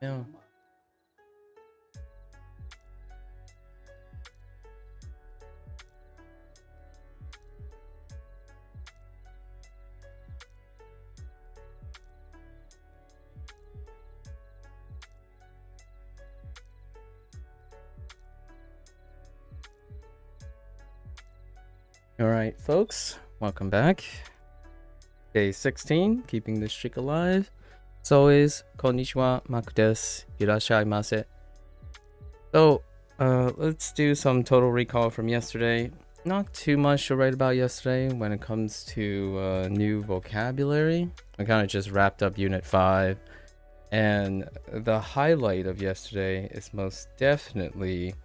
Yeah. All right, folks, welcome back. Day 16, keeping the streak alive. As always, konnichiwa, Maku desu, irashaimase. So, let's do some total recall from yesterday. Not too much to write about yesterday when it comes to new vocabulary. I kind of just wrapped up Unit 5. And the highlight of yesterday is most definitely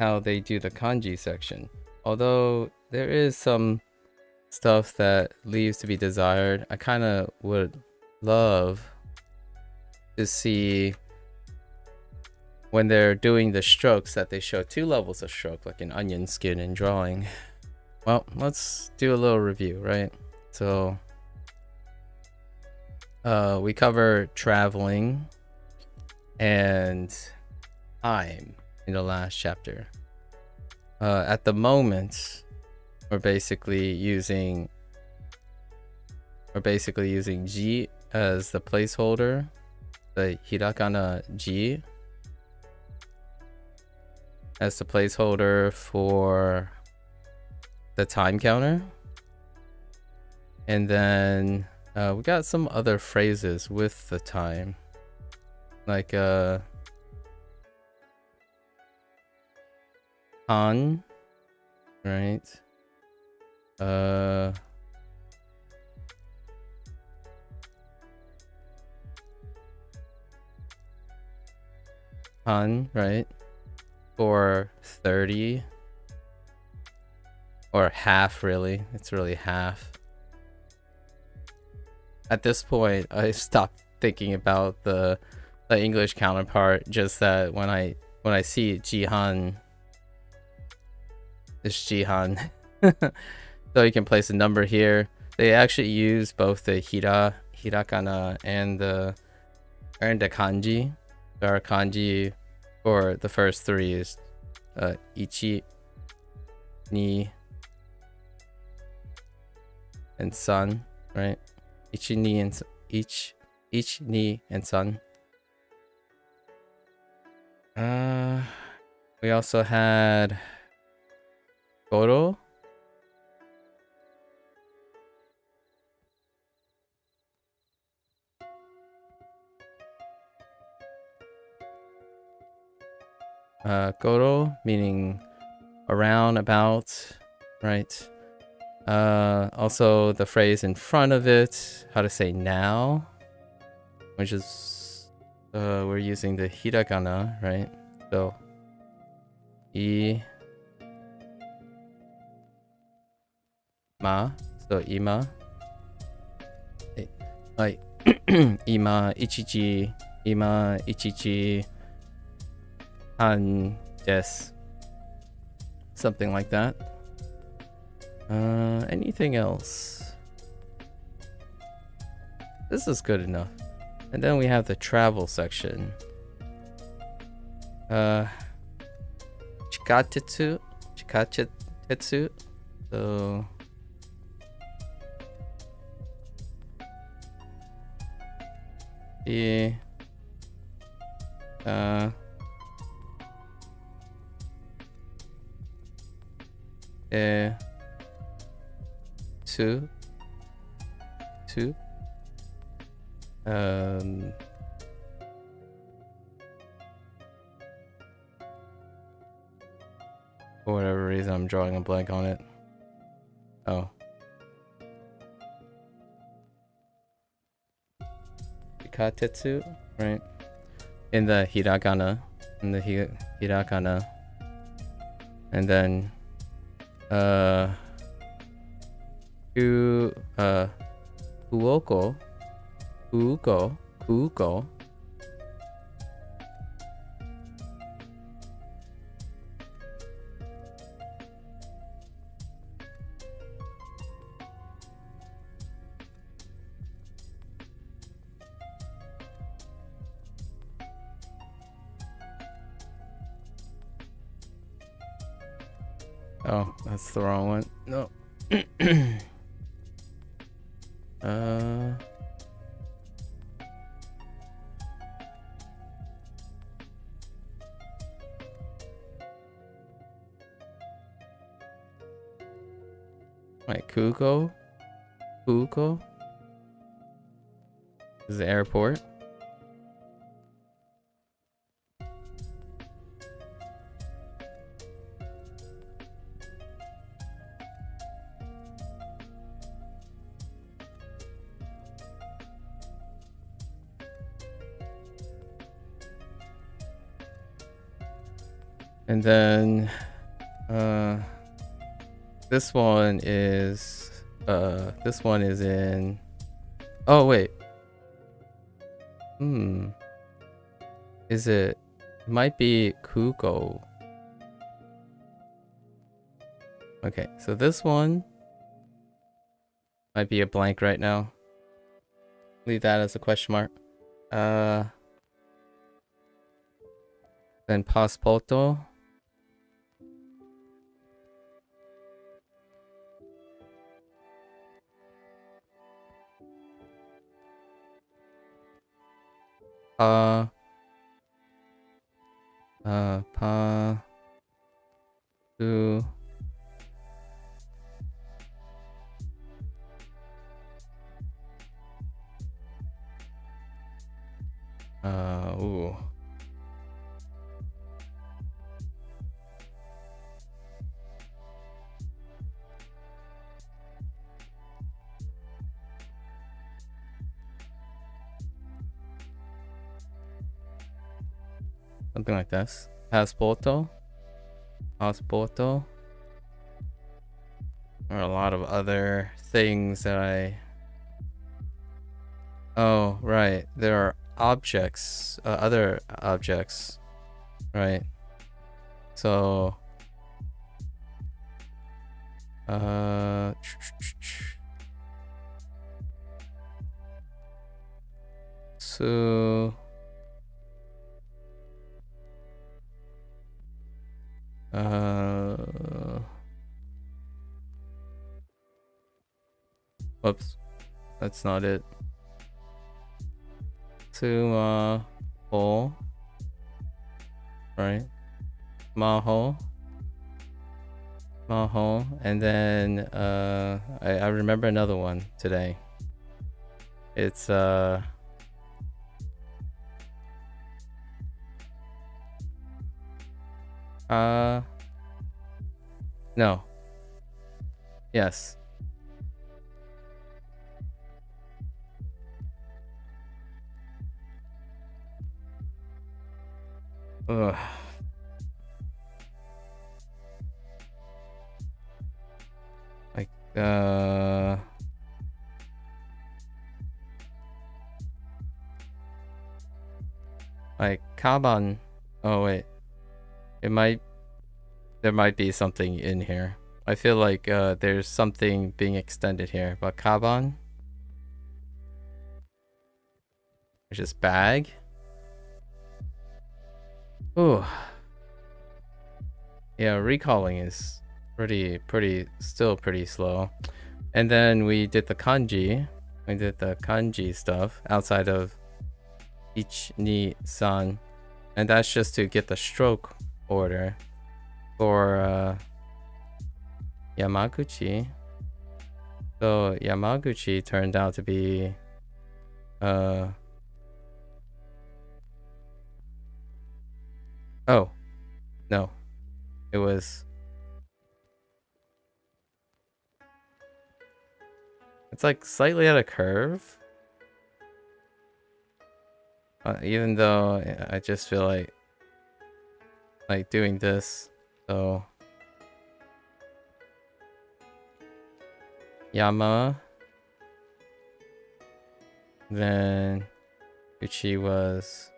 how they do the kanji section. Although there is some stuff that leaves to be desired, I kind of would love to see when they're doing the strokes that they show 2 levels of stroke, like an onion skin in drawing. Well, let's do a little review, right? So we cover traveling and time in the last chapter. At the moment, we're basically using ji as the placeholder, the hirakana ji as the placeholder for the time counter. And then we got some other phrases with the time, like han, right? Han, right? For 30 or half, really. It's really half. At this point, I stopped thinking about the English counterpart, just that when I see jihan, it's jihan. So you can place a number here. They actually use both the hirakana and the kanji. Our kanji for the first 3 is ichi, ni, and san, right? Ichi, ni, and ich, ni, and san. We also had goro. Goro meaning around, about, right? Also the phrase in front of it, how to say now, which is we're using the hiragana, right? So ma, so ima, like ima ichichi han desu, something like that. Anything else? This is good enough. And then we have the travel section. Chikatetsu. So the two for whatever reason I'm drawing a blank on it. Oh, Katetsu, right? In the hiragana, and then uoko, kuko. Oh, that's the wrong one. No. Wait, Kuko? Kuko? Is the airport? And then this one is in, oh wait. Is it might be Kuko. Okay, so this one might be a blank right now. Leave that as a question mark. Then Passporto. Pa. Su. Ooh. Something like this. Passporto. Passporto. There are a lot of other things that I... Oh, right. There are objects. Other objects. Right. So... So... Whoops. That's not it. Suma ho. Right. Maho. Maho. And then I remember another one today. It's no. Yes. Ugh. Like Kaban. Oh wait. There might be something in here. I feel like there's something being extended here. But Kaban? It's just bag. Ooh. Yeah, recalling is still pretty slow. And then we did the kanji. We did the kanji stuff outside of Ich ni san. And that's just to get the stroke order for Yamaguchi. So Yamaguchi turned out to be oh no, it was, it's like slightly at a curve, even though I just feel like doing this. So Yama, then Uchi was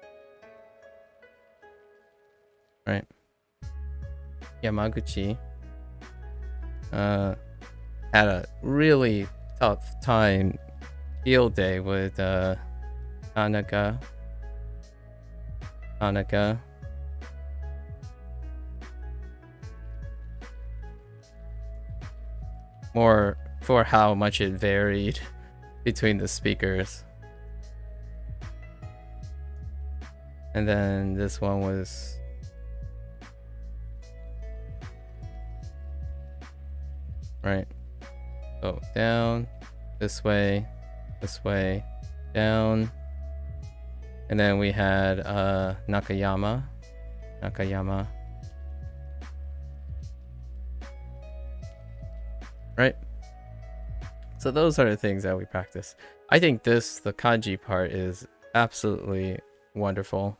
right. Yamaguchi had a really tough time field day with Tanaka. more for how much it varied between the speakers. And then this one was right. So down, this way, down. And then we had Nakayama. Right? So those are the things that we practice. I think the kanji part is absolutely wonderful.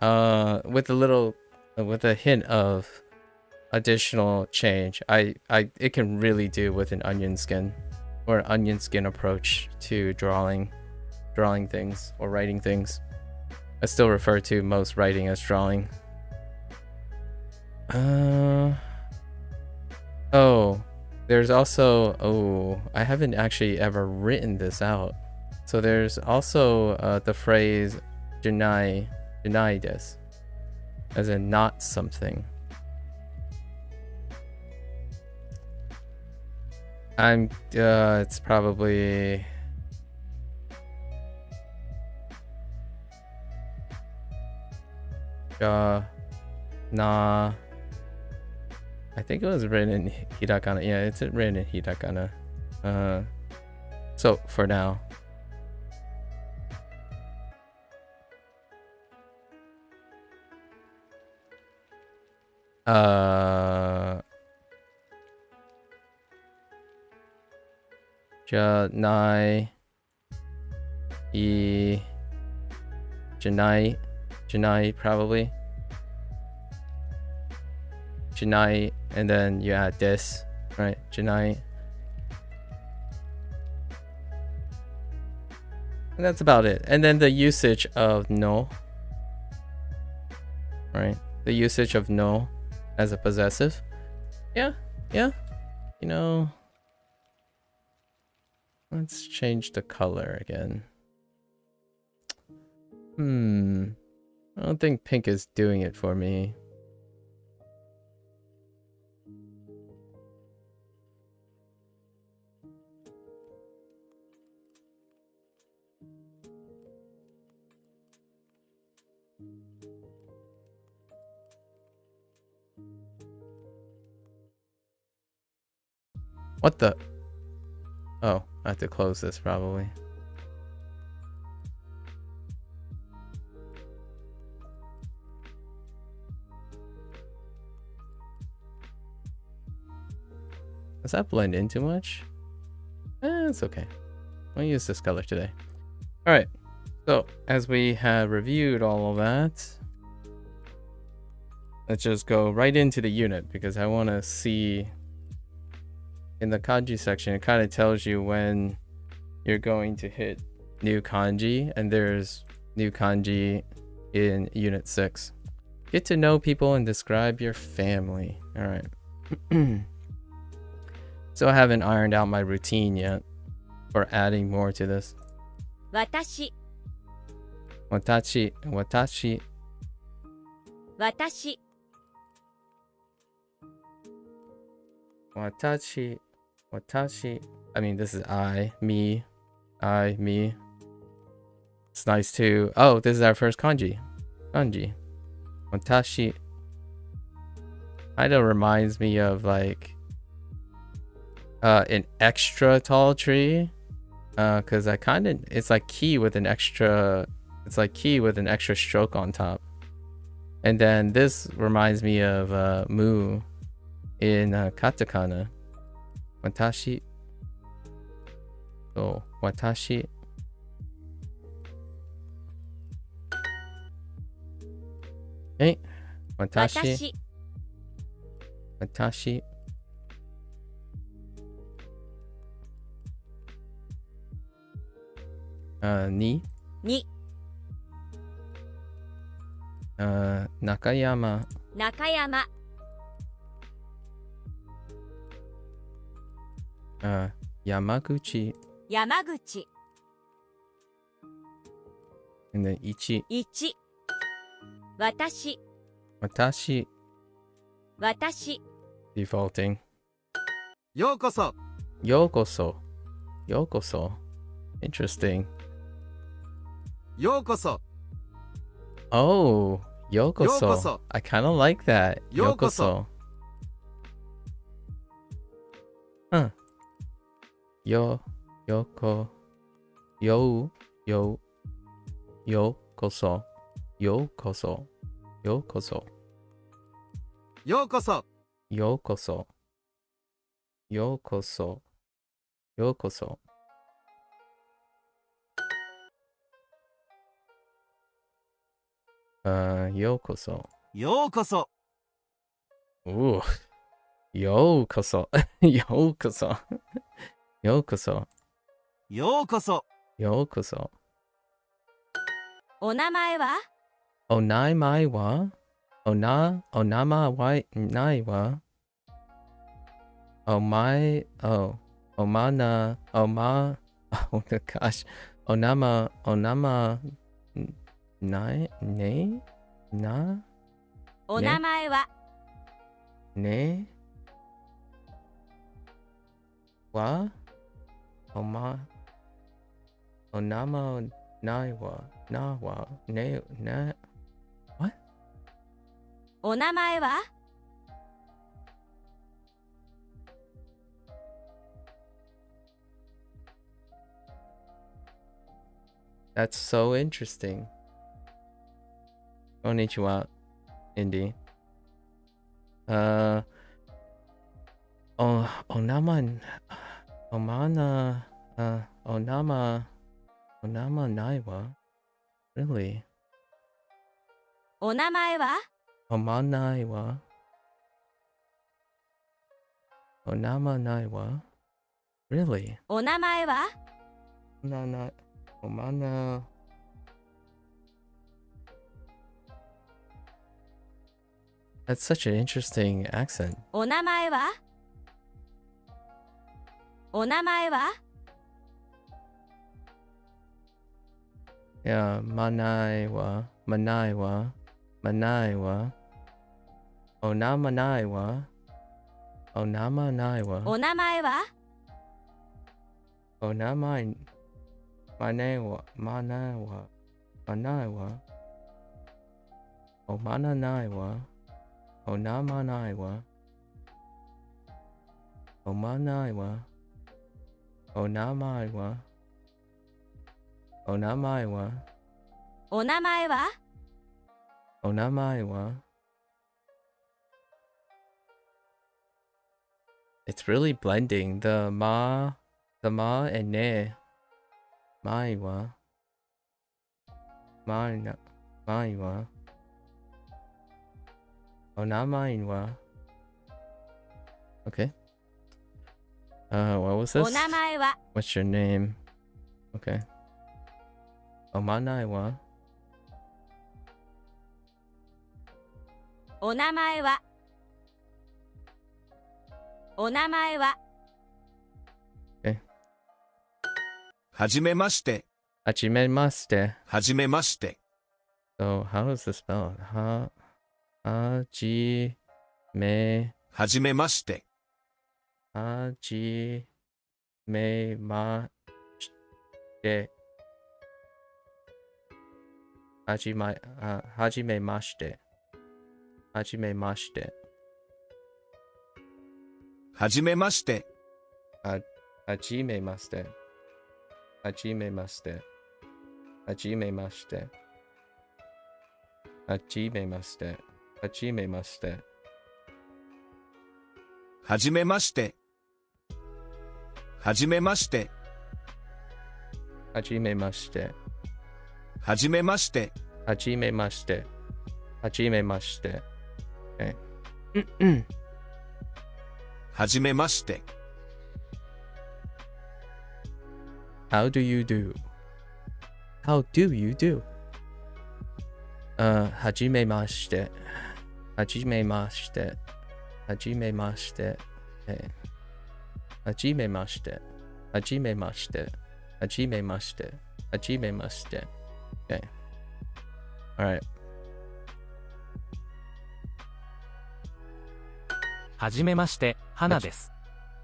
With a hint of additional change, it can really do with an onion skin or an onion skin approach to drawing things or writing things. I still refer to most writing as drawing. Oh, there's also, I haven't actually ever written this out. So there's also the phrase janai desu, as in not something. It's probably I think it was written in hiragana. Yeah, it's written in hiragana. So for now. Janai probably. Janai, and then you add this, right? Janai. And that's about it. And then the usage of no, right? The usage of no as a possessive. Yeah. You know, let's change the color again. I don't think pink is doing it for me. What the? Oh, I have to close this probably. Does that blend in too much? It's okay. I'll use this color today. All right. So as we have reviewed all of that, let's just go right into the unit because I want to see in the kanji section, it kind of tells you when you're going to hit new kanji, and there's new kanji in unit 6. Get to know people and describe your family. All right. So I haven't ironed out my routine yet for adding more to this. Watashi. Watashi. I mean, this is me. It's nice too. Oh, this is our first kanji. Watashi. Kind of reminds me of like an extra tall tree. Cause it's like key with an extra stroke on top. And then this reminds me of mu in katakana. Watashi. So watashi. Okay. Watashi. Ni. Nakayama. Yamaguchi. And then ichi. Watashi. Defaulting. ようこそ。ようこそ。ようこそ。Interesting. ようこそ。 Oh, ようこそ。ようこそ。 I kind of like that. ようこそ。ようこそ。うん。よこそ。ようこそ。ようこそ。ようこそ。ようこそ。ようこそ。ようこそ。ようこそ。ようこそ。ようこそ。おお。ようこそ。ようこそ。ようこそ。ようこそ。ようこそ。お名前は？お名前は？お名前はないわ。お前、おまな、oh gosh. お名前、ないねなお名前は？ねはお名前ないわ。なわ。ね、what? お名前は？That's so interesting. こんにちは、インディ。お名前、おまな、お名前ないわ。Really? お名前は？おまないわ。お名前ないわ。Really? お名前は？おまな。That's such an interesting accent. お名前は？お名前は？いや、まないわ。まないわ。まないわ。お名前ないわ。お名前ないわ。お名前は？お名前、まねわ。まないわ。まないわ。おまなないわ。お名前ないわ。おまないわ。お名前は。お名前は。お名前は？お名前は。It's really blending the ma and ne. 前は。前は。お名前は。Okay. What was this? お名前は？ What's your name? Okay. お名前は。お名前は？お名前は？はじめまして。はじめまして。はじめまして。So, how is this spelled? はじめはじめまして。まして。はじめまして。はじめまして。はじめまして。はじめまして。はじめまして。はじめまして。はじめまして。はじめまして。はじめまして。はじめまして。はじめまして。はじめまして。はじめまして。はじめまして。はじめまして。How do you do? How do you do? はじめまして。はじめまして。はじめまして。はじめまして。はじめまして。はじめまして。はじめまして。Okay. Alright. はじめまして、花です。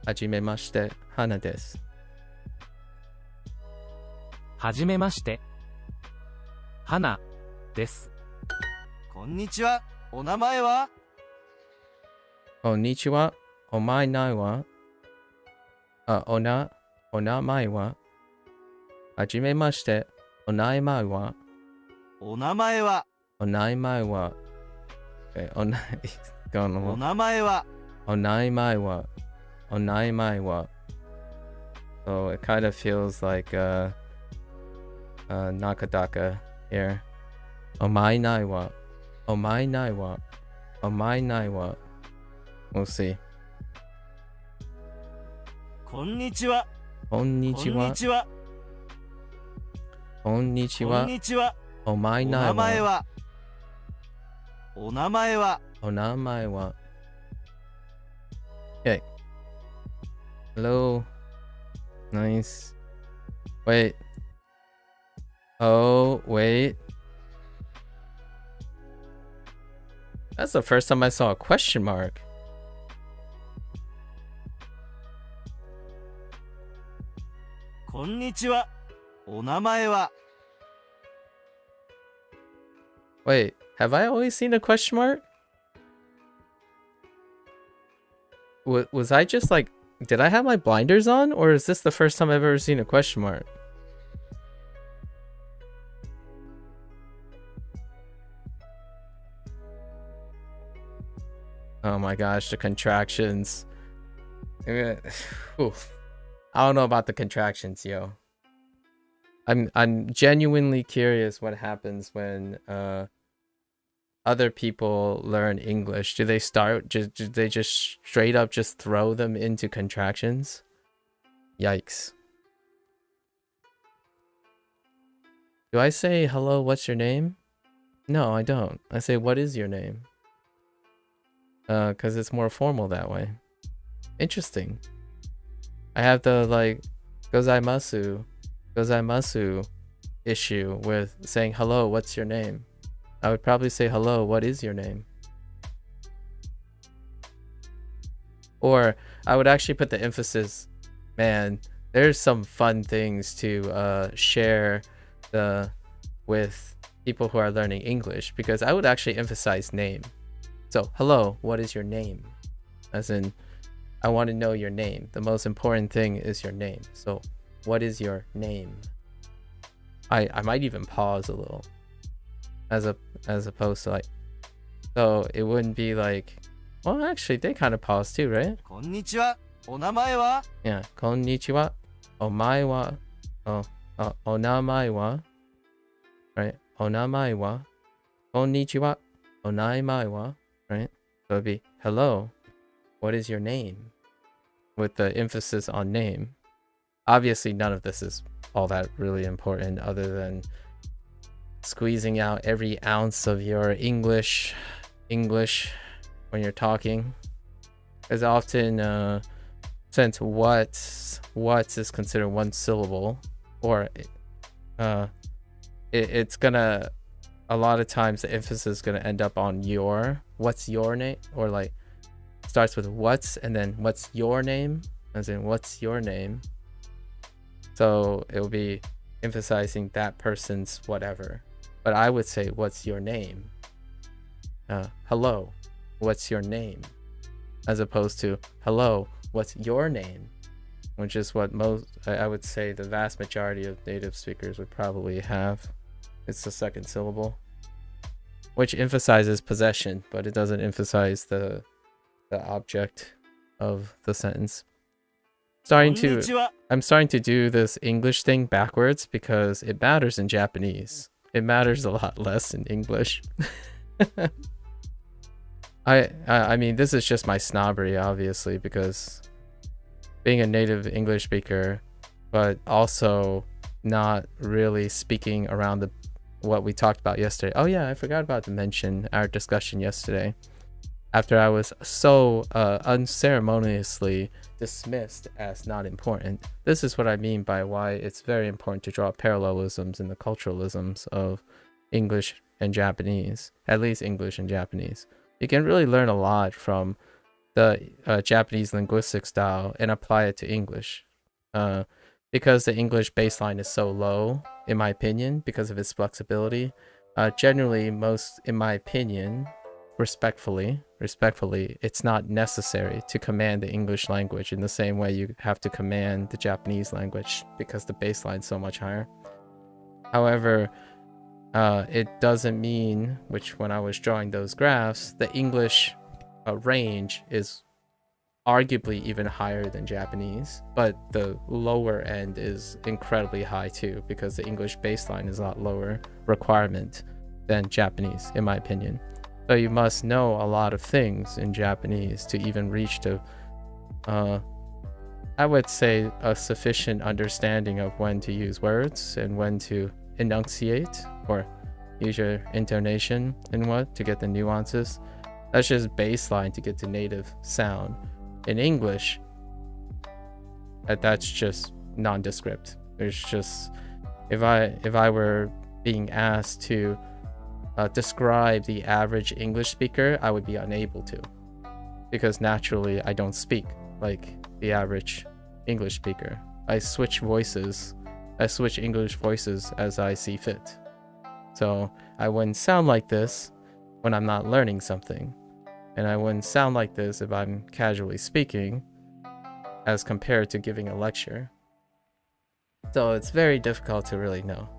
はじめまして、花です。はじめまして。花です。こんにちは。お名前は？こんにちは。お前ないわ。お名前は？はじめまして。お名前は？お名前は？お名前は？お名お名前は？お名前は？お名前は? So it kind of feels like Nakadaka here. お前ないわ。お前ないわ。お前ないわ。We'll see. こんにちは。こんにちは。こんにちは。こんにちは。こんにちは。お前おないわ。名前は？お名前は？お名前は。Okay. Hello. Nice. Wait. Oh, wait. That's the first time I saw a question mark. Konnichiwa. お名前は? Wait, have I always seen a question mark? Was I just like, did I have my blinders on, or is this the first time I've ever seen a question mark? Oh my gosh, the contractions. Oof. I don't know about the contractions, yo. I'm genuinely curious what happens when other people learn English. Do they just straight up just throw them into contractions? Yikes. Do I say hello, what's your name? No, I don't. I say what is your name? Cause it's more formal that way. Interesting. I have the like gozaimasu issue with saying hello, what's your name? I would probably say hello, what is your name? Or I would actually put the emphasis, man, there's some fun things to share with people who are learning English, because I would actually emphasize name. So, hello, what is your name? As in, I want to know your name. The most important thing is your name. So, what is your name? I might even pause a little, as opposed to like, so it wouldn't be like, well, actually they kind of pause too, right? こんにちは。お名前は? Yeah, こんにちは。お前は?お名前は? Right? お名前は? こんにちは。お名前は? Right? So it'd be, hello, what is your name? With the emphasis on name. Obviously, none of this is all that really important, other than squeezing out every ounce of your English when you're talking. Because often, since what is considered one syllable, or it's gonna, a lot of times the emphasis is gonna end up on your, what's your name, or like starts with what's and then what's your name, as in what's your name. So it will be emphasizing that person's whatever. But I would say, what's your name? Hello, what's your name? As opposed to, hello, what's your name? Which is what I would say the vast majority of native speakers would probably have. It's the second syllable, which emphasizes possession, but it doesn't emphasize the object of the sentence. I'm starting to do this English thing backwards because it matters in Japanese. It matters a lot less in English. I mean, this is just my snobbery, obviously, because being a native English speaker, but also not really speaking around what we talked about yesterday. Oh yeah, I forgot about to mention our discussion yesterday. After I was so unceremoniously dismissed as not important. This is what I mean by why it's very important to draw parallelisms in the culturalisms of English and Japanese, at least English and Japanese. You can really learn a lot from the Japanese linguistic style and apply it to English. Because the English baseline is so low, in my opinion, because of its flexibility. Generally, in my opinion, respectfully, it's not necessary to command the English language in the same way you have to command the Japanese language because the baseline is so much higher. However, it doesn't mean, which when I was drawing those graphs, the English range is arguably even higher than Japanese, but the lower end is incredibly high too, because the English baseline is a lot lower requirement than Japanese, in my opinion. So you must know a lot of things in Japanese to even reach to, I would say, a sufficient understanding of when to use words and when to enunciate or use your intonation and what to get the nuances. That's just baseline to get to native sound. In English, that's just nondescript. There's just, if I were being asked to describe the average English speaker, I would be unable to, because naturally I don't speak like the average English speaker. I switch English voices as I see fit. So I wouldn't sound like this when I'm not learning something. And I wouldn't sound like this if I'm casually speaking as compared to giving a lecture. So it's very difficult to really know.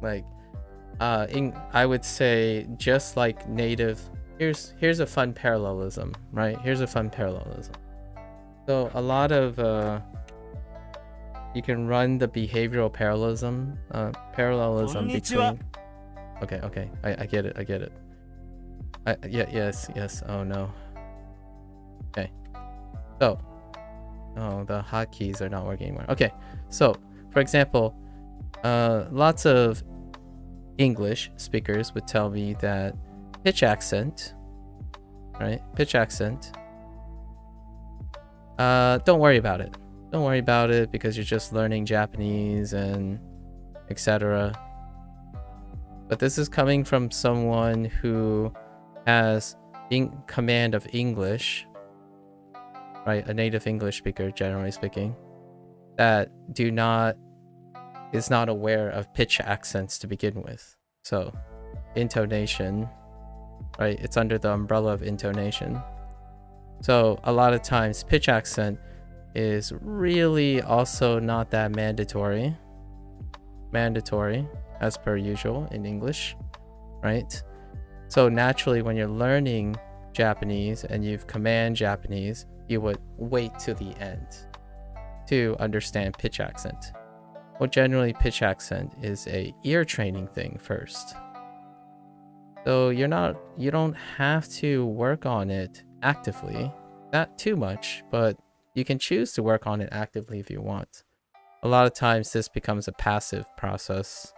Like, I would say just like native, here's a fun parallelism, right? Here's a fun parallelism. So a lot of, you can run the behavioral parallelism Konnichiwa. between, okay, I get it. Yes. Oh no. Okay. So, the hotkeys are not working anymore. Okay. So, for example, lots of English speakers would tell me that pitch accent, right? Pitch accent. Don't worry about it. Don't worry about it because you're just learning Japanese and etc. But this is coming from someone who has command of English, right? A native English speaker, generally speaking, that is not aware of pitch accents to begin with. So intonation, right? It's under the umbrella of intonation. So a lot of times pitch accent is really also not that mandatory as per usual in English, right? So naturally, when you're learning Japanese and you've command Japanese, you would wait to the end to understand pitch accent. Well, generally, pitch accent is a ear training thing first. So you don't have to work on it actively, not too much, but you can choose to work on it actively if you want. A lot of times, this becomes a passive process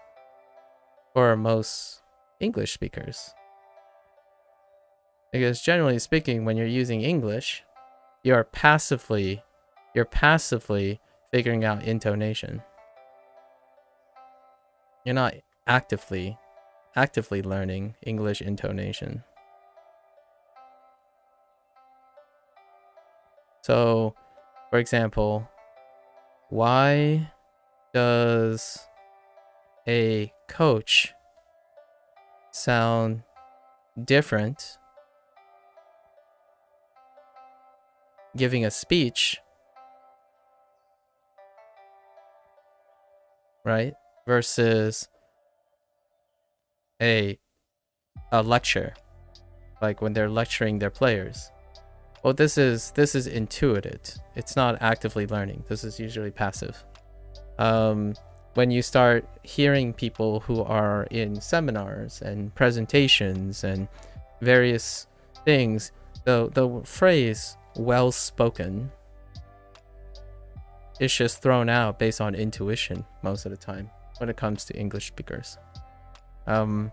for most English speakers. Because generally speaking, when you're using English, you're passively figuring out intonation. You're not actively learning English intonation. So, for example, why does a coach sound different giving a speech, right, versus a lecture, like when they're lecturing their players? Well, this is intuitive. It's not actively learning. This is usually passive. When you start hearing people who are in seminars and presentations and various things, the phrase well spoken is just thrown out based on intuition most of the time when it comes to English speakers. You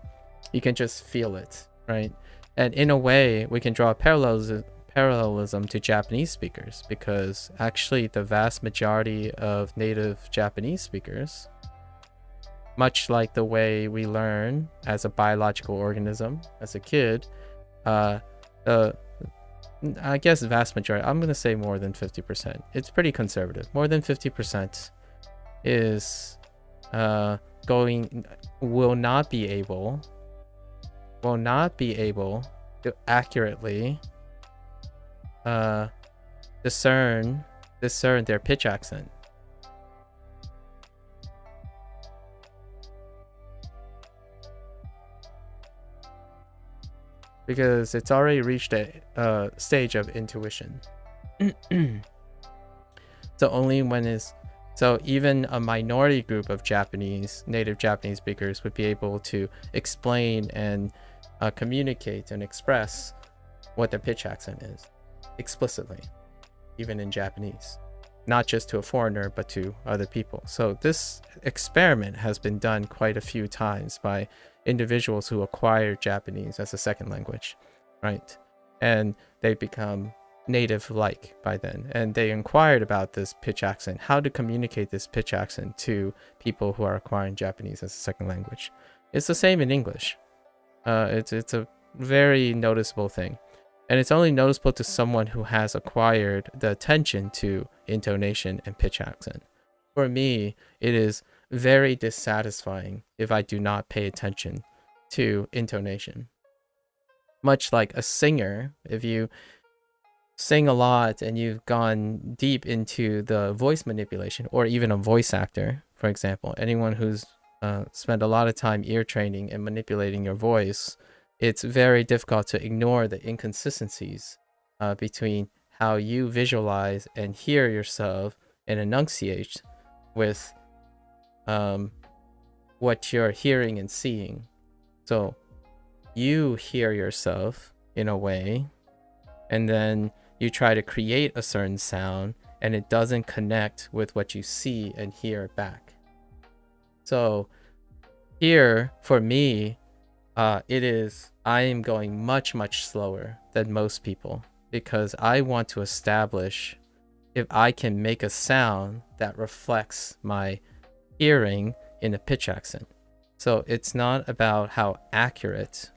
can just feel it, right? And in a way, we can draw parallelism to Japanese speakers, because actually the vast majority of native Japanese speakers, much like the way we learn as a biological organism as a kid, I guess vast majority, I'm going to say more than 50%. It's pretty conservative. More than 50% is will not be able to accurately discern their pitch accent. Because it's already reached a stage of intuition. So even a minority group of native Japanese speakers would be able to explain and communicate and express what their pitch accent is explicitly, even in Japanese, not just to a foreigner, but to other people. So this experiment has been done quite a few times by individuals who acquire Japanese as a second language, right? And they become native-like by then. And they inquired about this pitch accent, how to communicate this pitch accent to people who are acquiring Japanese as a second language. It's the same in English. It's a very noticeable thing. And it's only noticeable to someone who has acquired the attention to intonation and pitch accent. For me, it is very dissatisfying if I do not pay attention to intonation. Much like a singer, if you sing a lot and you've gone deep into the voice manipulation, or even a voice actor, for example, anyone who's spent a lot of time ear training and manipulating your voice, it's very difficult to ignore the inconsistencies between how you visualize and hear yourself and enunciate with what you're hearing and seeing. So you hear yourself in a way, and then you try to create a certain sound, and it doesn't connect with what you see and hear back. So here, for me, I am going much, much slower than most people, because I want to establish if I can make a sound that reflects my hearing in a pitch accent. So it's not about how accurate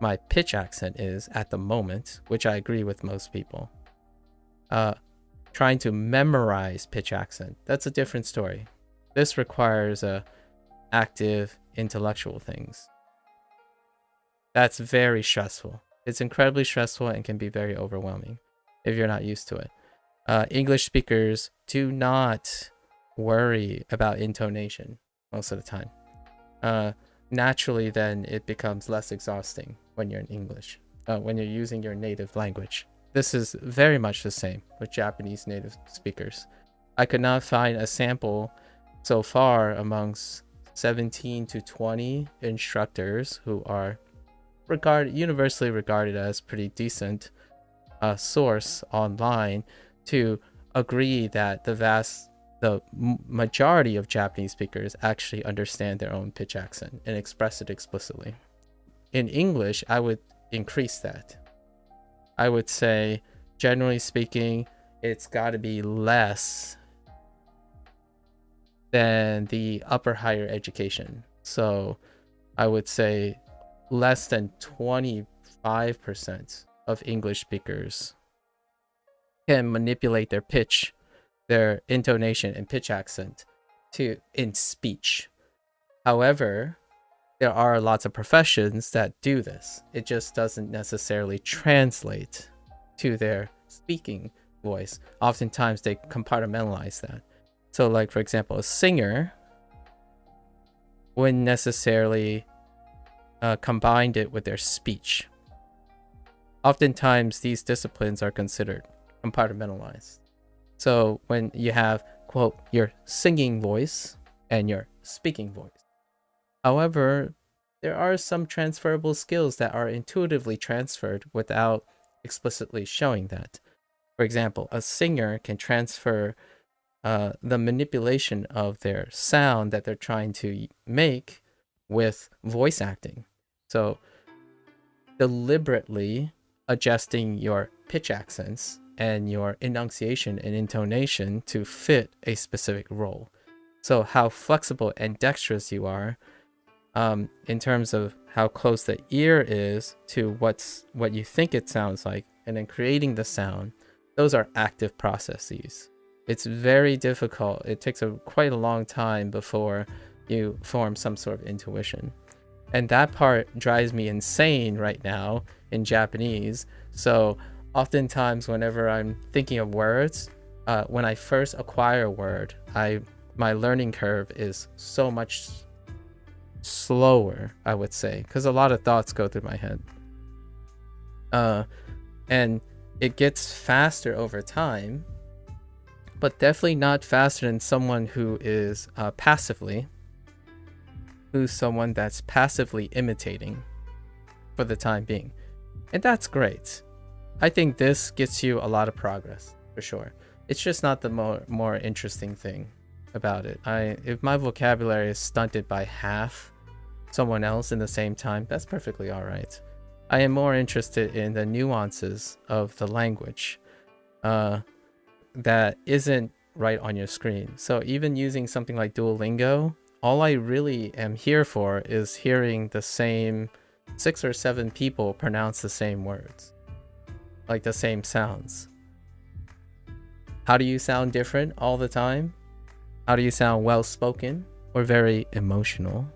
my pitch accent is at the moment, which I agree with most people. Trying to memorize pitch accent, that's a different story. This requires active intellectual things. That's very stressful. It's incredibly stressful and can be very overwhelming if you're not used to it. English speakers do not worry about intonation most of the time. Naturally, then it becomes less exhausting when you're in English, when you're using your native language. This is very much the same with Japanese native speakers. I could not find a sample so far amongst 17 to 20 instructors who are universally regarded as pretty decent source online to agree that the majority of Japanese speakers actually understand their own pitch accent and express it explicitly. In English, I would increase that. I would say, generally speaking, it's got to be less than the upper higher education. So I would say less than 25% of English speakers can manipulate their pitch, their intonation and pitch accent in speech. However, there are lots of professions that do this. It just doesn't necessarily translate to their speaking voice. Oftentimes they compartmentalize that. So like, for example, a singer wouldn't necessarily combine it with their speech. Oftentimes these disciplines are considered compartmentalized. So when you have, quote, your singing voice and your speaking voice. However, there are some transferable skills that are intuitively transferred without explicitly showing that. For example, a singer can transfer the manipulation of their sound that they're trying to make with voice acting. So deliberately adjusting your pitch accents and your enunciation and intonation to fit a specific role. So how flexible and dexterous you are in terms of how close the ear is to what you think it sounds like, and then creating the sound. Those are active processes. It's very difficult. It takes quite a long time before you form some sort of intuition. And that part drives me insane right now in Japanese. So oftentimes whenever I'm thinking of words, when I first acquire a word, my learning curve is so much slower, I would say, because a lot of thoughts go through my head. And it gets faster over time, but definitely not faster than someone who is who's someone that's passively imitating for the time being. And that's great. I think this gets you a lot of progress, for sure. It's just not the more interesting thing about it. If my vocabulary is stunted by half someone else in the same time, that's perfectly all right. I am more interested in the nuances of the language that isn't right on your screen. So even using something like Duolingo, all I really am here for is hearing the same 6 or 7 people pronounce the same words, like the same sounds. How do you sound different all the time? How do you sound well-spoken or very emotional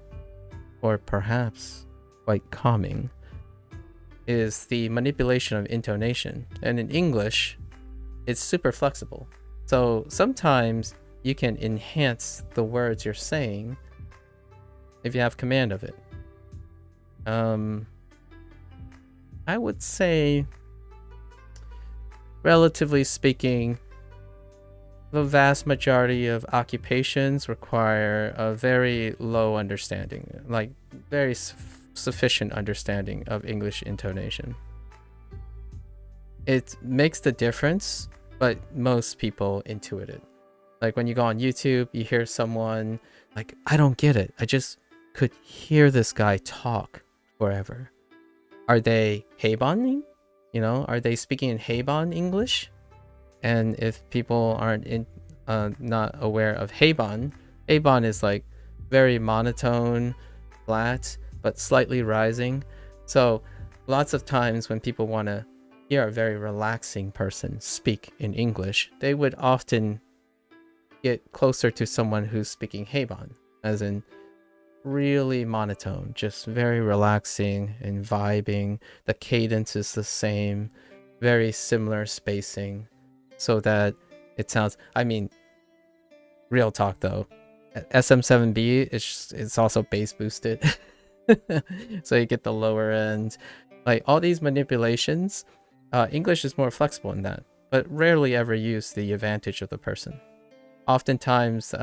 or perhaps quite calming? Is the manipulation of intonation. And in English, it's super flexible. So sometimes you can enhance the words you're saying if you have command of it. I would say, relatively speaking, the vast majority of occupations require a very low understanding, like very sufficient understanding of English intonation. It makes the difference, but most people intuit it. Like when you go on YouTube, you hear someone like, I don't get it. I just could hear this guy talk forever. Are they heibaning? You know, are they speaking in heiban English? And if people aren't not aware of heiban is like very monotone, flat, but slightly rising. So lots of times when people want to hear a very relaxing person speak in English, they would often get closer to someone who's speaking heiban, as in really monotone, just very relaxing and vibing. The cadence is the same, very similar spacing, so that it sounds, I mean, real talk though, SM7B it's also bass boosted. So you get the lower end, like all these manipulations. English is more flexible in that, but rarely ever use the advantage of the person. Oftentimes,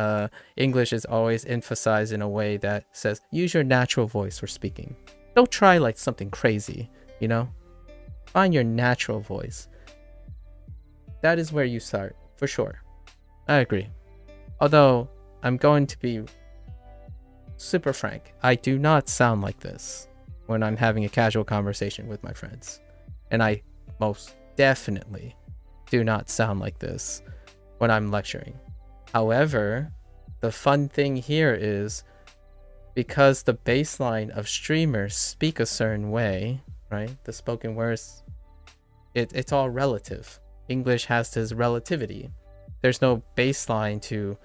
English is always emphasized in a way that says, use your natural voice for speaking. Don't try like something crazy, you know? Find your natural voice. That is where you start, for sure. I agree. Although, I'm going to be super frank. I do not sound like this when I'm having a casual conversation with my friends. And I most definitely do not sound like this when I'm lecturing. However, the fun thing here is because the baseline of streamers speak a certain way, right? The spoken words, it's all relative. English has this relativity. There's no baseline to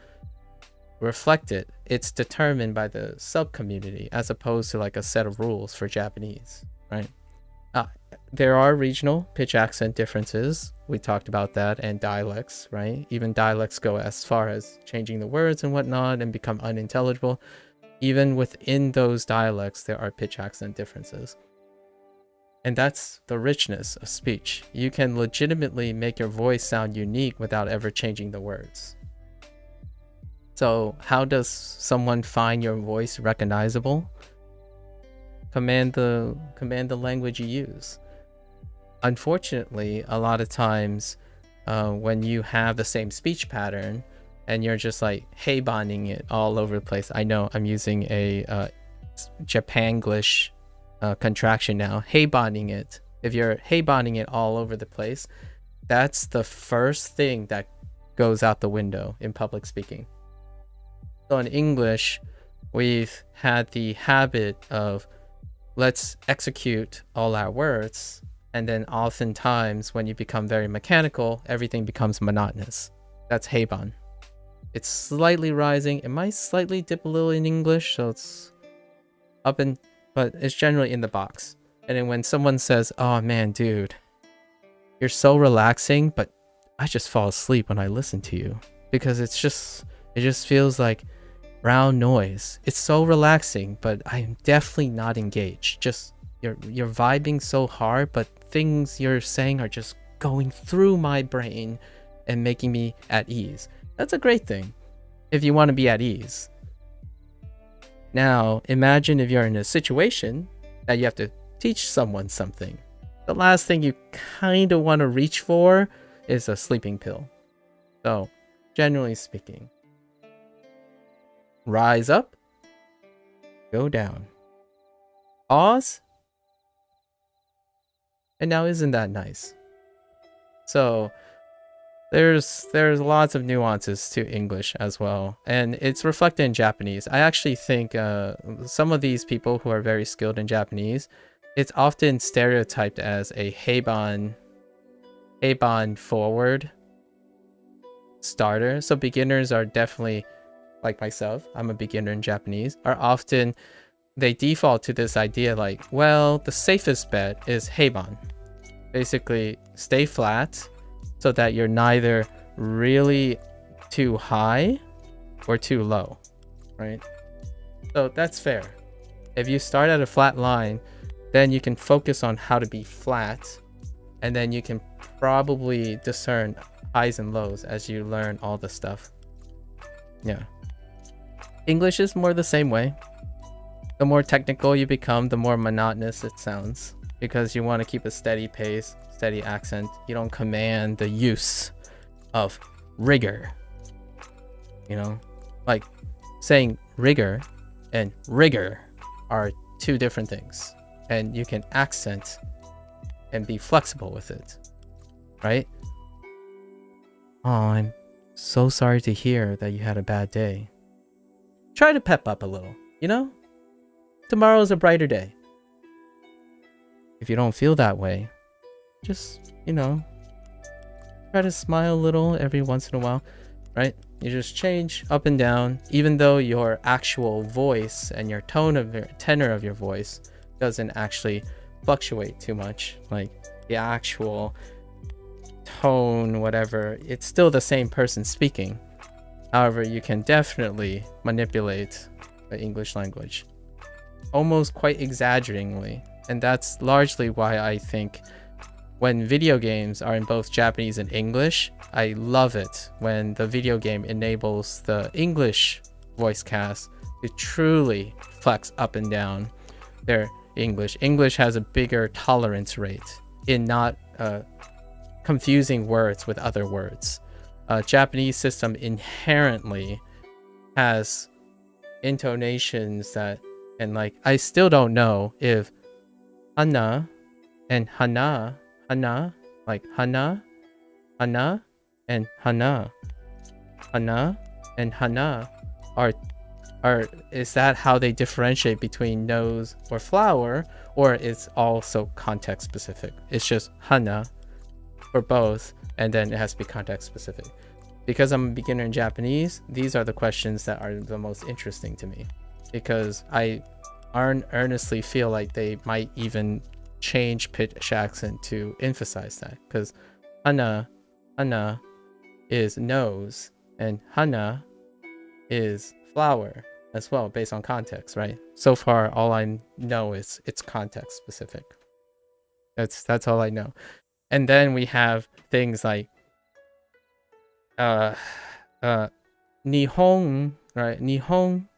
reflect it. It's determined by the sub-community as opposed to like a set of rules for Japanese, right? There are regional pitch accent differences. We talked about that, and dialects, right? Even dialects go as far as changing the words and whatnot and become unintelligible. Even within those dialects, there are pitch accent differences. And that's the richness of speech. You can legitimately make your voice sound unique without ever changing the words. So how does someone find your voice recognizable? Command the language you use. Unfortunately, a lot of times when you have the same speech pattern and you're just like heibaning it all over the place. I know I'm using a Japanglish contraction now. Heibaning it. If you're heibaning it all over the place, that's the first thing that goes out the window in public speaking. So in English, we've had the habit of let's execute all our words, and then oftentimes when you become very mechanical, everything becomes monotonous. That's heiban. It's slightly rising. It might slightly dip a little in English, so it's up and, but it's generally in the box. And then when someone says, oh man, dude, you're so relaxing, but I just fall asleep when I listen to you, because it just feels like brown noise. It's so relaxing, but I'm definitely not engaged. Just you're vibing so hard, but things you're saying are just going through my brain and making me at ease. That's a great thing if you want to be at ease. Now, imagine if you're in a situation that you have to teach someone something. The last thing you kind of want to reach for is a sleeping pill. So, generally speaking, rise up, go down, pause, and now isn't that nice? So, there's lots of nuances to English as well, and it's reflected in Japanese. I actually think some of these people who are very skilled in Japanese, it's often stereotyped as a heiban forward starter. So beginners are definitely, like myself, I'm a beginner in Japanese, are often, they default to this idea like, well, the safest bet is heiban. Basically, stay flat so that you're neither really too high or too low, right? So that's fair. If you start at a flat line, then you can focus on how to be flat, and then you can probably discern highs and lows as you learn all the stuff. Yeah. English is more the same way. The more technical you become, the more monotonous it sounds, because you want to keep a steady pace, steady accent. You don't command the use of rigor. You know, like saying rigor and rigor are two different things, and you can accent and be flexible with it, right? Oh, I'm so sorry to hear that you had a bad day. Try to pep up a little, you know? Tomorrow's a brighter day. If you don't feel that way, just, you know, try to smile a little every once in a while, right? You just change up and down, even though your actual voice and your tone of your tenor of your voice doesn't actually fluctuate too much. Like the actual tone, whatever, it's still the same person speaking. However, you can definitely manipulate the English language, almost quite exaggeratingly. And that's largely why I think when video games are in both Japanese and English, I love it when the video game enables the English voice cast to truly flex up and down their English. English has a bigger tolerance rate in not confusing words with other words. Japanese system inherently has intonations that, and like, I still don't know if hana and hana, like hana and hana and hana are is that how they differentiate between nose or flower, or it's also context specific? It's just hana for both, and then it has to be context specific. Because I'm a beginner in Japanese, these are the questions that are the most interesting to me, because I earnestly feel like they might even change pitch accent to emphasize that, because hana is nose and hana is flower as well, based on context, right? So far all I know is it's context specific. That's all I know. And then we have things like nihon, right? Nihon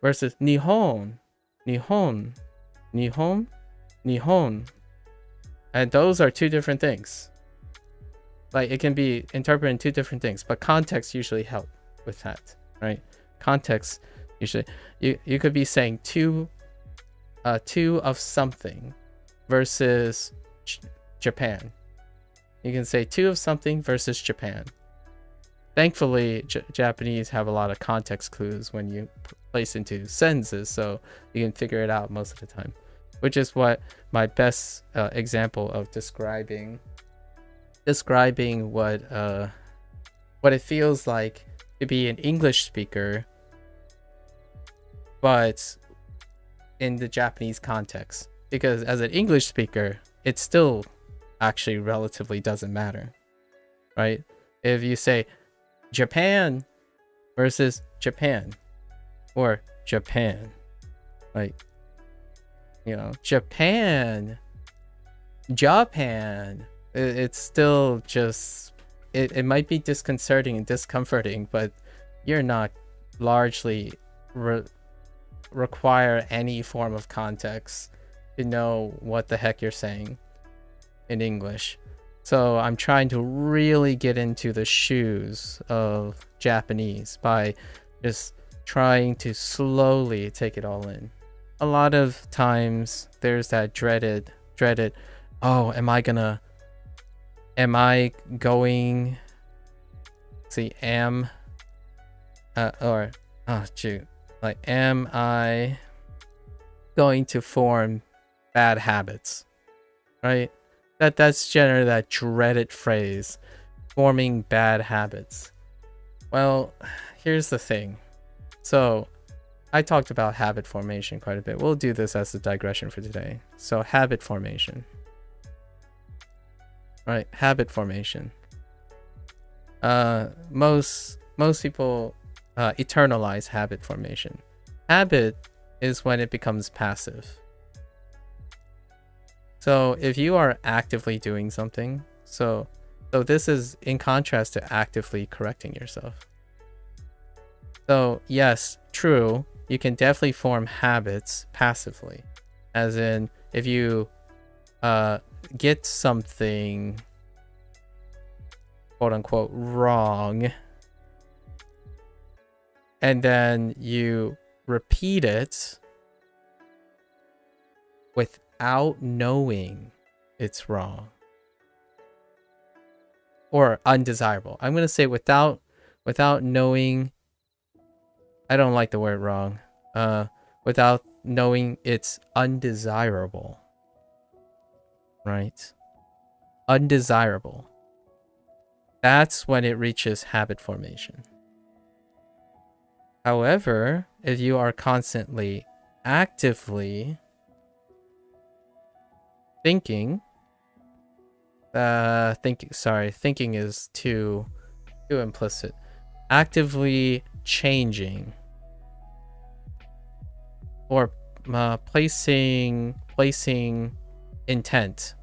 versus nihon. And those are two different things. Like, it can be interpreted in two different things, but context usually help with that, right? Context usually, you could be saying two of something versus Japan. You can say two of something versus Japan. thankfully, Japanese have a lot of context clues when you place into sentences, so you can figure it out most of the time, which is what my best example of describing what it feels like to be an English speaker, but in the Japanese context. Because as an English speaker, it still actually relatively doesn't matter, right? If you say Japan versus Japan, or Japan, like, you know, Japan, it's still just, it might be disconcerting and discomforting, but you're not largely require any form of context to know what the heck you're saying in English. So I'm trying to really get into the shoes of Japanese by just trying to slowly take it all in. A lot of times there's that dreaded, oh, am I going, see, am I going to form bad habits, right? That's generally that dreaded phrase, forming bad habits. Well, here's the thing. So I talked about habit formation quite a bit. We'll do this as a digression for today. So habit formation, right? Habit formation. Most people eternalize habit formation. Habit is when it becomes passive. So if you are actively doing something, so this is in contrast to actively correcting yourself. So yes, true, you can definitely form habits passively, as in if you get something quote unquote wrong, and then you repeat it without knowing it's wrong or undesirable. I'm going to say without knowing. I don't like the word wrong. Without knowing it's undesirable. Right? Undesirable. That's when it reaches habit formation. However, if you are constantly actively thinking is too implicit. Actively changing or placing intent.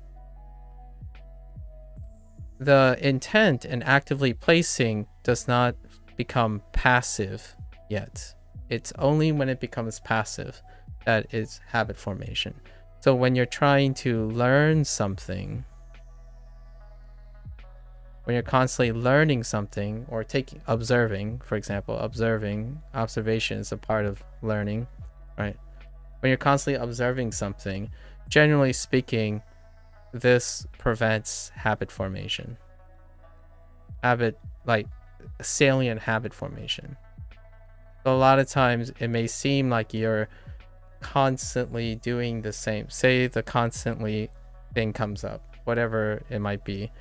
The intent in actively placing does not become passive yet. It's only when it becomes passive that is habit formation. So when you're trying to learn something, when you're constantly learning something or observing, for example, observation is a part of learning, right? When you're constantly observing something, generally speaking, this prevents habit formation. Salient habit formation. So a lot of times it may seem like you're constantly doing the same. Say the constantly thing comes up, whatever it might be,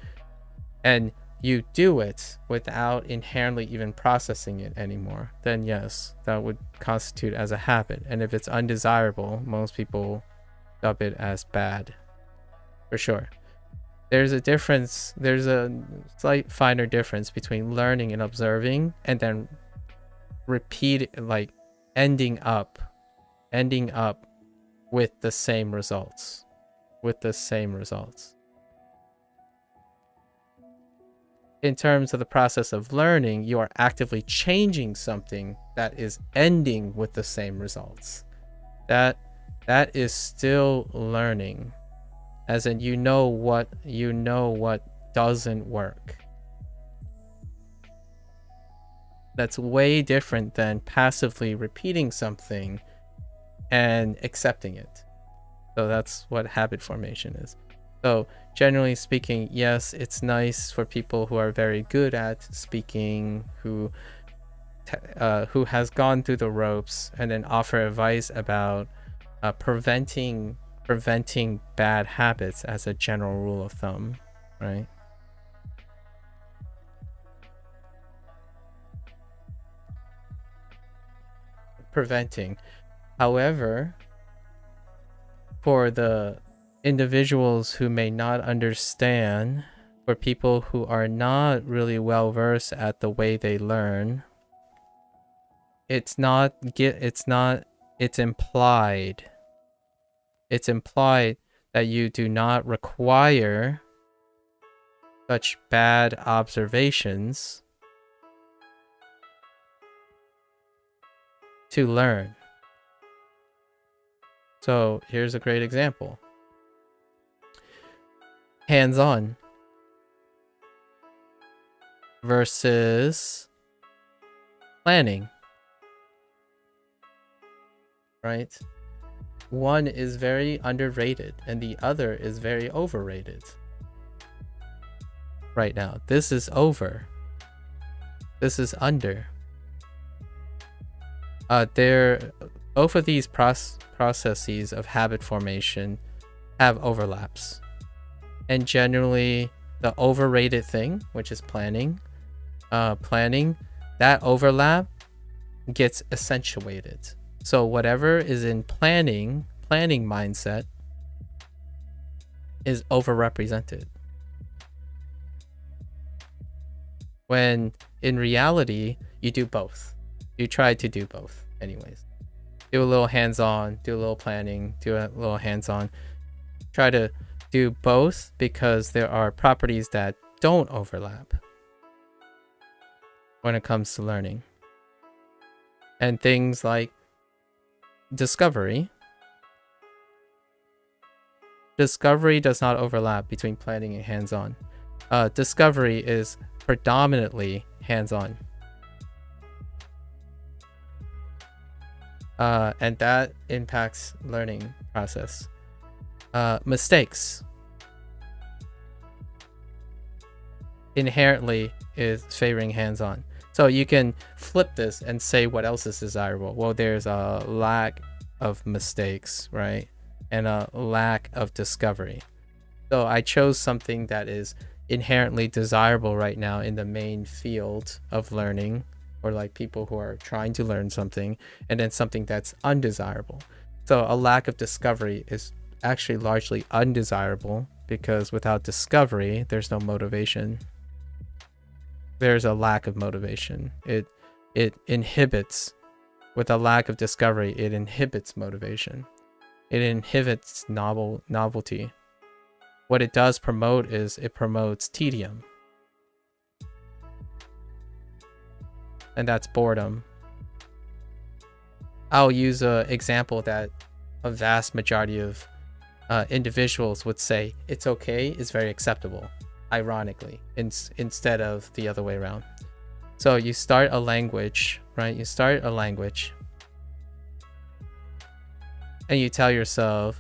and you do it without inherently even processing it anymore, then yes, that would constitute as a habit. And if it's undesirable, most people dub it as bad, for sure. There's a difference, there's a slight finer difference between learning and observing and then ending up with the same results. In terms of the process of learning, you are actively changing something that is ending with the same results. That is still learning, as in you know what doesn't work. That's way different than passively repeating something and accepting it. So that's what habit formation is. So generally speaking, yes, it's nice for people who are very good at speaking, who has gone through the ropes, and then offer advice about preventing bad habits as a general rule of thumb, right? Preventing. However, for the individuals who may not understand, for people who are not really well versed at the way they learn, it's implied that you do not require such bad observations to learn. So here's a great example. Hands-on versus planning, right? One is very underrated and the other is very overrated right now. This is over. This is under. Both of these processes of habit formation have overlaps. And generally, the overrated thing, which is planning, that overlap gets accentuated. So whatever is in planning mindset is overrepresented. When in reality, you do both. You try to do both anyways. Do a little hands-on, do a little planning, do a little hands-on. Try to do both because there are properties that don't overlap when it comes to learning. And things like discovery. Discovery does not overlap between planning and hands-on. Discovery is predominantly hands-on. And that impacts learning process. Mistakes inherently is favoring hands-on. So you can flip this and say what else is desirable. Well, there's a lack of mistakes, right? And a lack of discovery. So I chose something that is inherently desirable right now in the main field of learning, or like people who are trying to learn something, and then something that's undesirable. So a lack of discovery is actually largely undesirable because without discovery, there's no motivation. There's a lack of motivation. It inhibits, with a lack of discovery, it inhibits motivation. It inhibits novelty. What it does promote is it promotes tedium. And that's boredom. I'll use an example that a vast majority of individuals would say it's okay is very acceptable, ironically, instead of the other way around. So you start a language, right? You start a language and you tell yourself,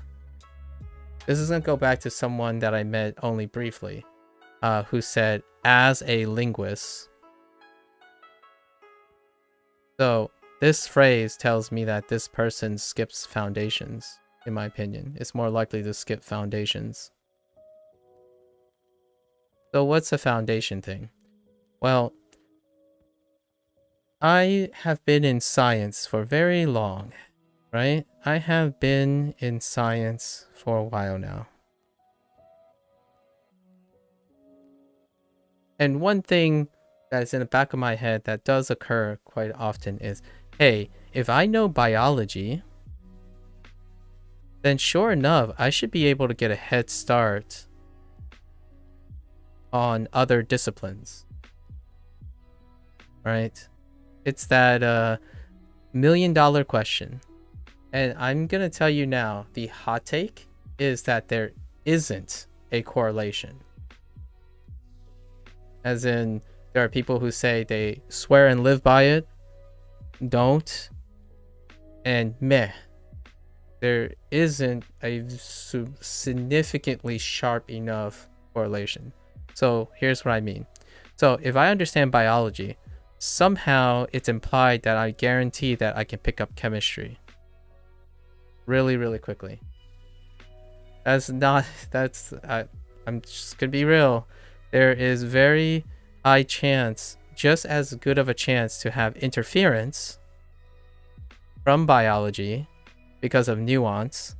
this is going to go back to someone that I met only briefly, who said, as a linguist. So this phrase tells me that this person skips foundations, in my opinion. It's more likely to skip foundations. So what's a foundation thing? Well, I have been in science for very long, right? I have been in science for a while now. And one thing that's in the back of my head that does occur quite often is, hey, if I know biology, then sure enough, I should be able to get a head start on other disciplines, right? It's that $1 million question. And I'm going to tell you now, the hot take is that there isn't a correlation. As in, there are people who say they swear and live by it, don't, and meh. there isn't a significantly sharp enough correlation. So here's what I mean. So if I understand biology, somehow it's implied that I guarantee that I can pick up chemistry really, really quickly. I'm just gonna be real. There is very high chance, just as good of a chance, to have interference from biology because of nuance,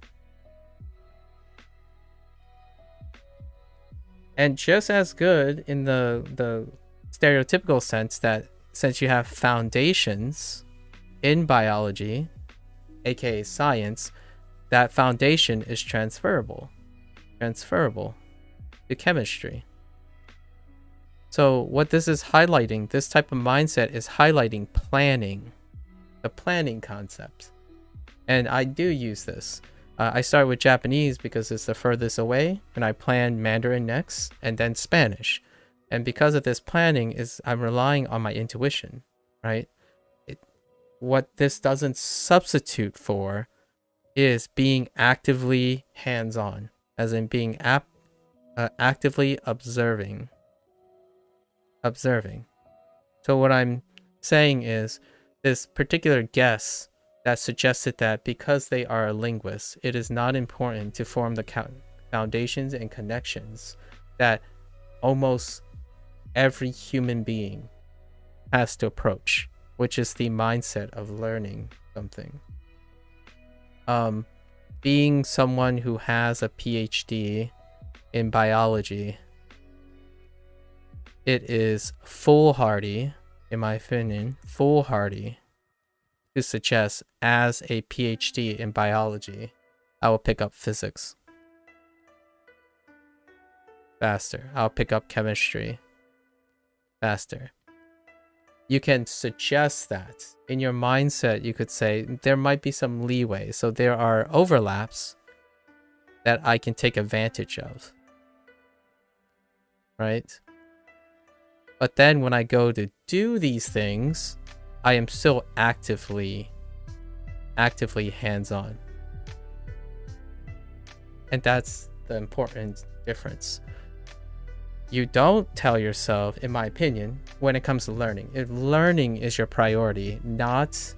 and just as good in the stereotypical sense that since you have foundations in biology, aka science, that foundation is transferable to chemistry. So what this is highlighting, this type of mindset is highlighting planning, the planning concept. And I do use this. I start with Japanese because it's the furthest away, and I plan Mandarin next, and then Spanish. And because of this planning, I'm relying on my intuition, right? What this doesn't substitute for is being actively hands-on, as in being actively observing. So what I'm saying is, this particular guess that suggested that because they are a linguist, it is not important to form the foundations and connections that almost every human being has to approach, which is the mindset of learning something. Being someone who has a PhD in biology, it is foolhardy, in my opinion, foolhardy to suggest as a PhD in biology, I will pick up physics faster. I'll pick up chemistry faster. You can suggest that. In your mindset, you could say there might be some leeway. So there are overlaps that I can take advantage of. Right? But then when I go to do these things, I am still actively hands-on. And that's the important difference. You don't tell yourself, in my opinion, when it comes to learning, if learning is your priority, not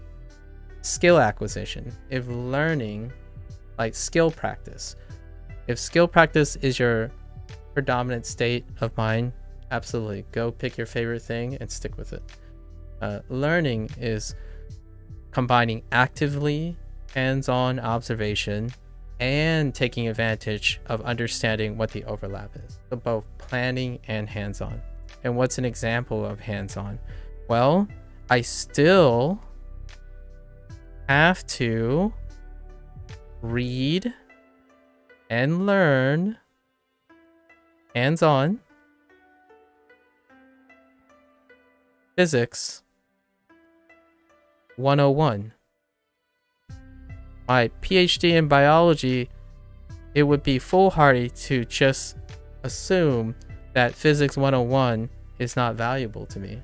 skill acquisition, if learning, like skill practice, if skill practice is your predominant state of mind, absolutely, go pick your favorite thing and stick with it. Learning is combining actively hands-on observation and taking advantage of understanding what the overlap is. So both planning and hands-on. And what's an example of hands-on? Well, I still have to read and learn hands-on physics 101. My PhD in biology, it would be foolhardy to just assume that physics 101 is not valuable to me.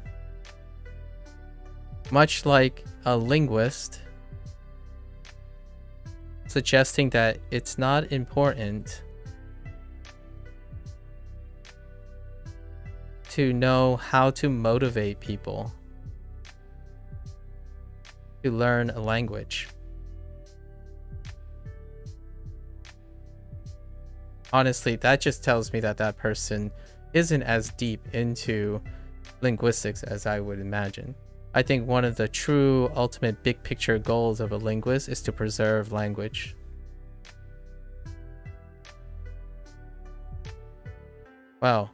Much like a linguist suggesting that it's not important to know how to motivate people to learn a language. Honestly, that just tells me that that person isn't as deep into linguistics as I would imagine. I think one of the true ultimate big picture goals of a linguist is to preserve language. Well,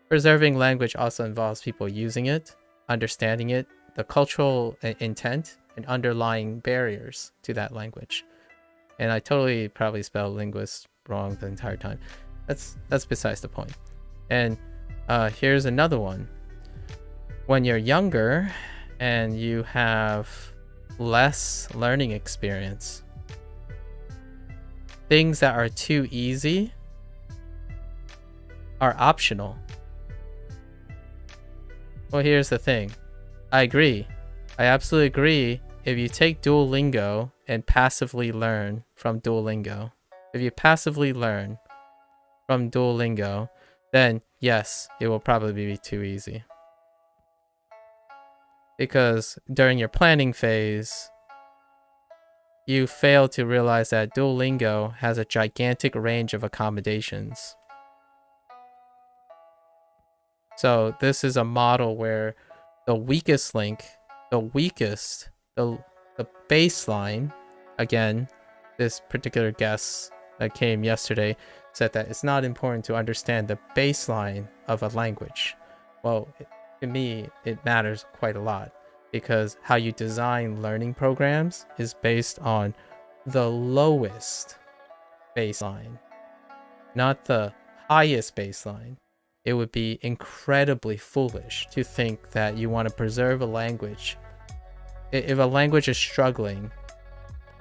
preserving language also involves people using it, understanding it, the cultural intent, and underlying barriers to that language. And I totally probably spelled linguist wrong the entire time. That's besides the point. And here's another one. When you're younger and you have less learning experience, things that are too easy are optional. Well, here's the thing. I agree. I absolutely agree if you take Duolingo and passively learn from Duolingo, then yes, it will probably be too easy. Because during your planning phase, you fail to realize that Duolingo has a gigantic range of accommodations. So this is a model where the weakest link, the baseline, again, this particular guest that came yesterday said that it's not important to understand the baseline of a language. Well, to me, it matters quite a lot, because how you design learning programs is based on the lowest baseline, not the highest baseline. It would be incredibly foolish to think that you want to preserve a language. If a language is struggling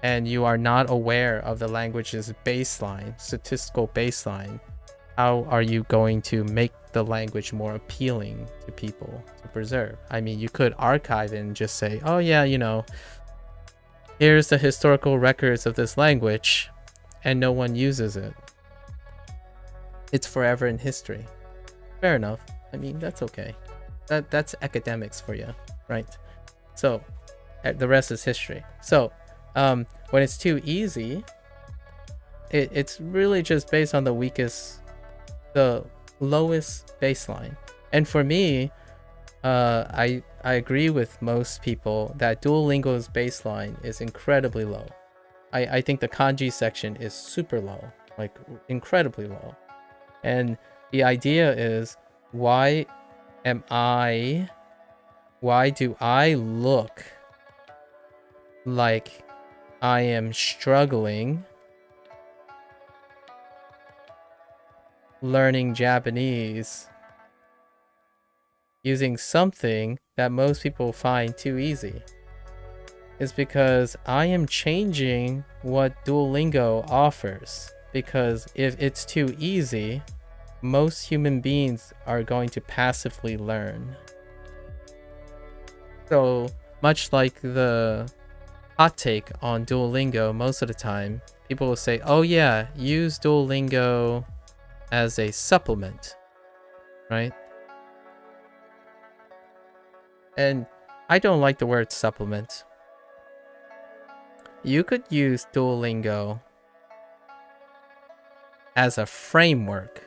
and you are not aware of the language's baseline, statistical baseline, how are you going to make the language more appealing to people to preserve? I mean, you could archive it and just say, oh yeah, here's the historical records of this language, and no one uses it. It's forever in history. Fair enough. I mean, that's okay. That's academics for you, right? So the rest is history. So when it's too easy, it's really just based on the lowest baseline. And for me, I agree with most people that Duolingo's baseline is incredibly low. I think the kanji section is super low, like incredibly low. And the idea is, why do I look like I am struggling learning Japanese using something that most people find too easy? It's because I am changing what Duolingo offers. Because if it's too easy, most human beings are going to passively learn. So much like the hot take on Duolingo, most of the time people will say, oh yeah, use Duolingo as a supplement, right? And I don't like the word supplement. You could use Duolingo as a framework.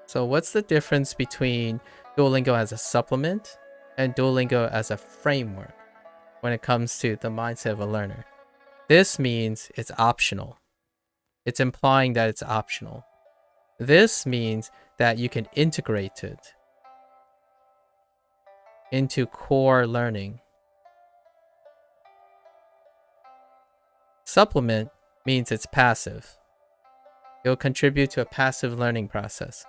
So what's the difference between Duolingo as a supplement and Duolingo as a framework when it comes to the mindset of a learner? This means it's optional. It's implying that it's optional. This means that you can integrate it into core learning. Supplement means it's passive. It'll contribute to a passive learning process.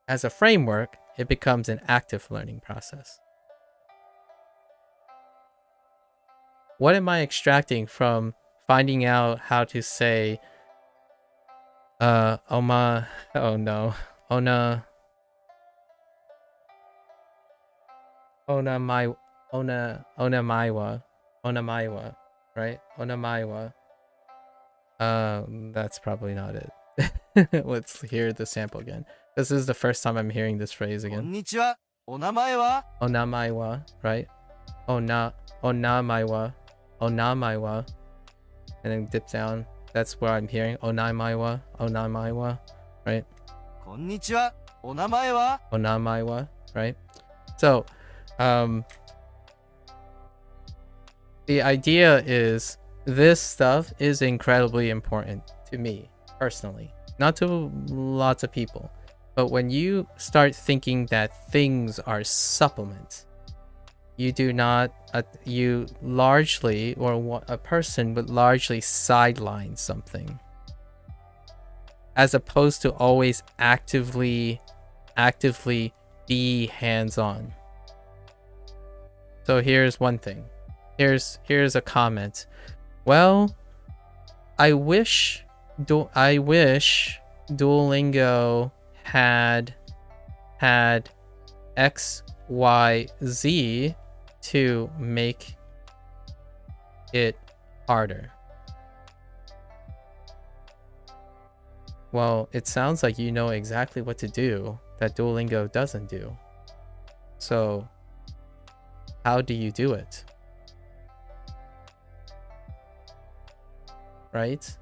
As a framework, it becomes an active learning process. What am I extracting from finding out how to say oma, oh no, ona maiwa, right? Ona maiwa. That's probably not it. Let's hear the sample again. This is the first time I'm hearing this phrase again. こんにちは。お名前は Onamaiwa, right? Onamaiwa. And then dip down. That's where I'm hearing Onamaiwa, right? こんにちは。お名前は Onamaiwa, right? So, the idea is this stuff is incredibly important to me personally, not to lots of people. But when you start thinking that things are supplements, you do not, you largely, or a person would largely sideline something, as opposed to always actively be hands-on. So here's one thing. Here's a comment. Well, I wish Duolingo had X, Y, Z to make it harder? Well, it sounds like you know exactly what to do that Duolingo doesn't do. So, how do you do it? Right?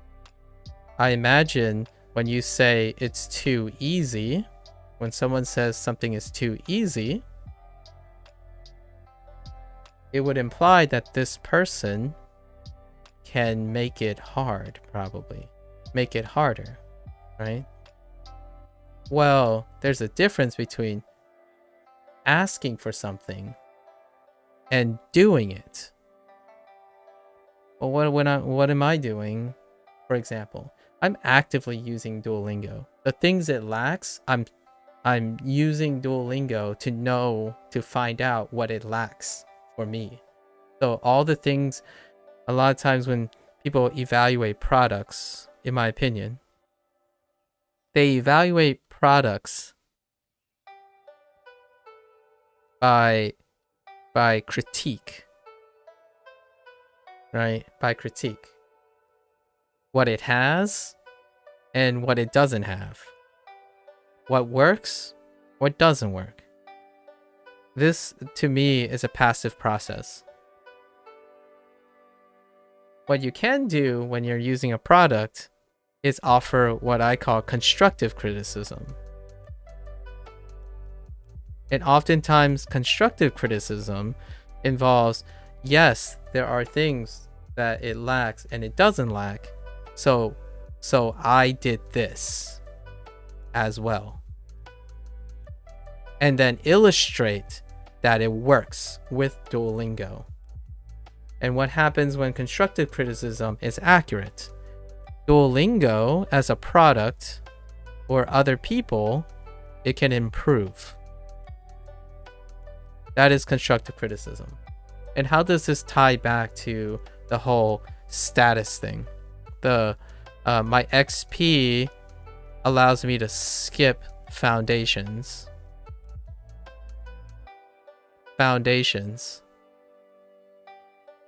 I imagine when you say it's too easy, when someone says something is too easy, it would imply that this person can make it hard, probably. Make it harder, right? Well, there's a difference between asking for something and doing it. Well, what am I doing? For example, I'm actively using Duolingo. The things it lacks, I'm using Duolingo to find out what it lacks for me. So all the things, a lot of times when people evaluate products, in my opinion, they evaluate products by critique, right? By critique. What it has and what it doesn't have. What works, what doesn't work. This, to me, is a passive process. What you can do when you're using a product is offer what I call constructive criticism. And oftentimes, constructive criticism involves, yes, there are things that it lacks and it doesn't lack. So I did this as well. And then illustrate that it works with Duolingo. And what happens when constructive criticism is accurate? Duolingo as a product or other people, it can improve. That is constructive criticism. And how does this tie back to the whole status thing? My XP allows me to skip foundations.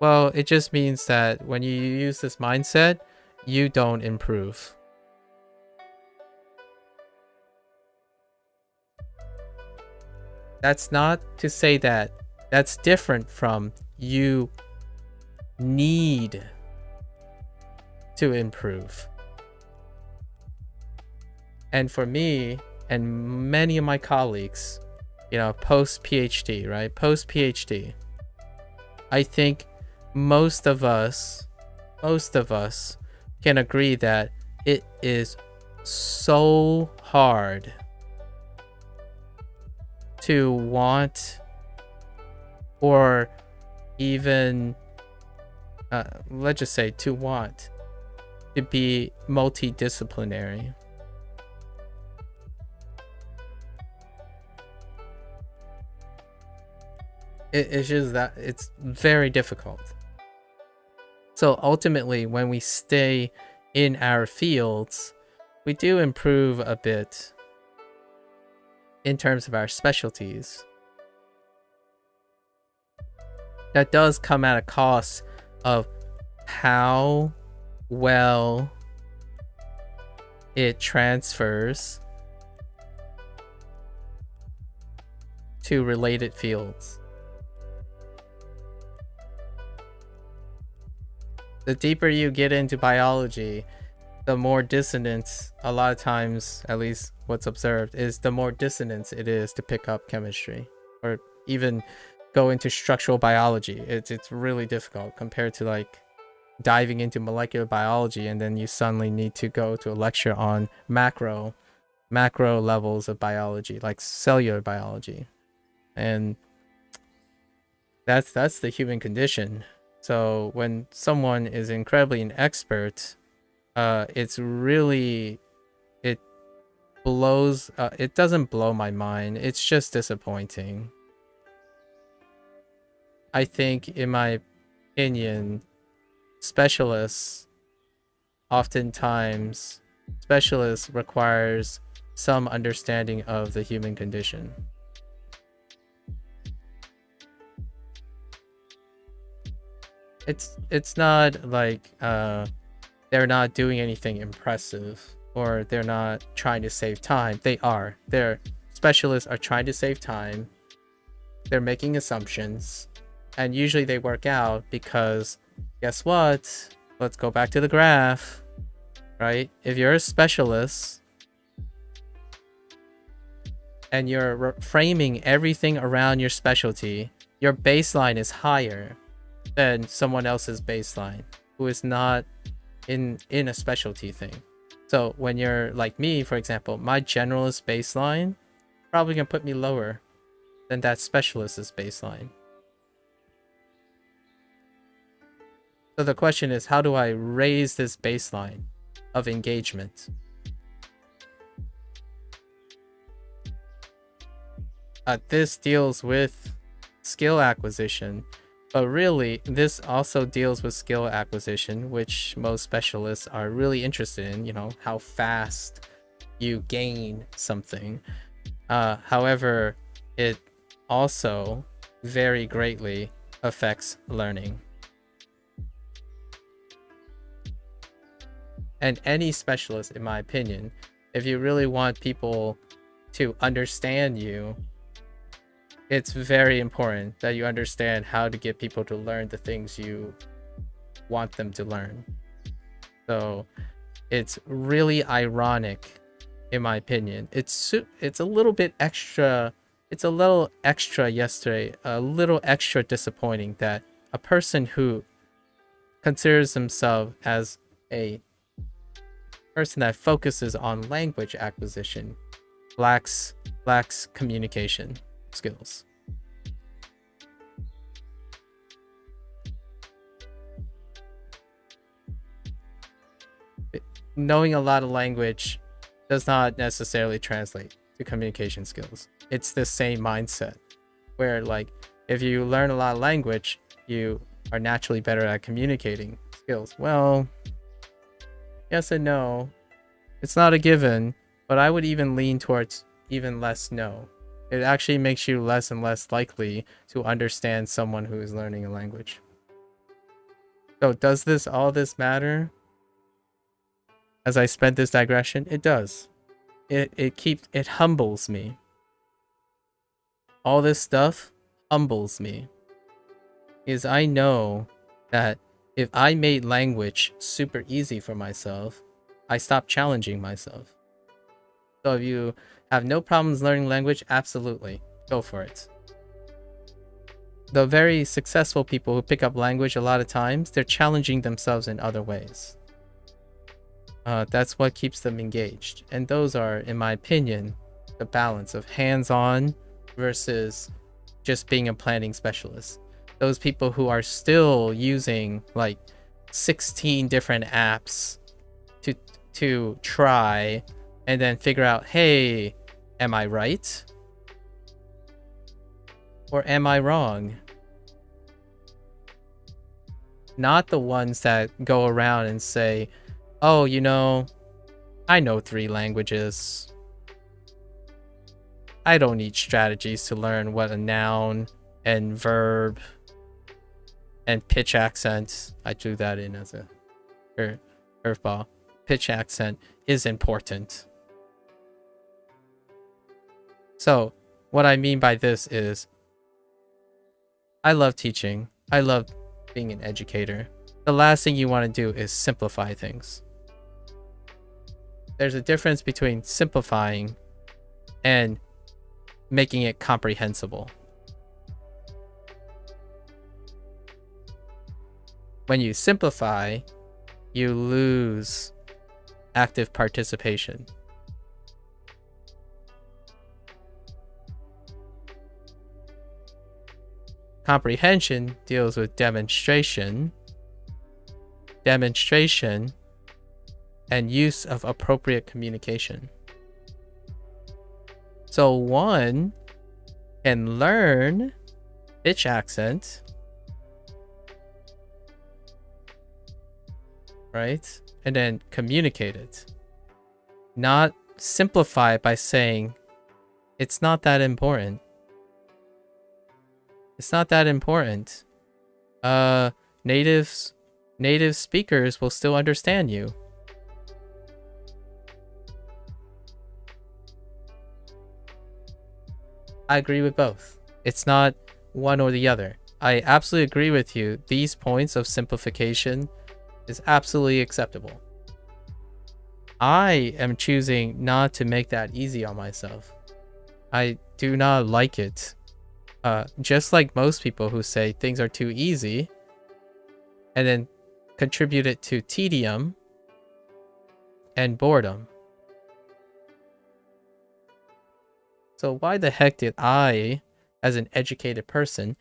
Well, it just means that when you use this mindset, you don't improve. That's not to say that that's different from you need to improve. And for me and many of my colleagues, post PhD, right? Post PhD, I think most of us can agree that it is so hard to want, or even let's just say to want to be multidisciplinary. It's just that it's very difficult. So ultimately, when we stay in our fields, we do improve a bit in terms of our specialties. That does come at a cost of how well it transfers to related fields. The deeper you get into biology, the more dissonance, a lot of times, at least what's observed, is the more dissonance it is to pick up chemistry or even go into structural biology. It's really difficult compared to like diving into molecular biology, and then you suddenly need to go to a lecture on macro levels of biology, like cellular biology. And that's the human condition. So when someone is incredibly an expert, it blows, it doesn't blow my mind. It's just disappointing. I think, in my opinion, specialists requires some understanding of the human condition. it's not like they're not doing anything impressive or they're not trying to save time. They are. Their specialists are trying to save time. They're making assumptions, and usually they work out because guess what? Let's go back to the graph, right? If you're a specialist and you're framing everything around your specialty, your baseline is higher than someone else's baseline who is not in a specialty thing. So when you're like me, for example, my generalist baseline probably can put me lower than that specialist's baseline. So the question is, how do I raise this baseline of engagement? This deals with skill acquisition, but really this also deals with skill acquisition, which most specialists are really interested in, you know, how fast you gain something. However, it also very greatly affects learning. And any specialist, in my opinion, if you really want people to understand you, it's very important that you understand how to get people to learn the things you want them to learn. So it's really ironic, in my opinion. It's a little bit extra. It's a little extra yesterday, a little extra disappointing that a person who considers himself as a person that focuses on language acquisition lacks communication skills. Knowing a lot of language does not necessarily translate to communication skills. It's the same mindset where, like, if you learn a lot of language, you are naturally better at communicating skills. Well, yes and no. It's not a given, but I would even lean towards even less no. It actually makes you less and less likely to understand someone who is learning a language. So does all this matter? As I spent this digression, it does. It humbles me. All this stuff humbles me. Is I know that if I made language super easy for myself, I stop challenging myself. So if you have no problems learning language, absolutely, go for it. The very successful people who pick up language, a lot of times, they're challenging themselves in other ways. That's what keeps them engaged. And those are, in my opinion, the balance of hands-on versus just being a planning specialist. Those people who are still using like 16 different apps to try and then figure out, hey, am I right? Or am I wrong? Not the ones that go around and say, oh, you know, I know 3 languages. I don't need strategies to learn what a noun and verb and pitch accent. I threw that in as a curveball. Pitch accent is important. So what I mean by this is I love teaching. I love being an educator. The last thing you want to do is simplify things. There's a difference between simplifying and making it comprehensible. When you simplify, you lose active participation. Comprehension deals with demonstration, and use of appropriate communication. So one can learn pitch accent, right? And then communicate it. Not simplify it by saying, it's not that important. It's not that important. native speakers will still understand you. I agree with both. It's not one or the other. I absolutely agree with you. These points of simplification is absolutely acceptable. I am choosing not to make that easy on myself. I do not like it. Just like most people who say things are too easy and then contribute it to tedium and boredom. So why the heck did I, as an educated person,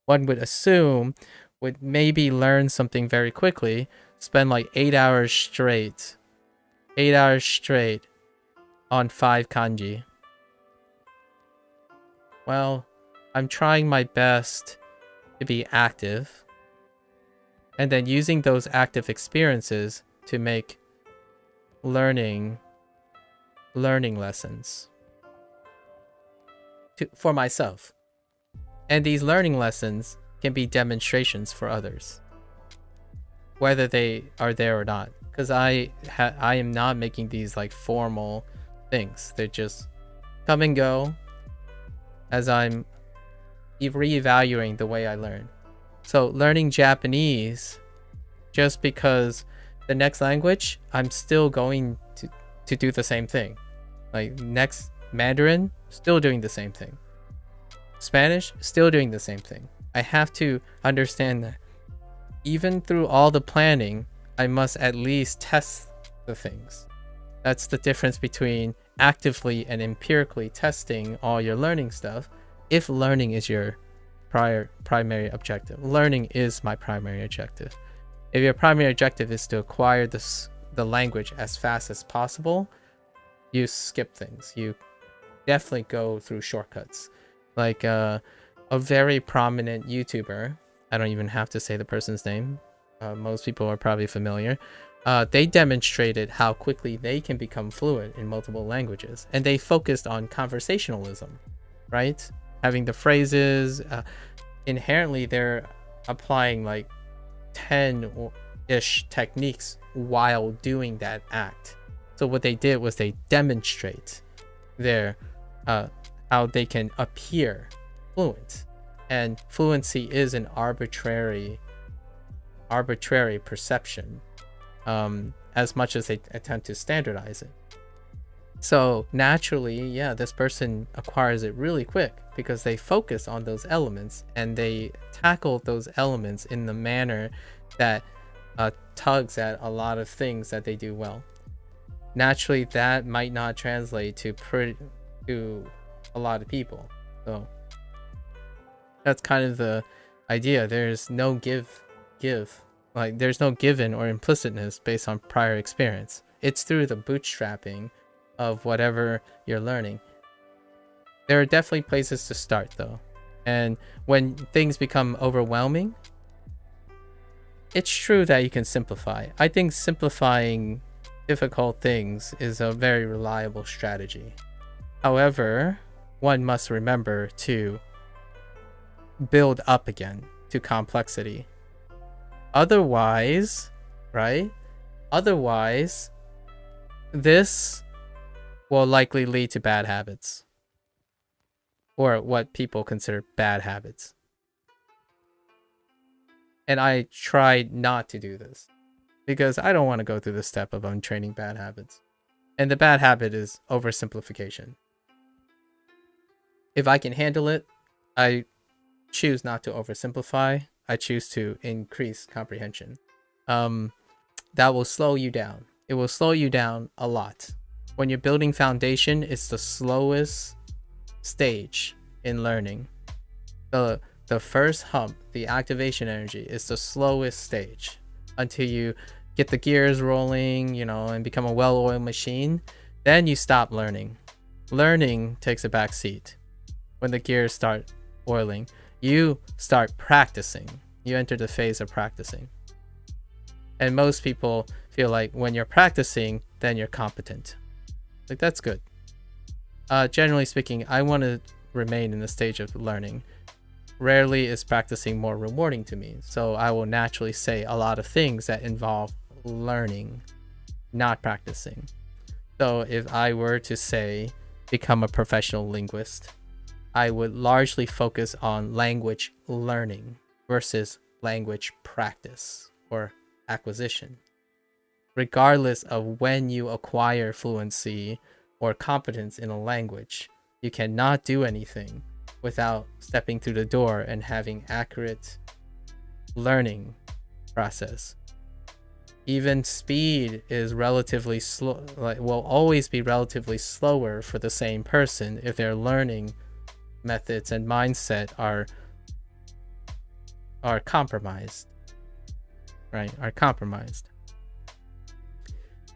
one would assume would maybe learn something very quickly, spend like 8 hours straight on 5 kanji? Well, I'm trying my best to be active, and then using those active experiences to make learning lessons for myself. And these learning lessons can be demonstrations for others, whether they are there or not. Because I am not making these like formal things. They're just come and go as I'm reevaluating the way I learn. So learning Japanese, just because the next language, I'm still going to do the same thing. Like next Mandarin, still doing the same thing. Spanish, still doing the same thing. I have to understand that even through all the planning, I must at least test the things. That's the difference between actively and empirically testing all your learning stuff. If learning is your primary objective. Learning is my primary objective. If your primary objective is to acquire the language as fast as possible, you skip things. You definitely go through shortcuts. Like a very prominent YouTuber, I don't even have to say the person's name. Most people are probably familiar. They demonstrated how quickly they can become fluent in multiple languages. And they focused on conversationalism, right? Having the phrases. Inherently, they're applying like 10-ish techniques while doing that act. So what they did was they demonstrate their how they can appear fluent. And fluency is an arbitrary perception, as much as they attempt to standardize it. So naturally, yeah, this person acquires it really quick because they focus on those elements and they tackle those elements in the manner that tugs at a lot of things that they do well. Naturally, that might not translate to a lot of people. So that's kind of the idea. There's no give. Like there's no given or implicitness based on prior experience. It's through the bootstrapping of whatever you're learning. There are definitely places to start though. And when things become overwhelming, it's true that you can simplify. I think simplifying difficult things is a very reliable strategy. However, one must remember to build up again to complexity. Otherwise, right? Otherwise, this will likely lead to bad habits, or what people consider bad habits. And I try not to do this because I don't want to go through the step of untraining bad habits. And the bad habit is oversimplification. If I can handle it, I choose not to oversimplify. I choose to increase comprehension. That will slow you down. It will slow you down a lot. When you're building foundation, it's the slowest stage in learning. The first hump, the activation energy, is the slowest stage until you get the gears rolling, and become a well-oiled machine. Then you stop learning. Learning takes a back seat. When the gears start oiling, you start practicing. You enter the phase of practicing. And most people feel like when you're practicing, then you're competent. Like, that's good. Generally speaking, I want to remain in the stage of learning. rarely is practicing more rewarding to me. So I will naturally say a lot of things that involve learning, not practicing. So if I were to say become a professional linguist, I would largely focus on language learning versus language practice or acquisition. Regardless of when you acquire fluency or competence in a language, you cannot do anything without stepping through the door and having accurate learning process. Even speed is relatively slow, will always be relatively slower for the same person if their learning methods and mindset are compromised, right? Are compromised.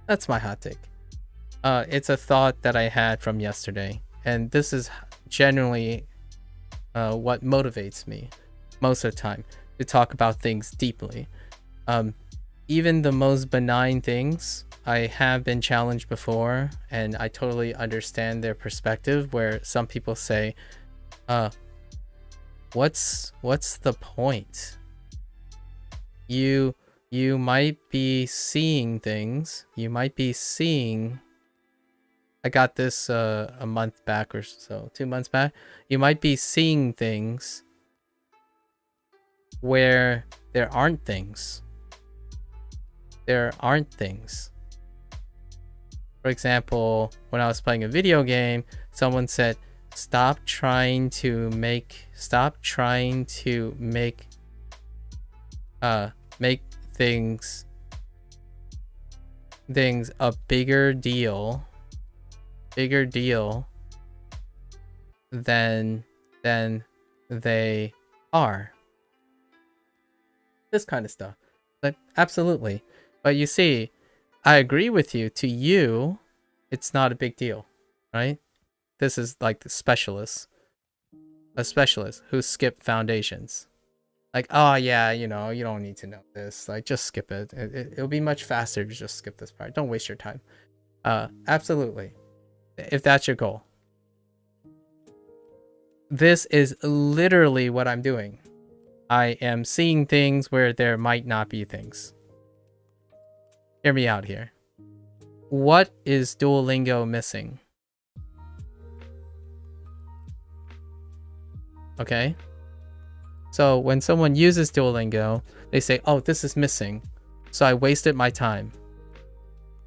That's my hot take. It's a thought that I had from yesterday, and this is generally what motivates me most of the time to talk about things deeply. Even the most benign things, I have been challenged before, and I totally understand their perspective, where some people say, what's the point? You might be seeing things. You might be seeing. I got this a month back or so, 2 months back. You might be seeing things where there aren't things. There aren't things. For example, when I was playing a video game, someone said, stop trying to make things a bigger deal than they are. This kind of stuff. Like, absolutely. But you see, I agree with you. To you, it's not a big deal, right? This is like the a specialist who skipped foundations. Like, oh yeah, you don't need to know this. Like, just skip it. It'll be much faster to just skip this part. Don't waste your time. Absolutely. If that's your goal. This is literally what I'm doing. I am seeing things where there might not be things. Hear me out here. What is Duolingo missing? Okay. So when someone uses Duolingo, they say, oh, this is missing, so I wasted my time.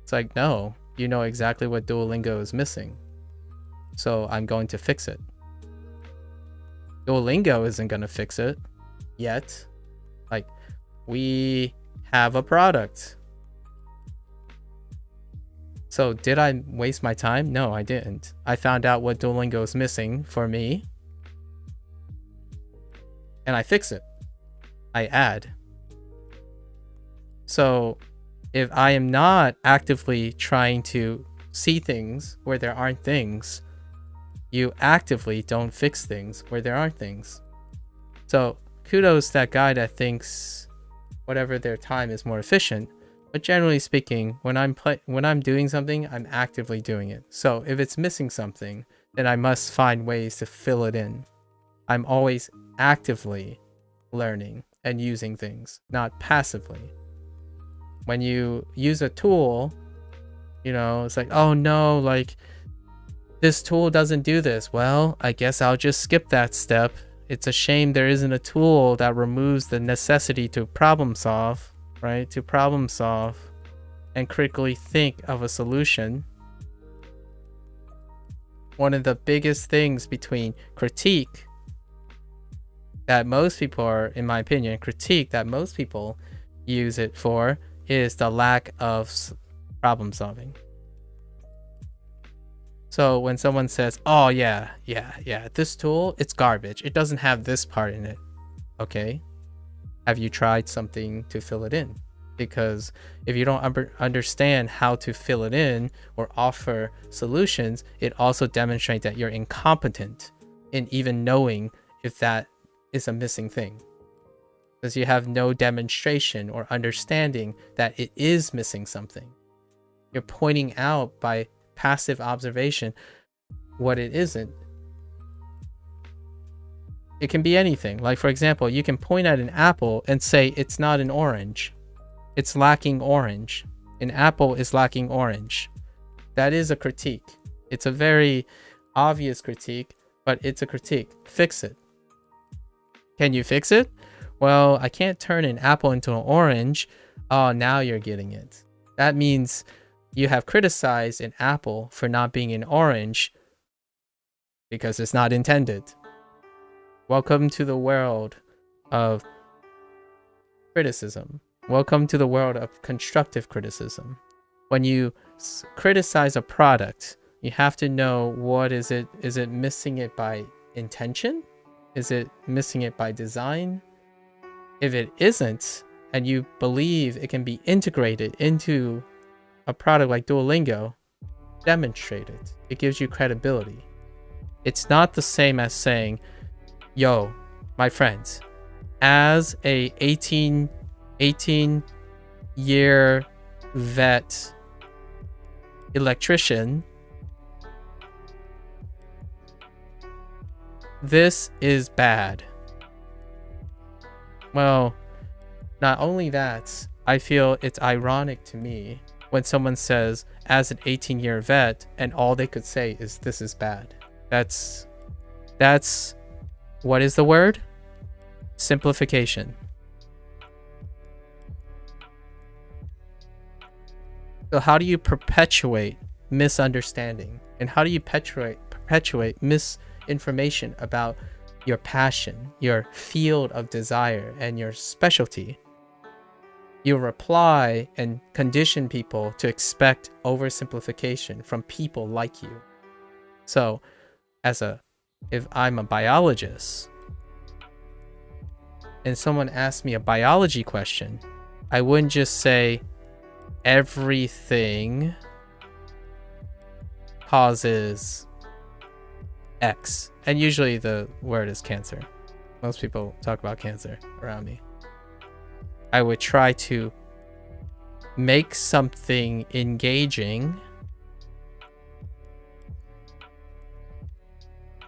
It's like, no, you know exactly what Duolingo is missing, so I'm going to fix it. Duolingo isn't going to fix it yet. Like, we have a product. So did I waste my time? No, I didn't. I found out what Duolingo is missing for me, and I fix it. I add. So if I am not actively trying to see things where there aren't things, you actively don't fix things where there aren't things. So kudos to that guy that thinks whatever their time is more efficient. But generally speaking, when I'm doing something, I'm actively doing it. So if it's missing something, then I must find ways to fill it in. I'm always actively learning and using things, not passively. When you use a tool, it's like, oh no, like this tool doesn't do this. Well, I guess I'll just skip that step. It's a shame there isn't a tool that removes the necessity to problem solve, right? To problem solve and critically think of a solution. One of the biggest things between critique that most people are, in my opinion, critique that most people use it for is the lack of problem solving. So when someone says, oh yeah, this tool, it's garbage. It doesn't have this part in it. Okay. Have you tried something to fill it in? Because if you don't understand how to fill it in or offer solutions, it also demonstrates that you're incompetent in even knowing if that is a missing thing. Because you have no demonstration or understanding that it is missing something. You're pointing out by passive observation what it isn't. It can be anything. Like, for example, you can point at an apple and say it's not an orange. It's lacking orange. An apple is lacking orange. That is a critique. It's a very obvious critique, but it's a critique. Fix it. Can you fix it? Well, I can't turn an apple into an orange. Oh, now you're getting it. That means you have criticized an apple for not being an orange because it's not intended. Welcome to the world of criticism. Welcome to the world of constructive criticism. When you criticize a product, you have to know what is it. Is it missing it by intention? Is it missing it by design? If it isn't, and you believe it can be integrated into a product like Duolingo, demonstrate it. It gives you credibility. It's not the same as saying, yo, my friends, as a 18-year vet electrician, this is bad. Well, not only that, I feel it's ironic to me when someone says, as an 18-year vet, and all they could say is, this is bad. That's what is the word? Simplification. So how do you perpetuate misunderstanding? And how do you perpetuate misinformation about your passion, your field of desire, and your specialty? You reply and condition people to expect oversimplification from people like you. So, if I'm a biologist and someone asks me a biology question, I wouldn't just say everything causes X. And usually the word is cancer. Most people talk about cancer around me. I would try to make something engaging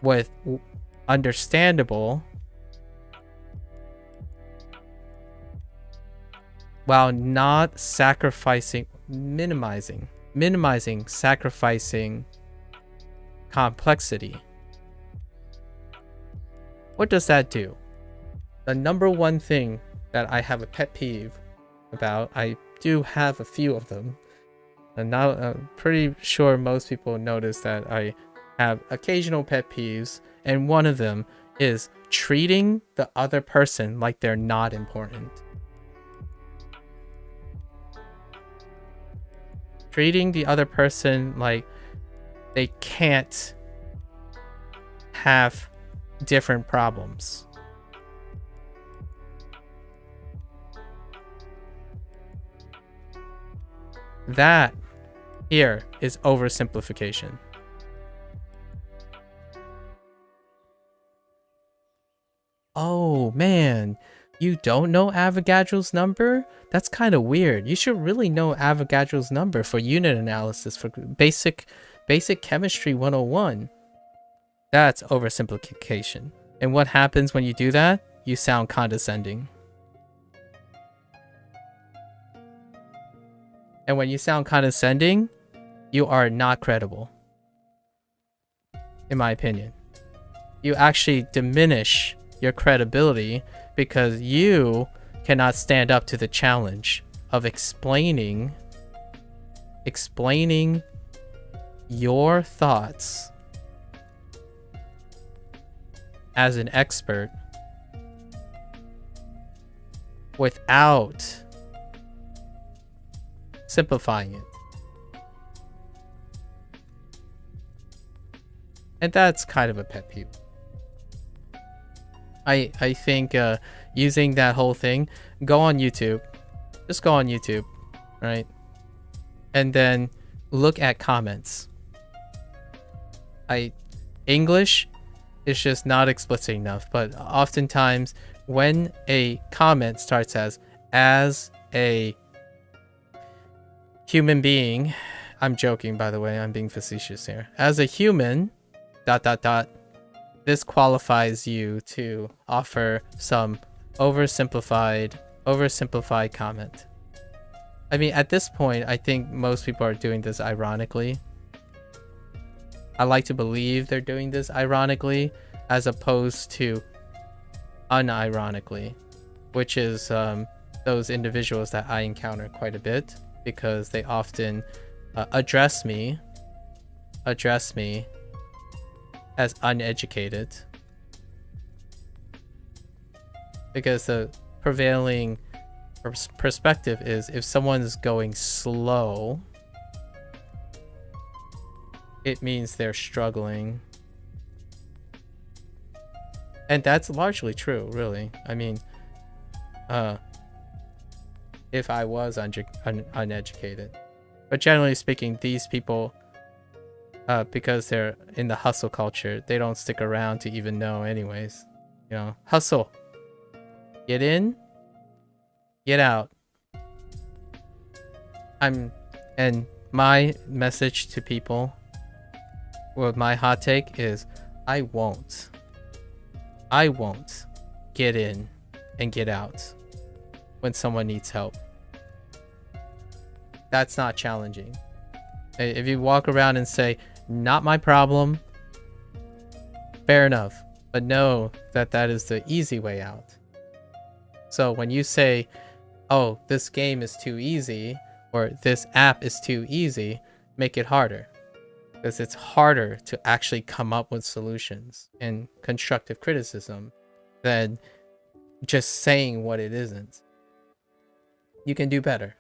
with understandable while not minimizing sacrificing complexity. What does that do? The number one thing that I have a pet peeve about, I do have a few of them, and now I'm pretty sure most people notice that I have occasional pet peeves, and one of them is treating the other person like they're not important. Treating the other person like they can't have different problems. That here is oversimplification. Oh man, you don't know Avogadro's number? That's kind of weird. You should really know Avogadro's number for unit analysis for basic chemistry 101. That's oversimplification. And what happens when you do that? You sound condescending. And when you sound condescending, you are not credible. In my opinion. You actually diminish your credibility because you cannot stand up to the challenge of explaining your thoughts as an expert without simplifying it. And that's kind of a pet peeve. I think using that whole thing, go on YouTube. Just go on YouTube, right? And then look at comments. English is just not explicit enough, but oftentimes when a comment starts as a human being, I'm joking by the way, I'm being facetious here. As a human, ... this qualifies you to offer some oversimplified comment. I mean, at this point, I think most people are doing this ironically. I like to believe they're doing this ironically as opposed to unironically, which is those individuals that I encounter quite a bit because they often address me as uneducated, because the prevailing perspective is if someone's going slow, it means they're struggling. And that's largely true, really. I mean, if I was uneducated. But generally speaking, these people, because they're in the hustle culture, they don't stick around to even know anyways. You know, hustle. Get in, get out. And my message to people, or my hot take is, I won't get in and get out when someone needs help. That's not challenging. If you walk around and say, not my problem, fair enough, but know that that is the easy way out. So when you say, oh, this game is too easy, or this app is too easy, make it harder. Because it's harder to actually come up with solutions and constructive criticism than just saying what it isn't. You can do better.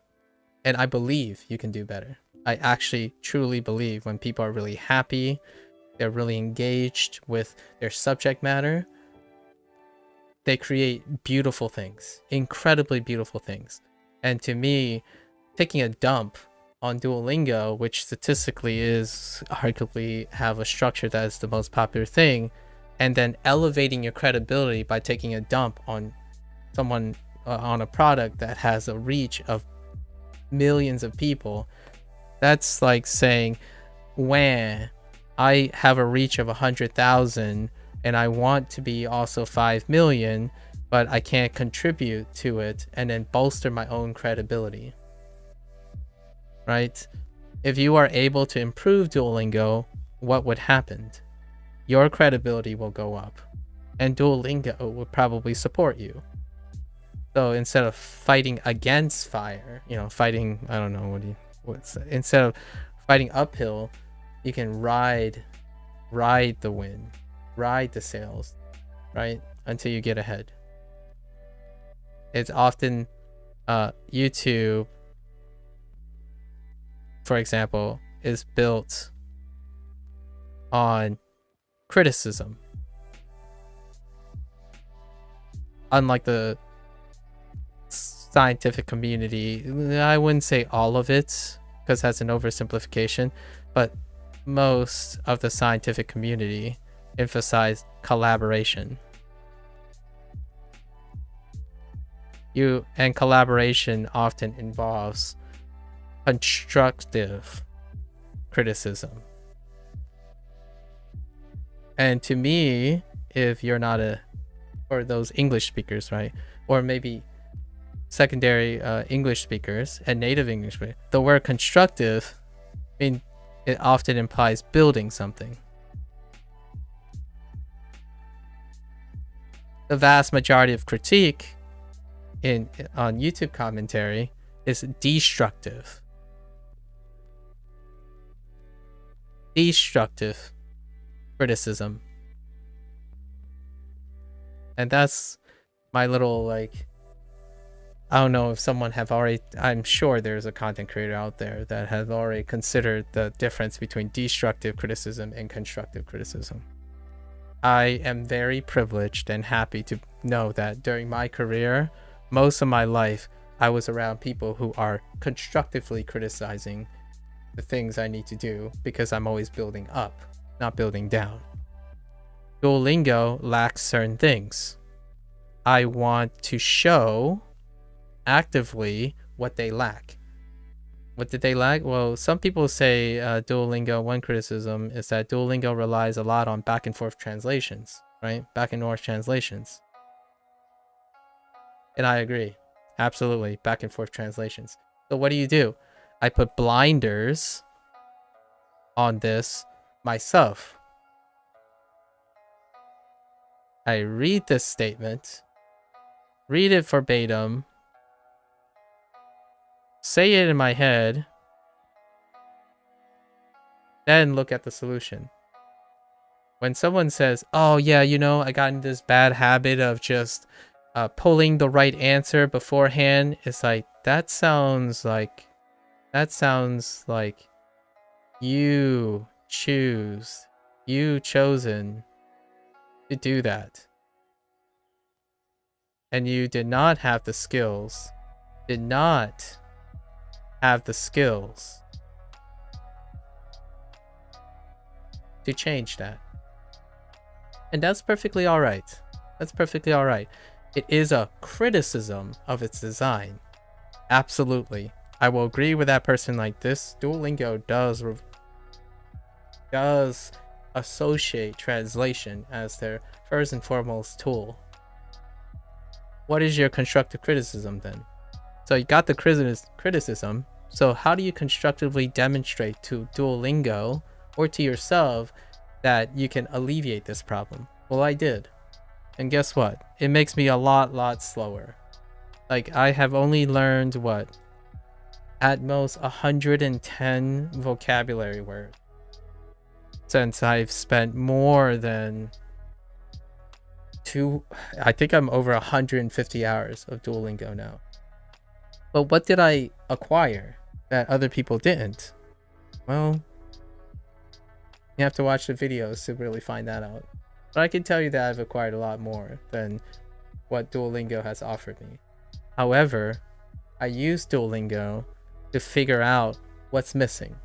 And I believe you can do better. I actually truly believe when people are really happy, they're really engaged with their subject matter, they create beautiful things, incredibly beautiful things. And to me, taking a dump on Duolingo, which statistically is arguably have a structure that is the most popular thing, and then elevating your credibility by taking a dump on someone on a product that has a reach of millions of people, that's like saying, when I have a reach of 100,000 and I want to be also 5 million, but I can't contribute to it and then bolster my own credibility. Right? If you are able to improve Duolingo, what would happen? Your credibility will go up, and Duolingo will probably support you. So instead of fighting against fire, fighting, I don't know, instead of fighting uphill, you can ride the wind, ride the sails, right? Until you get ahead. It's often YouTube, for example, is built on criticism. Unlike the scientific community, I wouldn't say all of it, because that's an oversimplification, but most of the scientific community emphasize collaboration. And collaboration often involves constructive criticism. And to me, if you're not or those English speakers, right? Or maybe secondary English speakers and native English speakers, the word constructive, it often implies building something. The vast majority of critique on YouTube commentary is destructive. Destructive criticism. And that's my little, I don't know if someone I'm sure there's a content creator out there that has already considered the difference between destructive criticism and constructive criticism. I am very privileged and happy to know that during my career, most of my life, I was around people who are constructively criticizing the things I need to do, because I'm always building up, not building down. Duolingo lacks certain things. I want to show actively what they lack. What did they lack? Well, some people say Duolingo, one criticism is that Duolingo relies a lot on back and forth translations, right? Back and forth translations. And I agree. Absolutely. Back and forth translations. So what do? I put blinders on this myself. I read this statement, read it verbatim, say it in my head, then look at the solution. When someone says, oh yeah, I got in this bad habit of just pulling the right answer beforehand, it's like, that sounds like you chosen to do that. And you did not have the skills, to change that. And that's perfectly all right. It is a criticism of its design. Absolutely. I will agree with that person. Like, this Duolingo does associate translation as their first and foremost tool. What is your constructive criticism then? So you got the criticism. So how do you constructively demonstrate to Duolingo or to yourself that you can alleviate this problem? Well, I did. And guess what? It makes me a lot slower. Like, I have only learned at most 110 vocabulary words since I've spent more than I think I'm over 150 hours of Duolingo now. But what did I acquire that other people didn't? Well, you have to watch the videos to really find that out. But I can tell you that I've acquired a lot more than what Duolingo has offered me. However, I use Duolingo to figure out what's missing.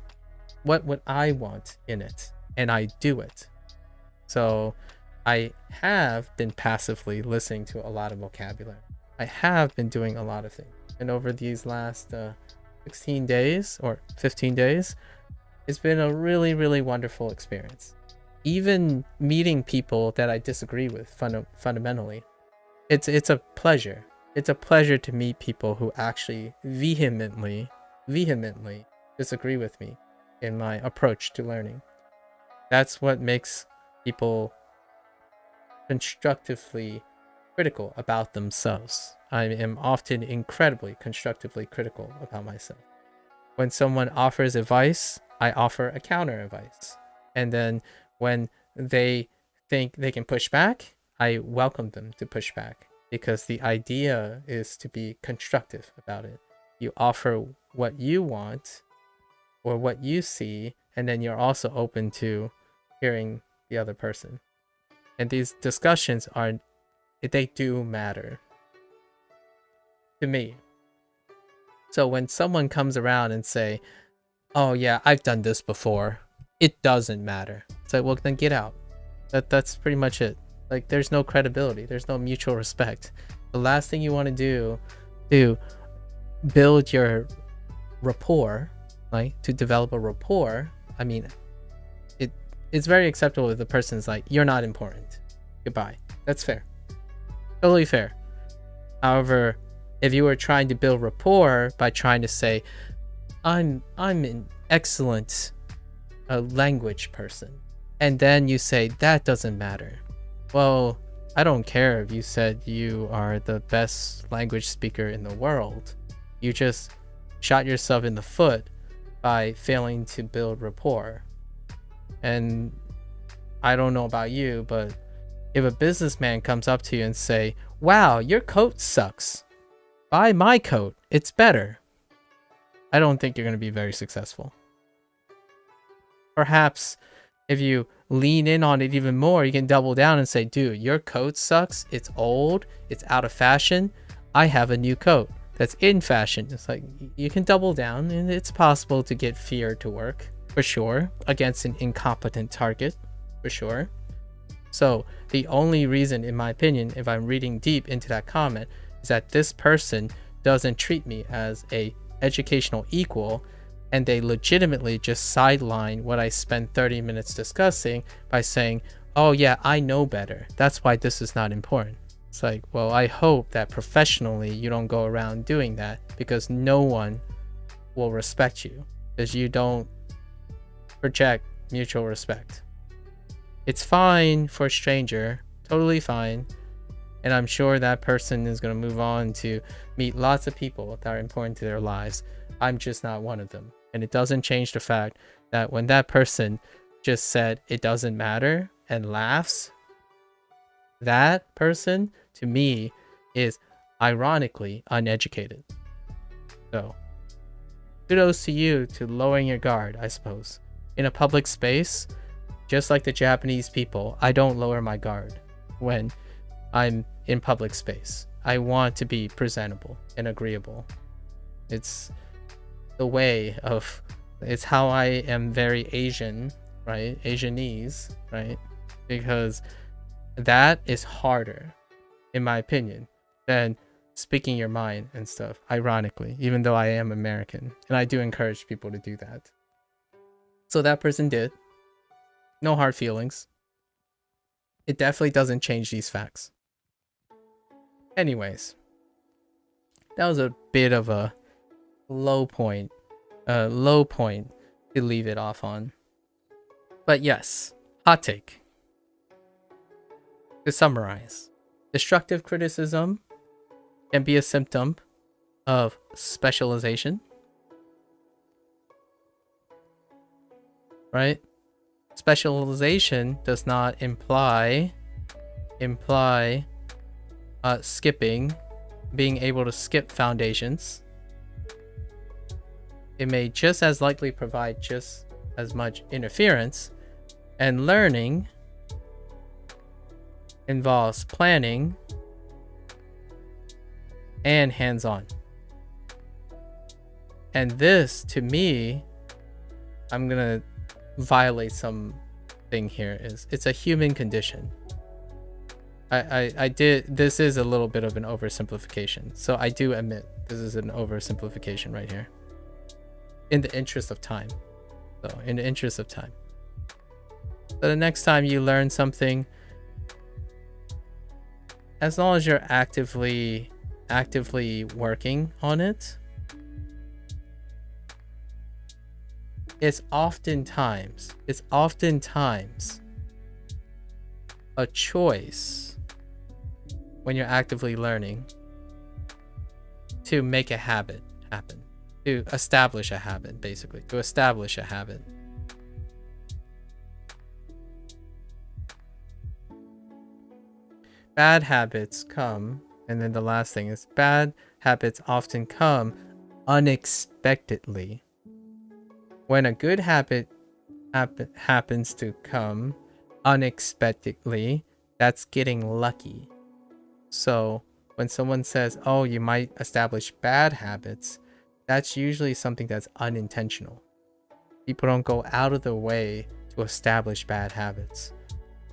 What would I want in it? And I do it. So I have been passively listening to a lot of vocabulary. I have been doing a lot of things. And over these last 16 days or 15 days, it's been a really wonderful experience. Even meeting people that I disagree with fundamentally, it's a pleasure. It's a pleasure to meet people who actually vehemently disagree with me in my approach to learning. That's what makes people constructively critical about themselves. I am often incredibly constructively critical about myself. When someone offers advice, I offer a counter advice. And then when they think they can push back, I welcome them to push back, because the idea is to be constructive about it. You offer what you want or what you see, and then you're also open to hearing the other person. And these discussions they do matter to me. So when someone comes around and say, oh yeah, I've done this before, it doesn't matter. It's like, well, then get out. That's pretty much it. Like, there's no credibility. There's no mutual respect. The last thing you want to do to build your rapport, like to develop a rapport, I mean, it's very acceptable if the person's like, you're not important. Goodbye. That's fair. Totally fair. However, if you were trying to build rapport by trying to say, I'm an excellent language person, and then you say that doesn't matter. Well, I don't care if you said you are the best language speaker in the world. You just shot yourself in the foot by failing to build rapport. And I don't know about you, but if a businessman comes up to you and say, wow, your coat sucks, buy my coat, it's better, I don't think you're going to be very successful. Perhaps if you lean in on it even more, you can double down and say, dude, your coat sucks, it's old, it's out of fashion, I have a new coat that's in fashion. It's like, you can double down, and it's possible to get fear to work, for sure, against an incompetent target, for sure. So the only reason, in my opinion, if I'm reading deep into that comment, is that this person doesn't treat me as a educational equal, and they legitimately just sideline what I spent 30 minutes discussing by saying, oh yeah, I know better, that's why this is not important. It's like, well, I hope that professionally you don't go around doing that, because no one will respect you because you don't project mutual respect. It's fine for a stranger, totally fine, and I'm sure that person is going to move on to meet lots of people that are important to their lives. I'm just not one of them. And it doesn't change the fact that when that person just said it doesn't matter and laughs, that person to me is ironically uneducated. So kudos to you to lowering your guard, I suppose. In a public space, just like the Japanese people, I don't lower my guard when I'm in public space. I want to be presentable and agreeable. It's the way of, it's how I am very Asian, right? Asianese, right? Because that is harder, in my opinion, than speaking your mind and stuff, ironically, even though I am American. And I do encourage people to do that. So that person did. No hard feelings. It definitely doesn't change these facts. Anyways, that was a bit of a low point to leave it off on. But yes, hot take. To summarize, destructive criticism can be a symptom of specialization, right? Specialization does not imply skipping, being able to skip foundations. It may just as likely provide just as much interference, and learning involves planning and hands-on. And this, to me, I'm gonna violate something here, is it's a human condition. This is a little bit of an oversimplification, so I do admit this is an oversimplification right here, in the interest of time. So the next time you learn something, as long as you're actively working on it, it's oftentimes a choice when you're actively learning to make a habit happen, to establish a habit, basically, to establish a habit. Bad habits come, and then the last thing is bad habits often come unexpectedly. When a good habit happens to come unexpectedly, that's getting lucky. So when someone says, oh, you might establish bad habits, that's usually something that's unintentional. People don't go out of their way to establish bad habits.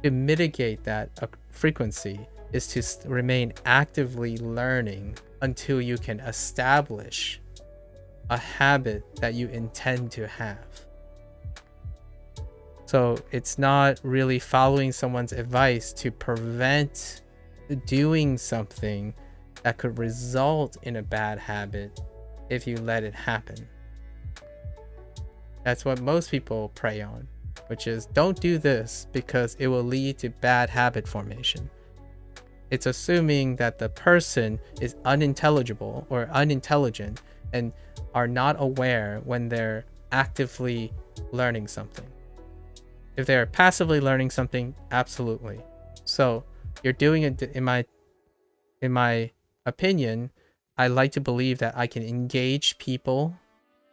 To mitigate that frequency is to remain actively learning until you can establish a habit that you intend to have. So it's not really following someone's advice to prevent doing something that could result in a bad habit if you let it happen. That's what most people prey on, which is don't do this because it will lead to bad habit formation. It's assuming that the person is unintelligible or unintelligent and are not aware when they're actively learning something. If they're passively learning something, absolutely. So you're doing it, in my opinion, I like to believe that I can engage people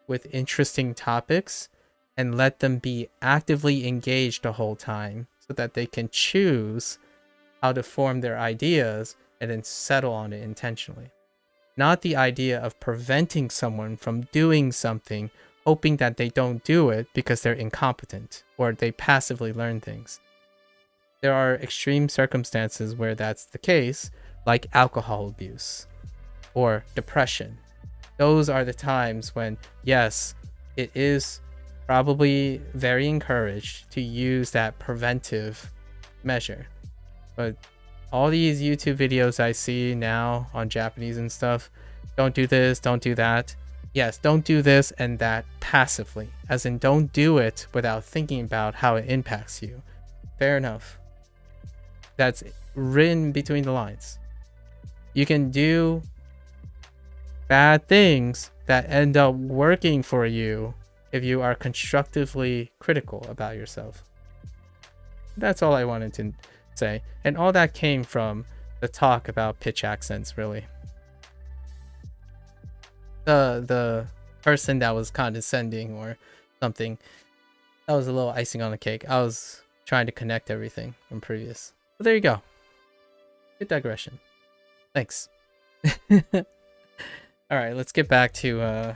with interesting topics and let them be actively engaged the whole time so that they can choose how to form their ideas and then settle on it intentionally. Not the idea of preventing someone from doing something, hoping that they don't do it because they're incompetent or they passively learn things. There are extreme circumstances where that's the case, like alcohol abuse or depression. Those are the times when, yes, it is probably very encouraged to use that preventive measure. But all these YouTube videos I see now on Japanese and stuff, don't do this, don't do that. Yes, don't do this and that passively, as in don't do it without thinking about how it impacts you. Fair enough. That's written between the lines. You can do bad things that end up working for you if you are constructively critical about yourself. That's all I wanted to say. And all that came from the talk about pitch accents, really. The person that was condescending or something, that was a little icing on the cake. I was trying to connect everything from previous. But there you go. Good digression. Thanks. All right, let's get back to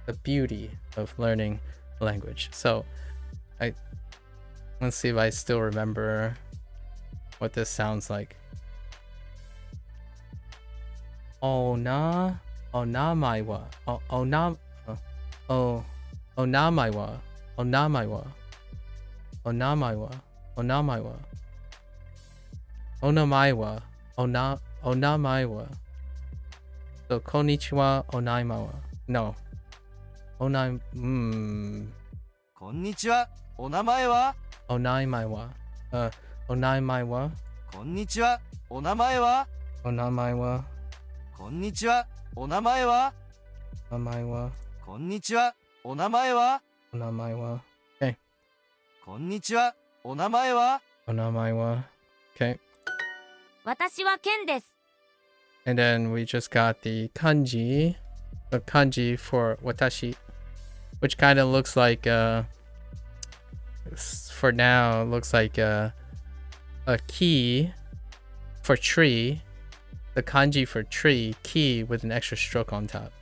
the beauty of learning language. So let's see if I still remember what this sounds like. Onamaiwa. Onamaiwa. Onamaiwa. So konnichiwa onaimawa. No. こんにちは。お名前は Onaimawa. Onaimawa. こんにちは。お名前は Onaimawa. こんにちは。お名前は Onaimawa. こんにちは。お名前は Onaimawa. Okay. こんにちは。お名前は Onaimawa. Okay. 私はケンです。 And then we just got the kanji for watashi, which kind of looks like for now looks like a key for tree, the kanji for tree, key with an extra stroke on top.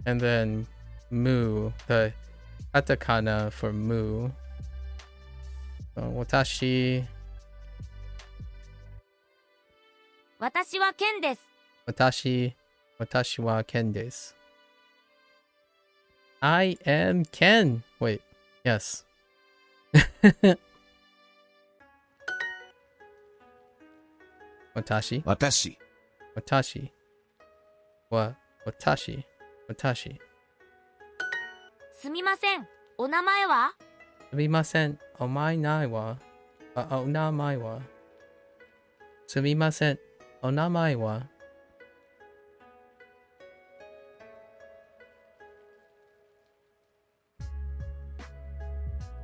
And then mu, the katakana for mu. So watashi 私はケンです。 watashi wa Ken desu. I am Ken. Wait, yes. Watashi. 私 Watashi. Watashi. すみません。お名前は Sumimasen. Omae wa. Onamae wa. Sumimasen. Onamae wa.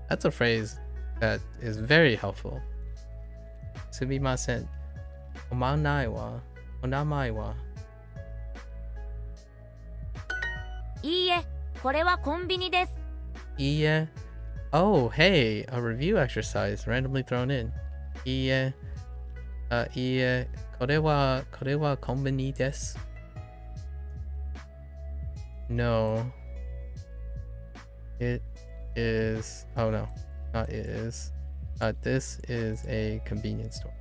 That's a phrase that is very helpful. Sumimasen. Omanai wa. Onamae wa. いいえ、これはコンビニです。 Iye. Oh, hey, a review exercise randomly thrown in. Iye. Iye. Kore wa konbini desu. No. It is. Oh no. Not it is. This is a convenience store.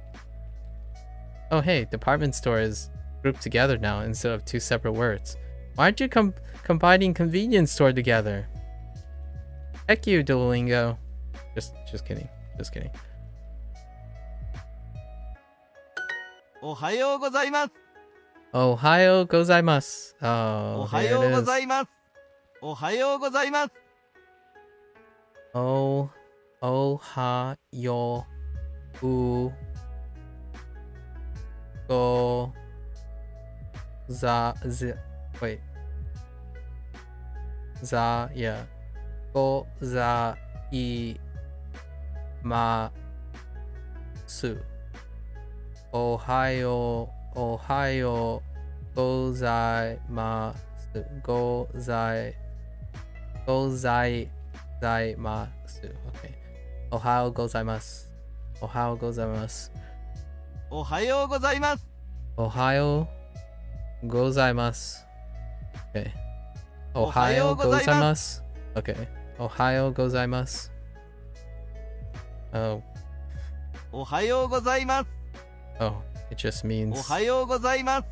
Oh, hey, department store is grouped together now instead of two separate words. Why aren't you combining convenience store together? Heck you, Duolingo. Just kidding. Just kidding. おはようございます。 Ohayo gozaimasu. お Oh, は there よう it ご is. ざいます。おはようございます。 Ohayo u go za wait. Za, yeah. Go za I ma su. Ohayo gozaimasu. Gozaimasu. Okay. Ohayo gozaimasu. Ohayo gozaimasu. おはようございます。 Ohayo gozaimasu. Okay. Ohayo Ohayo gozaimasu. Okay. Ohayo gozaimasu. Oh. おはようございます。 Oh. It just means おはようございます。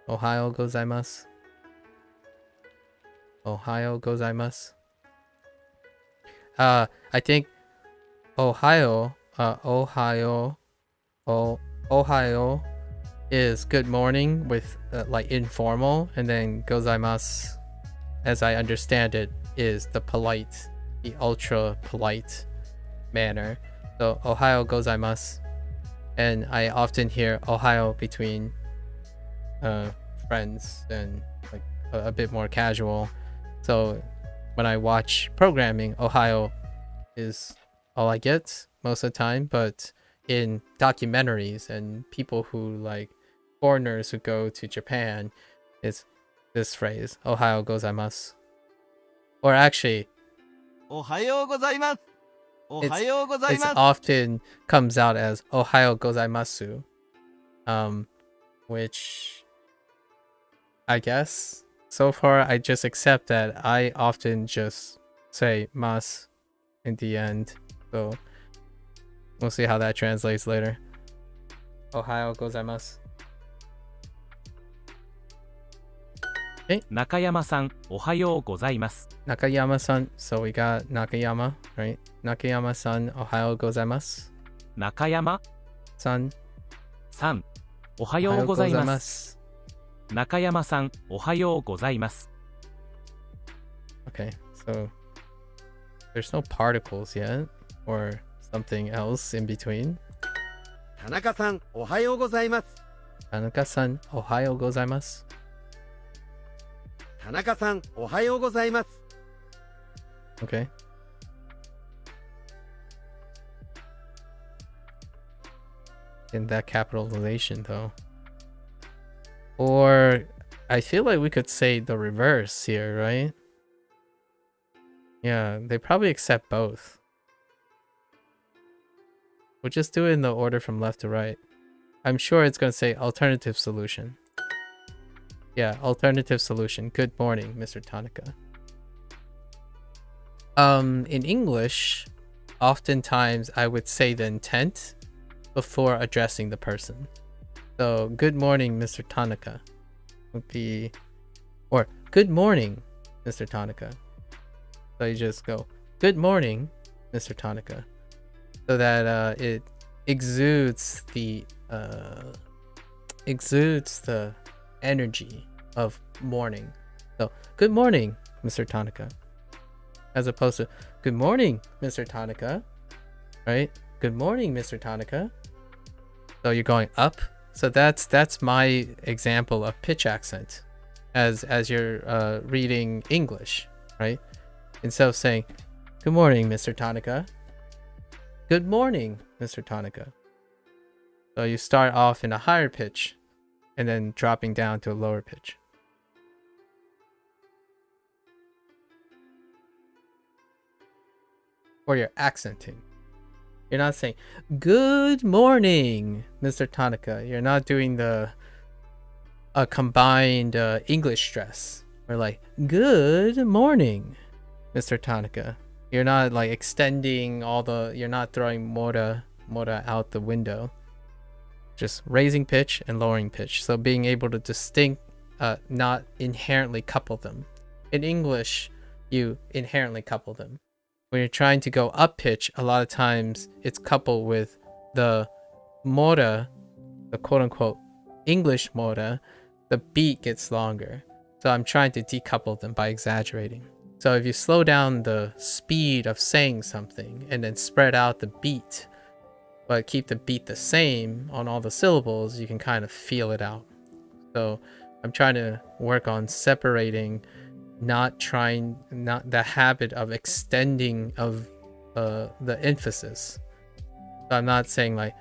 Ohio gozaimasu. Ohio gozaimasu. I think Ohio is good morning with like informal, and then gozaimasu, as I understand it, is the ultra polite manner. So Ohio gozaimasu, and I often hear Ohio between friends and like a bit more casual. So when I watch programming, Ohio is all I get most of the time, but in documentaries and people who like foreigners who go to Japan, it's this phrase, Ohio gozaimasu. Or actually, おはようございます。おはようござい it's ます。 often comes out as Ohio gozaimasu, which I guess so far I just accept that. I often just say mas in the end, so we'll see how that translates later. Ohio gozaimasu. 中山さん、おはようございます。 Nakayama-san. So we got Nakayama, right? Nakayama-san, Ohio gozaimasu. 中山 San, さん、おはよう Ohio ございます。 gozaimasu. 中山さん、おはようございます。 Okay, so there's no particles yet, or something else in between. 田中さん、おはようございます。 Tanaka-san, Ohio gozaimasu. 田中さん、おはようございます。 Okay. In that capitalization, though. Or I feel like we could say the reverse here, right? Yeah, they probably accept both. We'll just do it in the order from left to right. I'm sure it's going to say alternative solution. Yeah, alternative solution. Good morning, Mr. Tanaka. In English, oftentimes I would say the intent before addressing the person. So, good morning, Mr. Tanaka would be, or good morning, Mr. Tanaka. So you just go, good morning, Mr. Tanaka. So that it exudes the energy of morning. So, good morning, Mr. Tanaka. As opposed to, good morning, Mr. Tanaka. Right? Good morning, Mr. Tanaka. So you're going up. So that's my example of pitch accent as you're reading English, right? Instead of saying, good morning, Mr. Tanaka. Good morning, Mr. Tanaka. So you start off in a higher pitch and then dropping down to a lower pitch. Or you're accenting. You're not saying, good morning, Mr. Tanaka. You're not doing a combined English stress. We're like, good morning, Mr. Tanaka. You're not like extending you're not throwing mora out the window. Just raising pitch and lowering pitch. So being able to not inherently couple them. In English, you inherently couple them. When you're trying to go up pitch, a lot of times it's coupled with the mora, the quote unquote English mora, the beat gets longer. So I'm trying to decouple them by exaggerating. So if you slow down the speed of saying something and then spread out the beat, but keep the beat the same on all the syllables, you can kind of feel it out. So I'm trying to work on separating, not the habit of extending of the emphasis. So I'm not saying like,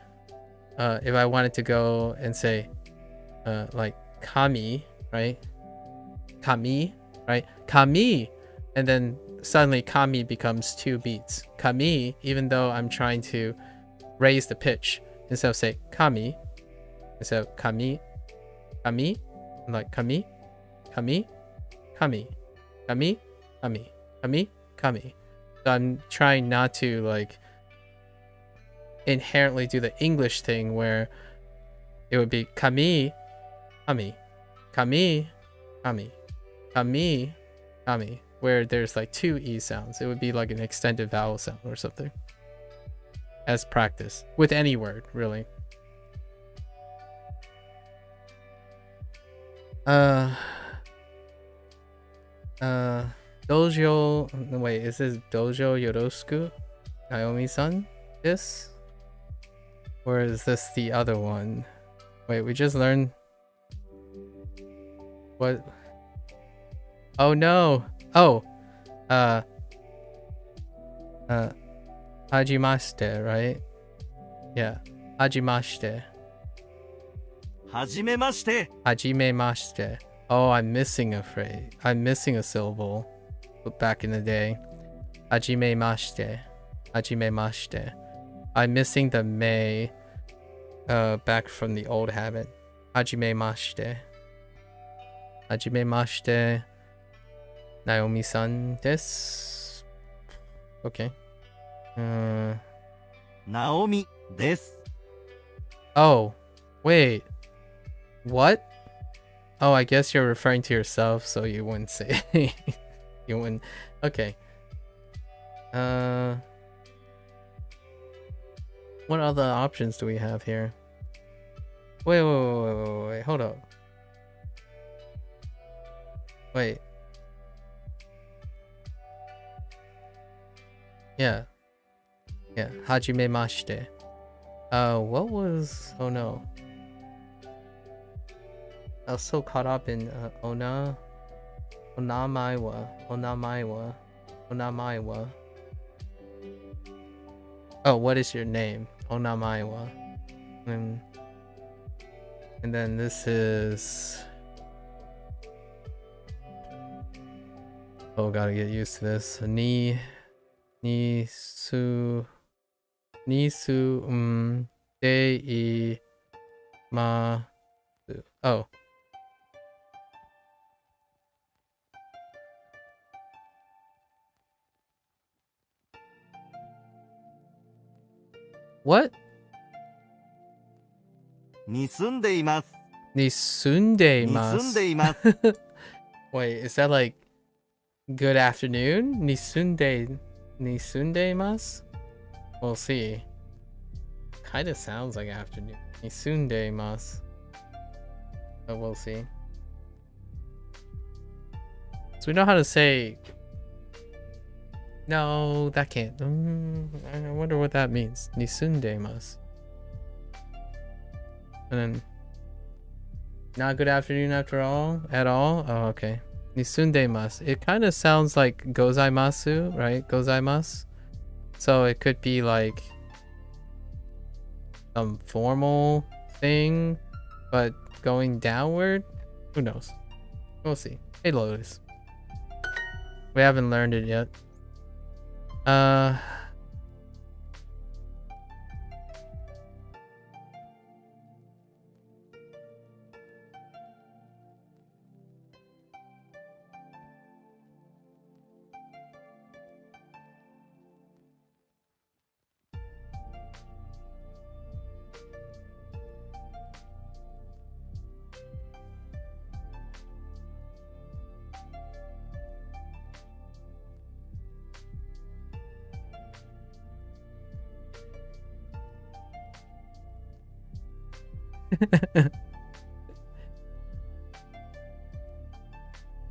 if I wanted to go and say like kami, right? Kami, right? Kami. And then suddenly kami becomes 2 beats. Kami, even though I'm trying to raise the pitch, instead of say kami, instead of kami, kami, I'm like kami, kami, kami, kami, kami, kami, kami. So I'm trying not to like inherently do the English thing where it would be kami, kami, kami, kami, kami, kami, where there's like 2 E sounds. It would be like an extended vowel sound or something. As practice. With any word, really. Dojo, wait, is this Dojo Yoroshiku? Naomi-san? This? Or is this the other one? Wait, we just learned... What? Oh no! Oh! Hajimashite, right? Yeah. Hajimashite. はじめまして。 Hajimemashite. Oh, I'm missing a phrase. I'm missing a syllable. Back in the day. Hajimemashite. Hajimemashite. I'm missing the me. Back from the old habit. Hajimemashite. Hajimemashite. Naomi-san desu. Okay. ナオミです。 Oh, wait. What? Oh, I guess you're referring to yourself, so you wouldn't say. You wouldn't. Okay. What other options do we have here? Wait, hold up. Wait. Yeah. Yeah. Hajimemashite. What was... Oh no. I was so caught up in Onamaiwa. Oh, what is your name? Onamaiwa. And then this is... Oh, gotta get used to this. Nisu dei ma. Oh. What? に住んでいます。 Nisundeimasu. に住んでいます。 Wait, is that like good afternoon? Nisundeimasu? We'll see. Kind of sounds like afternoon. Nisundeimasu. But we'll see. So we know how to say... No, that can't. I wonder what that means. Nisundeimasu. And then... Not good afternoon after all? At all? Oh, okay. Nisundeimasu. It kind of sounds like gozaimasu, right? Gozaimasu. So it could be like some formal thing, but going downward? Who knows? We'll see. Hey, Lotus. We haven't learned it yet.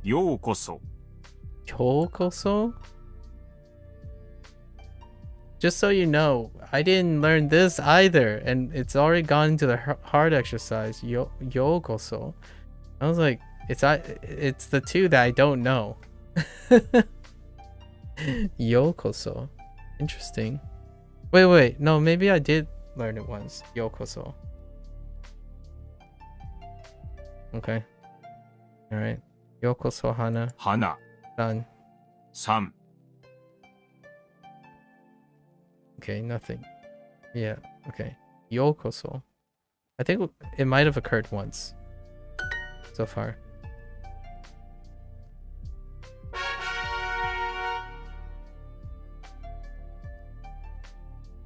Yokoso. Kyokoso? Just so you know, I didn't learn this either, and it's already gone into the hard exercise. Yokoso. I was like, it's the two that I don't know. Yokoso. Interesting. Wait. No, maybe I did learn it once. Yokoso. Okay. Alright. Yokoso Hana. 花 Done. 3 Okay, nothing. Yeah, okay. Yokoso. I think it might have occurred once. So far.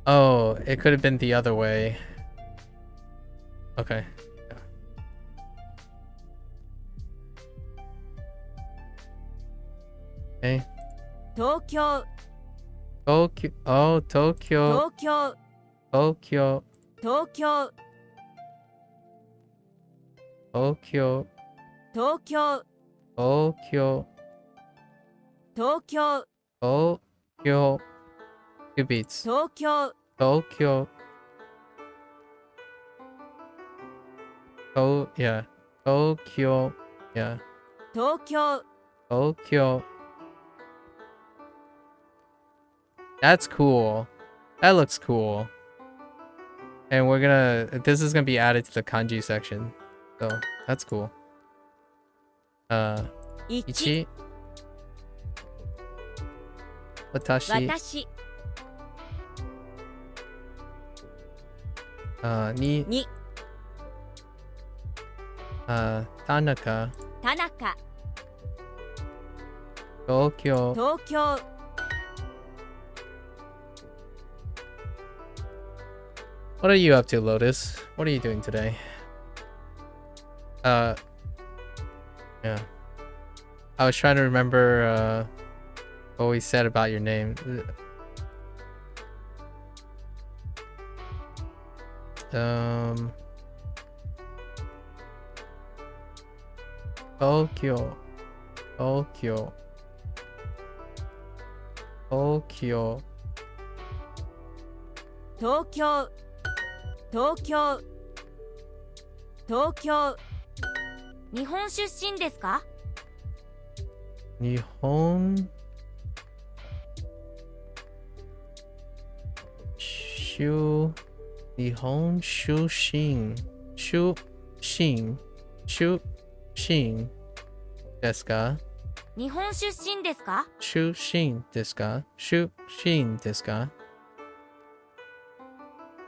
Oh, it could have been the other way. Okay. Okay. 東京 Tokyo. Oh, Tokyo. 東京 Tokyo. 東京 Tokyo. 東京 Tokyo. 東京 Tokyo. 2 beats. 東京 Tokyo. Oh, yeah. Tokyo. Yeah. 東京 Tokyo. That's cool. That looks cool. And this is gonna be added to the kanji section. So that's cool. 1 1. Watashi. 私 2. 2 Tanaka. 田中 Tokyo. 東京 What are you up to, Lotus? What are you doing today? Yeah. I was trying to remember what we said about your name. Tokyo. Tokyo. Tokyo. 東京東京東京日本出身ですか Nihon. Nihon Shushin. Shushin. Shushin. Desu ka? 日本出身ですか Shushin desu ka? Shushin desu ka?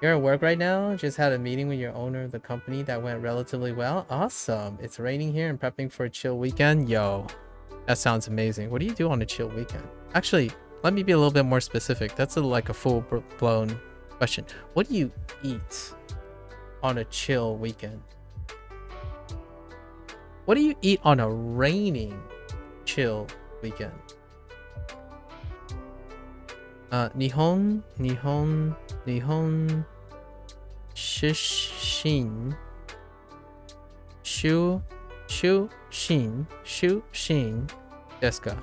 You're at work right now? Just had a meeting with your owner of the company that went relatively well? Awesome. It's raining here and prepping for a chill weekend? Yo, that sounds amazing. What do you do on a chill weekend? Actually, let me be a little bit more specific. That's like a full-blown question. What do you eat on a chill weekend? What do you eat on a raining chill weekend? Nihon Shishin Shushin desu ka?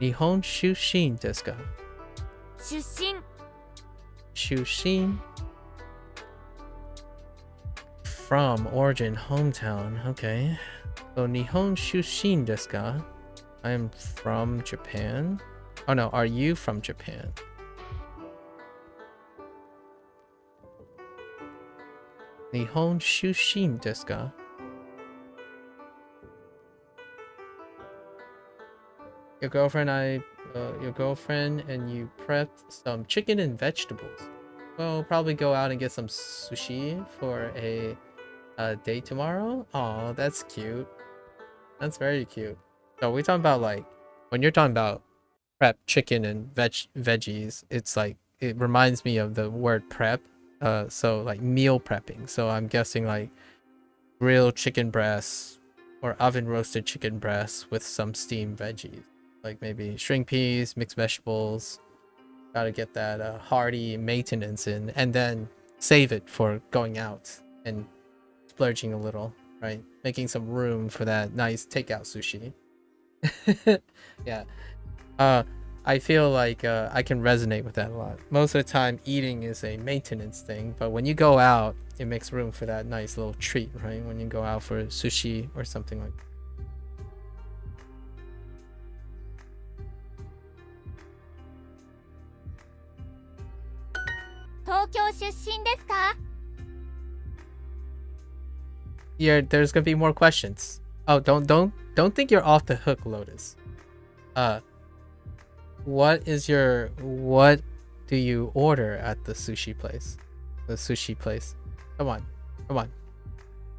Nihon Shushin desu ka? 出身 Shushin. From origin, hometown. Okay. So Nihon Shushin desu ka? I am from Japan. Oh no, are you from Japan? Nihon Shushin desu ka? Your girlfriend and you prepped some chicken and vegetables. Well, probably go out and get some sushi for a date tomorrow. Oh, that's cute. That's very cute. So we're talking about like when you're talking about prep chicken and veggies, it's like it reminds me of the word prep. So like meal prepping. So I'm guessing like grilled chicken breasts or oven roasted chicken breasts with some steamed veggies, like maybe string peas, mixed vegetables. Gotta get that hearty maintenance in, and then save it for going out and splurging a little, right? Making some room for that nice takeout sushi. Yeah. I feel like I can resonate with that a lot. Most of the time, eating is a maintenance thing, but when you go out, it makes room for that nice little treat, right? When you go out for sushi or something like that. 東京出身ですか Yeah, there's gonna be more questions. Oh, don't think you're off the hook, Lotus. What do you order at the sushi place? The sushi place. Come on.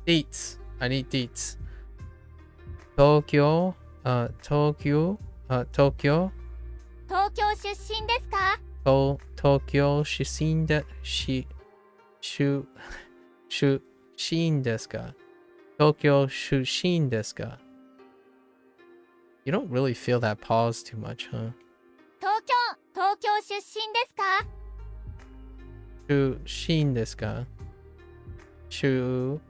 Deets. I need deets. Tokyo. Tokyo. 東京出身ですか Tokyo 出身で出身ですか？東京出身ですか？ You don't really feel that pause too much, huh? 東京出身ですか？ Shushin desu ka? Shushin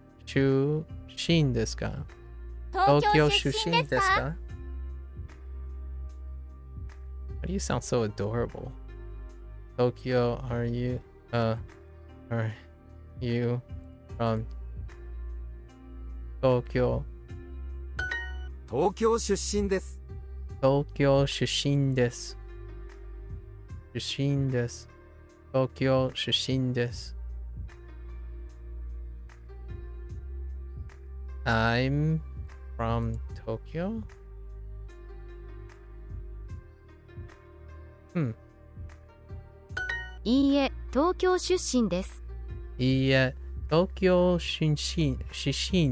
desu ka? 東京 Tokyo 出身で shushin す desu か？ ka? Why do you sound so adorable? Tokyo, are you from Tokyo? 東京出身です。 Tokyo shushin desu. Shushin desu. Tokyo shushin desu. I'm from Tokyo? いいえ、東京出身です。いいえ、東京出身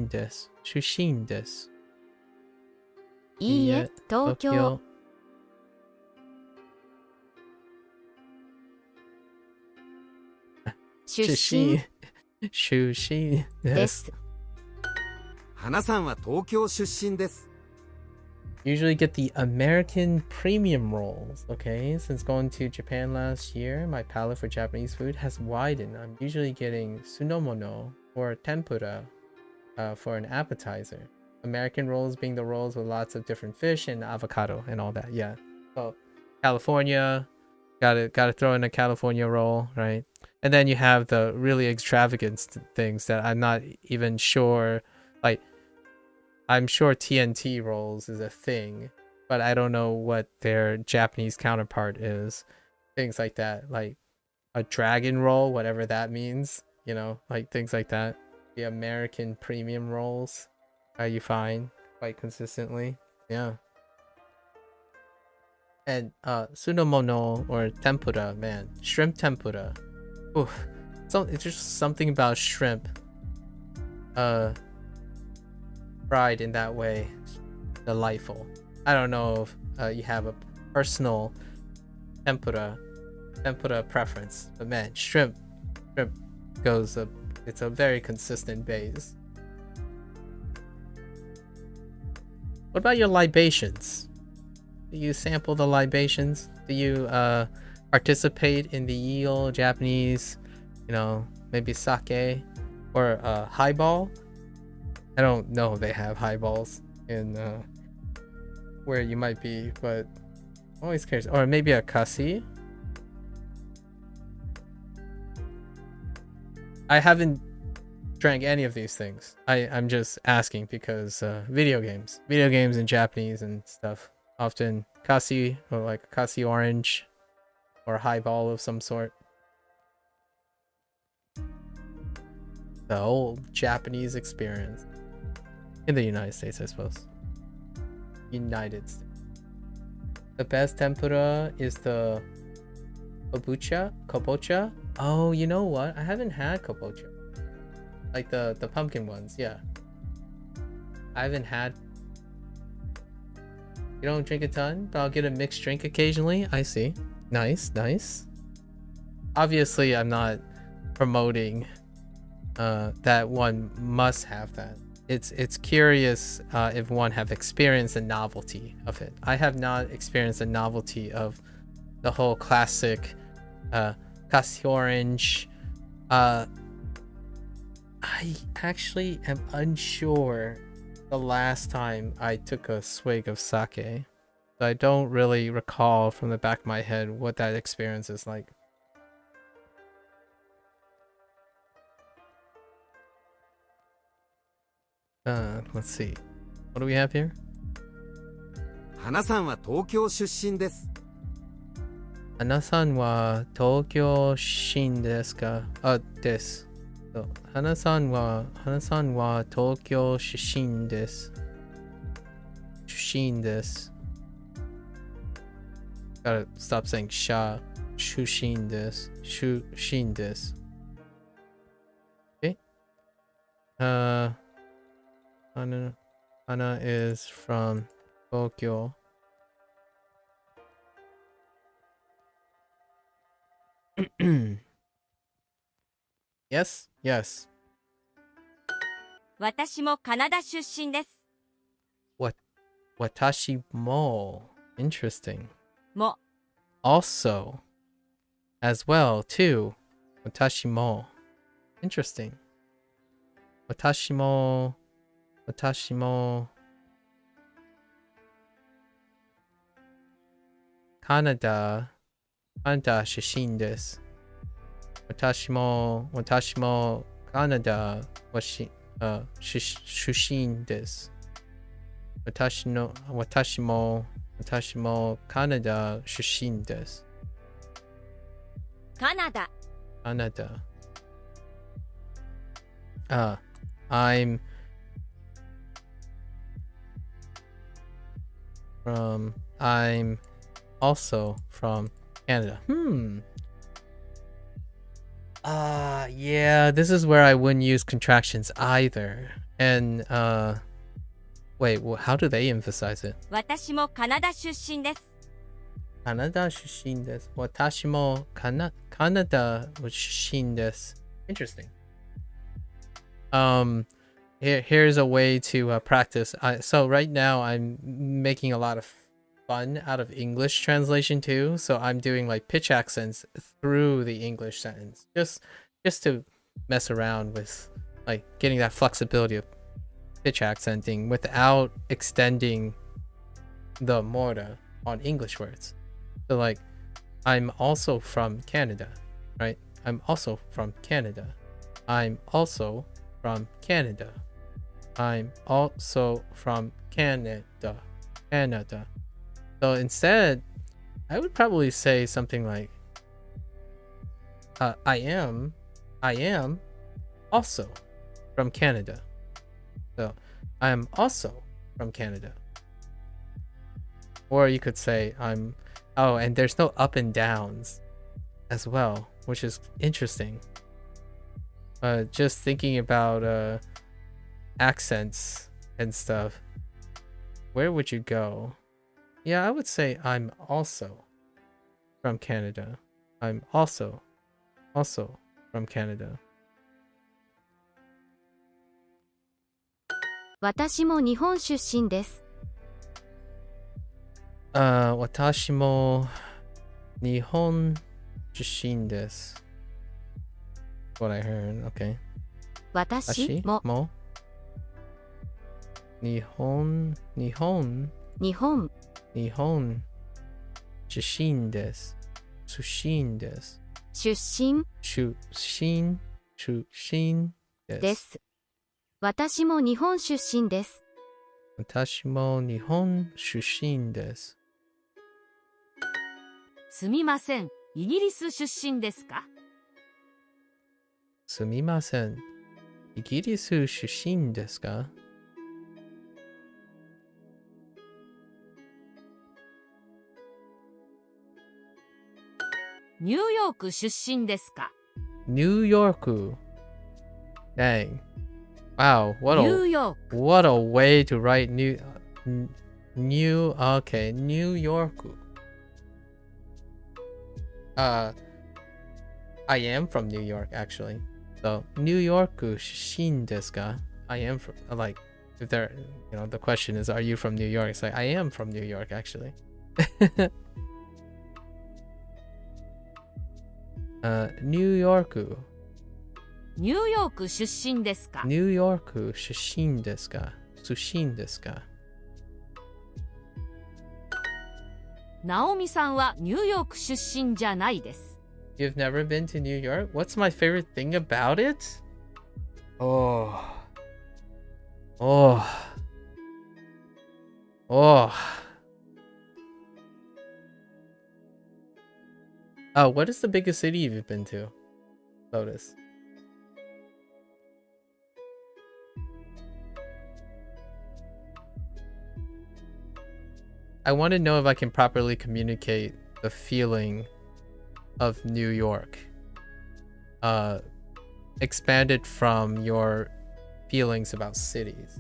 です。出身です。いいえ、東京。出身出身でです。す。花さんは東京出身です。 Usually get the American premium rolls, okay? Since going to Japan last year, my palate for Japanese food has widened. I'm usually getting sunomono or tempura for an appetizer. American rolls being the rolls with lots of different fish and avocado and all that. Yeah. So California, gotta throw in a California roll, right? And then you have the really extravagant things that I'm not even sure, like I'm sure TNT rolls is a thing, but I don't know what their Japanese counterpart is. Things like that, like a dragon roll, whatever that means, you know, like things like that. The American premium rolls, you find quite consistently. Yeah. And sunomono or tempura, man, shrimp tempura. Oof. So it's just something about shrimp. Fried in that way, delightful. I don't know if you have a personal tempura preference, but man, shrimp goes up. It's a very consistent base. What about your libations? Do you sample the libations? Do you participate in the eel Japanese, you know, maybe sake or highball? I don't know if they have highballs in where you might be, but I'm always curious. Or maybe a kasi. I haven't drank any of these things. I'm just asking because video games in Japanese and stuff, often kasi or like kasi orange or highball of some sort. The old Japanese experience. In the United States, I suppose. United States. The best tempura is the kabocha. Oh, you know what? I haven't had kabocha. Like the pumpkin ones, yeah. I haven't had. You don't drink a ton, but I'll get a mixed drink occasionally. I see. Nice, nice. Obviously, I'm not promoting that one must have that. It's curious if one have experienced the novelty of it. I have not experienced the novelty of the whole classic kasi orange. I actually am unsure the last time I took a swig of sake. So I don't really recall from the back of my head what that experience is like. Let's see. What do we have here? 花さんは東京出身です。 Hana-san wa Tokyo shin desu ka? Desu. So, Hana-san wa Tokyo shushin desu. Shushin desu. Gotta stop saying sha. Shushin desu. Shushin desu. Okay. Hana is from Tokyo. Yes, yes. 私もカナダ出身です。 What Watashi mo. Interesting. も Also, as well, too. Watashi mo. Interesting. Watashi mo. Watashi mo. Canada 出身です。私もカナダ出身です。私もカナダ出身です。カナダ Canada. I'm also from Canada. Yeah, this is where I wouldn't use contractions either. And wait, well, how do they emphasize it? 私もカナダ出身です。 Canada 出身です。私もカナダ出身です。Interesting. Here's a way to practice. So right now I'm making a lot of fun out of English translation too. So I'm doing like pitch accents through the English sentence, just to mess around with like getting that flexibility of pitch accenting without extending the mora on English words. So like, I'm also from Canada, right? I'm also from Canada. I'm also from Canada. I'm also from Canada. Canada. So instead, I would probably say something like, I am also from Canada. So I am also from Canada. Or you could say and there's no up and downs as well, which is interesting. Just thinking about accents and stuff, where would you go? Yeah, I would say I'm also from Canada. I'm also from Canada. 私も日本出身です。私も日本出身です。What I heard, okay. 私も日本出身です。出身です。私も日本出身です。私も日本出身です。すみません、イギリス出身ですか？すみません、イギリス出身ですか？ニューヨーク出身ですか？ニューヨーク。Dang. Wow, what ニューヨーク a way to write New York. I am from New York actually. So New York 出身ですか? I am from like if there the question is are you from New York? It's like I am from New York actually. New York. ニューヨーク出身ですか？ニューヨーク出身ですか？ナオミさんはニューヨーク出身じゃないです。You've never been to New York? What's my favorite thing about it? Oh. What is the biggest city you've been to? Lotus. I want to know if I can properly communicate the feeling of New York. Expanded from your feelings about cities.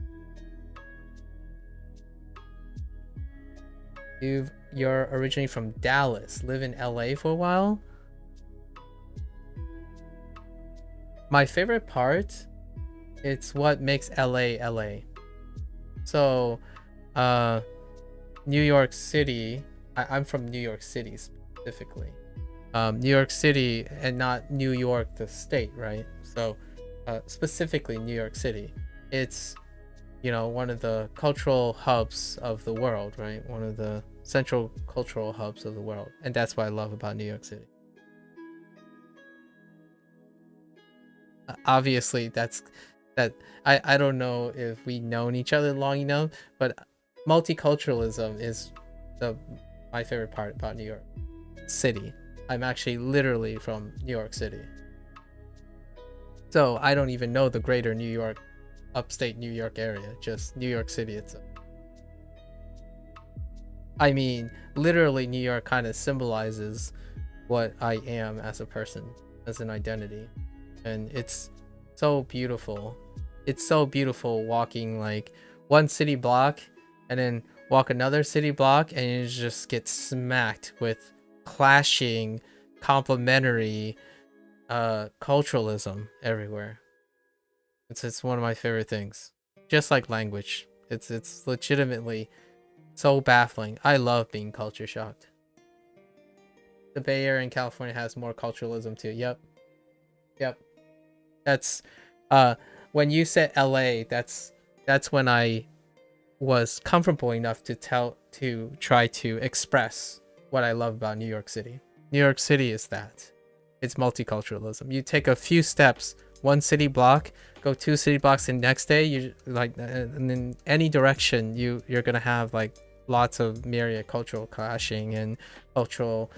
You're originally from Dallas, live in LA for a while. My favorite part, it's what makes LA LA. So, New York City. I'm from New York City specifically. New York City and not New York the state, right? So specifically New York City. It's, you know, one of the cultural hubs of the world, right? One of the central cultural hubs of the world. And that's what I love about New York City. Obviously, that I don't know if we known each other long enough, but multiculturalism is my favorite part about New York City. I'm actually literally from New York City. So I don't even know the greater New York, upstate New York area, just New York City itself. I mean, literally New York kind of symbolizes what I am as a person, as an identity. And it's so beautiful. It's so beautiful walking like one city block and then walk another city block and you just get smacked with clashing, complementary culturalism everywhere. It's one of my favorite things. Just like language. It's legitimately so baffling. I love being culture shocked. The Bay Area in California has more culturalism too. Yep. That's when you said LA, that's when I was comfortable enough to try to express what I love about New York City. New York City is that. It's multiculturalism. You take a few steps, one city block, go 2 city blocks, and next day you like, and in any direction you're gonna have like lots of myriad cultural clashing and cultural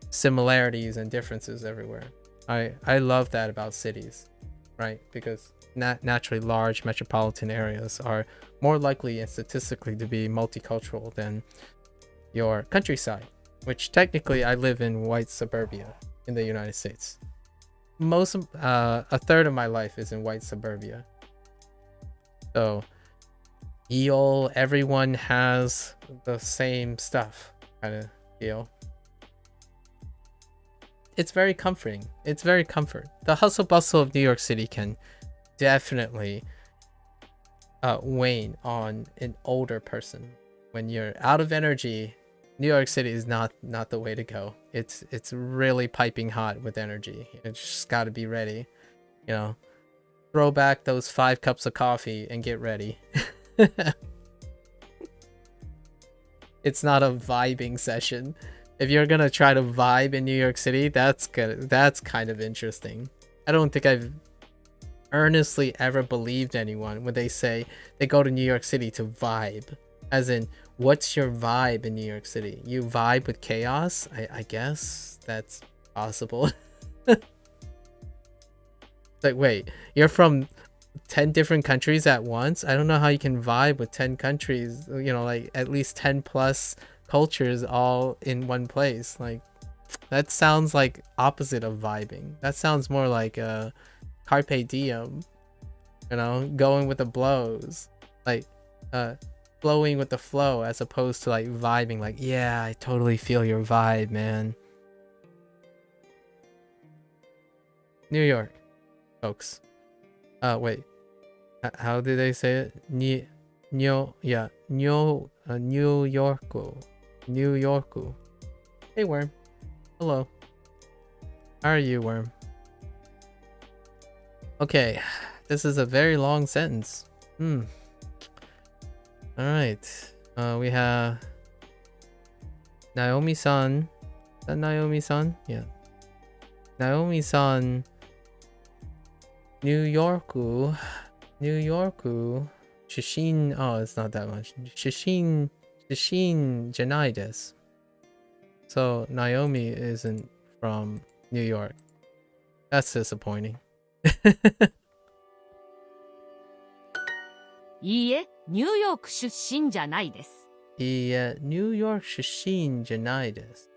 similarities and differences everywhere. I love that about cities, right? Because naturally large metropolitan areas are more likely and statistically to be multicultural than your countryside, which technically I live in white suburbia in the United States. A third of my life is in white suburbia. So everyone has the same stuff kind of deal. It's very comforting. It's very comfort. The hustle bustle of New York City can definitely wane on an older person. When you're out of energy, New York City is not the way to go. It's really piping hot with energy. You just got to be ready. You know, throw back those 5 cups of coffee and get ready. It's not a vibing session. If you're gonna try to vibe in New York City, that's kind of interesting. I don't think I've earnestly ever believed anyone when they say they go to New York City to vibe. As in, what's your vibe in New York City? You vibe with chaos? I guess that's possible. Like, wait, you're from 10 different countries at once? I don't know how you can vibe with 10 countries, you know, like at least 10 plus cultures all in one place. Like, that sounds like opposite of vibing. That sounds more like carpe diem, you know, going with the blows, like flowing with the flow, as opposed to like vibing, like, yeah, I totally feel your vibe, man. New York, folks. Wait, how did they say it? New Yorku. Hey, Worm. Hello. How are you, Worm? Okay, this is a very long sentence. Alright. We have Naomi-san. Is that Naomi-san? Yeah. Naomi-san. New Yorku. Shishin. Oh, it's not that much. Shishin janai desu. So Naomi isn't from New York. That's disappointing. いいえ、ニューヨーク出身じゃないです。いいえ、ニューヨーク出身じゃないです。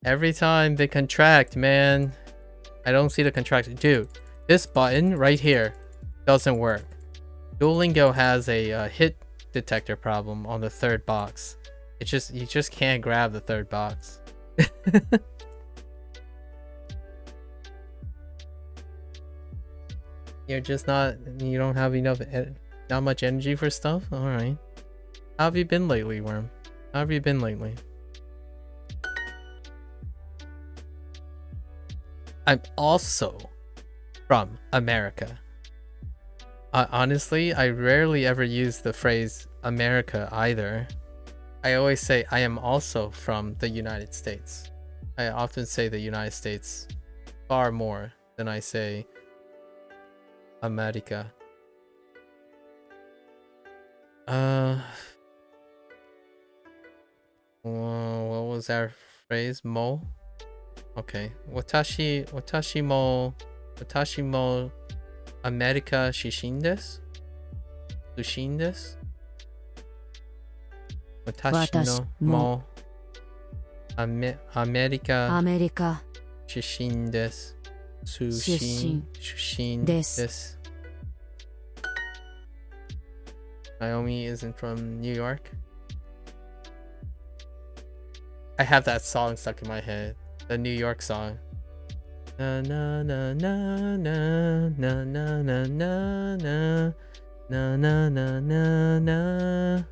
Every time they contract, man. I don't see the contraction. Dude, this button right here doesn't work. Duolingo has a hit detector problem on the 3rd box. You just can't grab the third box. You don't have not much energy for stuff? Alright. How have you been lately, Worm? How have you been lately? I'm also from America. Honestly, I rarely ever use the phrase America either. I always say I am also from the United States. I often say the United States far more than I say America. What was our phrase? Mo? Okay. Watashi mo America shishin desu? Sushin desu? Watashi no mo America アメリカ shishin desu. 出 Sushin です desu. Naomi isn't from New York. I have that song stuck in my head. The New York song. Na na na na na na na na na na na na na na na.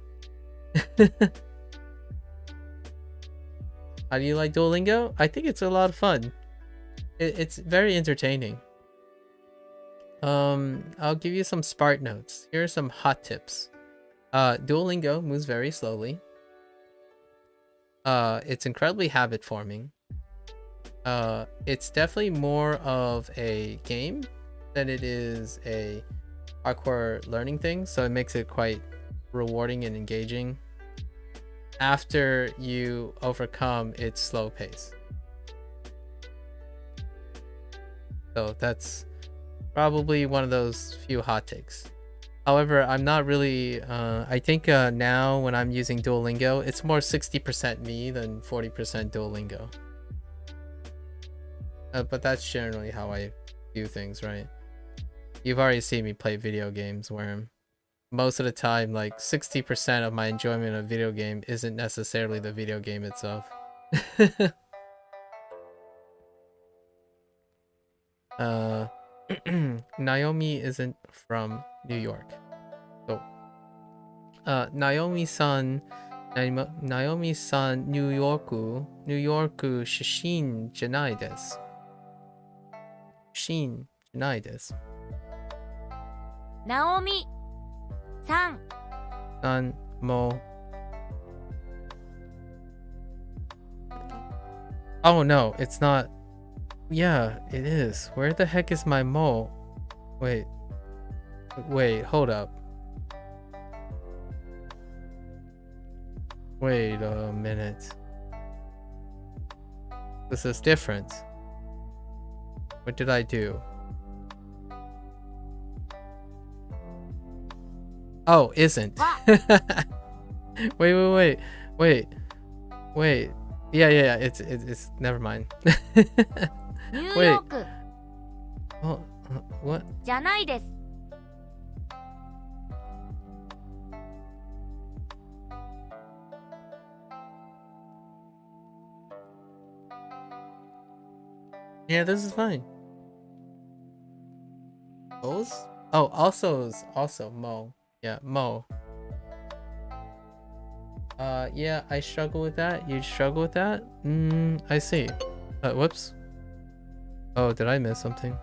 How do you like Duolingo? I think it's a lot of fun. It's very entertaining. I'll give you some Spark notes. Here are some hot tips. Duolingo moves very slowly. It's incredibly habit forming. It's definitely more of a game than it is a hardcore learning thing, so it makes it quite rewarding and engaging after you overcome its slow pace. So that's probably one of those few hot takes. However, I'm not really I think now when I'm using Duolingo, it's more 60% me than 40% Duolingo. But that's generally how I do things, right? You've already seen me play video games where most of the time, like 60% of my enjoyment of video game isn't necessarily the video game itself. Naomi isn't from New York. So, Naomi-san, Naomi-san, New Yorku shishin janai desu. Shin janai desu. ナオミさん San mo. Oh no, it's not. Yeah, it is. Where the heck is my mo? Wait, hold up. Wait a minute. This is different. What did I do? Oh, isn't. Wait. Yeah. It's never mind. ニューヨーク Oh, what? じゃないです Yeah, this is fine. Those? Oh, also is also Mo. Yeah, Mo. Yeah, I struggle with that. You struggle with that? I see. Whoops. Oh, did I miss something?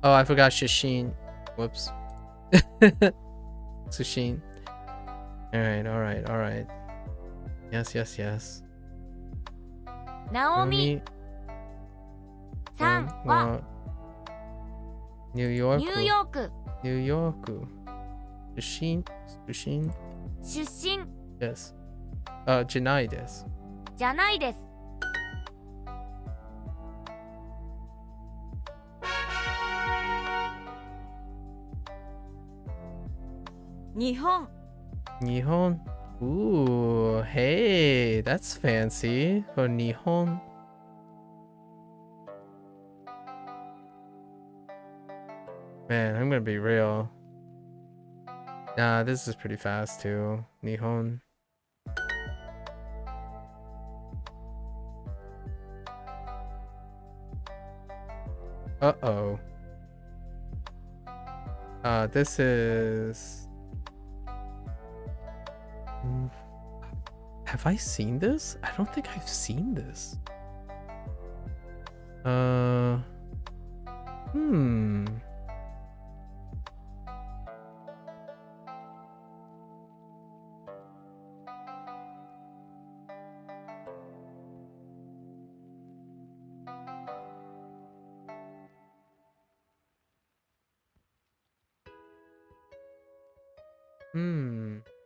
Oh, I forgot Shishin. Whoops. Sushin. Alright. Yes. ナオミさんは New York. ニューヨーク New York. Sushin. 出身 Yes. Janai desu. じゃないです日本 Nihon. Ooh, hey, that's fancy for Nihon. Man, I'm gonna be real. Nah, this is pretty fast too. Nihon. Uh-oh. This is... Have I seen this? I don't think I've seen this. Hmm.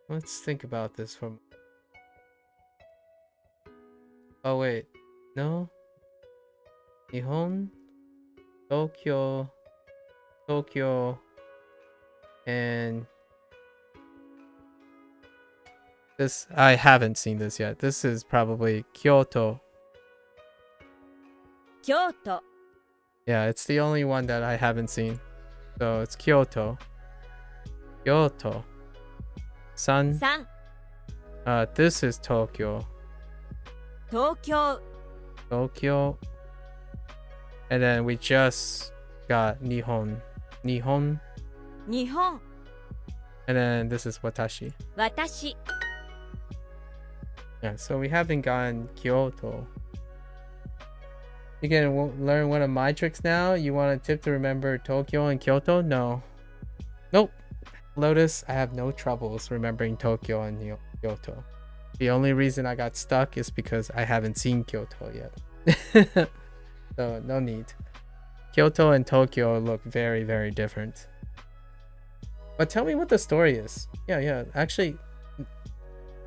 Let's think about this from... Oh wait, no? Nihon, Tokyo, and this, I haven't seen this yet. This is probably Kyoto. 京都 Yeah, it's the only one that I haven't seen. So it's Kyoto. Kyoto. Sun. 3 This is Tokyo. 東京 Tokyo. And then we just got Nihon. Nihon. 日本 And then this is Watashi. 私 Yeah, so we haven't gotten Kyoto. You can learn one of my tricks now? You want a tip to remember Tokyo and Kyoto? No. Nope. Lotus, I have no troubles remembering Tokyo and Kyoto. The only reason I got stuck is because I haven't seen Kyoto yet. So no need. Kyoto and Tokyo look very, very different. But tell me what the story is. Yeah. Actually,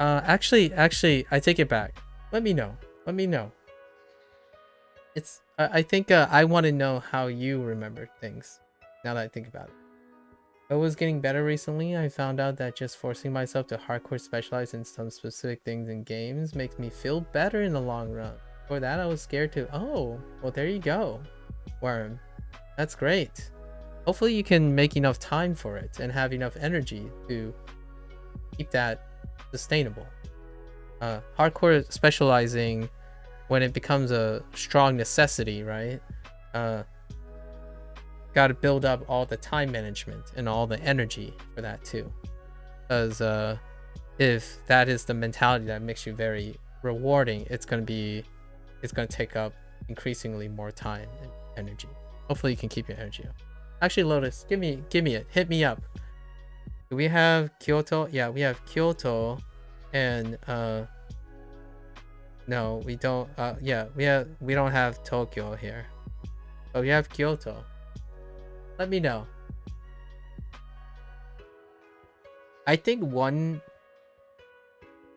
I take it back. Let me know. It's I think I want to know how you remember things now that I think about it. I was getting better recently. I found out that just forcing myself to hardcore specialize in some specific things in games makes me feel better in the long run. For that, I was scared to. Oh, well, there you go, Worm. That's great. Hopefully you can make enough time for it and have enough energy to keep that sustainable. Hardcore specializing, when it becomes a strong necessity, right? Got to build up all the time management and all the energy for that too. Because if that is the mentality that makes you very rewarding, it's going to take up increasingly more time and energy. Hopefully you can keep your energy up. Actually, Lotus, give me it. Hit me up. Do we have Kyoto? Yeah, we have Kyoto, and no, we don't. Yeah, we don't have Tokyo here, but we have Kyoto. Let me know. I think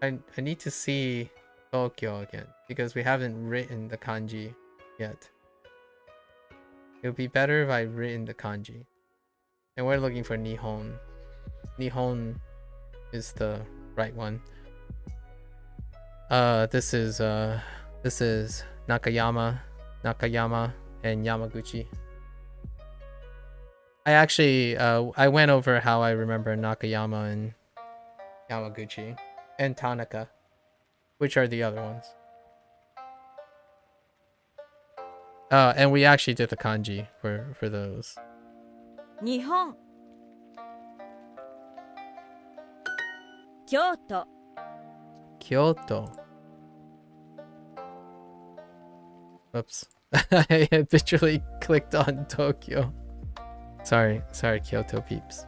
I need to see Tokyo again because we haven't written the kanji yet. It would be better if I written the kanji. And we're looking for Nihon. Nihon is the right one. This is Nakayama, and Yamaguchi. I actually I went over how I remember Nakayama and Yamaguchi and Tanaka, which are the other ones. And we actually did the kanji for those. 日本 京都 Kyoto. Oops. I habitually clicked on Tokyo. Sorry, Kyoto peeps.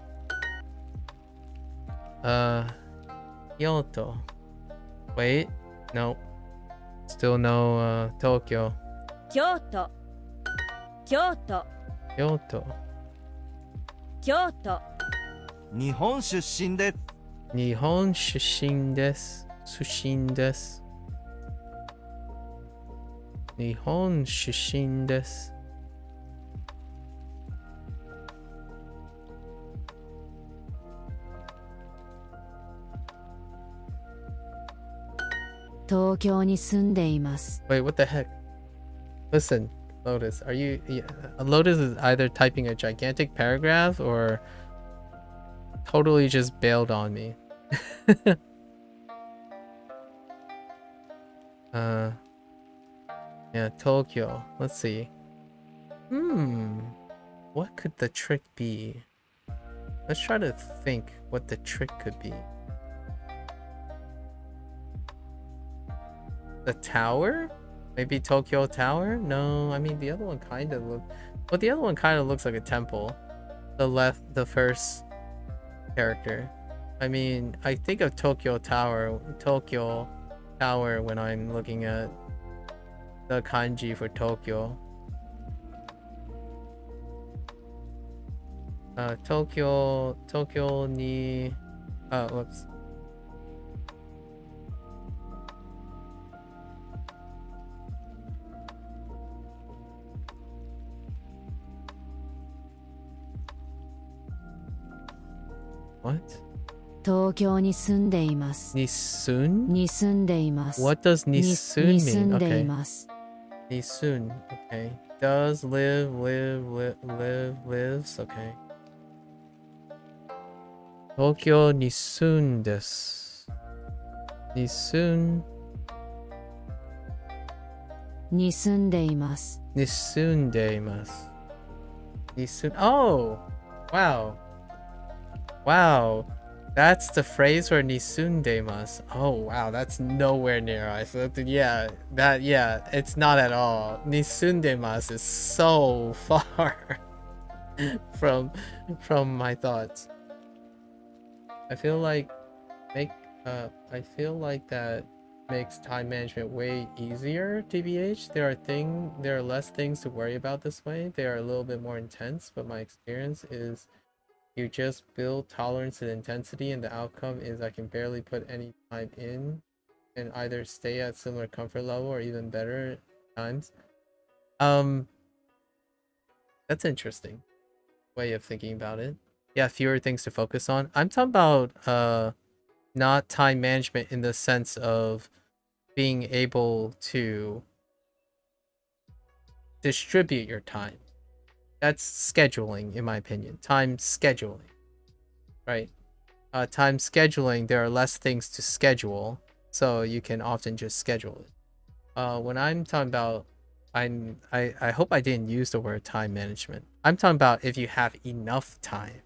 Kyoto. Wait, no. Still no Tokyo. 京都 Kyoto. 京都 日本出身です。 Nihon Shishin desu. Sushin desu. Nihon Shishin desu. Wait, what the heck? Listen, Lotus, are you... Lotus is either typing a gigantic paragraph or totally just bailed on me. Yeah, Tokyo. Let's see. What could the trick be? Let's try to think what the trick could be. The tower? Maybe Tokyo Tower? No, I mean the other one kind of looks like a temple. The first character. I mean, I think of Tokyo Tower when I'm looking at the kanji for Tokyo. Tokyo ni whoops. What? 東京に住んでいます。 Nisun? に住んでいます。 What does に Nisun に住 mean? んでい Okay. ます。 Nisun. Okay. Does lives. Okay. Tokyo Nisun desu. Nisun. に住んでいます。 Nisundeimasu. Nisun. Oh! Wow. Wow. That's the phrase for Nisundeimasu. Oh, wow. That's nowhere near us. Yeah, it's not at all. Nisundeimasu is so far from my thoughts. I feel like that makes time management way easier, TBH. There are less things to worry about this way. They are a little bit more intense, but my experience is you just build tolerance and intensity, and the outcome is I can barely put any time in and either stay at similar comfort level or even better times. That's interesting way of thinking about it. Yeah, fewer things to focus on. I'm talking about not time management in the sense of being able to distribute your time. That's scheduling, in my opinion. Time scheduling, right? Time scheduling, there are less things to schedule, so you can often just schedule it. When I'm talking about, I hope I didn't use the word time management. I'm talking about if you have enough time.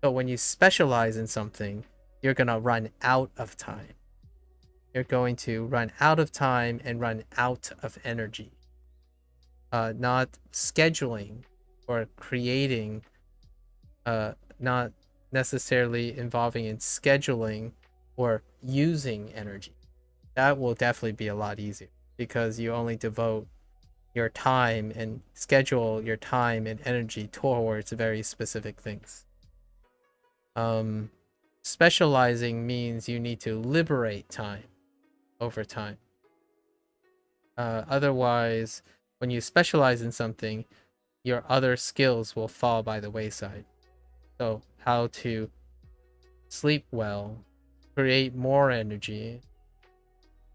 So when you specialize in something, you're gonna run out of time. You're going to run out of time and run out of energy. Not scheduling or creating, not necessarily involving in scheduling or using energy. That will definitely be a lot easier because you only devote your time and schedule your time and energy towards very specific things. Specializing means you need to liberate time over time. Otherwise, when you specialize in something, your other skills will fall by the wayside. So how to sleep well, create more energy,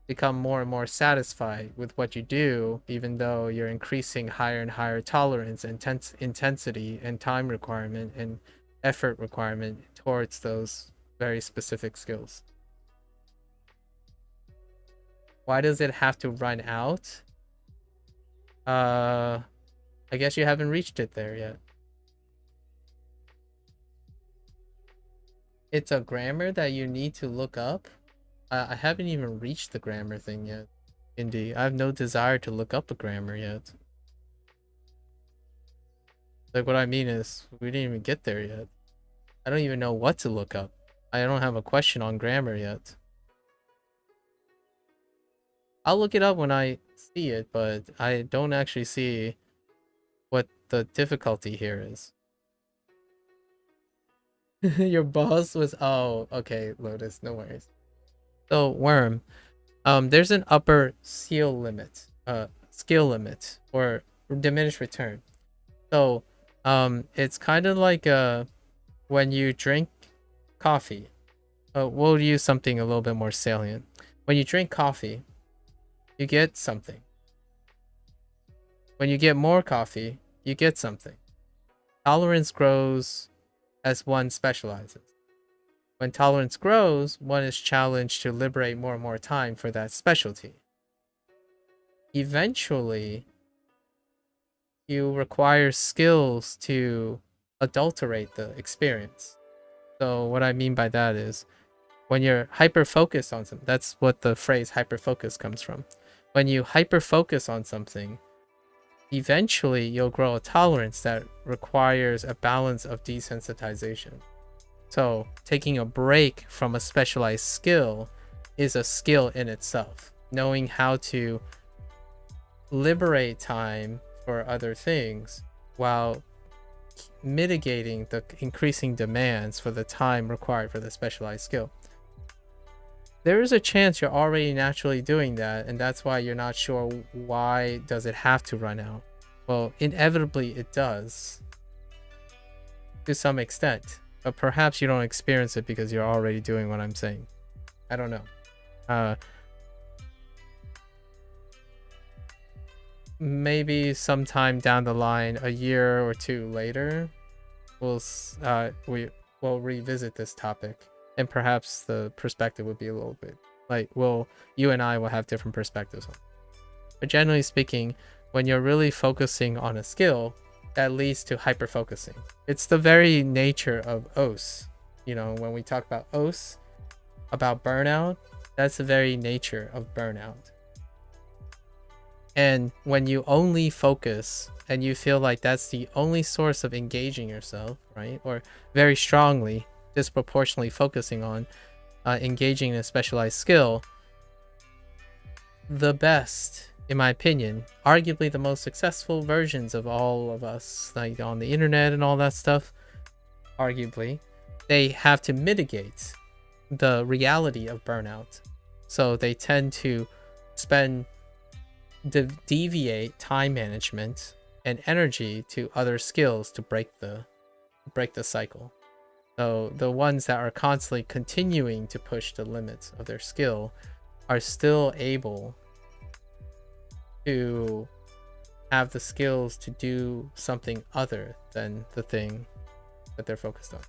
become more and more satisfied with what you do, even though you're increasing higher and higher tolerance, intensity, and time requirement and effort requirement towards those very specific skills. Why does it have to run out? I guess you haven't reached it there yet. It's a grammar that you need to look up. I haven't even reached the grammar thing yet. Indeed, I have no desire to look up a grammar yet. Like, what I mean is, we didn't even get there yet. I don't even know what to look up. I don't have a question on grammar yet. I'll look it up when I see it, but I don't actually see what the difficulty here is. Your boss was... Oh, okay, Lotus, no worries. So, Worm, there's an upper skill limit, or diminished return. So, it's kind of like when you drink coffee. We'll use something a little bit more salient. When you drink coffee, you get something. When you get more coffee, you get something. Tolerance grows as one specializes. When tolerance grows, one is challenged to liberate more and more time for that specialty. Eventually, you require skills to adulterate the experience. So what I mean by that is when you're hyper-focused on something, that's what the phrase hyper-focus comes from. When you hyper-focus on something, eventually you'll grow a tolerance that requires a balance of desensitization. So taking a break from a specialized skill is a skill in itself. Knowing how to liberate time for other things while mitigating the increasing demands for the time required for the specialized skill. There is a chance you're already naturally doing that, and that's why you're not sure why does it have to run out. Well, inevitably it does to some extent, but perhaps you don't experience it because you're already doing what I'm saying. I don't know. Maybe sometime down the line, a year or two later, we'll revisit this topic, and perhaps the perspective would be a little bit like, you and I will have different perspectives on it. But generally speaking, when you're really focusing on a skill, that leads to hyper focusing. It's the very nature of OS. You know, when we talk about OS, about burnout, that's the very nature of burnout. And when you only focus and you feel like that's the only source of engaging yourself, right? Or very strongly, disproportionately focusing on engaging in a specialized skill, the best, in my opinion, arguably the most successful versions of all of us, like on the internet and all that stuff, arguably, they have to mitigate the reality of burnout. So they tend to deviate time management and energy to other skills to break the cycle. So the ones that are constantly continuing to push the limits of their skill are still able to have the skills to do something other than the thing that they're focused on.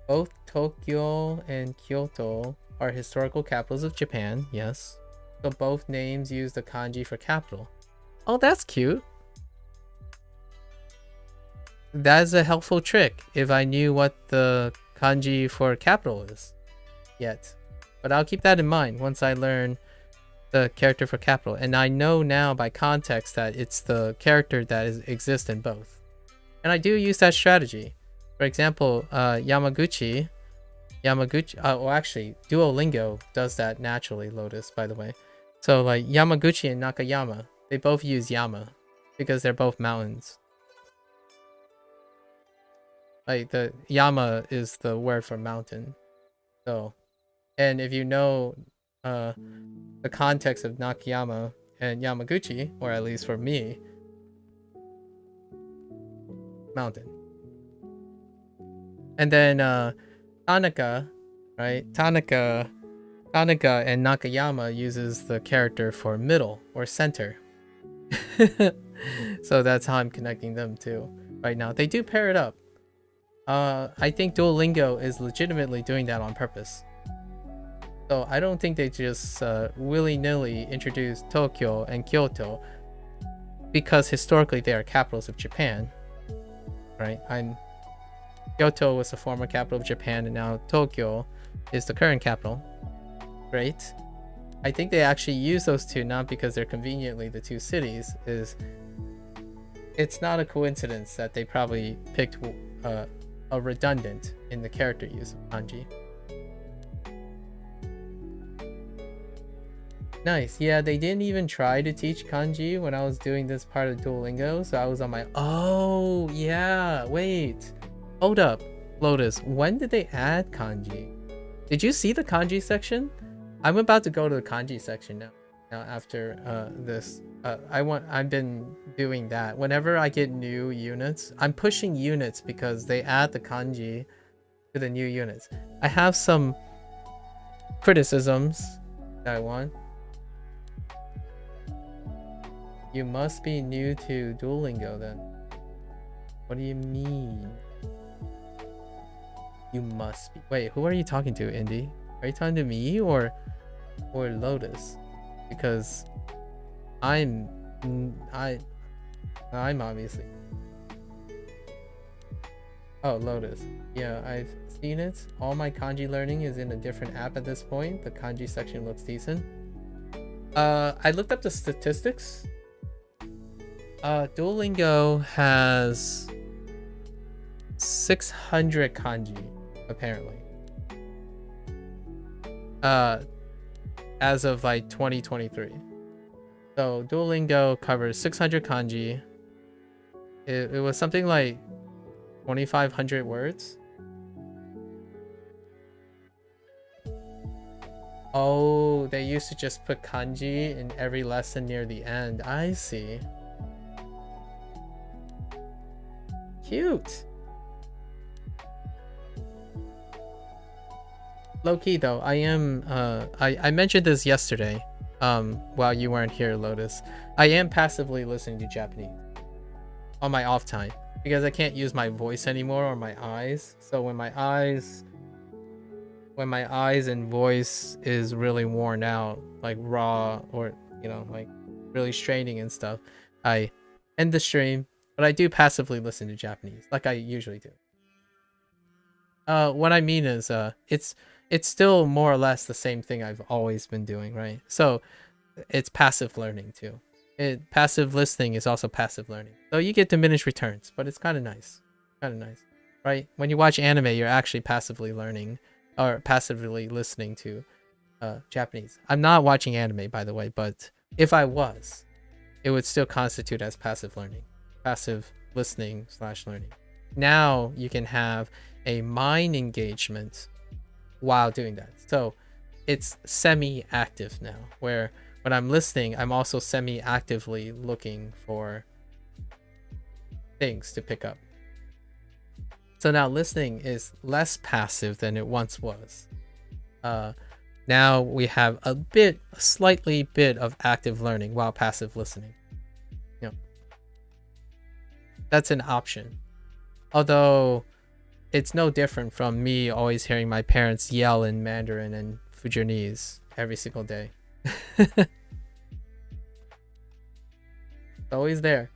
Both Tokyo and Kyoto are historical capitals of Japan, yes. So both names use the kanji for capital. Oh, that's cute. That's a helpful trick if I knew what the kanji for capital is yet. But I'll keep that in mind once I learn the character for capital. And I know now by context that it's the character that exists in both. And I do use that strategy. For example, Yamaguchi, actually, Duolingo does that naturally, Lotus, by the way. So like Yamaguchi and Nakayama, they both use Yama because they're both mountains. Like the Yama is the word for mountain. So, and if you know the context of Nakayama and Yamaguchi, or at least for me, mountain. And then Tanaka, right? Tanaka and Nakayama uses the character for middle or center. So that's how I'm connecting them too right now. They do pair it up. I think Duolingo is legitimately doing that on purpose. So I don't think they just willy-nilly introduced Tokyo and Kyoto because historically they are capitals of Japan, right? Kyoto was the former capital of Japan, and now Tokyo is the current capital. Great. I think they actually use those two not because they're conveniently the two cities. It's not a coincidence that they probably picked a redundant in the character use of kanji. Nice. Yeah, they didn't even try to teach kanji when I was doing this part of Duolingo, so I was on my... Oh, yeah. Wait. Hold up, Lotus. When did they add kanji? Did you see the kanji section? I'm about to go to the kanji section now after this. I've been doing that. Whenever I get new units, I'm pushing units because they add the kanji to the new units. I have some criticisms that I want. You must be new to Duolingo then. What do you mean? You must be. Wait, who are you talking to, Indy? Are you talking to me or Lotus? Because I'm obviously. Oh, Lotus. Yeah, I've seen it. All my kanji learning is in a different app at this point. The kanji section looks decent. I looked up the statistics. Duolingo has 600 kanji, apparently. As of like 2023. So Duolingo covers 600 kanji. It was something like 2,500 words. Oh, they used to just put kanji in every lesson near the end. I see. Cute. Low key though, I am I mentioned this yesterday while you weren't here, Lotus. I am passively listening to Japanese on my off time because I can't use my voice anymore or my eyes. So when my eyes and voice is really worn out, like raw or like really straining and stuff, I end the stream, but I do passively listen to Japanese like I usually do. What I mean is it's still more or less the same thing I've always been doing, right? So it's passive learning too. Passive listening is also passive learning. So you get diminished returns, but it's kind of nice. Right? When you watch anime, you're actually passively learning or passively listening to Japanese. I'm not watching anime, by the way, but if I was, it would still constitute as passive learning, passive listening / learning. Now you can have a mind engagement while doing that. So it's semi-active now, where when I'm listening, I'm also semi-actively looking for things to pick up. So now listening is less passive than it once was. Now we have a slightly bit of active learning while passive listening. That's an option. Although it's no different from me always hearing my parents yell in Mandarin and Fujianese every single day. It's always there.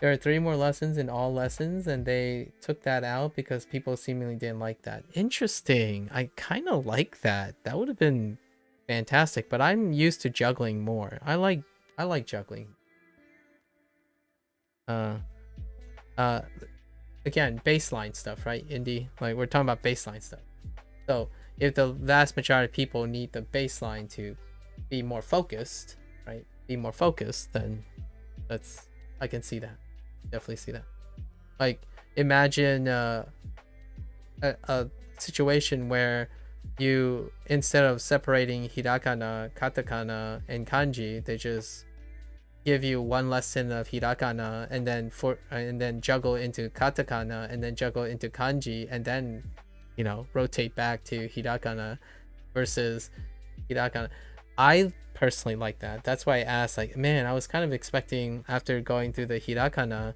There are 3 more lessons in all lessons, and they took that out because people seemingly didn't like that. Interesting. I kind of like that. That would have been fantastic, but I'm used to juggling more. I like juggling. Again, baseline stuff, right, Indy? Like, we're talking about baseline stuff. So if the vast majority of people need the baseline to be more focused, right? Be more focused, then I can see that. Definitely see that. Like, imagine a situation where you, instead of separating hiragana, katakana, and kanji, they just give you one lesson of hiragana and then juggle into katakana and then juggle into kanji and then rotate back to hiragana versus hiragana. I personally like that. That's why I asked, like, man, I was kind of expecting after going through the hiragana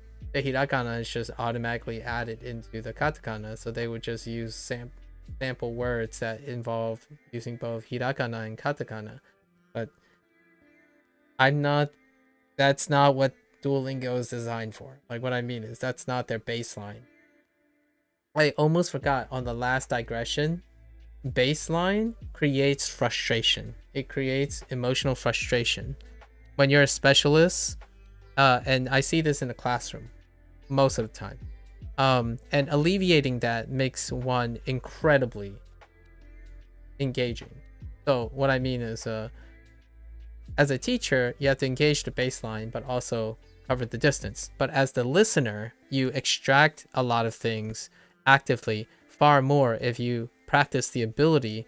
is just automatically added into the katakana, so they would just use sample words that involve using both hiragana and katakana. But that's not what Duolingo is designed for. Like, what I mean is that's not their baseline. I almost forgot on the last digression. Baseline creates frustration. It creates emotional frustration. When you're a specialist, and I see this in the classroom most of the time, and alleviating that makes one incredibly engaging. So what I mean is, as a teacher, you have to engage the baseline, but also cover the distance. But as the listener, you extract a lot of things actively, far more if you practice the ability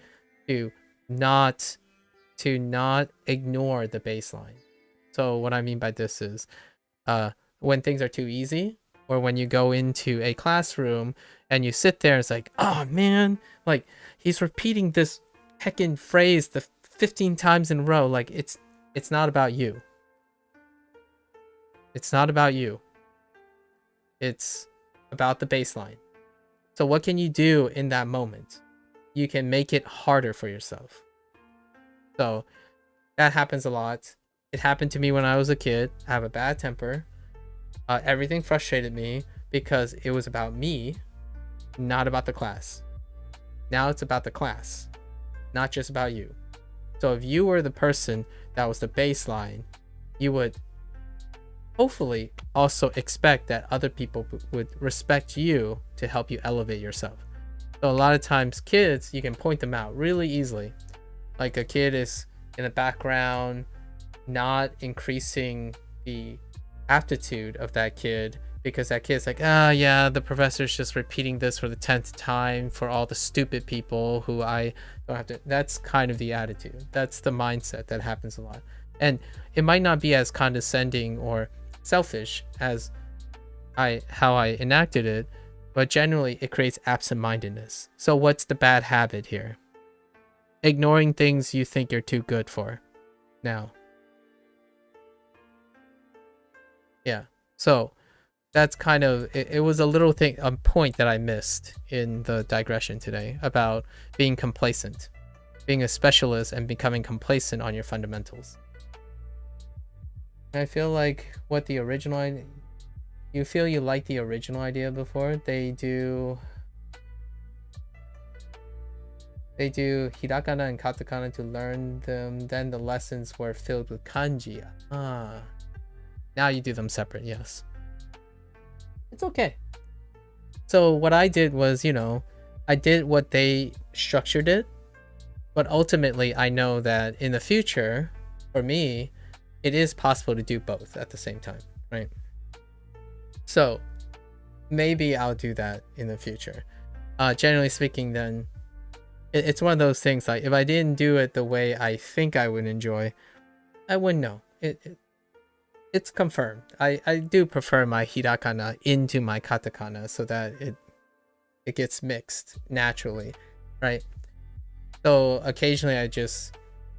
to not ignore the baseline. So what I mean by this is, when things are too easy, or when you go into a classroom and you sit there, it's like, oh man, like he's repeating this heckin' phrase the 15 times in a row. Like, it's not about you. It's not about you. It's about the baseline. So what can you do in that moment? You can make it harder for yourself. So that happens a lot. It happened to me when I was a kid. I have a bad temper. Everything frustrated me because it was about me, not about the class. Now it's about the class, not just about you. So if you were the person that was the baseline, you would hopefully also expect that other people would respect you to help you elevate yourself. So a lot of times kids, you can point them out really easily. Like a kid is in the background, not increasing the aptitude of that kid because that kid's like, yeah, the professor's just repeating this for the 10th time for all the stupid people who I don't have to. That's kind of the attitude. That's the mindset that happens a lot. And it might not be as condescending or selfish as how I enacted it, but generally it creates absent-mindedness. So what's the bad habit here? Ignoring things you think you're too good for. Now. Yeah. So that's kind of it was a little thing, a point that I missed in the digression today about being complacent, being a specialist and becoming complacent on your fundamentals. I feel like what the original, you feel you like the original idea before. They do hiragana and katakana to learn them. Then the lessons were filled with kanji. Now you do them separate. Yes, it's okay. So what I did was, I did what they structured it, but ultimately I know that in the future, for me, it is possible to do both at the same time, right? So maybe I'll do that in the future. Generally speaking, then it's one of those things like if I didn't do it the way I think I would enjoy, I wouldn't know. It's confirmed. I do prefer my hiragana into my katakana so that it gets mixed naturally, right? So occasionally I just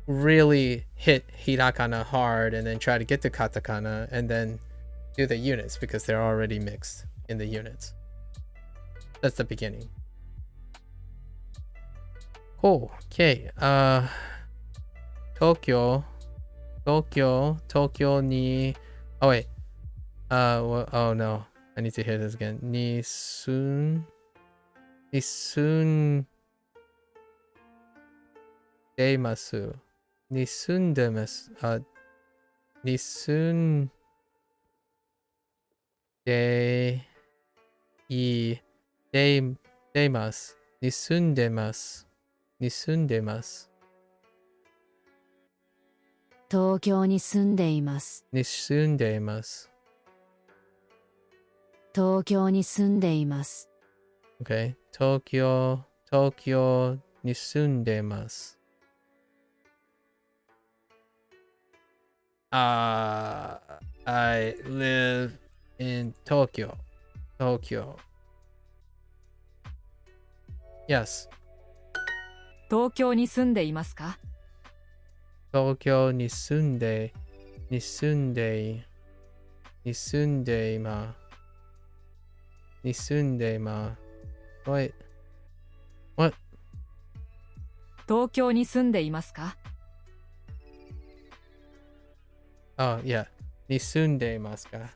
really hit hiragana hard and then try to get to katakana and then do the units because they're already mixed in the units. That's the beginning. Cool. Okay. Tokyo ni. Oh wait. Oh no. I need to hear this again. Nisun demasu. Nisundemasu. Nisun demas. Nisundemas. 東京に住んでいます。住んでいます。東京に住んでいます。Okay. 東京に住んでいます。I live in Tokyo. Yes. 東京に住んでいますか？東京に住んでいます。What? 東京に住んでいますか？ Oh, yeah. に住んでいますか？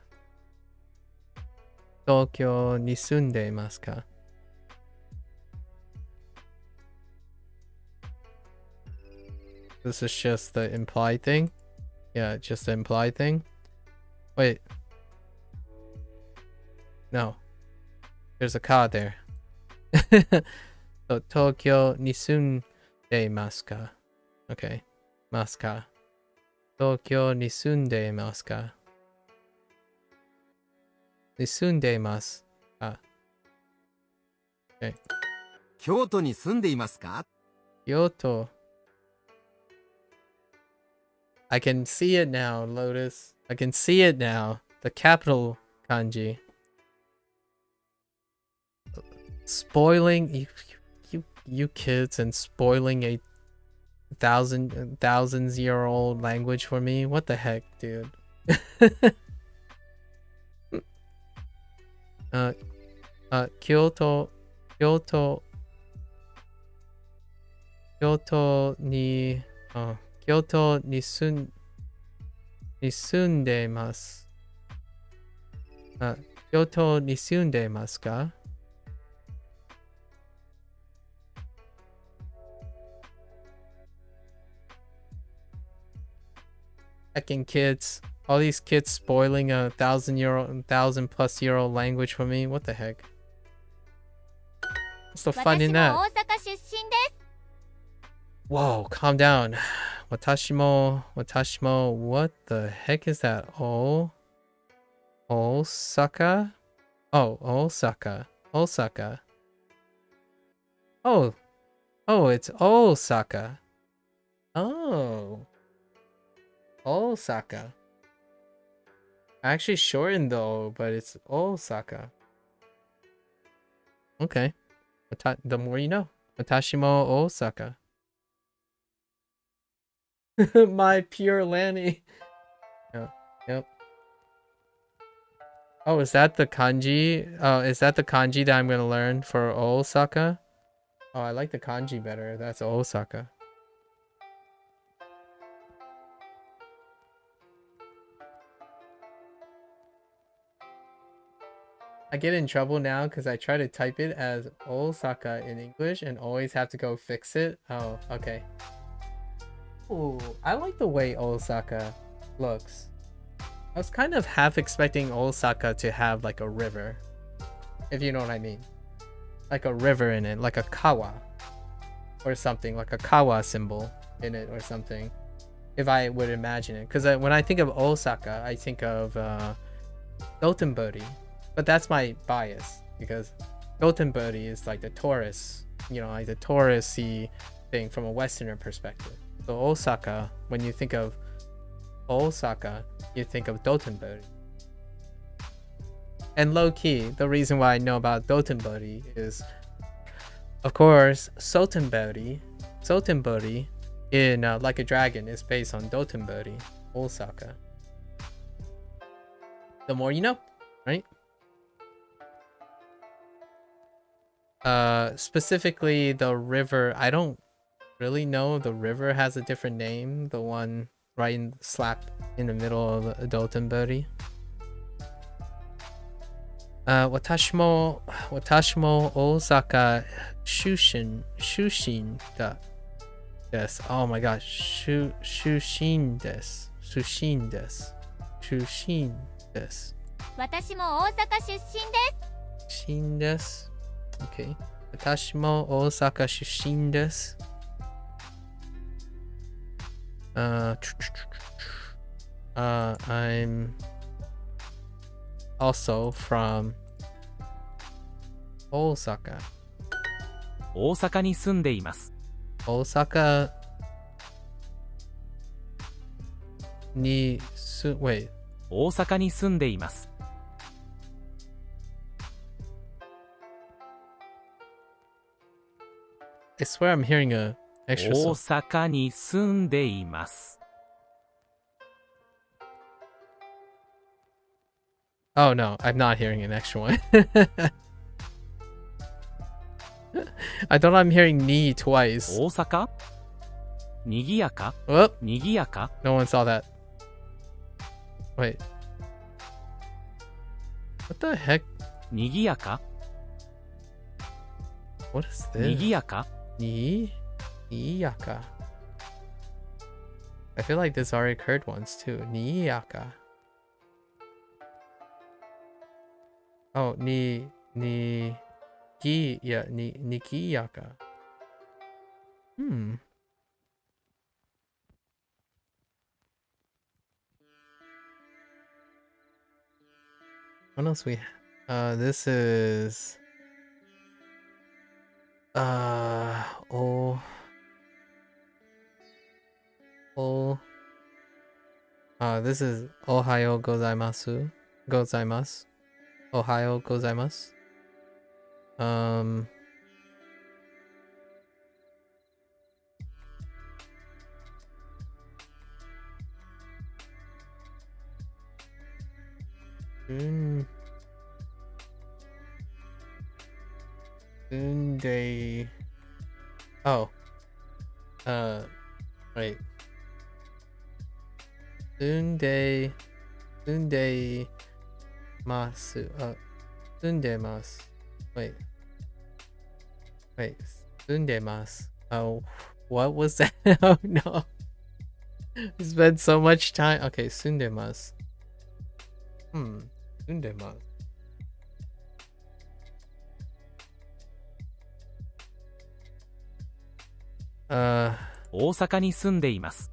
東京に住んでいますか？ This is just the implied thing? Yeah, just the implied thing. Wait. No. There's a car there. So, Tokyo ni sunde imasu ka? Okay. Masu ka. Tokyo ni sunde imasu ka? Ni sunde imasu. Okay. 京都に住んでいますか？ Kyoto. I can see it now, Lotus. I can see it now. The capital kanji. Spoiling you kids and spoiling a thousands-year-old language for me. What the heck, dude? Uh, Kyoto, Kyoto, Kyoto ni, Kyoto ni sunde-masu. 京都に住んでますか? Hecking kids. All these kids spoiling a 1,000+ year old language for me. What the heck? What's the fun in 私も that? 大阪出身です。 Whoa, calm down. Watashimo. What the heck is that? Osaka? Oh, Osaka. Oh, it's Osaka. Oh, Osaka. I actually shortened the O, but it's Osaka. Okay. The more you know. Watashimo Osaka. My pure Lanny. Yep. Oh, is that the kanji? Is that the kanji that I'm gonna learn for Osaka? Oh, I like the kanji better. That's Osaka. I get in trouble now because I try to type it as Osaka in English and always have to go fix it. Oh, okay. Ooh, I like the way Osaka looks. I was kind of half expecting Osaka to have like a river, if you know what I mean. Like a river in it, like a kawa or something, like a kawa symbol in it or something, if I would imagine it. Because when I think of Osaka, I think of Dotonbori, but that's my bias because Dotonbori is like the tourist, like the touristy thing from a Westerner perspective. So Osaka, when you think of Osaka, you think of Dotonbori. And low-key, the reason why I know about Dotonbori is, of course, Sotenbori in Like a Dragon is based on Dotonbori, Osaka. The more you know, right? Specifically the river, I don't really know. The river has a different name, the one right slap in the middle of Dotonbori. 私も大阪出身です。Oh my gosh, 出身です。私も大阪出身です。Okay. 私も大阪出身です。I'm also from Osaka. 大阪に住んでいます。大阪にwait. 大阪に住んでいます。I swear I'm hearing a extra 大 song. 阪に住んでいます。Oh no, I'm not hearing an extra one. I thought I'm hearing ni twice. 大阪にぎやか Whoop, にぎやか no one saw that. Wait. What the heck? にぎやか What is に this? ぎやか Niyaka. I feel like this already occurred once too. Niyaka. Oh, Nikiyaka. What else we this is this is Ohayo gozaimasu. Ohayo gozaimasu. Sunde. Oh. Wait. Sunde. Sunde. Masu. Sunde mas. Wait. Wait. Sunde mas. Oh. What was that? Oh no. We spent so much time. Okay. Sunde mas. Sunde mas. Uh. 大阪に住んでいます。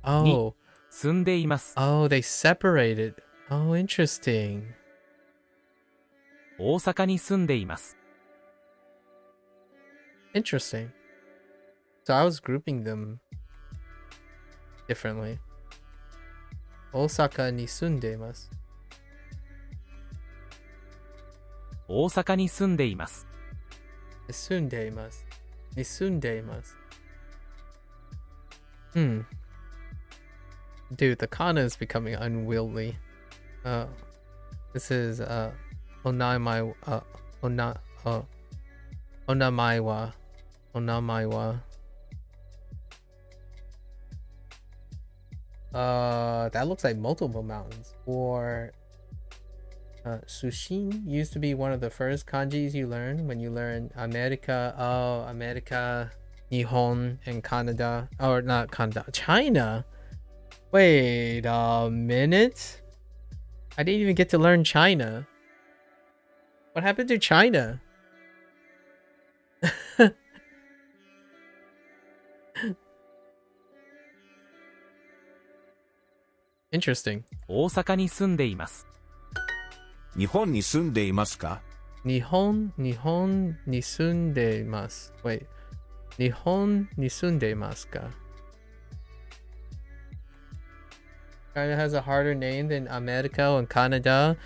Oh. 住んでいます。 Oh, they separated. Oh, interesting. 大阪に住んでいます。 Interesting. So I was grouping them differently. Osaka ni sundemasu. 大阪に住んでいます。 Sundemasu. Ni sundemasu. Dude, the kana is becoming unwieldy. This is onamaiwa. Onamaiwa. That looks like multiple mountains. Or Sushin used to be one of the first kanjis you learn when you learn America. Oh, America, Nihon, and Canada. Or not Canada, China. Wait a minute. I didn't even get to learn China. What happened to China? Interesting. 大阪に住んでいます。 日本に住んでいますか？ Nihon ni sundemasu. Wait. Nihon ni sundemasu ka? China has a harder name than America and Canada,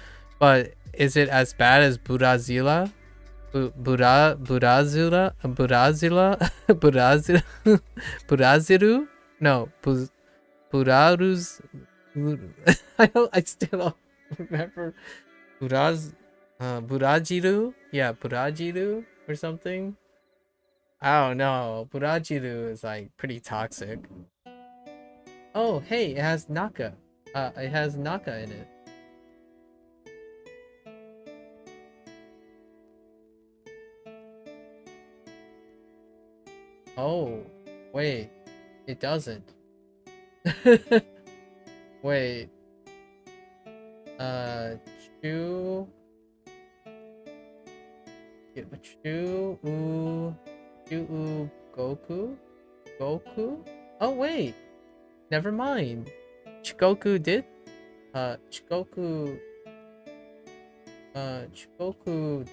but is it as bad as Brazil? Brazil? Brazil? No, Buraruz. I still don't remember. Burajiru? Yeah, Burajiru or something. I don't know. Burajiru is like pretty toxic. Oh, hey, it has Naka. It has Naka in it. Oh, wait. It doesn't. Wait. Chu Goku? Goku? Oh wait. Never mind. Chikoku did Chikoku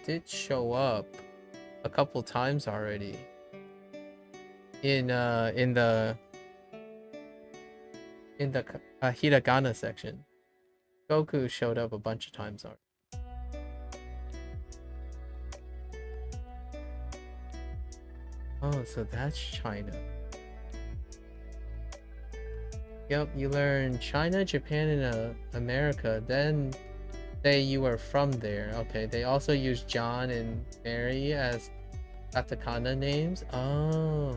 did show up a couple times already in the hiragana section. Goku showed up a bunch of times already. Oh, so that's China. Yep, you learn China, Japan, and America. Then say you are from there. Okay, they also use John and Mary as katakana names. Oh,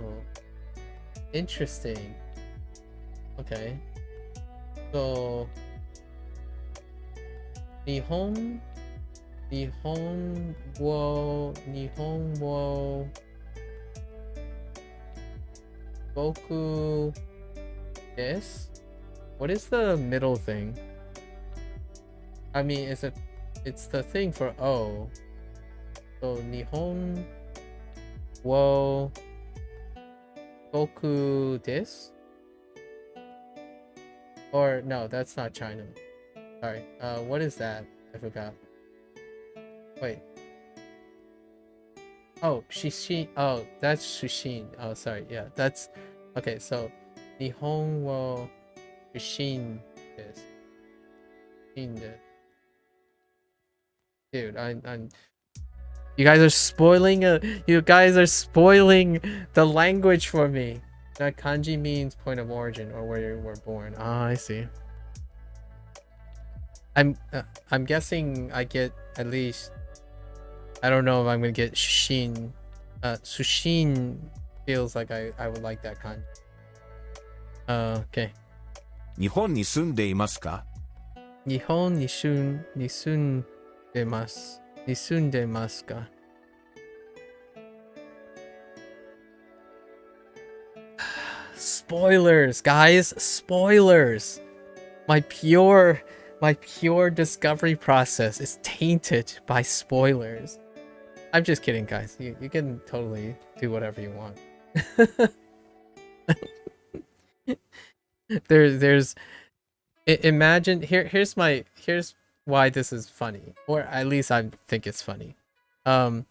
interesting. Okay, so Nihon wo Goku this? What is the middle thing? I mean, it's the thing for O. So Nihon wo Goku this? Or no, that's not China. Sorry. What is that? I forgot. Wait. Oh, Shishin. Oh, that's Shushin. Oh, sorry. Yeah, that's okay. So Nihon wo Shishin this. Dude, I'm. You guys are spoiling. You guys are spoiling the language for me. That kanji means point of origin or where you were born. Ah, I see. I'm guessing I get at least, I don't know if I'm gonna get Sushin. Sushin feels like I would like that kind. Okay. 日本に住んでいますか？日本に住んでます。に住んでますか? Spoilers, guys, spoilers. My pure discovery process is tainted by spoilers. I'm just kidding, guys. You can totally do whatever you want. Imagine here's why this is funny, or at least I think it's funny. I'm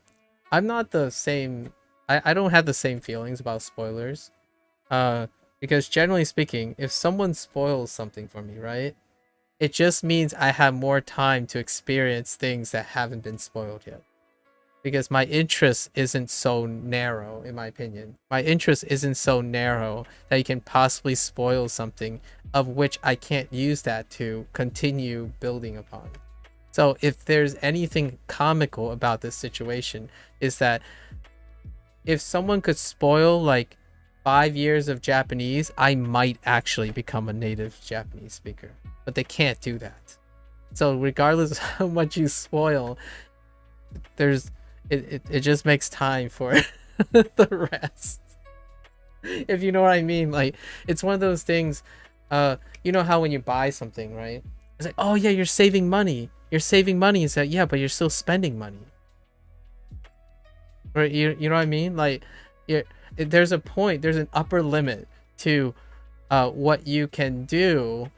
not the same. I don't have the same feelings about spoilers. Because generally speaking, if someone spoils something for me, right, it just means I have more time to experience things that haven't been spoiled yet. Because my interest isn't so narrow, in my opinion. My interest isn't so narrow that you can possibly spoil something of which I can't use that to continue building upon. So if there's anything comical about this situation, is that if someone could spoil like 5 years of Japanese, I might actually become a native Japanese speaker. But they can't do that. So regardless of how much you spoil, it just makes time for the rest. If you know what I mean. Like, it's one of those things, you know how when you buy something, right? It's like, oh yeah, you're saving money. You're saving money. Is that, yeah, but you're still spending money. Right? You know what I mean? Like, there's a point, there's an upper limit to what you can do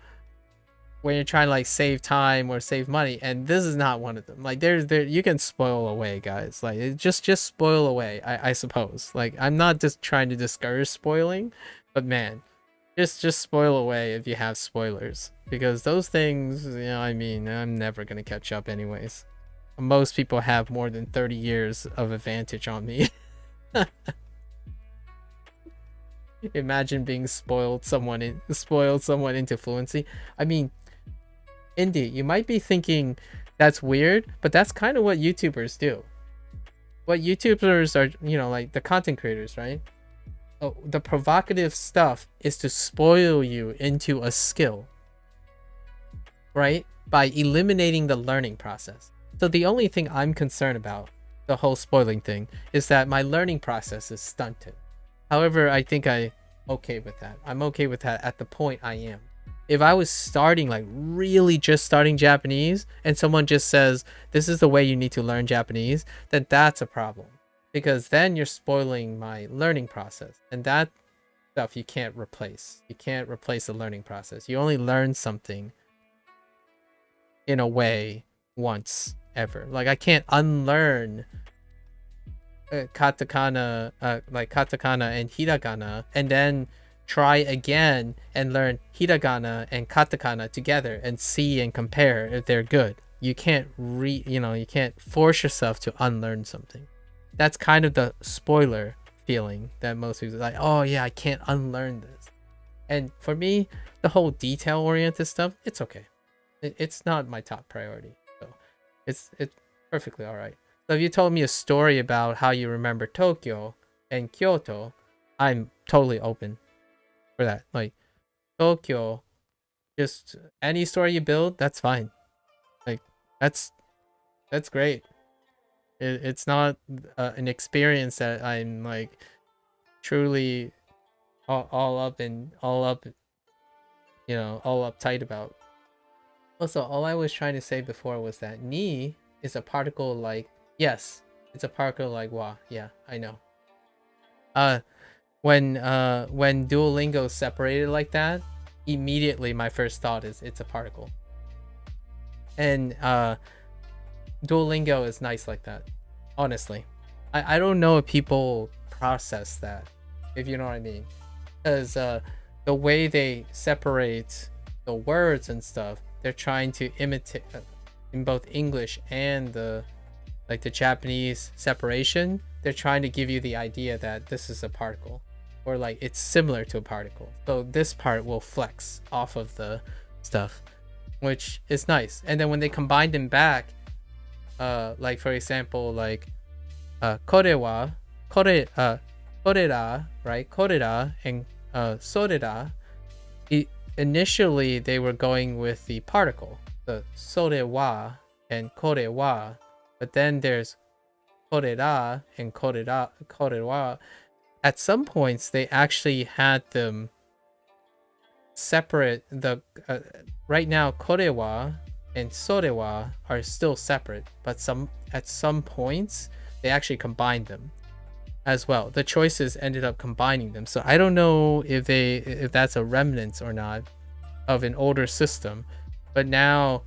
when you're trying to like save time or save money, and this is not one of them. Like there you can spoil away, guys. Like it just spoil away, I suppose. Like I'm not just trying to discourage spoiling, but man, just spoil away if you have spoilers, because those things, you know, I mean, I'm never gonna catch up anyways. Most people have more than 30 years of advantage on me. Imagine being spoiled someone into fluency. I mean, Indy, you might be thinking that's weird, but that's kind of what YouTubers do. What YouTubers are, you know, like the content creators, right? Oh, the provocative stuff is to spoil you into a skill, right? By eliminating the learning process. So the only thing I'm concerned about, the whole spoiling thing, is that my learning process is stunted. However, I think I'm okay with that. I'm okay with that at the point I am. If I was starting, like really just starting Japanese, and someone just says, this is the way you need to learn Japanese, then that's a problem. Because then you're spoiling my learning process. And that stuff you can't replace. You can't replace the learning process. You only learn something in a way once ever. Like I can't unlearn katakana, like katakana and hiragana, and then try again and learn hiragana and katakana together and see and compare if they're good. You can't you can't force yourself to unlearn something. That's kind of the spoiler feeling that most people are like, oh yeah, I can't unlearn this. And for me, the whole detail oriented stuff, it's okay. It's not my top priority. So it's perfectly all right. So if you told me a story about how you remember Tokyo and Kyoto, I'm totally open for that. Like Tokyo, just any story you build, that's fine. Like that's great. It's not an experience that I'm like truly all uptight about. Also, all I was trying to say before was that ni is a particle like, yes, it's a particle like wa. Yeah, I know. When Duolingo separated like that, immediately my first thought is it's a particle. And Duolingo is nice like that. Honestly, I don't know if people process that, if you know what I mean, because the way they separate the words and stuff, they're trying to imitate in both English and the Japanese separation. They're trying to give you the idea that this is a particle, or like it's similar to a particle. So this part will flex off of the stuff. which is nice. And then when they combined them back, like for example, like korera, right? Korera and sorera. Initially, they were going with the particle, the sorewa and korewa, but then there's korera and korewa. At some points, they actually had them separate. The right now, korewa and sorewa are still separate, but at some points they actually combined them as well. The choices ended up combining them. So I don't know if that's a remnant or not of an older system, but now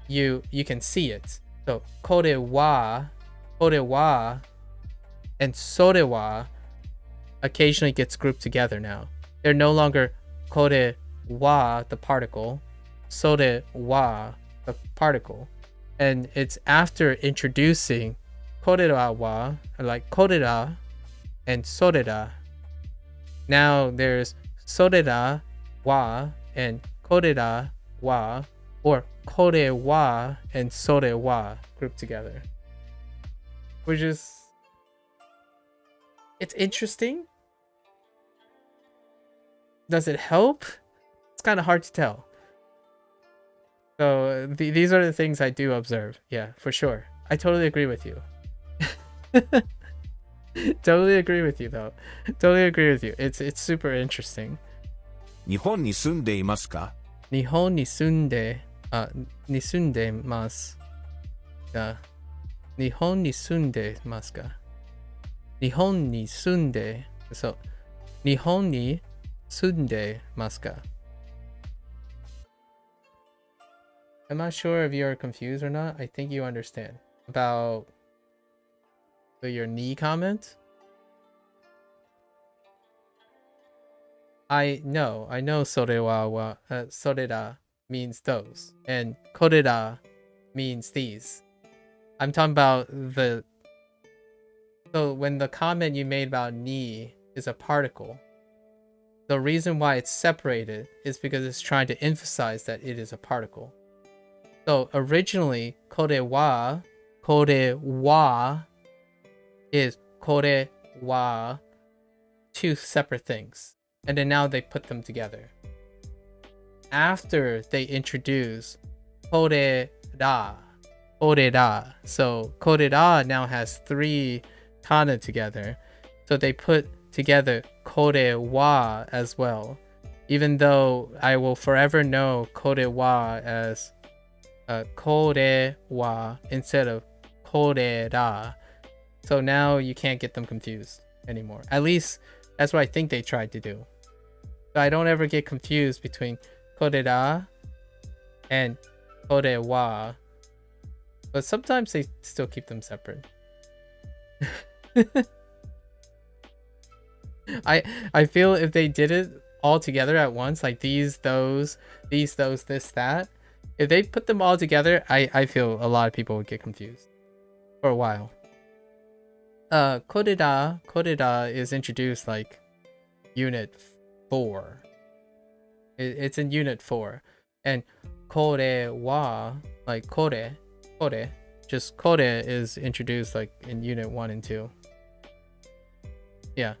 you can see it. So korewa and sorewa occasionally gets grouped together now. They're no longer korewa, the particle, sorewa, the particle. And it's after introducing korera, like korera and sorera. Now there's sorera wa and korera wa, or korewa and sorewa grouped together, which is, it's interesting. Does it help? It's kind of hard to tell. So these are the things I do observe. Yeah, for sure. I totally agree with you. Totally agree with you, though. Totally agree with you. It's super interesting. 日本に住んでいますか？日本に住んでます。日本に住んでますか？日本に住んで、そう。日本に住んでますか？ I'm not sure if you're confused or not. I think you understand about your knee comment. I know sorera means those, and korera means these. I'm talking about so when the comment you made about ni is a particle, the reason why it's separated is because it's trying to emphasize that it is a particle. So originally, korewa is korewa, two separate things. And then now they put them together. After they introduce korera. So korera now has three kana together. So they put together korewa as well. Even though I will forever know korewa as korewa instead of korera. So now you can't get them confused anymore. At least that's what I think they tried to do. So I don't ever get confused between korera and korewa. But sometimes they still keep them separate. I feel if they did it all together at once, like these, those, this, that, if they put them all together, I feel a lot of people would get confused for a while. Korera is introduced like unit 4. It's in unit 4. And korewa, like kore, just kore is introduced like in unit 1 and 2. Yeah,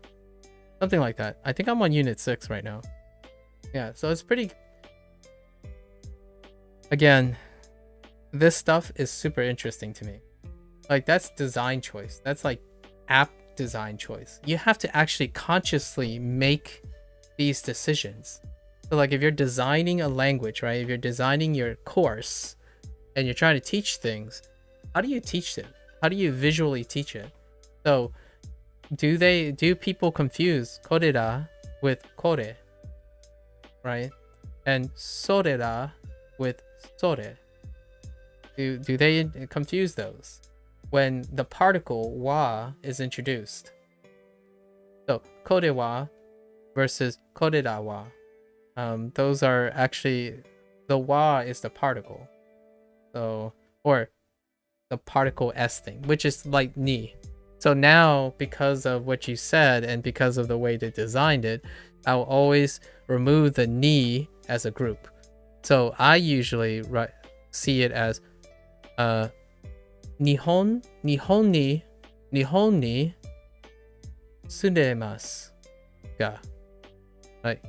something like that. I think I'm on unit 6 right now. Yeah, so it's pretty. Again, this stuff is super interesting to me. Like, that's design choice. That's like app design choice. You have to actually consciously make these decisions. So like if you're designing a language, right? If you're designing your course and you're trying to teach things, how do you teach it? How do you visually teach it? So do people confuse korera with kore, right? And sorera with sore? Do they confuse those when the particle wa is introduced? So korewa versus korerawa. Those are actually, the wa is the particle. So, or the particle s thing, which is like ni. So now, because of what you said and because of the way they designed it, I'll always remove the ni as a group. So I usually see it as Nihon ni sundemasu ga. Like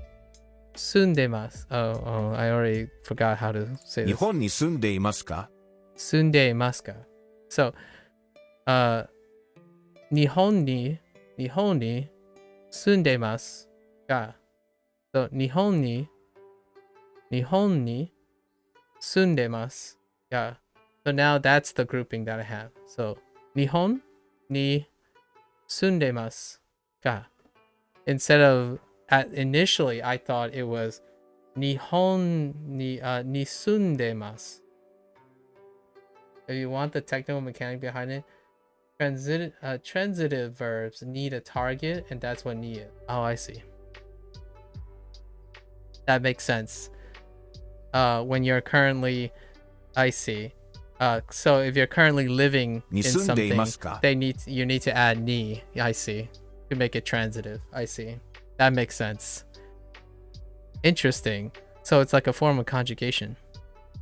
sundemasu. Oh, I already forgot how to say 日 this. 本に住んでいますか Sundemasu ga. So, Nihon ni sundemasu ga. So, Nihon ni sundemasu ga. So now that's the grouping that I have. So, Nihon ni sundemasu ga. Instead of initially, I thought it was Nihon ni sundemasu. If you want the technical mechanic behind it, transitive verbs need a target, and that's what ni is. Oh, I see. That makes sense. When you're currently, I see. So if you're currently living in に住んでい something, ますか you need to add ni. I see. To make it transitive. I see. That makes sense. Interesting. So it's like a form of conjugation.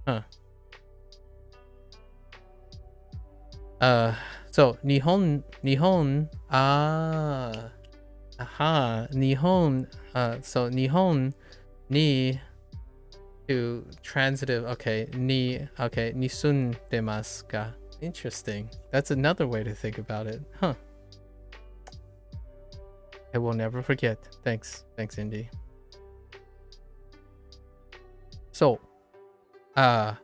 Huh. So Nihon, Nihon, so Nihon ni to transitive, okay, nisun demasu ka. Interesting. That's another way to think about it. Huh. I will never forget. Thanks, Indy. So, soka.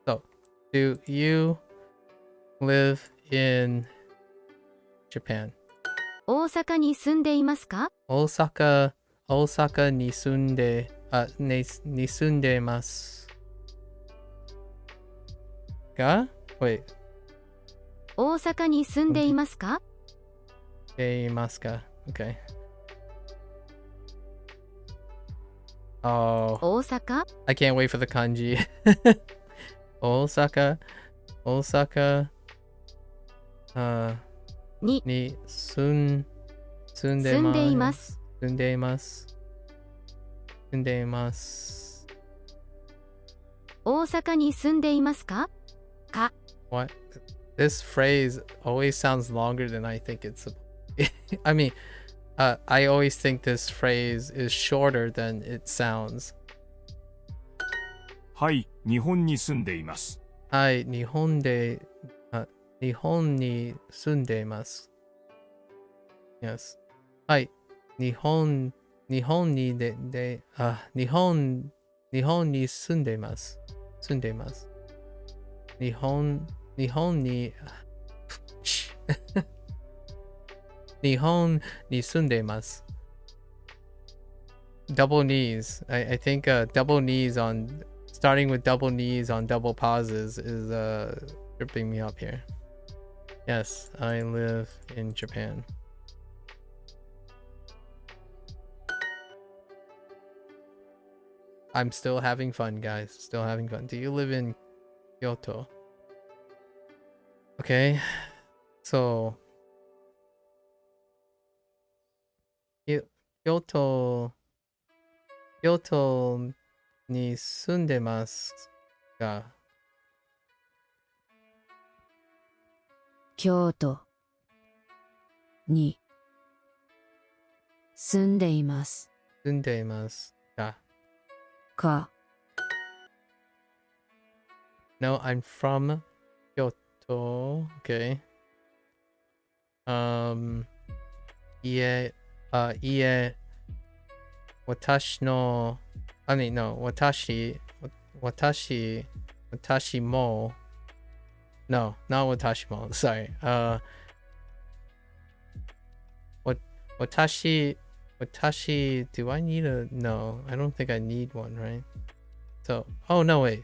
So, do you live in Japan? 大阪に住んでいますか？ Osaka ni sunde, ni sundemasu. Ga? Wait. 大阪に住んでいますか？ Demasu ka. Okay. Oh. 大阪 I can't wait for the kanji. Osaka. に Ni 住んでいます。 大阪に住んでいますか？か What? This phrase always sounds longer than I think it's. I mean, I always think this phrase is shorter than it sounds. はい、日本に住んでいます。はい、日本に住んでいます。Yes. はい、日本に住んでいます。日本に住んでいます。Double knees. I think double knees on starting with double knees on double pauses is tripping me up here. Yes, I live in Japan. I'm still having fun, guys. Still having fun. Do you live in Kyoto? Okay. So Kyoto に住んでますが、京都に住んでいますか No, I'm from Kyoto. Okay. 私の I mean, no, 私も No, not 私も Sorry. 私 do I need a no? I don't think I need one, right? So, oh no, wait.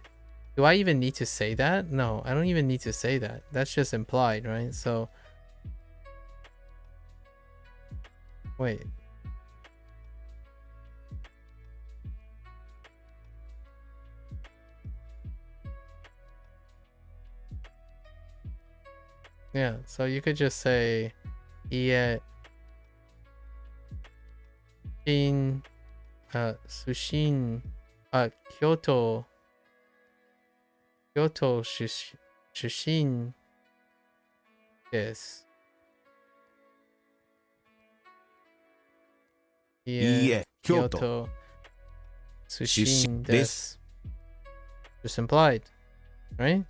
Do I even need to say that? No, I don't even need to say that. That's just implied, right? So, wait. Yeah, so you could just say, sushin Kyoto. Kyoto 出身 です。いいえ、京都。 Kyoto 出出身身で。です Just implied, right?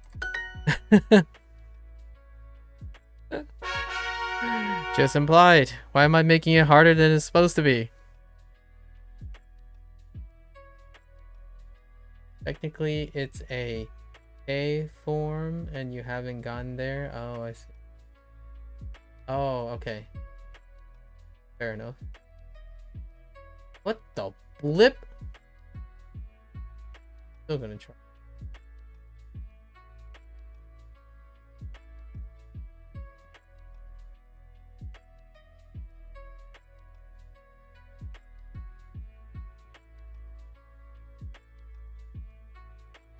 Just implied. Why am I making it harder than it's supposed to be? Technically, it's a A form, and you haven't gotten there. Oh, I see. Oh, okay. Fair enough. What the blip? Still gonna try.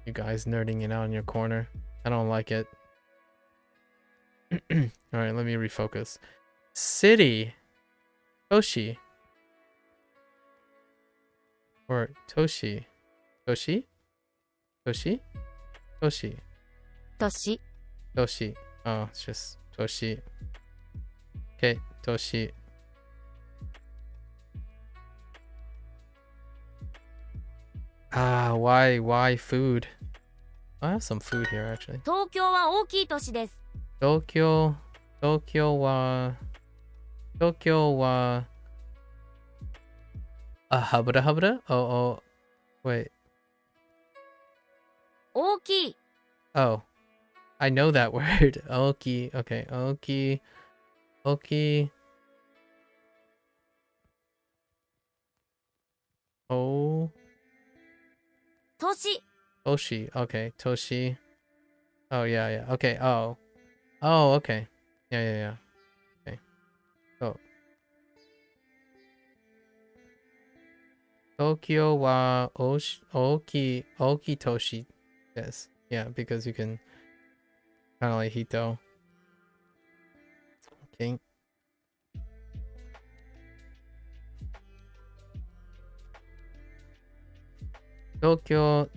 You guys nerding it out in your corner. I don't like it. Alright, let me refocus. City. Toshi. Or Toshi. Toshi? Toshi? Toshi. 年 Toshi. Oh, it's just Toshi. Okay, Toshi. Why food? I have some food here actually. 東京は大きい都市です。 Tokyo wa a habra? Oh, wait. 大きい Oh, I know that word. Oki. Okay, Oki. Oh, 都市 Toshi. Okay, Toshi. Oh, yeah. Okay. Oh, okay. Yeah. Okay. Oh. Tokyo wa oki toshi. Yes. Yeah, because you can kind of like Hito. Okay. Tokyo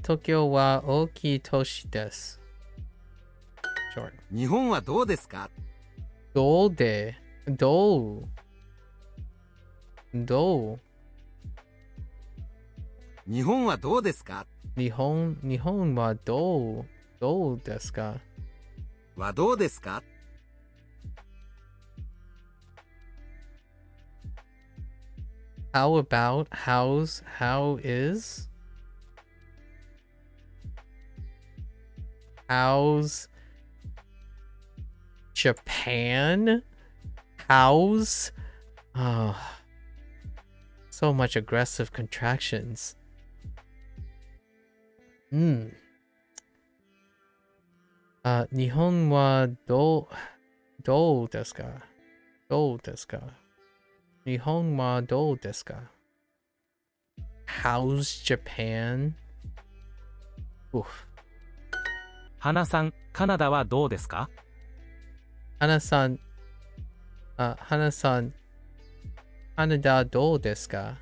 wa oki toshi desu. Short. 日本はどうですか？ Do. 日本はどうですか？日本はどうですか？はどうですか？ How about how is? How's Japan? How's oh, so much aggressive contractions. 日本はどうですか？日本はどうですか？ How's Japan? Oof. 花さん、カナダはどうですか？ Hana-san, Canada どうですか?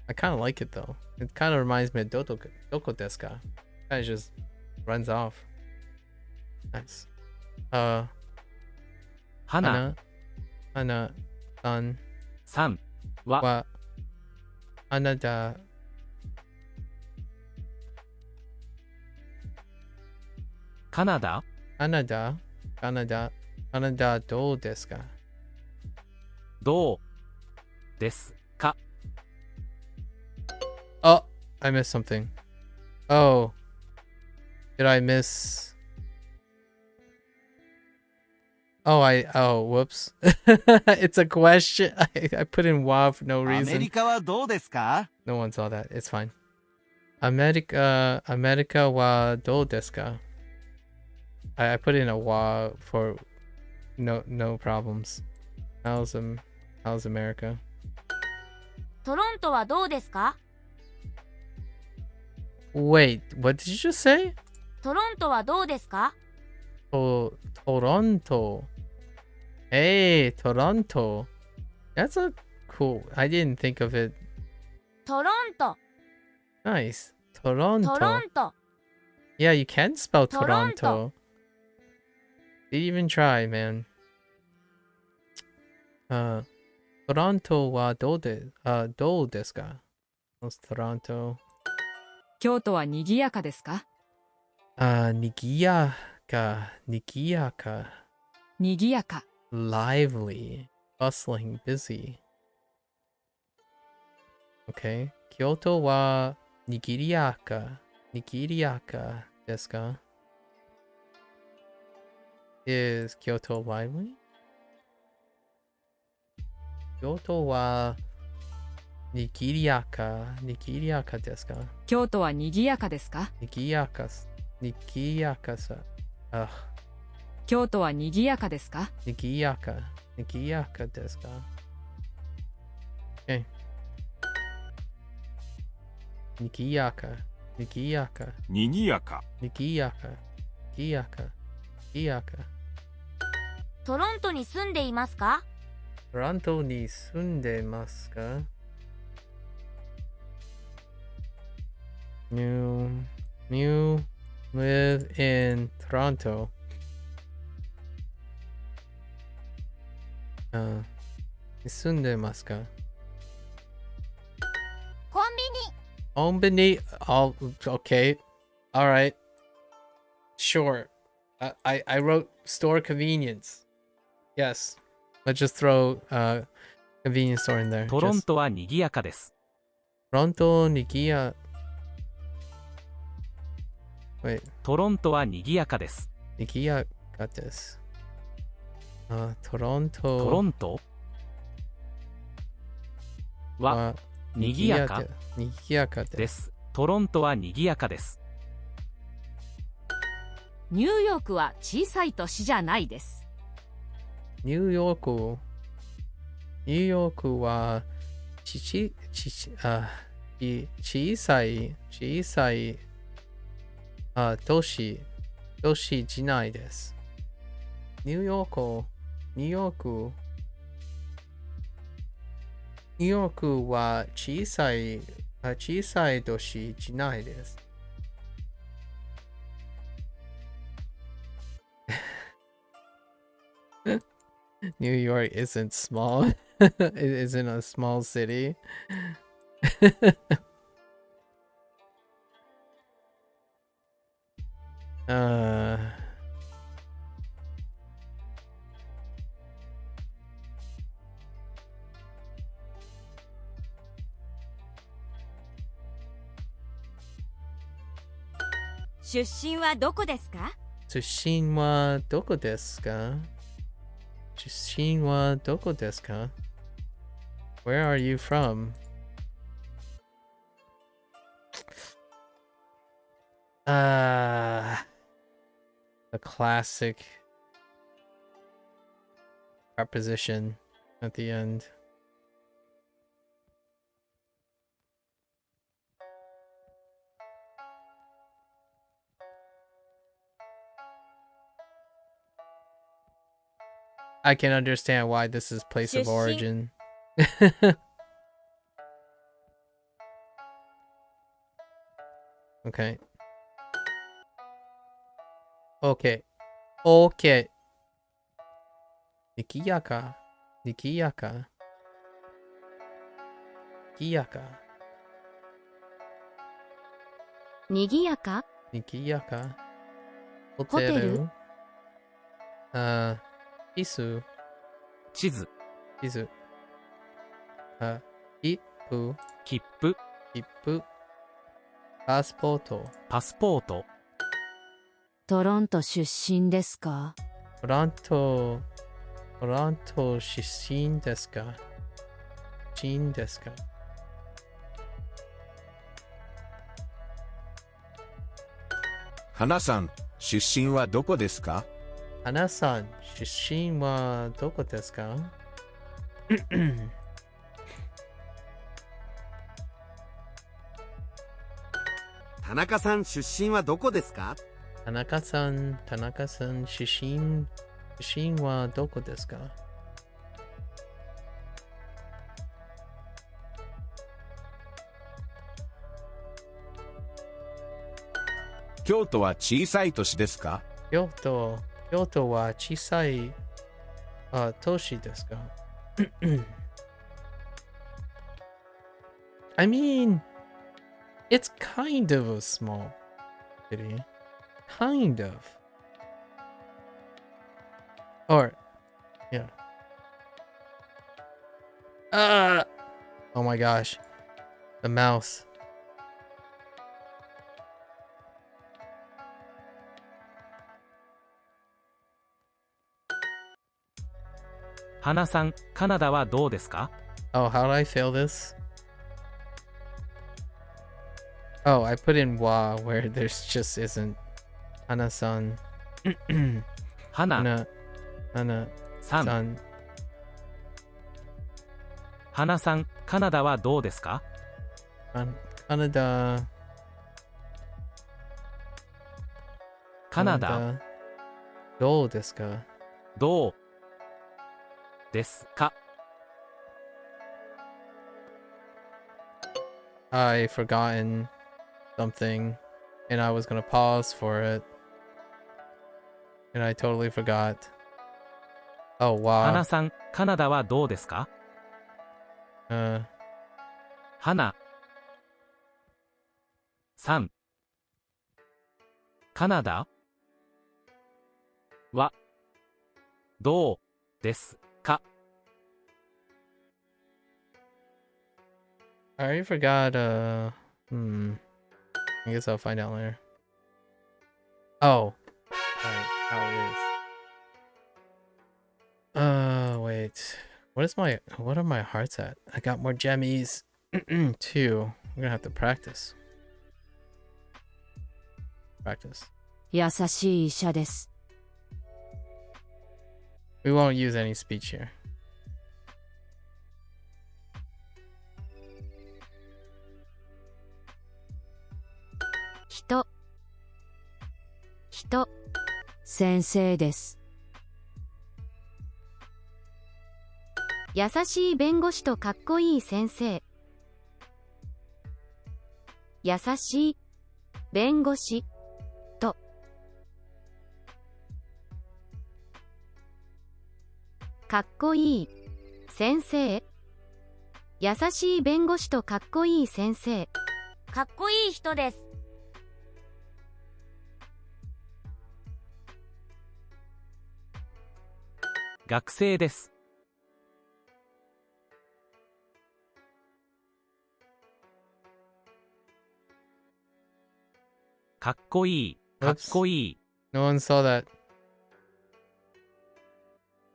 I kind of like it though. It kind of reminds me of Doko desu ka? Kind of just runs off. Nice. 花 Hana-san さんはは Canada カナダどうですか? どうですか？ Oh, I missed something. Oh, did I miss? Oh, whoops. It's a question. I put in wa for no アメ reason. リカはどうですか？ No one saw that. It's fine. America wa do desu ka? I put in a wa for no problems. How's America? トロントはどうですか？ Wait, what did you just say? トロントはどうですか？ Toronto. Hey, Toronto. That's a cool. I didn't think of it. トロント Nice. トロ Toronto. ント Yeah, you can spell Toronto. Toronto. Did you even try, man? トロントはどうですか？トロント。京都は賑やかですか？にぎやか。賑やか。lively, bustling, busy. Okay. 京都はにぎやかですか？ Is Kyoto lively? 京都はにぎやかですか？京都は賑やかですか？にぎやかさ。京都は賑やかですか？にぎやかですか？ Okay. にぎやか。にぎやか。トロントに住んでいますか？トロントに住んでますか？ You live in Toronto. 住んでますか？コンビニコンビニ Oh, okay. Alright. Sure. I wrote store convenience. Yes. Let's just throw convenience store in there. トロン Just- トは賑やかです。トロントにぎや Wait. トロントは賑やかです。にぎやかです。トロントトロントは賑やかにぎやかでです。す。トロントは賑やかです。ニューヨークは小さい都市じゃないです。ニューヨークは小さい都市じないです。ニューヨークは小さい都市じないです。New York isn't small. It isn't a small city. uh, 出身はどこですか？出身はどこですか？ Where are you from? A classic preposition at the end. I can understand why this is place of origin. Okay. Okay. にぎやか。ホテル。キス。地図、切符。切符、パスポート。パスポート。トロント出身ですか？トロント出身ですか？花さん、出身はどこですか？花さん、出身はどこですか？田中さん出身はどこですか？田中さん、出身はどこですか？京都は小さい都市ですか？京都は小さい都市ですか？I mean, it's kind of a small city. Kind of. Or, yeah. Oh my gosh. The mouse. 花さん、カナダはどうですか？ Oh, how did I fail this? Oh, I put in wa where there's just isn't. Hana-san. 花 Hana さん、 san. 花さん、カナダはどうですか？ Canada. カナダ Canada. どうですか？どうですか？ I forgotten something and I was gonna pause for it. And I totally forgot. Oh 花 wow. さん、カナダはどうですか？ 花さん、カナダはどうですか？ I already forgot I guess I'll find out later. Oh. Alright, how it is. Wait. What are my hearts at? I got more jemmies. Two. I'm gonna have to practice. Practice. 優しい医者です。 We won't use any speech here. 人人先生です。 優しい弁護士とかっこいい先生。優しい弁護士とかっこいい先生。優しい弁護士とかっこいい先生。かっこいい人です。 学生です。かっこいい、かっこいい。 No one saw that.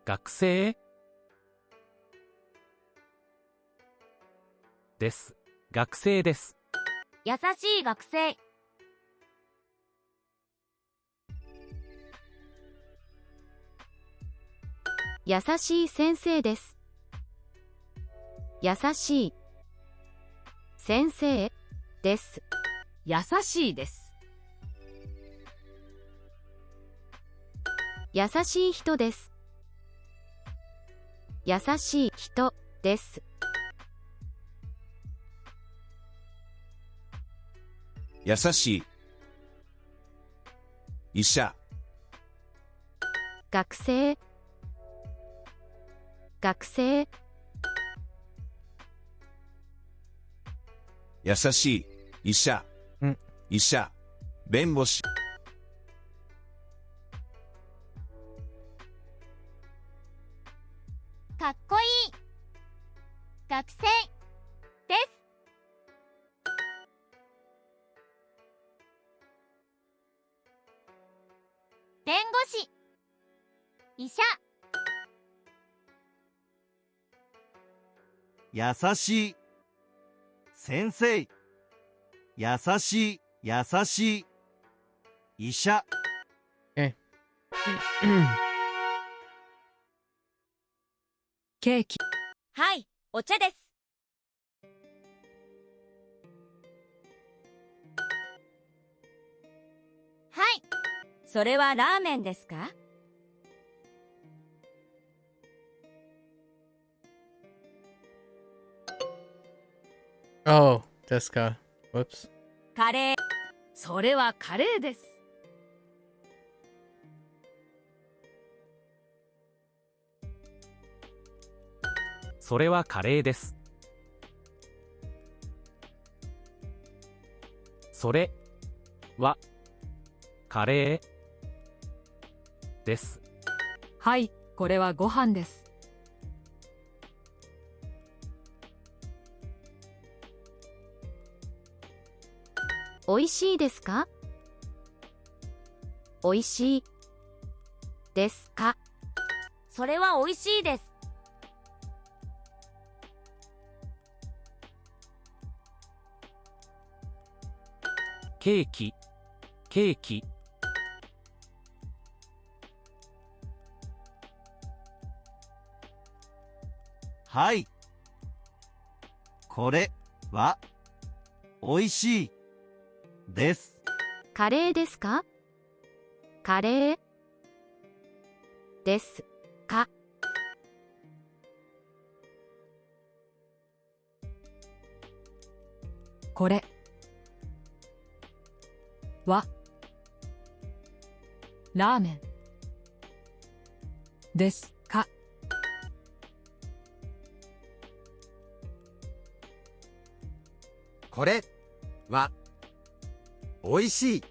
学生です。学生です。優しい学生。 優しい先生です。優しい先生です。優しいです。優しい人です。優しい人です。優しい医者学生学生優しい医者医者弁護士かっこいい学生です。 弁護士医者優しい先生、優しい優しい医者。ケーキ。はい、お茶です。 はい、それはラーメンですか？ Oh, Deska. Whoops. カレー。それはカレーです。それはカレーです。それはカレーです。はい、これはご飯です。おいしいですか？おいしいですか？それは美味しいです。ケーキ、ケーキ。はい。これはおいしいです。カレーですか？カレーですか？これはラーメンですか？これはおいしい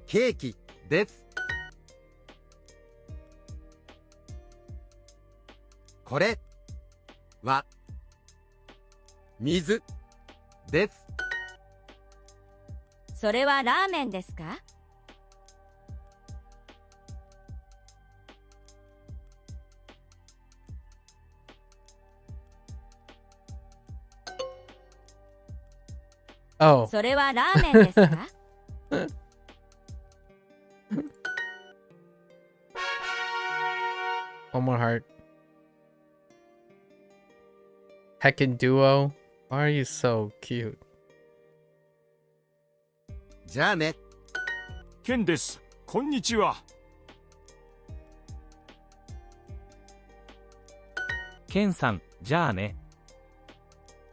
ケーキです。これは水です。それはラーメンですか？Oh, それはラーメンですか？one more heart. Heckin' duo. Why are you so cute? じゃあね。ケンです。こんにちは。ケンさん、じゃあね。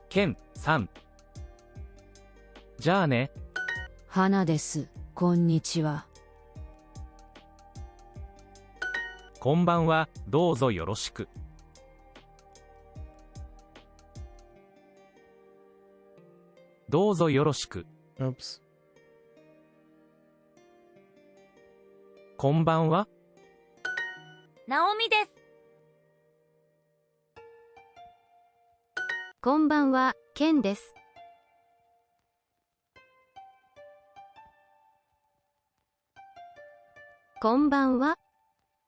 ケンさん。じゃあね。花です。こんにちは。こんばんは、どうぞよろしく。どうぞよろしく。Oops. こんばんは。ナオミです。こんばんは、ケンです。こんばんは、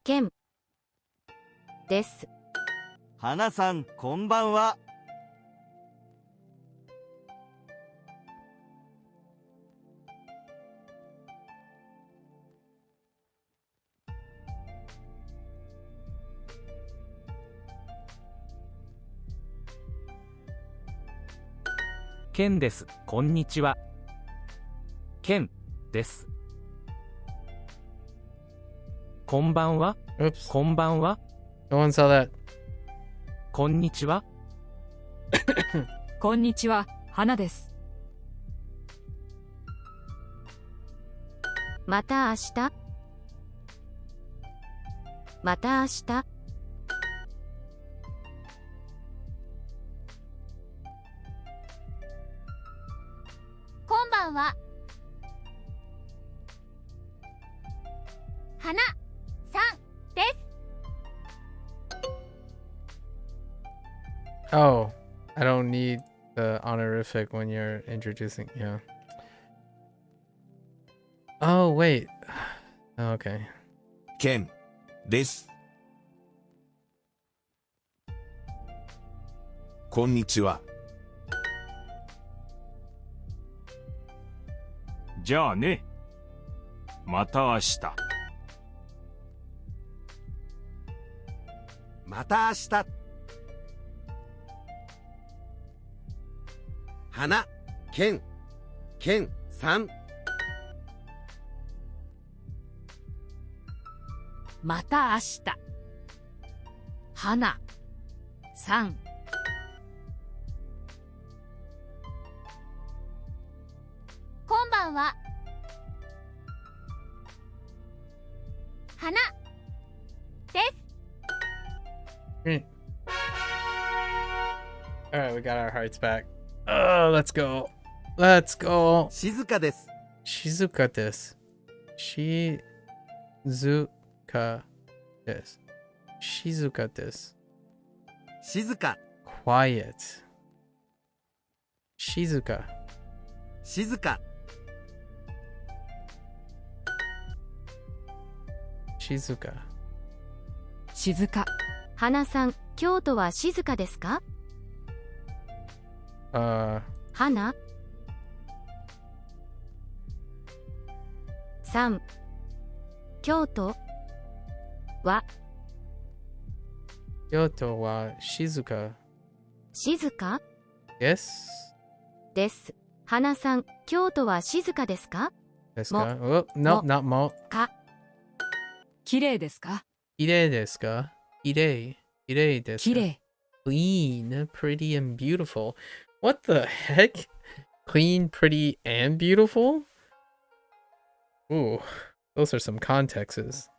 ケンです。花さん、こんばんは。ケンです。こんにちは。ケンです。こんばんは。 Oops. こんばんは。 No one saw that. こんにちは。こんにちは、花です。また明日。また明日。こんばんは。花さんです。Oh, I don't need the honorific when you're introducing. Yeah. Oh, wait. Okay. ケンです。こんにちは。じゃあね。また明日。また明日。花、ケンさん。また明日。花さん。こんばんは。Alright, we got our hearts back. Oh, let's go. Let's go. 静かです。静かです。静かです。静かです。静か。Quiet. 静か。静か。静か。静か。花さん、京都は静かですか？花3京都は京都は静か。静か Yes? です。花さん、京都は静かですか？ですか？Oh, no, not も。か綺麗ですか？綺麗ですか？綺麗。綺麗ですか？綺麗。Clean, pretty, and beautiful. What the heck? Clean, pretty, and beautiful? Ooh, those are some contexts.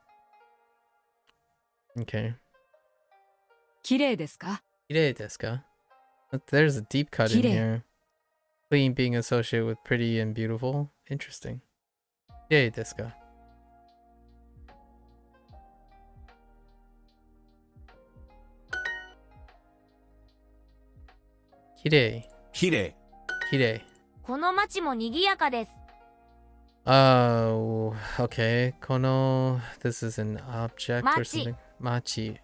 Okay. 綺麗ですか？綺麗ですか? There's a deep cut in 綺麗。 here. Clean being associated with pretty and beautiful. Interesting. 綺麗ですか? Kirei. きれい。 Kirei. この町も賑やかです。 Oh, okay. Kono. This is an object or Machi. something. Machi.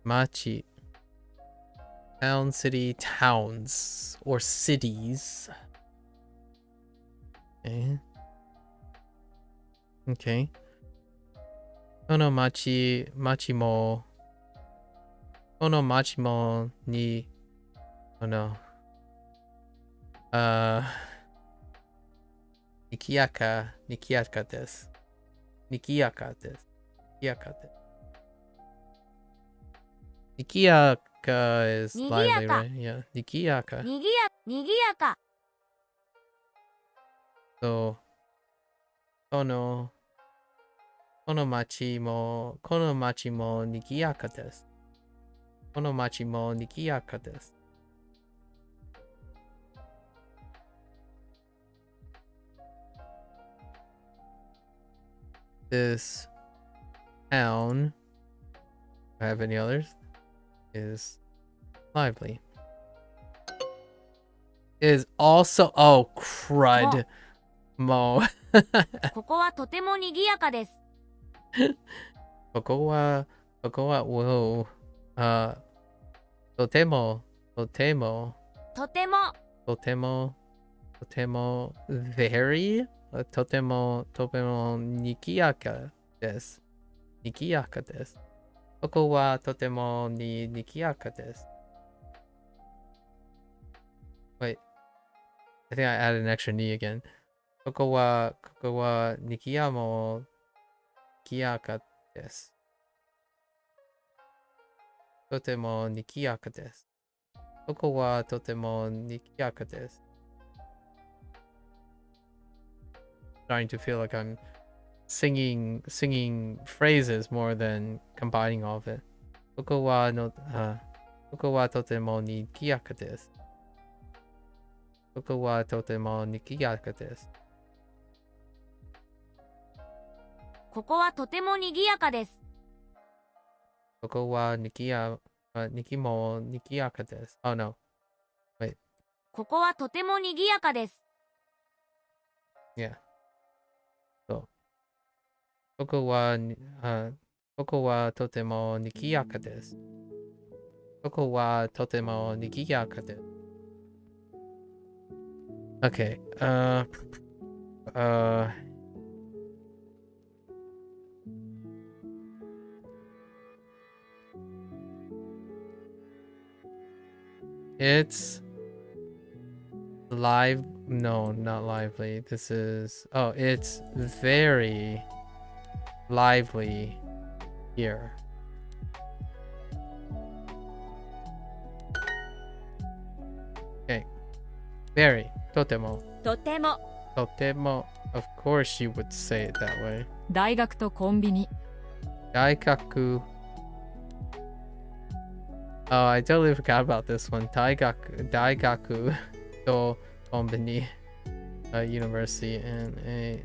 Machi. Town, city, towns. Or cities. Okay. Okay. Kono machi. Machi mo. Kono machi mo ni. Oh no. Nikiyaka desu. Nikiyaka desu. Nikiyaka is lively, right? Yeah. Nikiyaka. にぎやか。 So, kono machi mo nikiyaka desu. Kono machi mo nikiyaka desu. This town, do I have any others? Is lively. Is also, oh crud. Mo. ここはとても賑やかです。 whoa. Totemo. とても Very? とても賑やかです。賑やかです。ここはとても賑やかです。Wait, I think I added an extra ni again. ここは賑やかです。とても賑やかです。ここはとても賑やかです。Starting to feel like I'm singing phrases more than combining all of it. ここはとても賑やかです。ここはとても賑やかです。ここはとても賑やかです。ここは賑やかです。Oh no. Wait. ここはとても賑やかです。 Yeah. So. ここはとても賑やかです。ここはとても賑やかです。Okay. It's live. No, not lively. This is. Oh, it's very lively here. Okay. Very. Totemo. とても Totemo. Of course you would say it that way. 大学とコンビニ。大学 Oh, I totally forgot about this one. Daigaku to Konbini University and a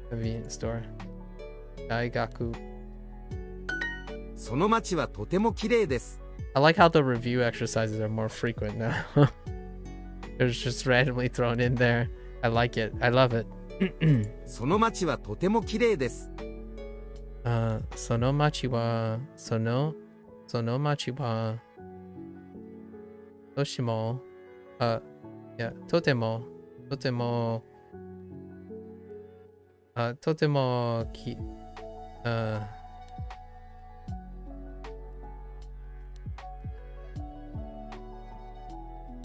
convenience store. Daigaku. その町はとても綺麗です。 I like how the review exercises are more frequent now. They're just randomly thrown in there. I like it. I love it. その町はとても綺麗です。その町は、その町は、どうしも、いや、とても、とてもき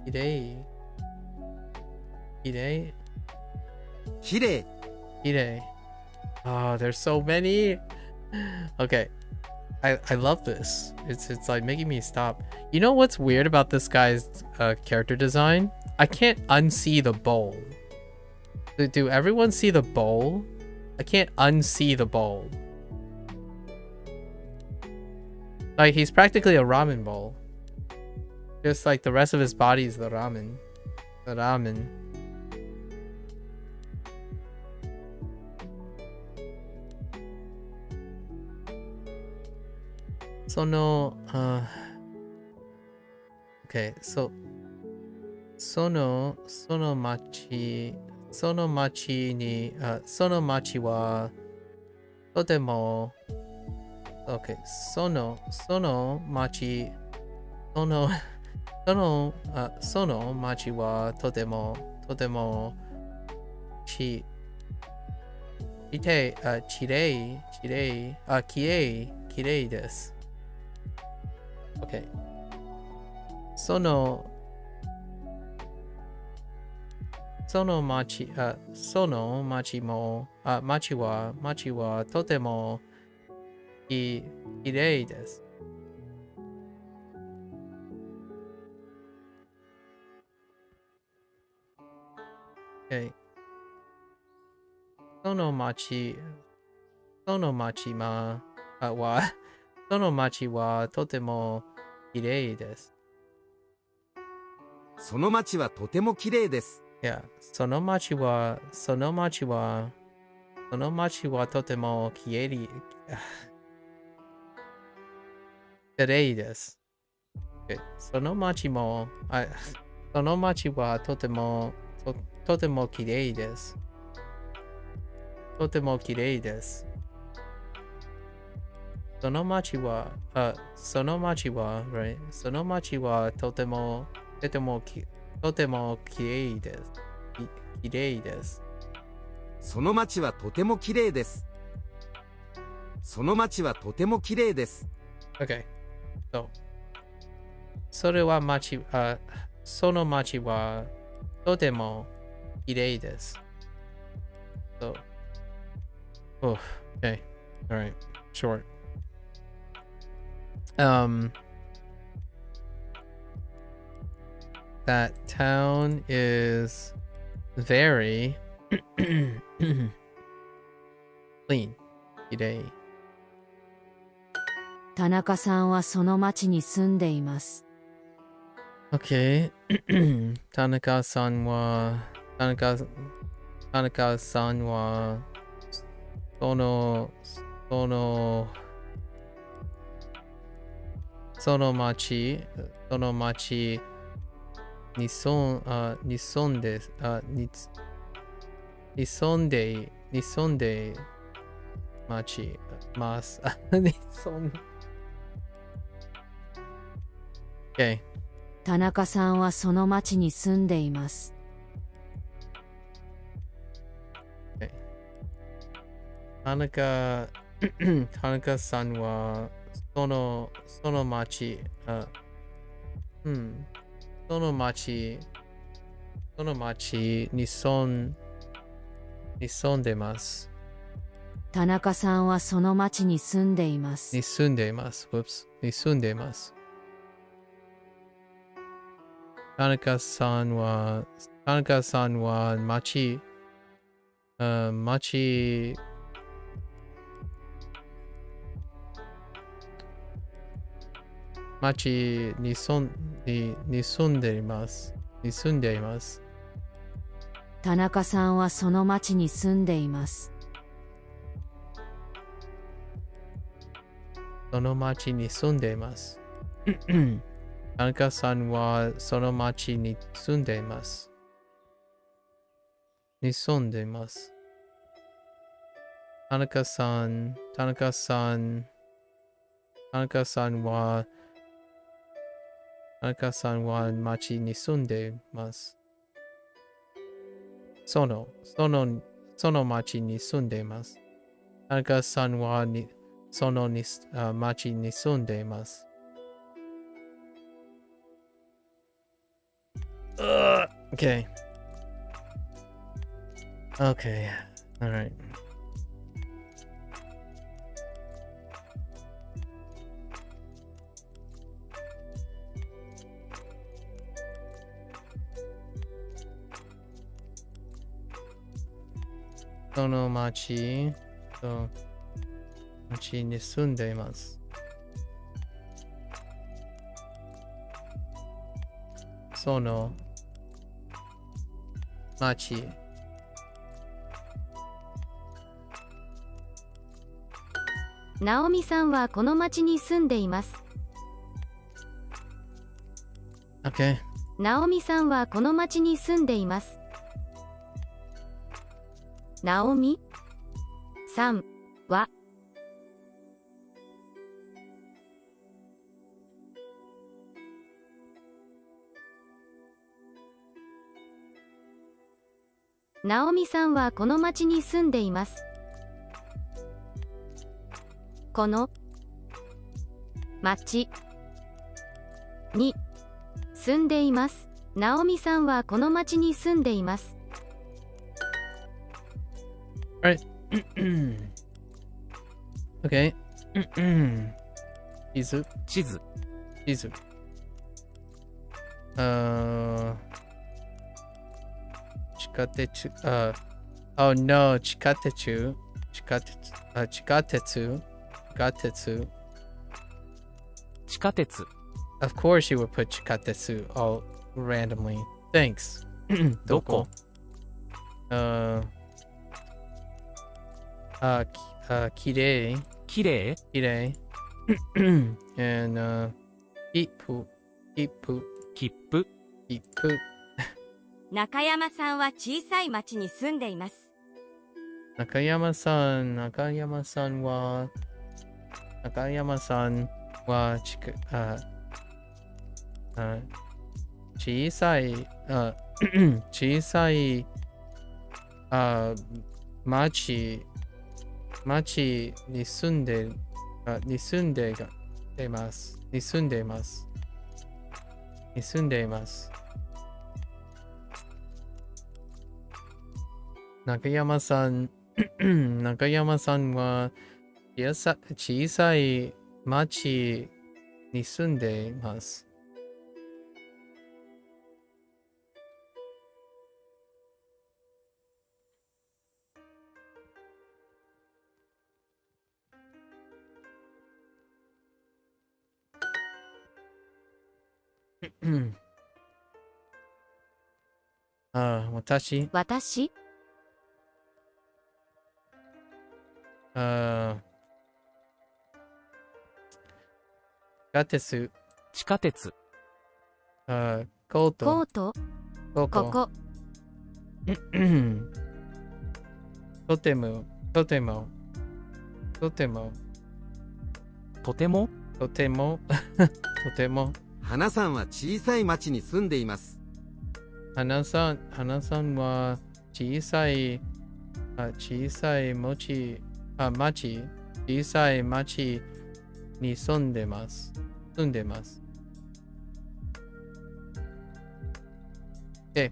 れい。綺麗。 Oh, there's so many. Okay. I love this. It's like making me stop. You know what's weird about this guy's character design? I can't unsee the bowl. Do everyone see the bowl? I can't unsee the bowl. Like, he's practically a ramen bowl. Just like the rest of his body is the ramen. The ramen. So no, okay, so sono machi ni sono machi wa totemo okay, sono machi sono machi wa totemo kirei desu. Okay. Sono machi mo machi wa totemo kirei desu. Okay. Sono machi wa totemo kirei desu. その町はとても綺麗です。 Yeah, その町はとても綺麗です。Okay, その町はとても綺麗です。とても綺麗です。その町は right? その町はとても綺麗です。綺麗です。その町はとても綺麗です。その町はとても綺麗です。 Okay. So, それはその町はとても綺麗です。So, oh, okay. All right. Short. That town is very clean. 綺麗。田中さんはその町に住んでいます。Okay. 田中さんはその町に住んでます。Okay. 田中さんはその町に住んでいます。田中さんはその町に住んでます。田中さんはその町に住んでいます。に住んでいます。Whoops. に住んでいます。田中さんは町町に住んでいます。に住んでいます。田中さんはその町に住んでいます。その町に住んでいます。田中さんはその町に住んでいます。に住んでいます。田中さんは町に住んでいます。その町に住んでいます。田中さんはその町に住んでいます。Okay. Okay. All right. Soの町に住んでいます。その町。ナオミさんはこの町に住んでいます。Okay. ナオミさんはこの町に住んでいます。ナオミさんはナオミさんはこの町に住んでいます。この町に住んでいます。ナオミさんはこの町に住んでいます。Alright. Okay. 地図。地図。地図。地下鉄。Oh no, 地下鉄。地下鉄。地下鉄。地下鉄。地下鉄。Of course you would put 地下鉄 all randomly. Thanks. どこ？きれい。きれい？きれい。and 切符。切符。切符。切符。中山さんは小さい町に住んでいます。中山さんは小さい町に住んでいます。中山さんは小さい町に住んでいます。私地下鉄。コート。ここ。とても。花さんは小さい町に住んでいます。花さんは小さい町に住んでます。Okay.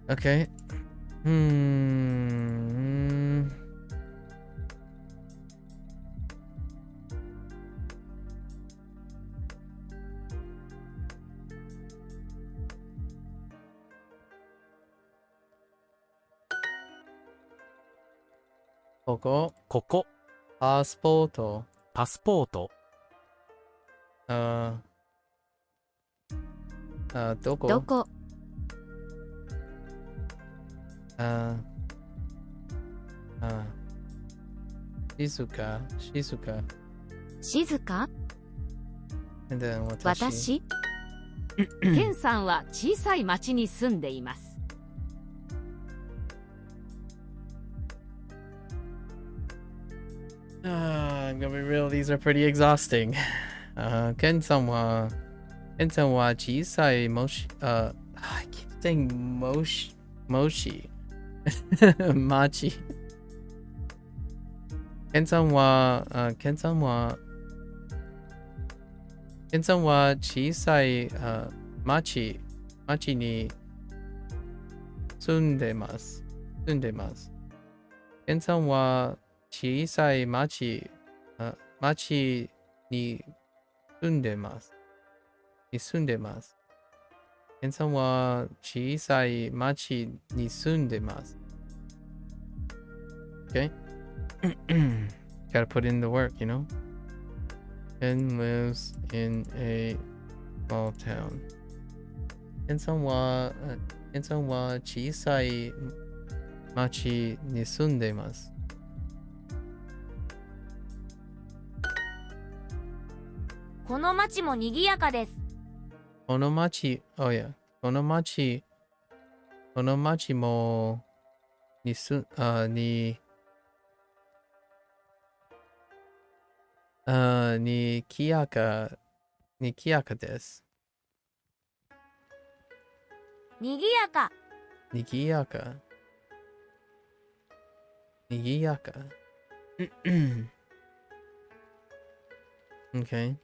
Okay. ここ。ここ。パスポート。パスポート。どこ？どこ？静か。静か。静か？ And then 私？ケンさんは小さい町に住んでいます。I'm gonna be real, these are pretty exhausting. ケンさんは小さいI keep saying moshi. 町。ケンさんは小さい町に住んでます。ケンさんは小さい町に住んでます。ケンさんは小さい町に住んでます。Okay? Gotta put in the work, you know? Ken lives in a small town. ケンさんは小さい町に住んでいます。この町も賑やかです。この町もにぎやかです。賑やか。にぎやか。Okay.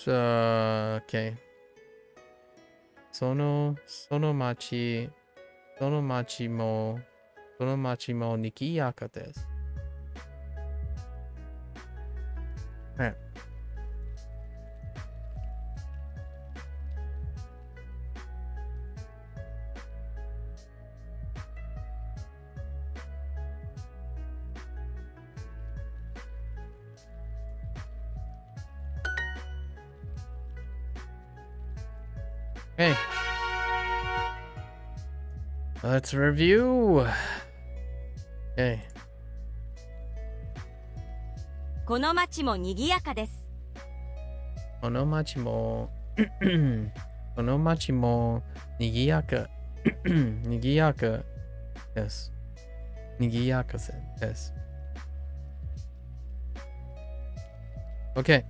Okay. その町もにぎやかです。はい。Okay. Let's review. Okay. この町も賑やかです。この町もにぎやかです。Okay.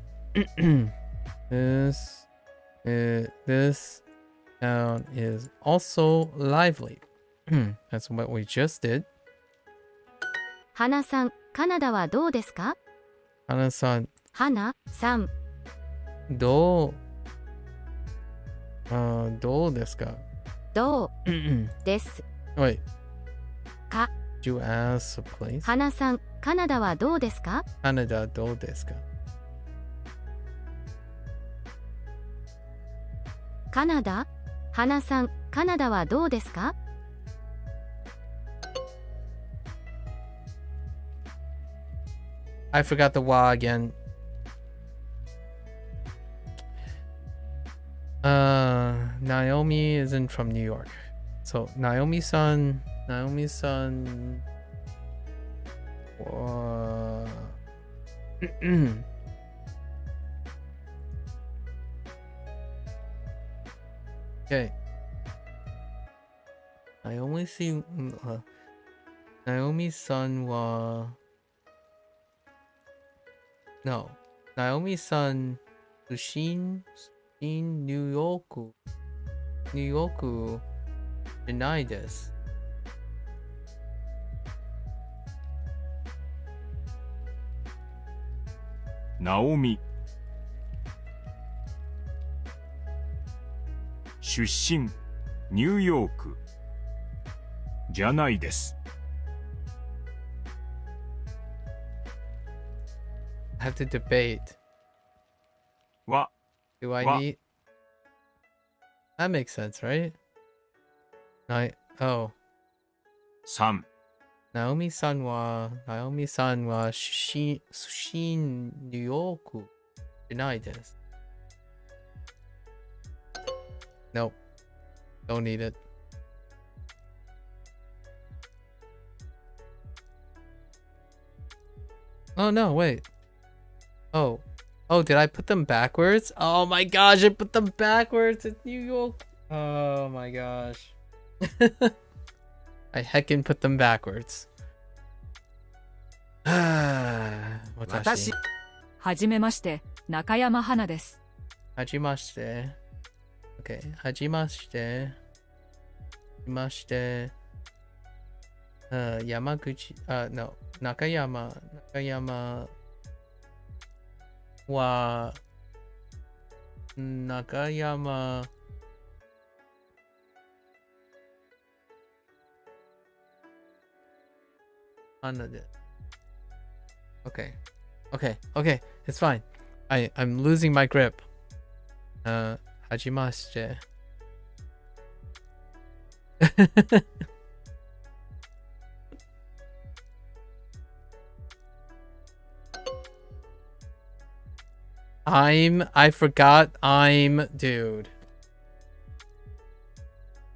This town is also lively. That's what we just did. 花さん、カナダはどうですか？花さん、花さん、どうですか？どうです。Wait. か。 Could you ask, please? 花さん、カナダはどうですか？カナダどうですか？カナダ？花さん、カナダはどうですか？ I forgot the wa again. Naomi isn't from New York. So Naomi-san Okay. Naomi-san wa No. Naomi-san 出身 in New York じゃないです。ナオミ出身ニューヨークじゃないです。I have to debate. は Do I need? That makes sense, right? Oh, 3、 Naomi-san wa sushin ryōku shinai desu. Nope. Don't need it. Oh no, wait. Oh, did I put them backwards? Oh my gosh, I put them backwards. It's New York. Oh my gosh. I heckin' put them backwards. Watashi. はじめまして、中山花です。Hajimashite. Okay, hajimashite. Hajimashite. Yamaguchi. No. Nakayama wa Nakayama Hanade. Okay. It's fine. I'm losing my grip. Hajimashite. I forgot I'm dude.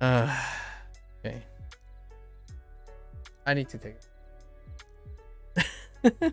Okay. I need to take it.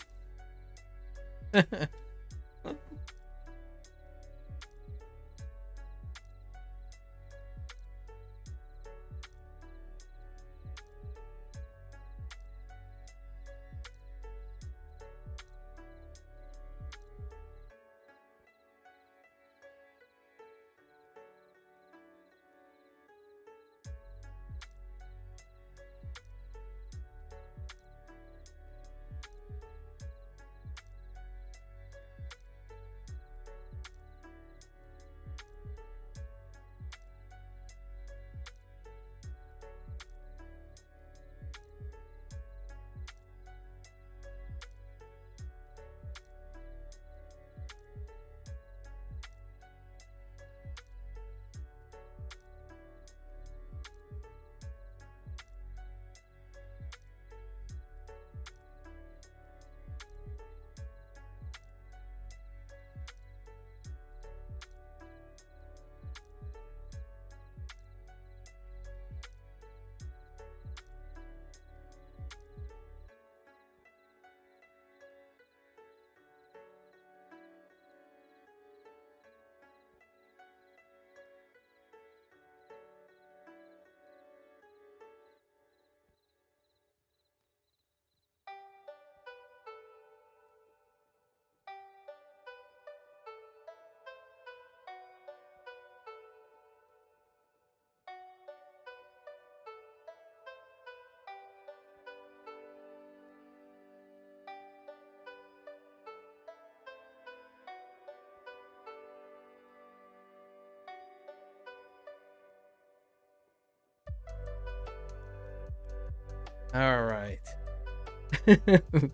All right.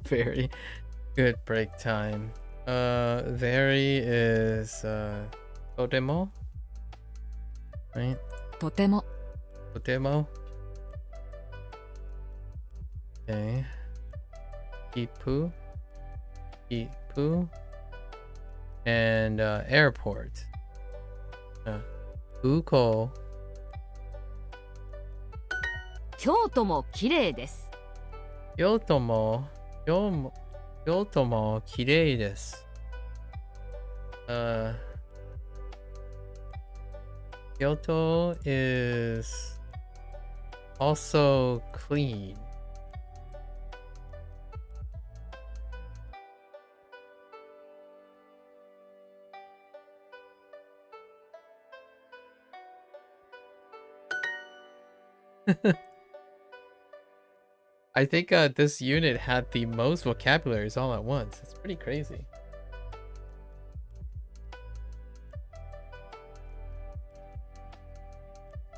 Very good break time. Very is totemo, right? とても、 Totemo. Okay. Ipu. And airport. Uko. 京都も綺麗です。京都も綺麗です。Kyoto is also clean. I think this unit had the most vocabularies all at once. It's pretty crazy.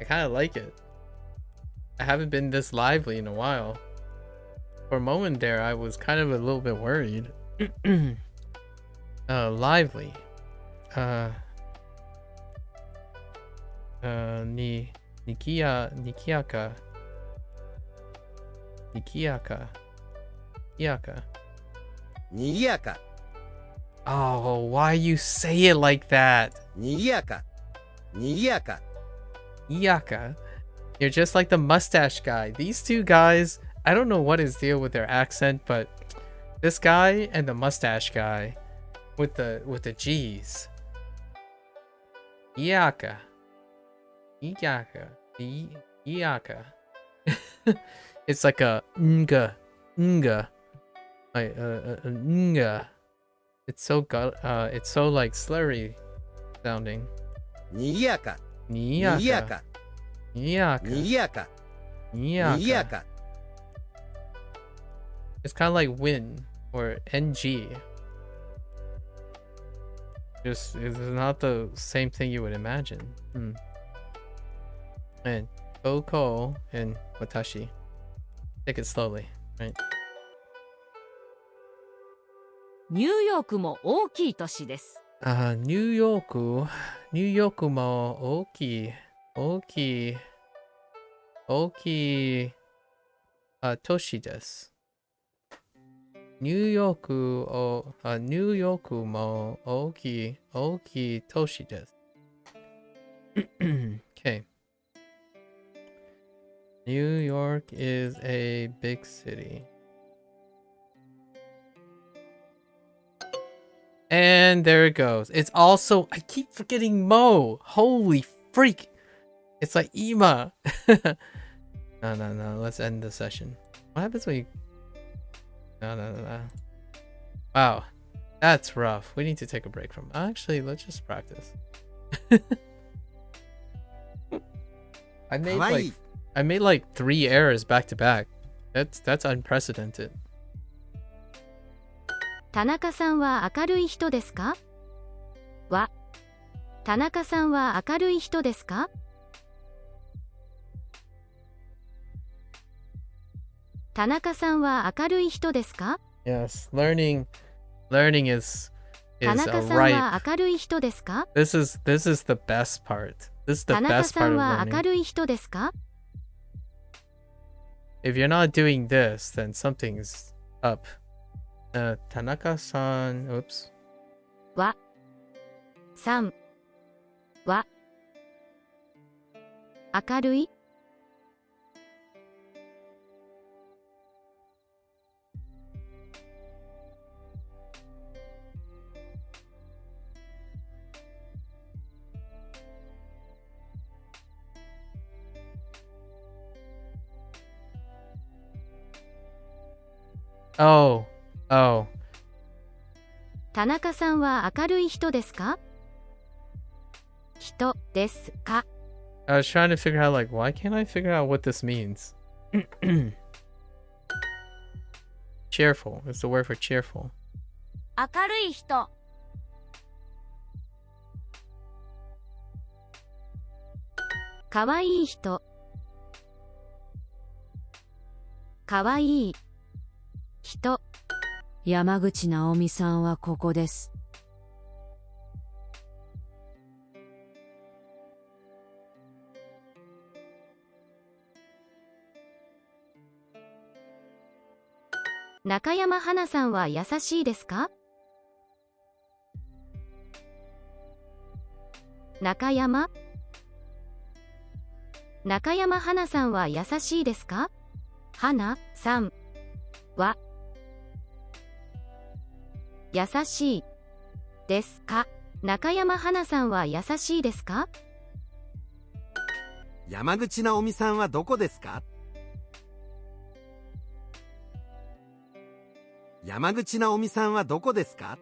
I kind of like it. I haven't been this lively in a while. For a moment there, I was kind of a little bit worried. Lively. Nikiyaka. Nikiyaka. Nikiyaka. にぎやか Oh, why you say it like that? にぎやかにぎやか Iyaka. You're just like the mustache guy. These two guys, I don't know what is the deal with their accent, but this guy and the mustache guy with the G's. Iyaka. Iyaka. Iyaka. It's like a nga. Nga. Like nga. It's so like slurry sounding. にぎやかにぎや Niyaka. か Niyaka. にぎやかにぎや Niyaka. か It's kind of like win or ng. Just it's not the same thing you would imagine. And Oko and Watashi. Take it slowly, right? ニューヨークも大きい都市です。ニューヨークも大きい都市です。ニューヨークも大きい都市です。Okay. New York is a big city. And there it goes. It's also, I keep forgetting Mo. Holy freak. It's like Ima. No. Let's end the session. What happens when you... No. Wow. That's rough. We need to take a break from... Actually, let's just practice. I made like 3 errors back to back. That's unprecedented. 田中さんは明るい人ですか？田中さんは明るい人ですか？田中さんは明るい人ですか？ Yes, learning is 田 a 中さん right. は明るい人ですか？ This is the best part. This is the 田中 best さ part ん of は明 learning. るい人ですか？ If you're not doing this, then something's up. Tanaka-san, oops. さんは明るい Oh. 田中さんは明るい人ですか？人ですか？ I was trying to figure out, like, why can't I figure out what this means? Cheerful. It's the word for cheerful. 明るい人。かわいい人。かわいい人。山口直美さんはここです。中山花さんは優しいですか？中山花さんは優しいですか？花さんは優しいですか？中山花さんは優しいですか？山口直美さんはどこですか？山口直美さんはどこですか？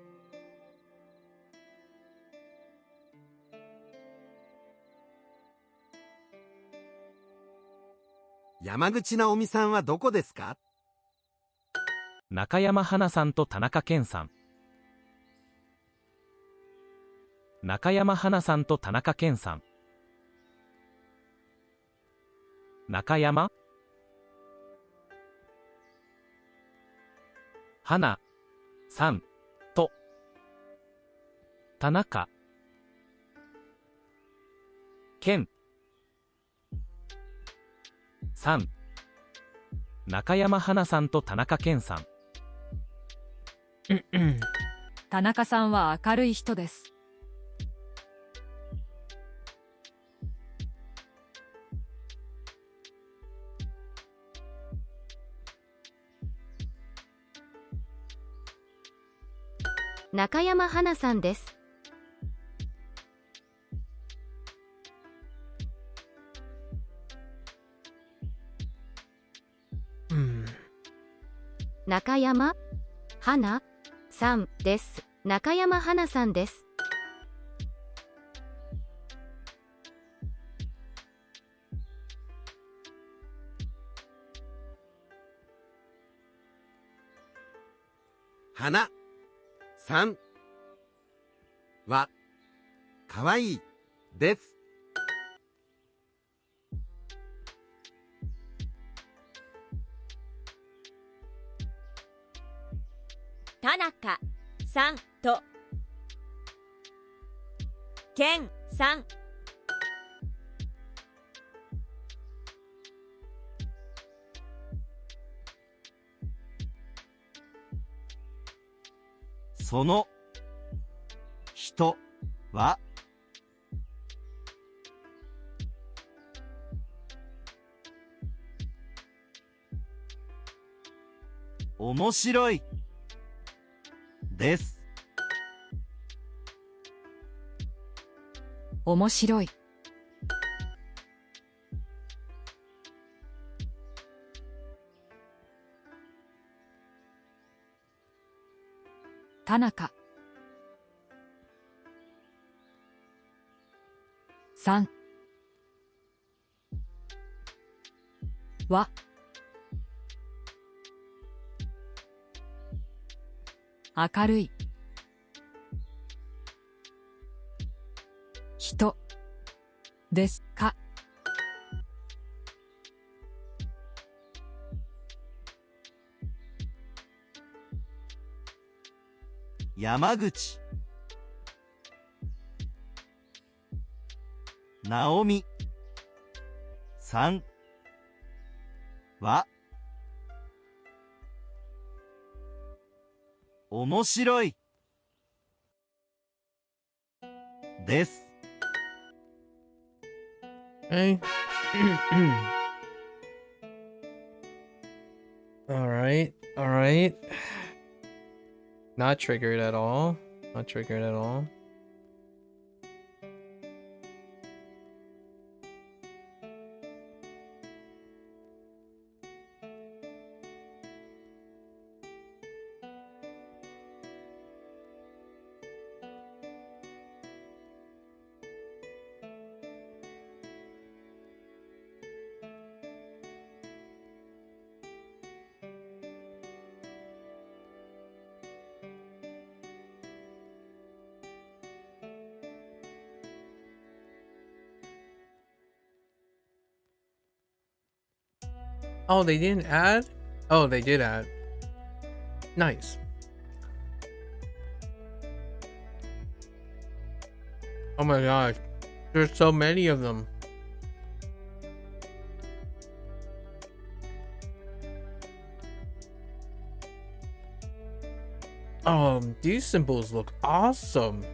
山口直美さんはどこですか？中山花さんと田中健さん。中山花さんと田中健さん。中山花さんと田中健さん中山花さんと田中健さん。田中さんは明るい人です。中山花さんです。中山花さんです。中山花さんです。花さんはかわいいです。田中さんと健さん。その人は面白いです。面白い。田中さんは明るい人ですか？山口直美さんは面白いです。Okay. Alright, alright. Not triggered at all. Not triggered at all. Oh, they didn't add? Oh, they did add. Nice. Oh my gosh. There's so many of them. These symbols look awesome.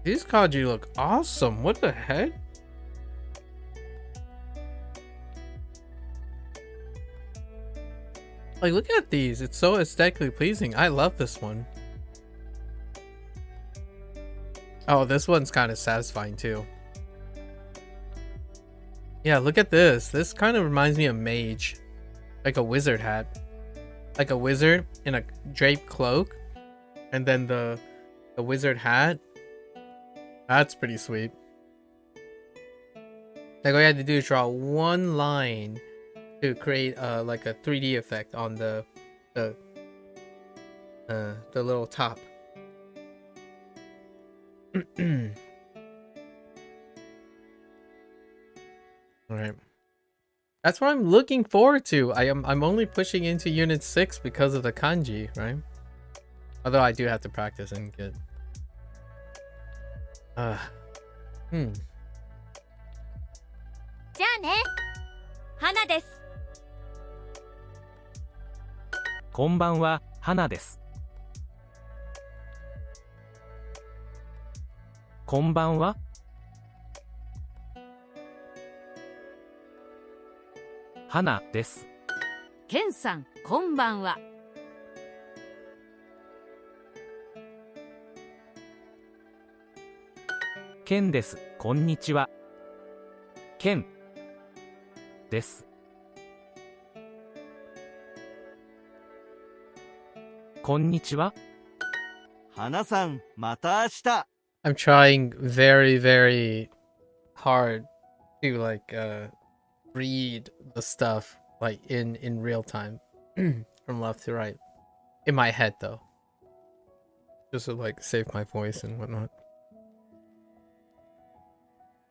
These kanji look awesome. What the heck? Like, look at these. It's so aesthetically pleasing. I love this one. Oh, this one's kind of satisfying too. Yeah, look at this. This kind of reminds me of mage. Like a wizard hat. Like a wizard in a draped cloak. And then the wizard hat. That's pretty sweet. Like all you had to do is draw one line to create like a 3D effect on the little top. All right, that's what I'm looking forward to. I'm only pushing into unit 6 because of the kanji, right? Although I do have to practice and get. じゃあね。花です。こんばんは、花です。こんばんは。花です。ケンさん、こんばんは。ケンです。こんにちは。ケンです。こんにちは。花さん、また明日。I'm trying very, very hard to read the stuff like in real time from left to right. In my head though. Just to like save my voice and whatnot.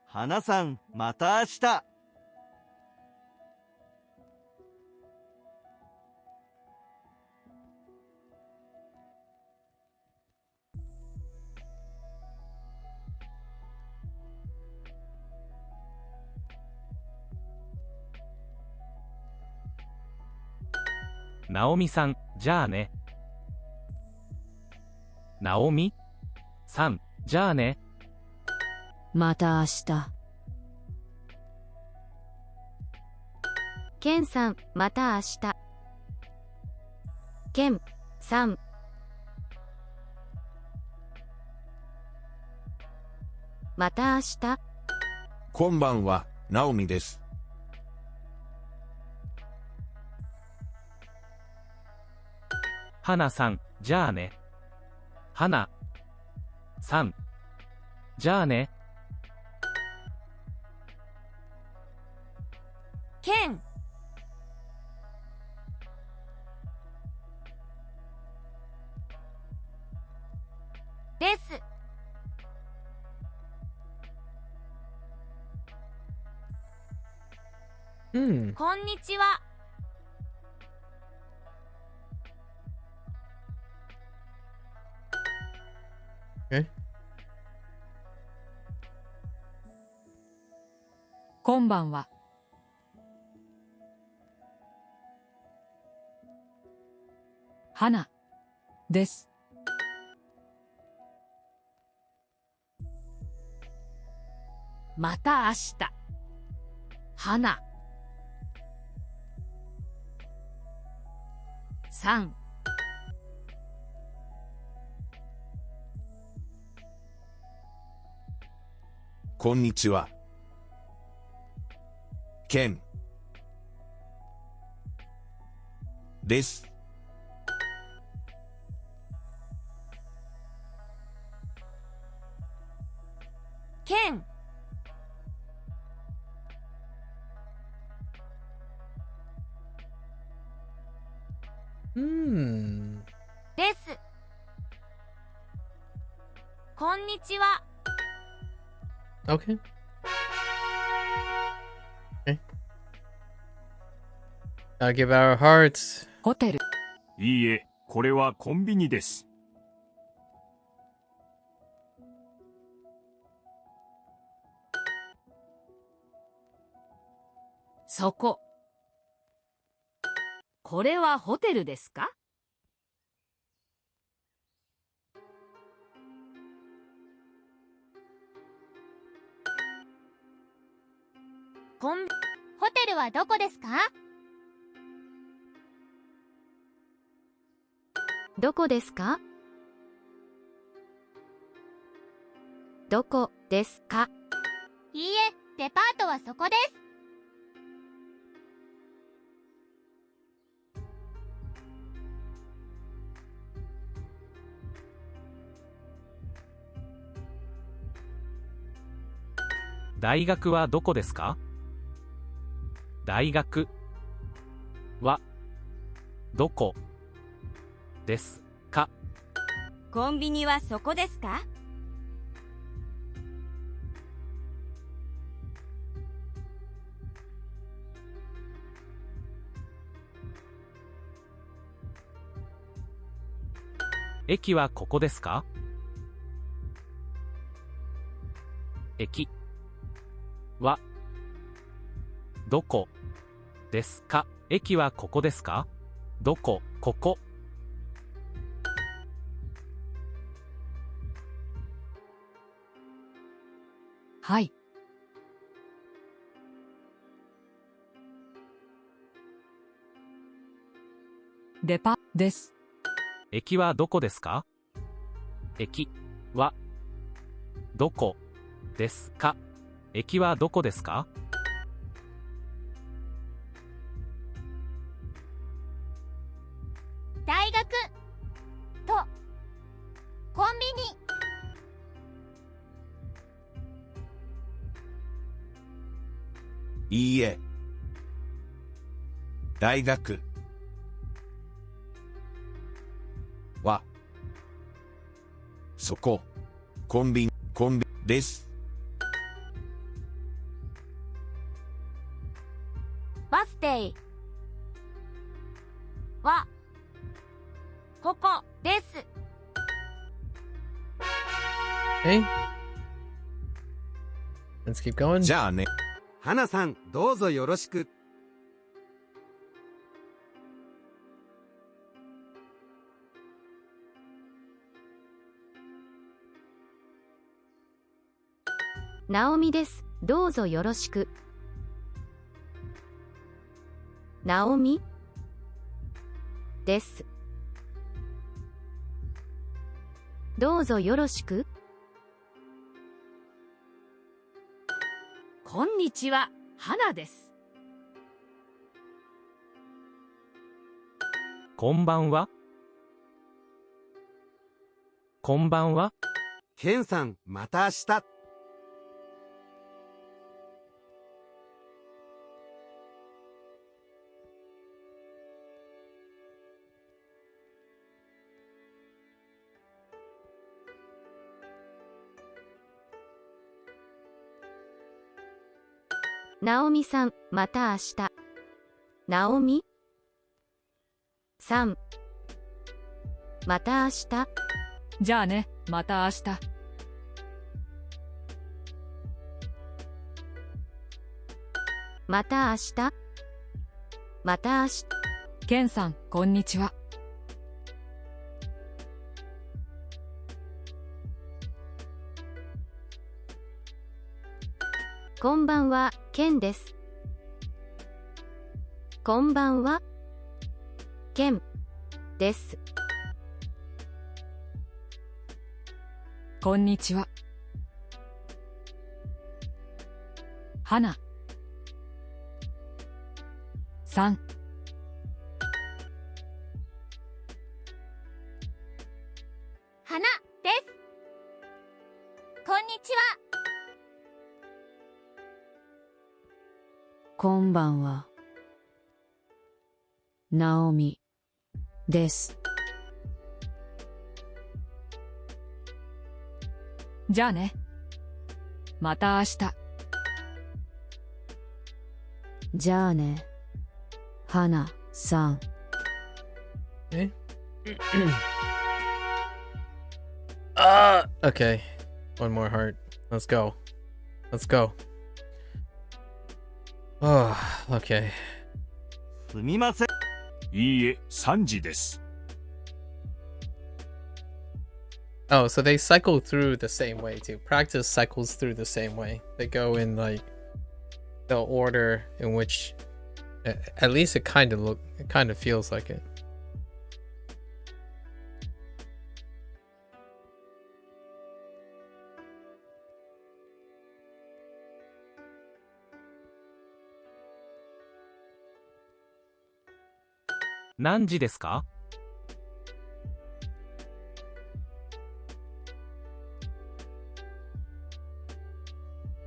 花さん、また明日。ナオミさん、じゃあね。ナオミさん、じゃあね。また明日。ケンさん、また明日。ケンさん、また明日。こんばんは、ナオミです。花さん、じゃあね。花さん、じゃあね。ケンです。Hmm. こんにちは。Okay. こんばんは。花です。また明日。花。さん。こんにちは。ケンです。ケンHmm. です。こんにちは。Okay. Okay. Give our hearts. ホテル。いいえ、これはコンビニです。そこ。これはホテルですか？ホテルはどこですか？どこですか？どこですか？いいえ、デパートはそこです。大学はどこですか？大学はどこですか？コンビニはそこですか？駅はここですか？駅はどこですか？駅はここですか？どこ、ここ。はい。デパです。駅はどこですか？駅はどこですか？駅はどこですか？大学とコンビニ。いいえ。大学はそこコンビニです。バス停はここです。Okay. Let's keep going. じゃあね。花さん、どうぞよろしく。ナオミです。どうぞよろしく。ナオミです。どうぞよろしく。こんにちは、花です。こんばんは。こんばんは。ケンさん、また明日。ナオミさん、また明日。ナオミさん、また明日。じゃあね、また明日。また明日。また明日。ケンさん、こんにちは。こんばんは、ケンです。こんばんは、ケンです。こんにちは。花さん。花です。こんにちは。こんばんは。ナオミです。じゃあね。また明日。じゃあね、花さん。Okay. Okay. One more heart. Let's go. Let's go. Oh, okay. すみません。いいえ、3時です。Oh, so they cycle through the same way too. Practice cycles through the same way. They go in like the order in which, at least it kind of feels like it. ?何時ですか？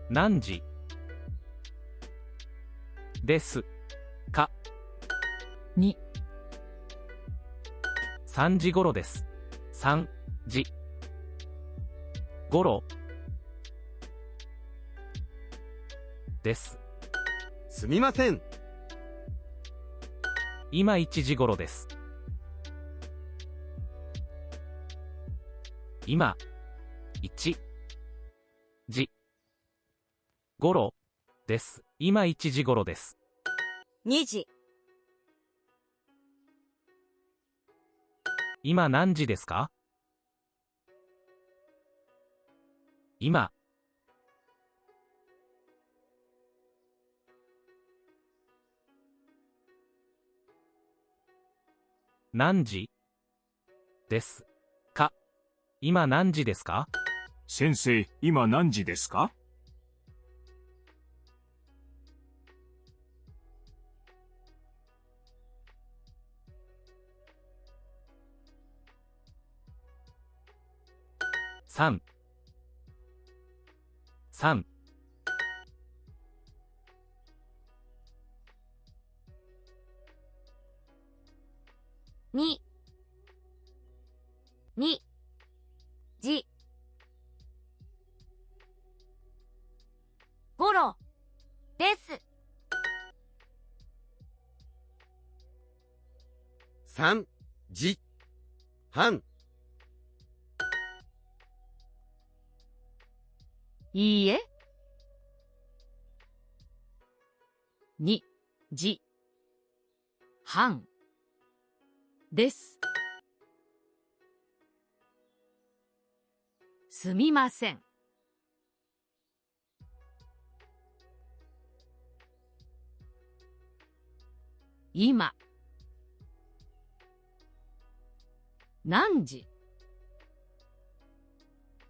何時ですか2 3時頃です。3時頃です。すみません。今1時頃です。今1時頃です。今1時頃です。2時今何時ですか？今。何時ですか？今何時ですか？先生、今何時ですか？3。3。2。2。じ。頃。です。3時半。いいえ。2時半です。すみません。今何時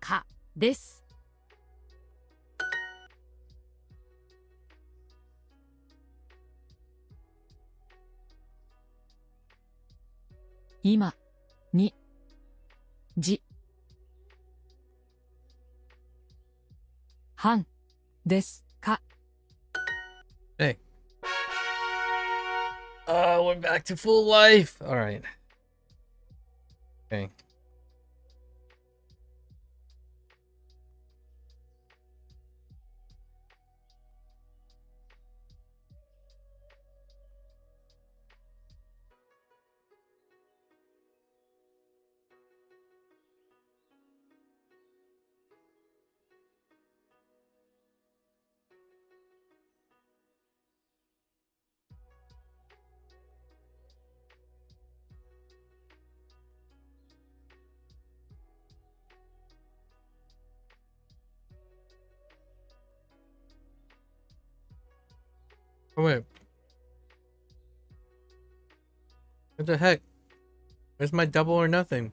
かです。今2時半ですか？ Hey. We're back to full life. All right. Okay. Oh, wait. What the heck? Where's my double or nothing?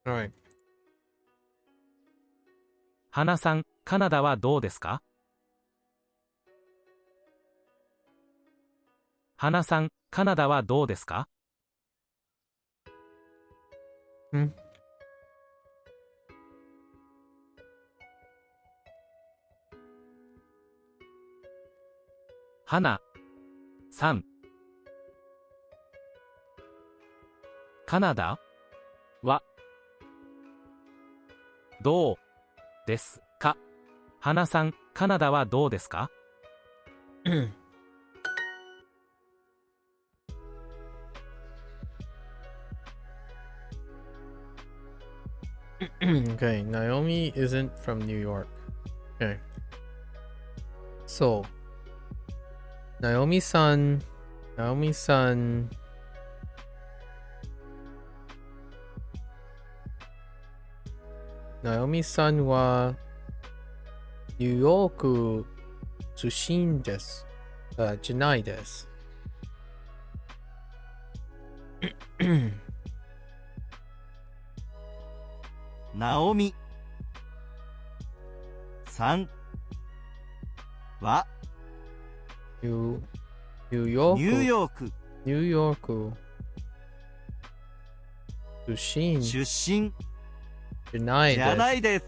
Alright. 花さん、カナダはどうですか？花さん、カナダはどうですか？花さん、カナダはどうですか？花さん、カナダはどうですか？Okay, Naomi isn't from New York. Okay. So, Naomi-san, Naomi-san, Naomi-san wa New York 出身です。じゃないです。ナオミさんはニューヨニューーク、ヨークニューヨーク出身出身じゃないじゃです。ないです。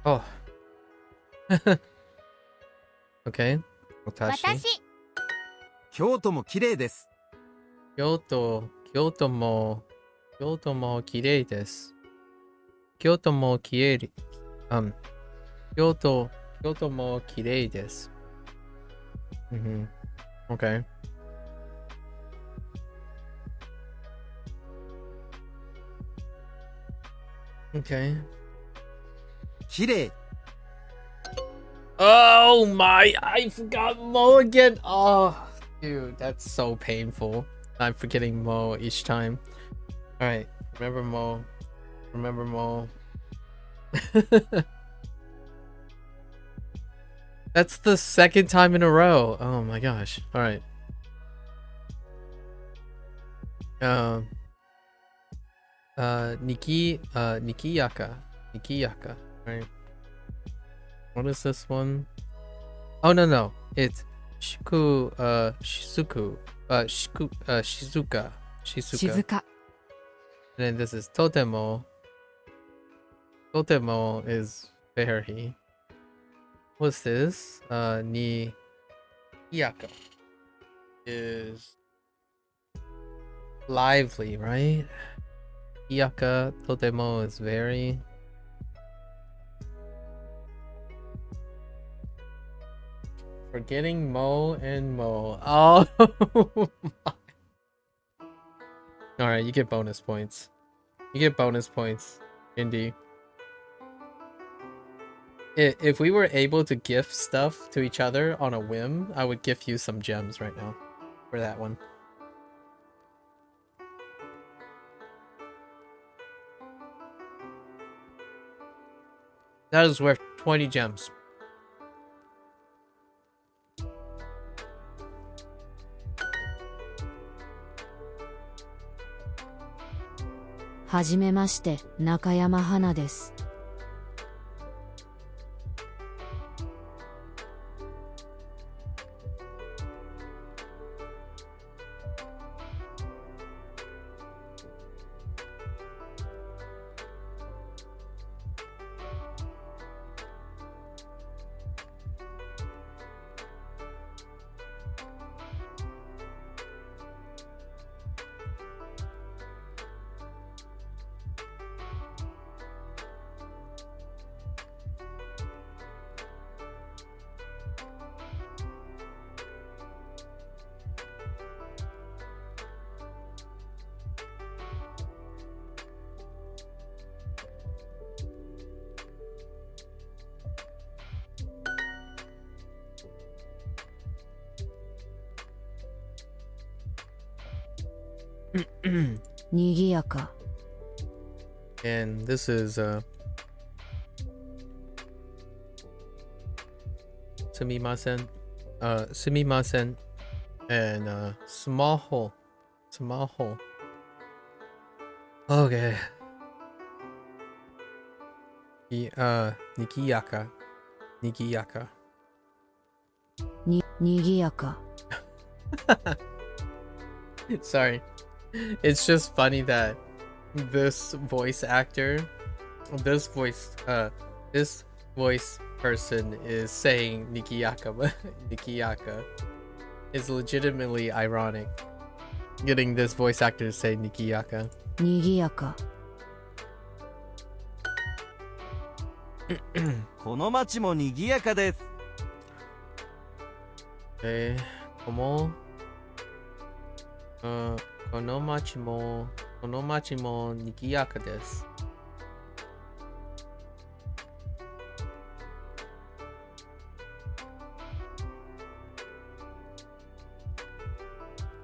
Oh. Okay. 私。京都も綺麗です。京都も綺麗です。京都も綺麗、京都も綺麗です。Okay. Okay. 綺麗。Oh my, I forgot Mo again. Oh, dude, that's so painful. I'm forgetting Mo each time. All right, remember Mo. Remember Mo. That's the second time in a row. Oh my gosh. All right. Nikiyaka. Nikiyaka. Right. What is this one? Oh no. It's Shizuka. Shizuka. Shizuka. And then this is Totemo. Totemo is very. What's this? Niyaka is lively, right? Niyaka Totemo is very. Forgetting Mo and Mo. Oh my. Alright, you get bonus points. You get bonus points, Indy. If we were able to gift stuff to each other on a whim, I would gift you some gems right now for that one. That is worth 20 gems.はじめまして、中山花です。にぎやか。 And this is sumimasen. Sumimasen. And small hole. Small hole. Okay. Nikiyaka. Nikiyaka. にぎやか。 Sorry. It's just funny that this voice actor, this voice person is saying Nikiyaka, but Nikiyaka is legitimately ironic. Getting this voice actor to say Nikiyaka. にぎやか。この町も賑やかです。como この町も賑やかです。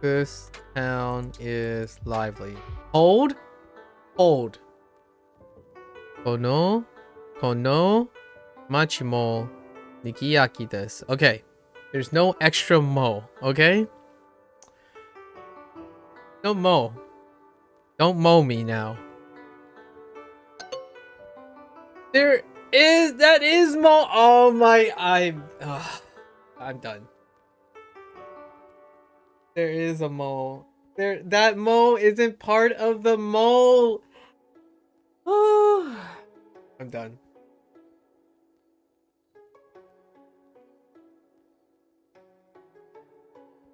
This town is lively. Hold. この町も賑やかです。Okay. There's no extra mo, okay? No mo. Don't mow me now. That is mo. Oh my, I'm done. There is a mo. That mo isn't part of the mo. I'm done.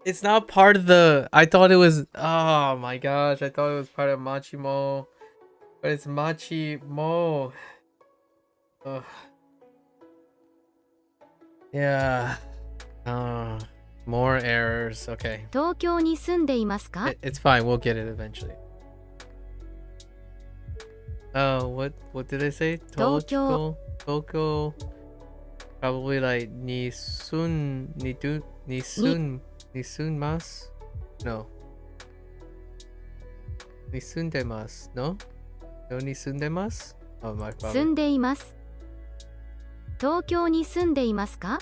It's not part of the. I thought it was. Oh my gosh! I thought it was part of Machimo, but it's Machimo. Ugh. Yeah. More errors. Okay. 東京に住んでいますか？ It's fine. We'll get it eventually. What did I say? Tokyo. Tokyo. Probably like nisunmasu? No. Nisundemasu? No? No nisundemasu? Oh, my 住 father. んでいます。東京に住んでいますか？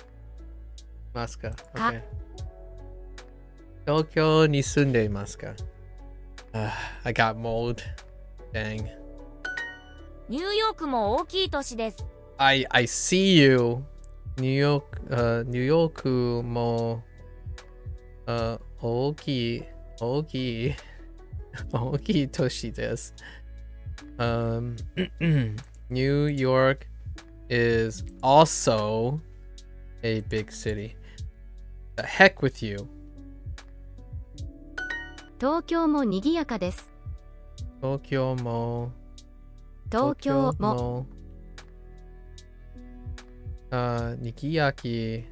Maska. か Okay. Tokyo ni sundemasu ka? I got mold. Dang. ニューヨークも大きい都市です。I see you. New York mo oki toshi desu. New York is also a big city. The heck with you. 東京も賑やかです。 Tokyo mo 東京も Nikiyaki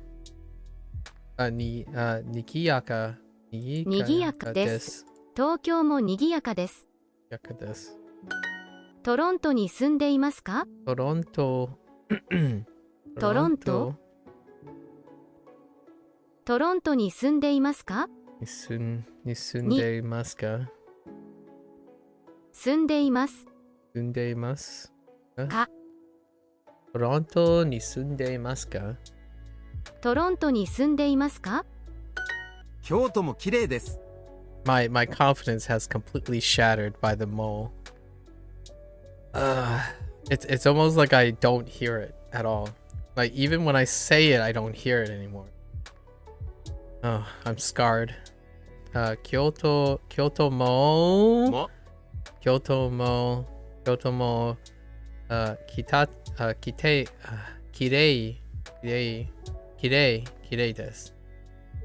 Nikiyaka 賑やかです。東京も賑やかです。 Nikiyaka desu. トロントに住んでいますか？ Toronto トロントトロントに住んでいますか？ Nisundemasu ka? 住んでいます。 Sundemasu? か Toronto ni sundemasu ka? トロントに住んでいますか？京都も綺麗です。My confidence has completely shattered by the mole. It's almost like I don't hear it at all. Like even when I say it, I don't hear it anymore. Oh, I'm scarred. Kyoto mo. Kyoto mo. Kirei desu.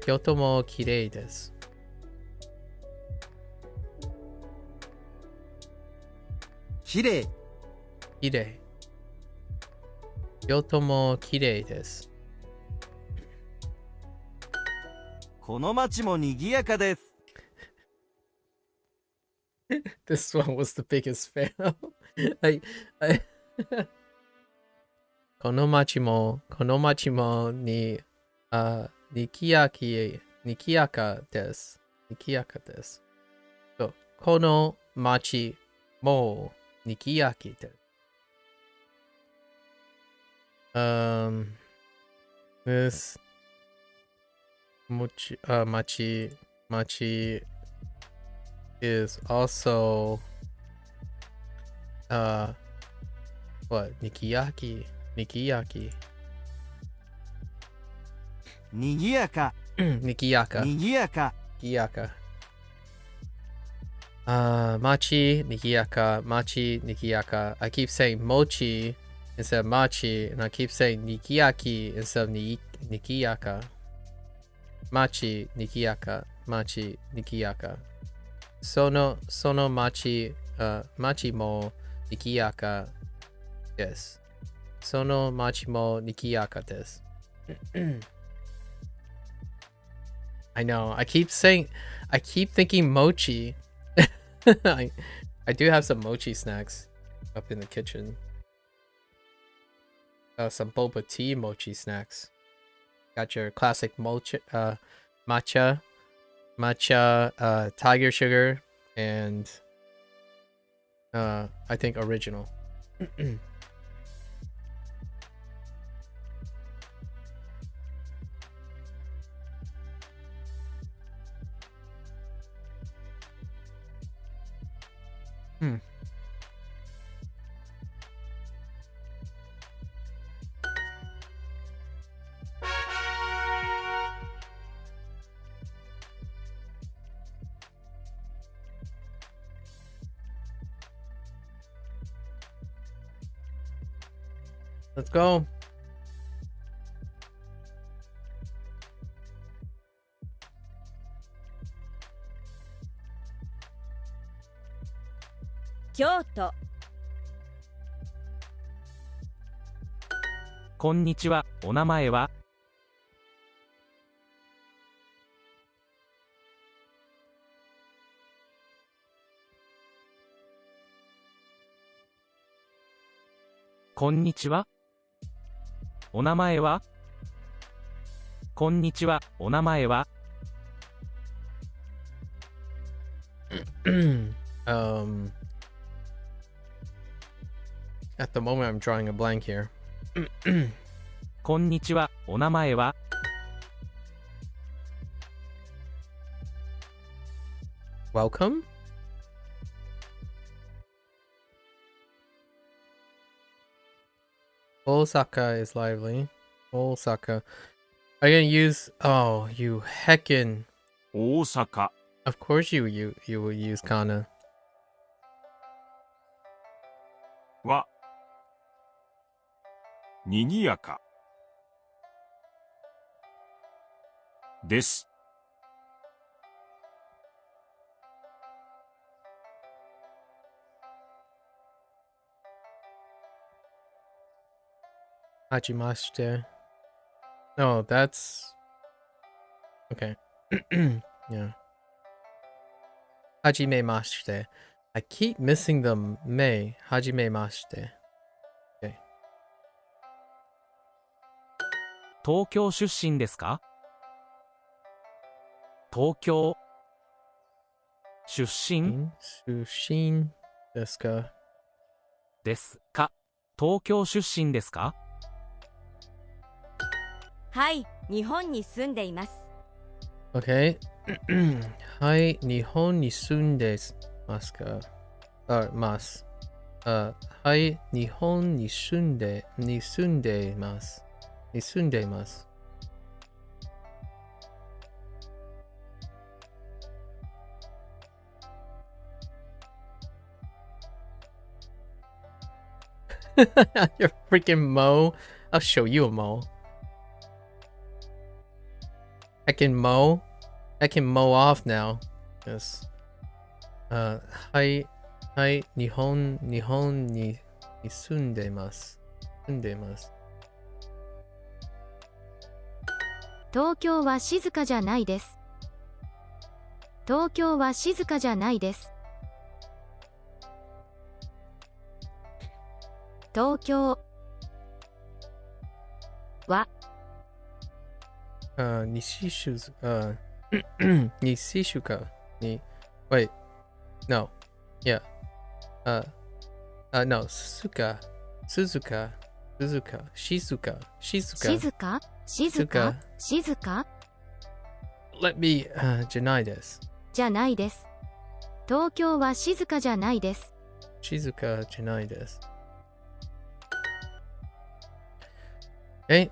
Kyoto mo kirei desu. 綺麗。 Kirei. Kyoto mo kirei desu. この町も賑やかです。 This one was the biggest fail. I この町もににぎやかです。そう、この町もにぎやかです。This 町 is also what? Nikiyaki. 賑やか。 Nikiyaka. 賑やか。 Nikiyaka. Machi, Nikiyaka, Machi, Nikiyaka. I keep saying mochi instead of machi, and I keep saying Nikiyaki instead of Nikiyaka. Machi, Nikiyaka, Machi, Nikiyaka. Sono machi, machi mo Nikiyaka desu. Sono machi mo Nikiyaka desu. I know. I keep thinking mochi. I do have some mochi snacks up in the kitchen. Some boba tea mochi snacks. Got your classic matcha, tiger sugar, and I think original. Let's go. Kyoto. こんにちは。お名前は？こんにちは。お名前は？こんにちは、お名前は？At the moment, I'm drawing a blank here. こんにちは、お名前は？ Welcome? Osaka is lively. Osaka. Are you gonna use... Oh, you heckin... 大阪 Of course you will use kana. はにぎやかです。Hajimashite. No, that's... Okay. Yeah. Hajimemashite. I keep missing the me. Hajimemashite. Okay. 東京出身ですか？東京出身 Sushin desu ka? ですか？東京出身ですか？はい、日本に住んでいます。Okay. はい、日本に住んでますか？ます。はい、日本に住んでます。住んでいます。You're freaking Mo. I'll show you a Mo. I can mow off now. Yes. はい、日本に住んでいます。東京は静かじゃないです。東京は静かじゃないです。東京は西州に Wait. No. Yeah. No. 静か。静か。Let me じゃないです。じゃないです。東京は静かじゃないです。静かじゃないです。Okay. .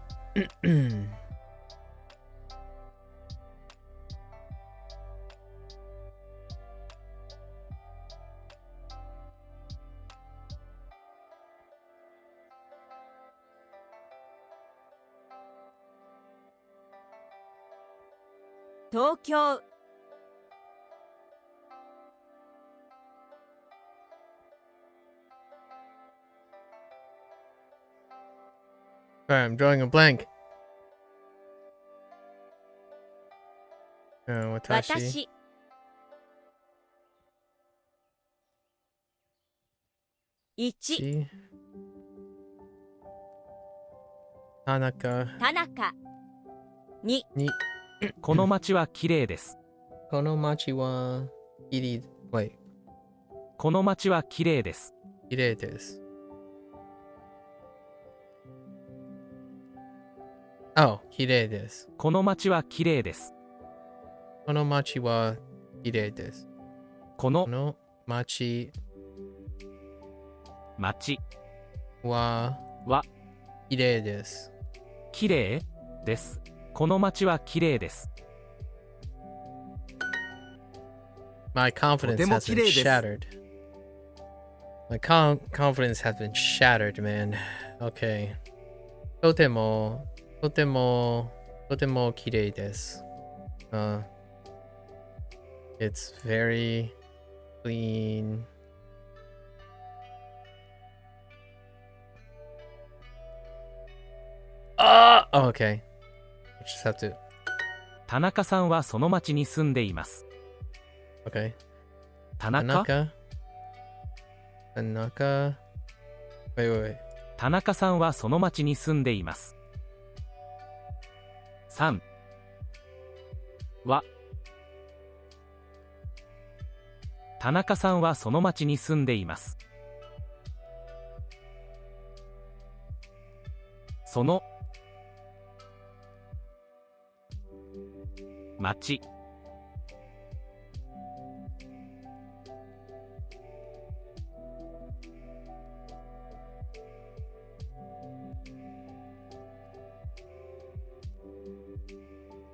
東京 Sorry, I'm drawing a blank. 私私1田中田中2この街は綺麗です。この街はWait. この街は綺麗です。綺麗です。Oh, 綺麗です。この街は綺麗です。この街は綺麗です。この街は綺麗です。綺麗です。この街は綺麗です。My confidence has been shattered. My confidence has been shattered, man. Okay. とても綺麗です。It's very clean. Oh, okay. I just have to. 田中さんはその町に住んでいます。Okay. 田中 Wait. 田中さんはその町に住んでいます。3は田中さんはその町に住んでいます。その町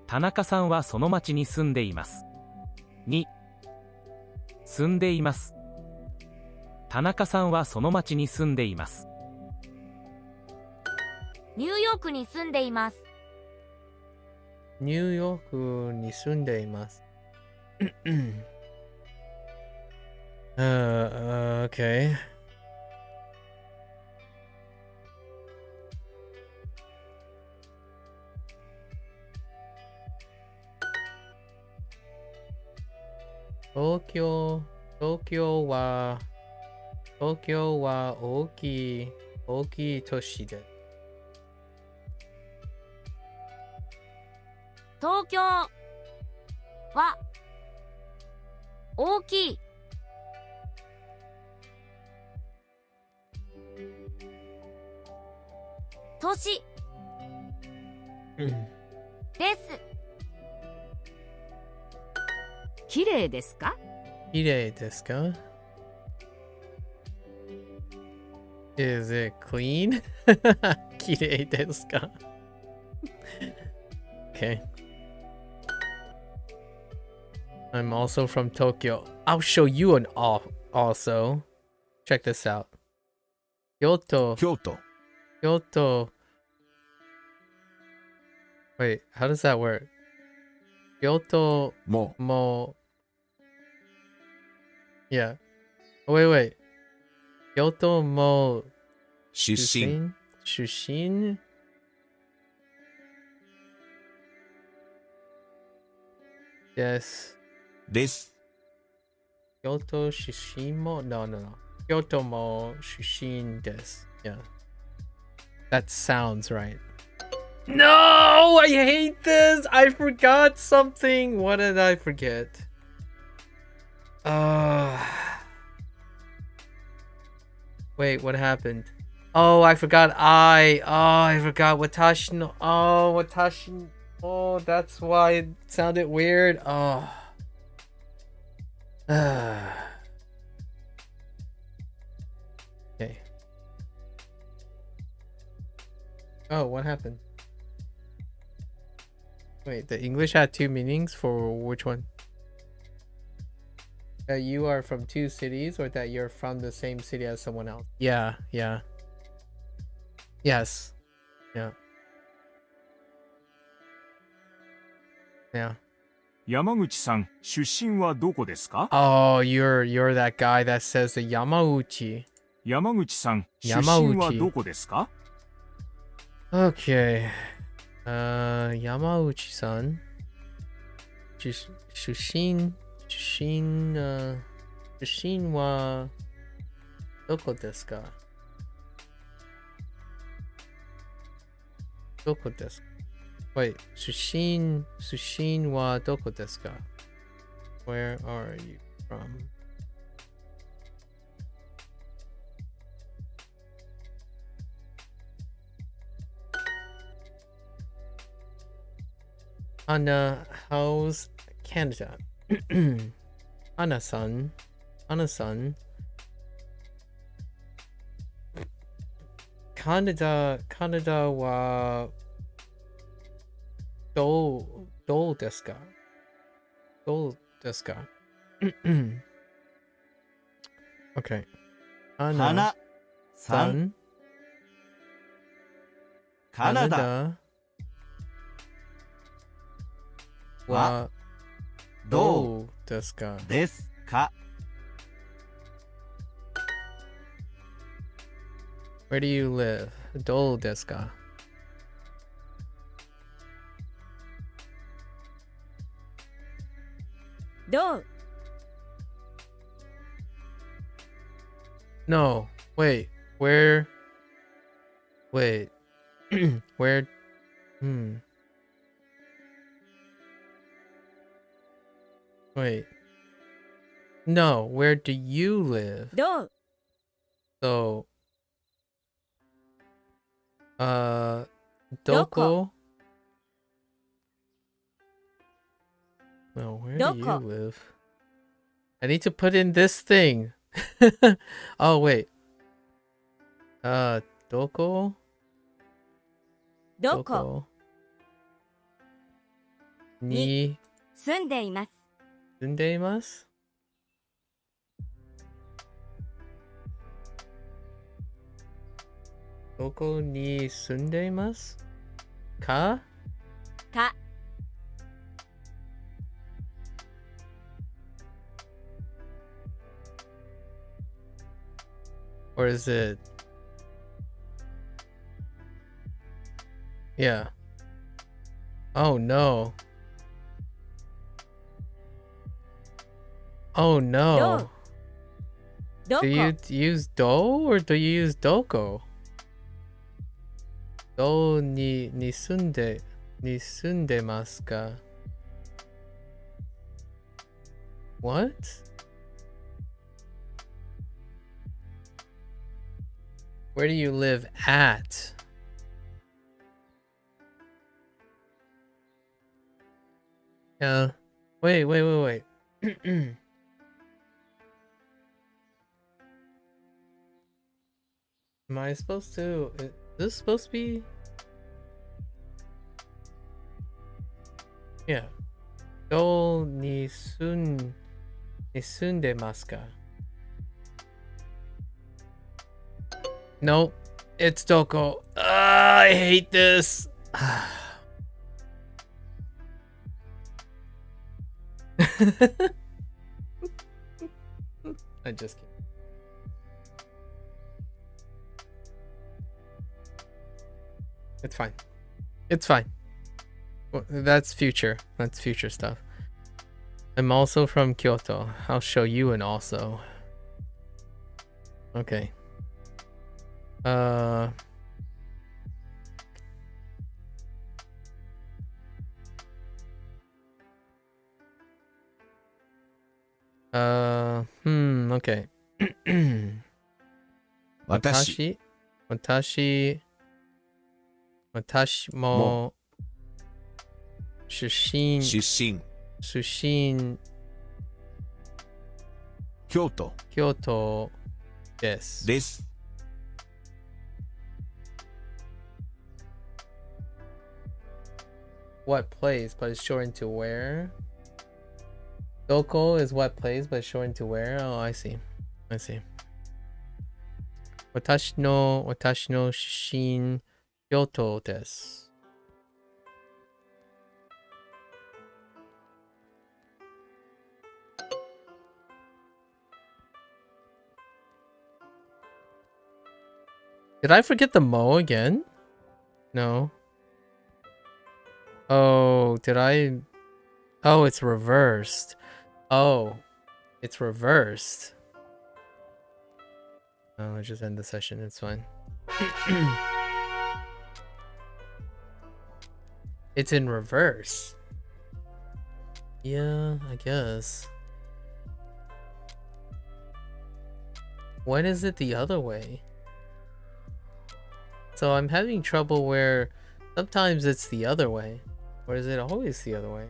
田中さんはその町に住んでいます。に住んでいます。田中さんはその町に住んでいます。ニューヨークに住んでいます。ニューヨークに住んでいます。Okay. 東京は大きい都市で。東京は大きい都市です。綺麗ですか？綺麗ですか？ Is it clean? 綺麗ですか? Okay. I'm also from Tokyo. I'll show you an off also. Check this out. Kyoto. 京都 Kyoto. Wait, how does that work? Kyoto も mo. Yeah. Oh, wait. Kyoto mo 出身 Shushin? Yes. です Kyoto Shushin mo? No. Kyoto mo Shushin desu. Yeah. That sounds right. No! I hate this! I forgot something! What did I forget? Wait, what happened? Oh, I forgot I forgot Watashi no. Oh, Watashi. Oh, that's why it sounded weird. Oh. Okay. Oh, what happened? Wait, the English had two meanings for which one? That you are from two cities or that you're from the same city as someone else? Yeah. Yes. Yeah. 山口さん、出身はどこですか？ Oh, you're that guy that says the Yamauchi. 山口さん、出山内身はどこですか？ Okay. Yamauchi-san. 出身はどこですか？どこですか？ Wait, 出身はどこですか？ Where are you from? Anna, how's Canada? Anna-san. Canada はどうですか？ Okay. 花さんカナダはどうですか？ですか？ Where do you live? どうですか？どう No, wait. Where? Wait. Where? Wait. No, where do you live? どう So, どこ doko? No, where do you どこ live? I need to put in this thing. Oh, wait. Doko? どこ Ni 住んでいます。 sundeimasu? Doko ni sundeimasu? Ka? か Or is it? Yeah. Oh no. Oh no. ど Do こ you use do or do you use doko? Do ni sundemasu ka? What? Where do you live at? Yeah. Wait. Am I supposed to? Is this supposed to be? Yeah. Do ni sundemasu ka? Nope. It's doko. I hate this. I just kidding. It's fine. It's fine. Well, that's future. That's future stuff. I'm also from Kyoto. I'll show you an also. Okay. Okay. 私も出身京都です。です。 What plays but is shortened to where? Doko is what plays but is shortened to where? Oh, I see. 私の出身京都です。Did I forget the mo again? No. Oh, did I? Oh, it's reversed. Oh, it's reversed. Oh, I'll just end the session. It's fine. It's in reverse. Yeah, I guess. When is it the other way? So I'm having trouble where sometimes it's the other way. Or is it always the other way?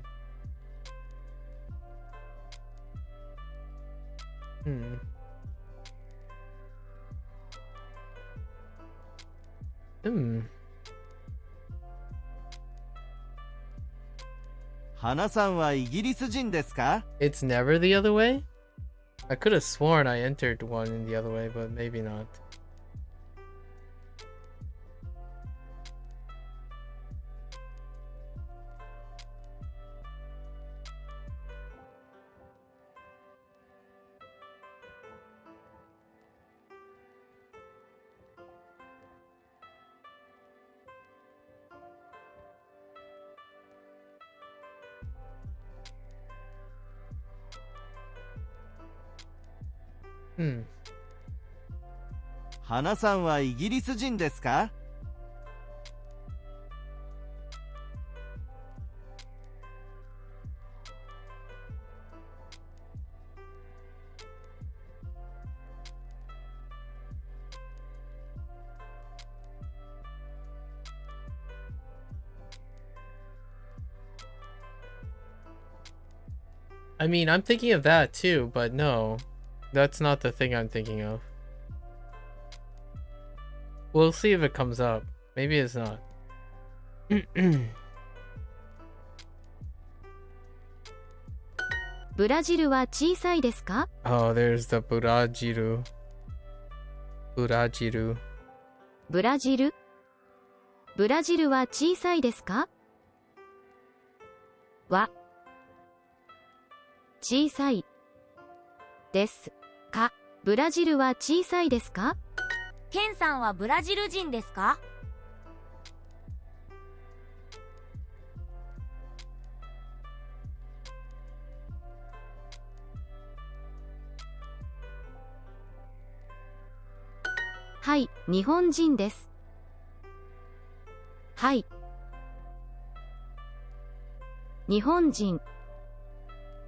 花さんはイギリス人ですか? It's never the other way? I could have sworn I entered one in the other way, but maybe not. Hmm. 花さんはイギリス人ですか? I mean, I'm thinking of that too, but no. That's not the thing I'm thinking of. We'll see if it comes up. Maybe it's not. ブラジルは小さいですか？ Oh, there's the Burajiru. Burajiru. ブラジル。ブラジルは小さいですか？は小さいですか？ブラジルは小さいですか？ケンさんはブラジル人ですか？はい、日本人です。はい。日本人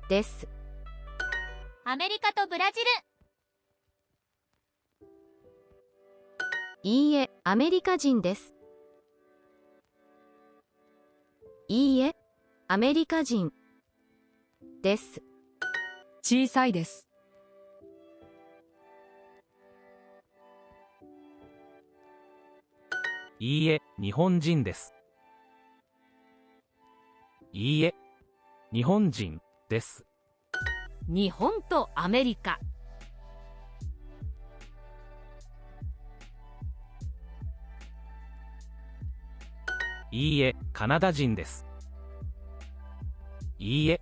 です。アメリカとブラジル。いいえ、アメリカ人です。いいえ、アメリカ人です。小さいです。いいえ、日本人です。いいえ、日本人です。日本とアメリカ。いいえ、カナダ人です。いいえ、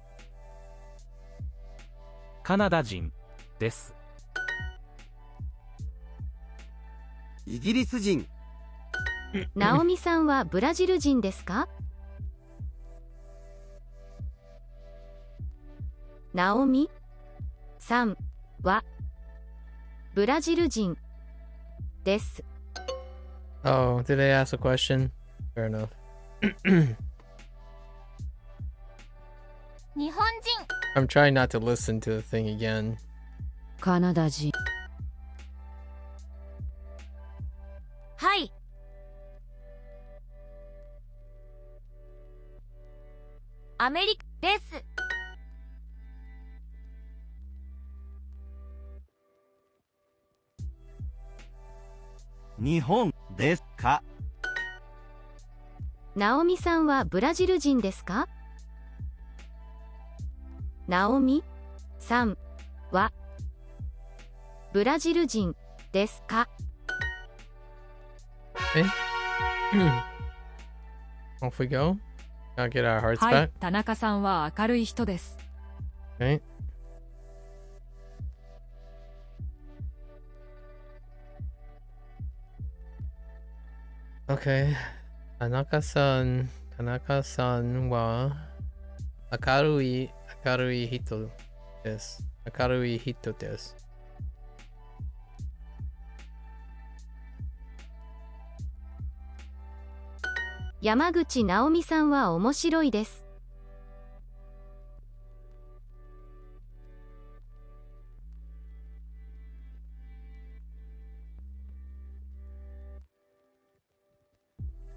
カナダ人です。イギリス人。ナオミさんはブラジル人ですか？ナオミさんはブラジル人です。Oh, did I ask a question? Fair enough. 日本人。 I'm trying not to listen to the thing again. カナダ人。はい。アメリカです。日本ですか？ナオミさんはブラジル人ですか？ナオミさんはブラジル人ですか？ Off we go. Now get our hearts はい back. 田中さんは明るい人です。 Okay. Okay. Tanaka-san wa akarui hito desu. Akarui hito desu. 山口直美さんは面白いです。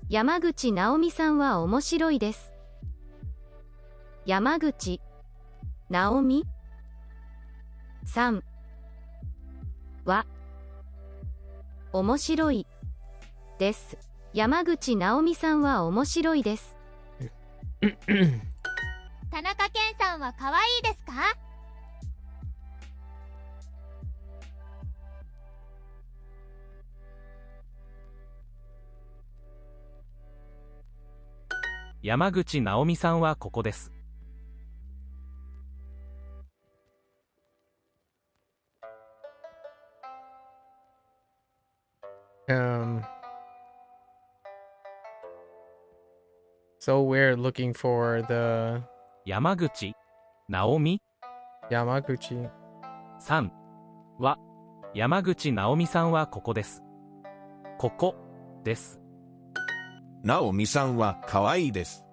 山口直美さんは面白いです。山口直美さんは面白いです。山口直美さんは面白いです。田中健さんは可愛いですか？山口直美さんはここです。So we're looking for the 山口直美 Yamaguchi. さんは山口直美さんはここです。ここです。ナオミさんは可愛いです。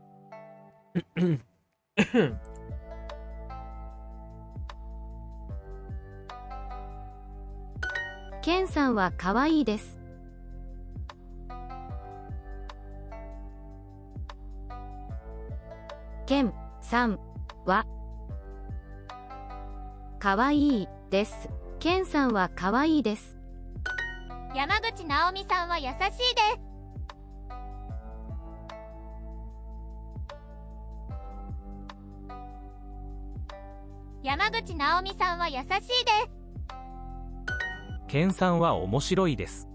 ケンさんは可愛いです。ケンさんはかわいいです。ケンさんはかわいいです。山口直美さんは優しいです。山口直美さんは優しいです。ケンさんは面白いです。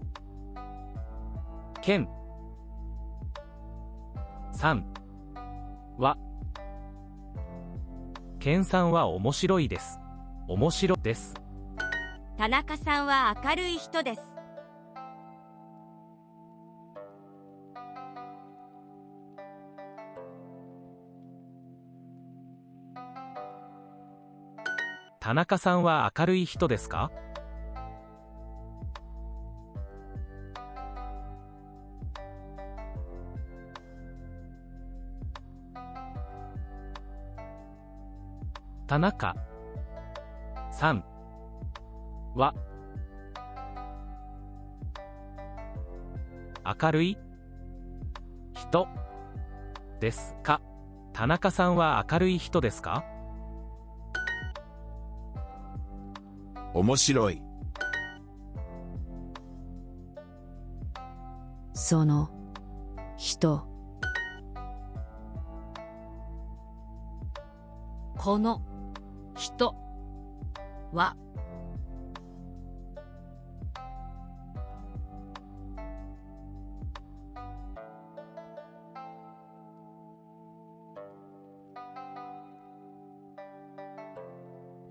ケンさんはケンさんは面白いです。面白です。田中さんは明るい人です。田中さんは明るい人ですか？田中さんは明るい人ですか？田中さんは明るい人ですか？面白い。その人。この人は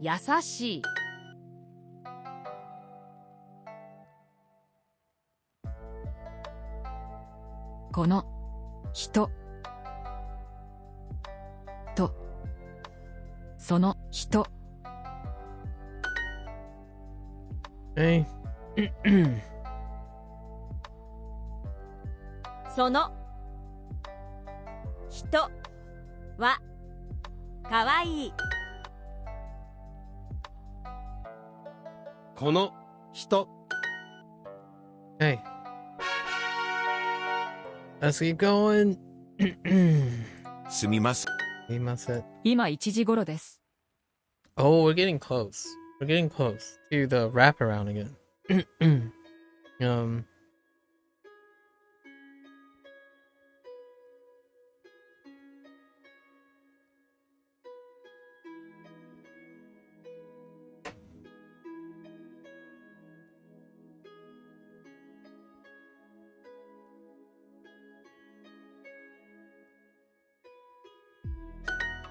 優しい。この人とその人。Hey. その人はかわいい。この人。Hey. Let's keep going. すみません。今1時頃です。Oh, we're getting close. We're getting close to the wraparound again. um.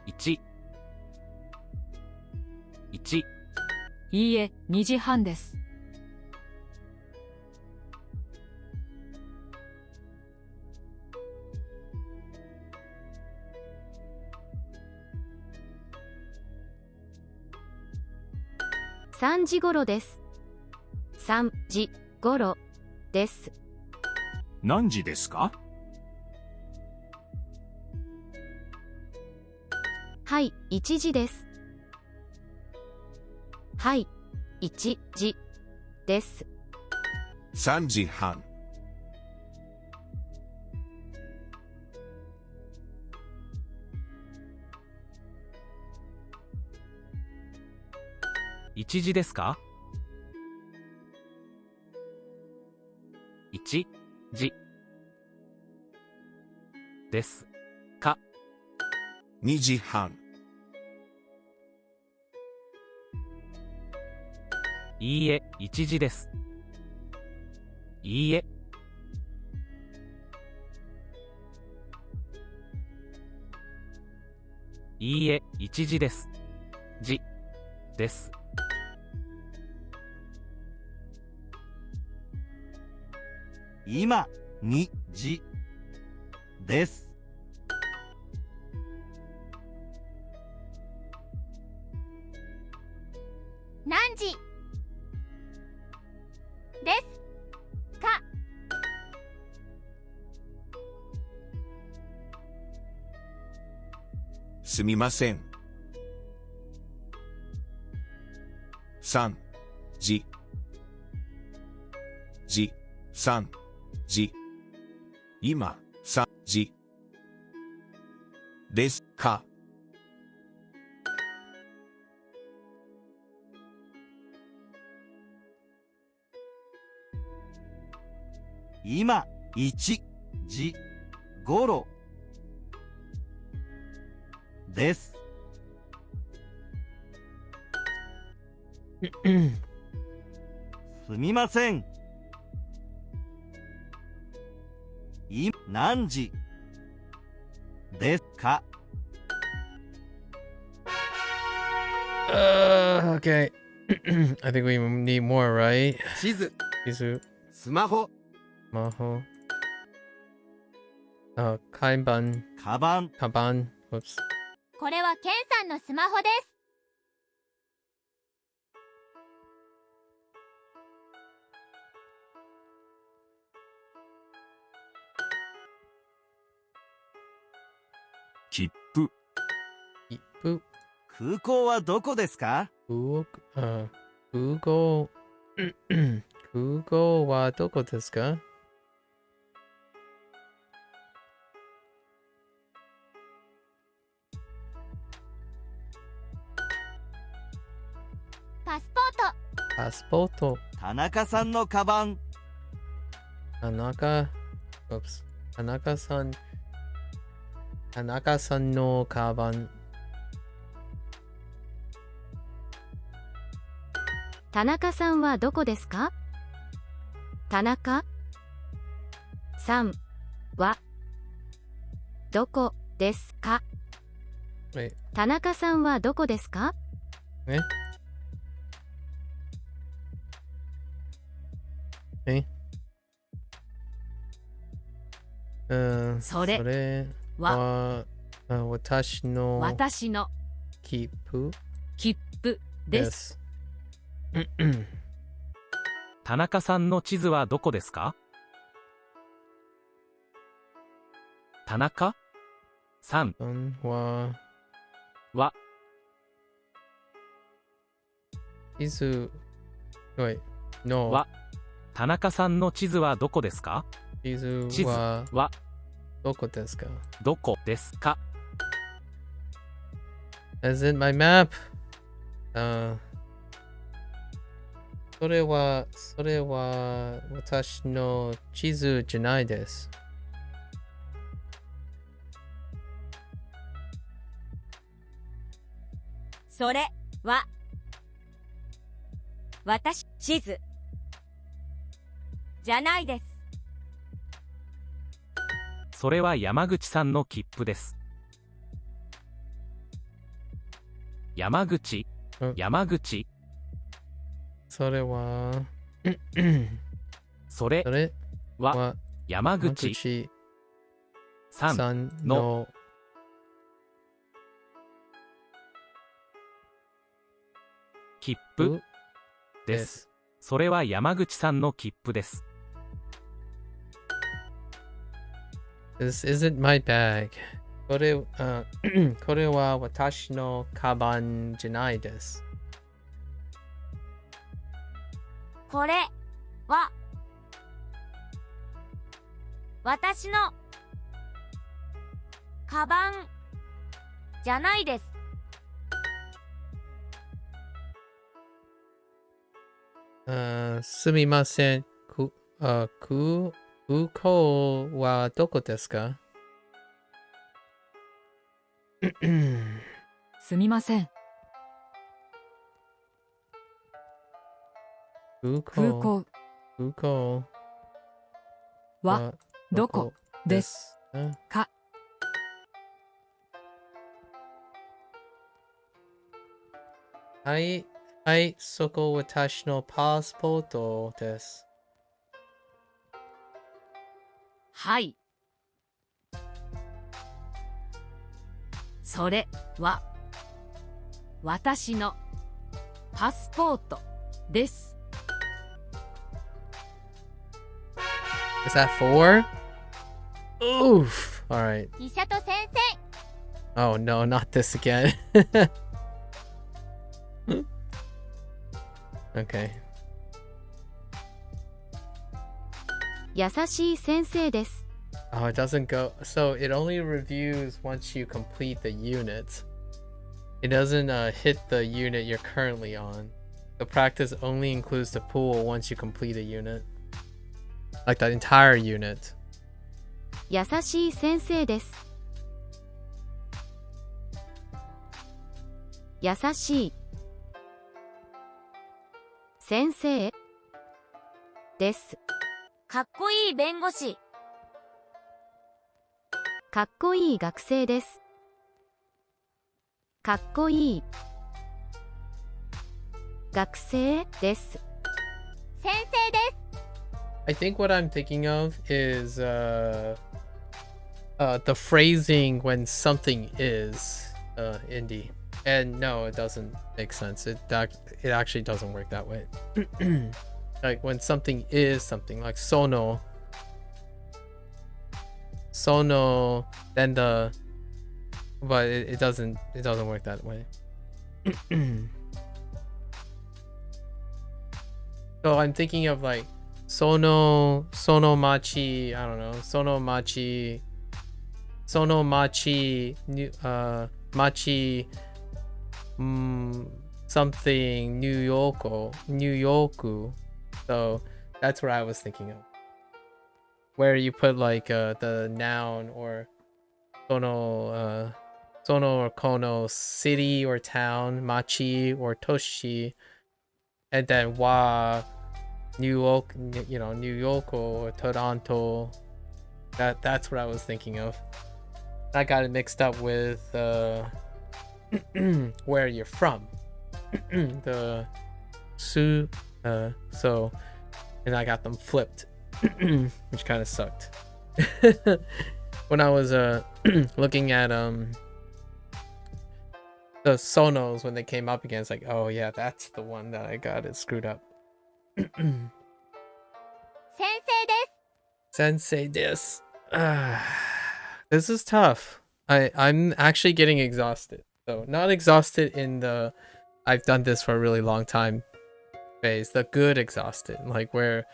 ?1 いいえ、2時半です。3時頃です。3時頃です。何時ですか？はい、1時です。はい、1時です。3時半。1時ですか？1時ですか2時半。いいえ、1時です。いいえ。いいえ、1時です。じです。今2時です。何時ですか？すみません。3時3時今3時ですか？今1時頃ですすみません何時ですかOkay. I think we need more, right? 地図、地図、スマホ、スマホ。看板、カバン、カバン。Oops. これはケンさんのスマホです。切符、切符。空港はどこですか？空港、空港はどこですか？パスポート。パスポート。田中さんのカバン。田中さんのカバン。田中さんはどこですか？田中さんはどこですか？田中さんはどこですか？それは私の切符です。田中さんの地図はどこですか？田中さんは地図のは田中さんの地図はどこですか？地図はどこですか？どこですか？ As in my map. それは私の地図じゃないです。それは私地図じゃないです。それは山口さんの切符です。山口。それはそれは山口さんの切符です。それは山口さんの切符です。This isn't my bag. これは私のカバンじゃないです。これは私のカバンじゃないです。すみません。空港はどこですか？すみません。空港はどこですか？はい、そこ私のパスポートです。はい。それは私のパスポートです。Is that 4? Oof. All right. 医者と先生。 Oh no, not this again. Okay. 優しい先生です。Oh, it doesn't go. So it only reviews once you complete the unit. It doesn't hit the unit you're currently on. The practice only includes the pool once you complete a unit. Like the entire unit. 優しい先生です。優しい先生です。かっこいい弁護士。かっこいい学生です。かっこいい学生です。先生です。 I think what I'm thinking of is the phrasing when something is indie. And no, it doesn't make sense. It actually doesn't work that way. Like when something is something, like sono, then but it doesn't work that way. So I'm thinking of like sono machi, I don't know, sono machi machi something New Yorku. So that's what I was thinking of, where you put like the noun or sono or kono, city or town, machi or toshi, and then wa New York, New York or Toronto. That's what I was thinking of. I got it mixed up with where you're from. The su so, and I got them flipped, which kind of sucked. When I was looking at the sonos when they came up again, it's like, oh yeah, that's the one that I got it screwed up. Sensei des. This is tough. I'm actually getting exhausted. So not exhausted in the I've done this for a really long time phase. The good exhausted, like where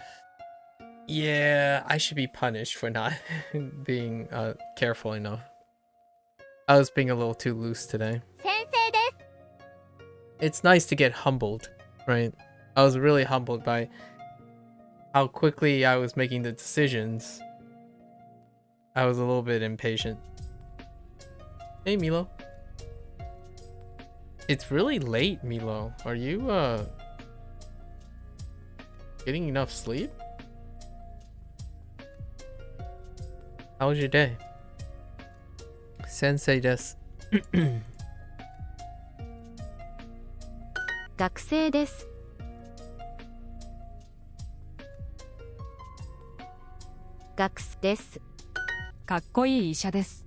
yeah, I should be punished for not being careful enough. I was being a little too loose today. It's nice to get humbled, right? I was really humbled by how quickly I was making the decisions. I was a little bit impatient. Hey, Milo. It's really late, Milo. Are you getting enough sleep? How was your day? Sensei desu. 学生です。学生です。かっこいい医者です。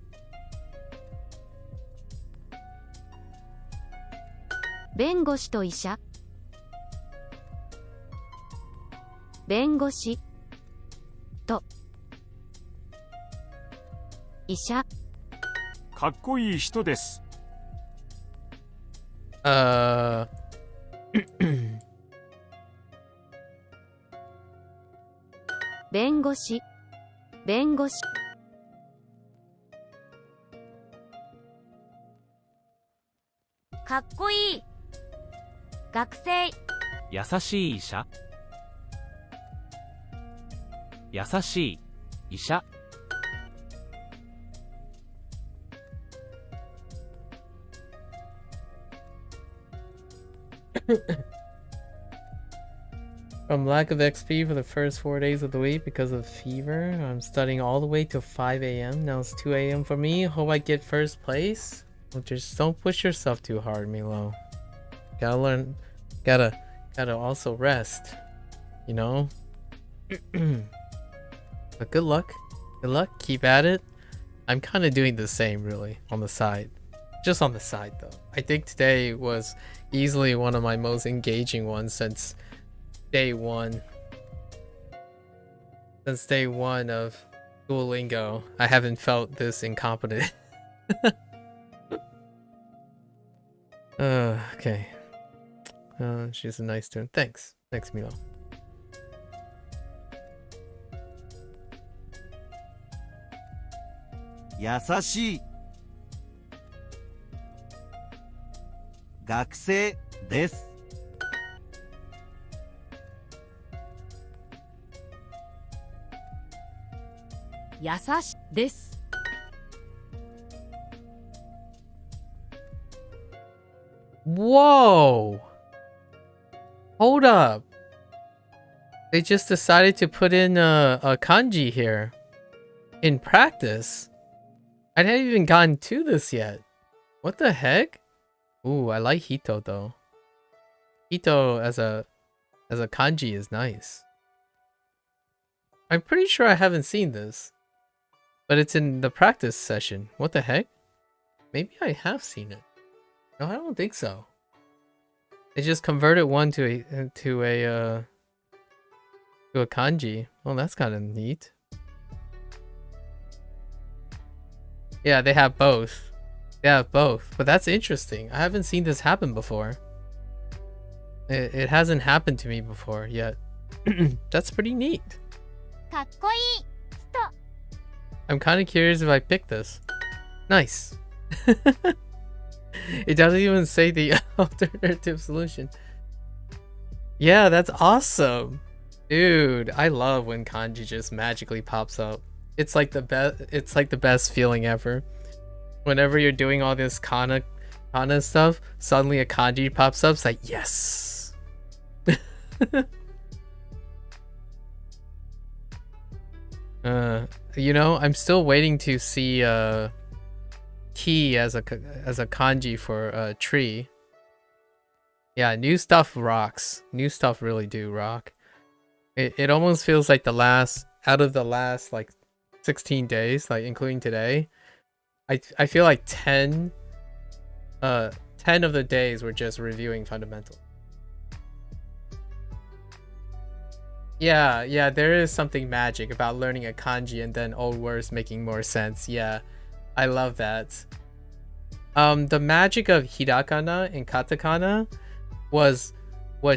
弁護士と医者。弁護士と医者。かっこいい人です。弁護士、弁護士。かっこいい学生。優しい医者。優しい医者。From lack of XP for the first 4 days of the week because of fever, I'm studying all the way till 5 a.m. Now it's 2 a.m. for me. Hope I get first place. Well, just don't push yourself too hard, Milo. Gotta learn. Gotta also rest. You know? But good luck. Good luck. Keep at it. I'm kind of doing the same, really, on the side. Just on the side, though. I think today was easily one of my most engaging ones since day one. Since day one of Duolingo, I haven't felt this incompetent. Okay. She's a nice tune. Thanks. Thanks, Milo. Yasashi. 学生です。優しいです。Whoa! Hold up. They just decided to put in a kanji here. In practice. I haven't even gotten to this yet. What the heck? Ooh, I like Hito though. Hito as a kanji is nice. I'm pretty sure I haven't seen this. But it's in the practice session. What the heck? Maybe I have seen it. No, I don't think so. They just converted one to a kanji. Well, that's kind of neat. Yeah, they have both. They have both, but that's interesting. I haven't seen this happen before. It hasn't happened to me before yet. That's pretty neat. かっこいい。I'm kind of curious if I pick this. Nice. It doesn't even say the alternative solution. Yeah, that's awesome. Dude, I love when kanji just magically pops up. It's like the best feeling ever. Whenever you're doing all this kana stuff, suddenly a kanji pops up. It's like, yes. You know, I'm still waiting to see ki as a kanji for tree. Yeah, new stuff rocks. New stuff really do rock. It almost feels like out of the last like 16 days, like including today, I feel like 10 of the days were just reviewing fundamentals. Yeah, there is something magic about learning a kanji and then old words making more sense. Yeah, I love that. The magic of hirakana and katakana was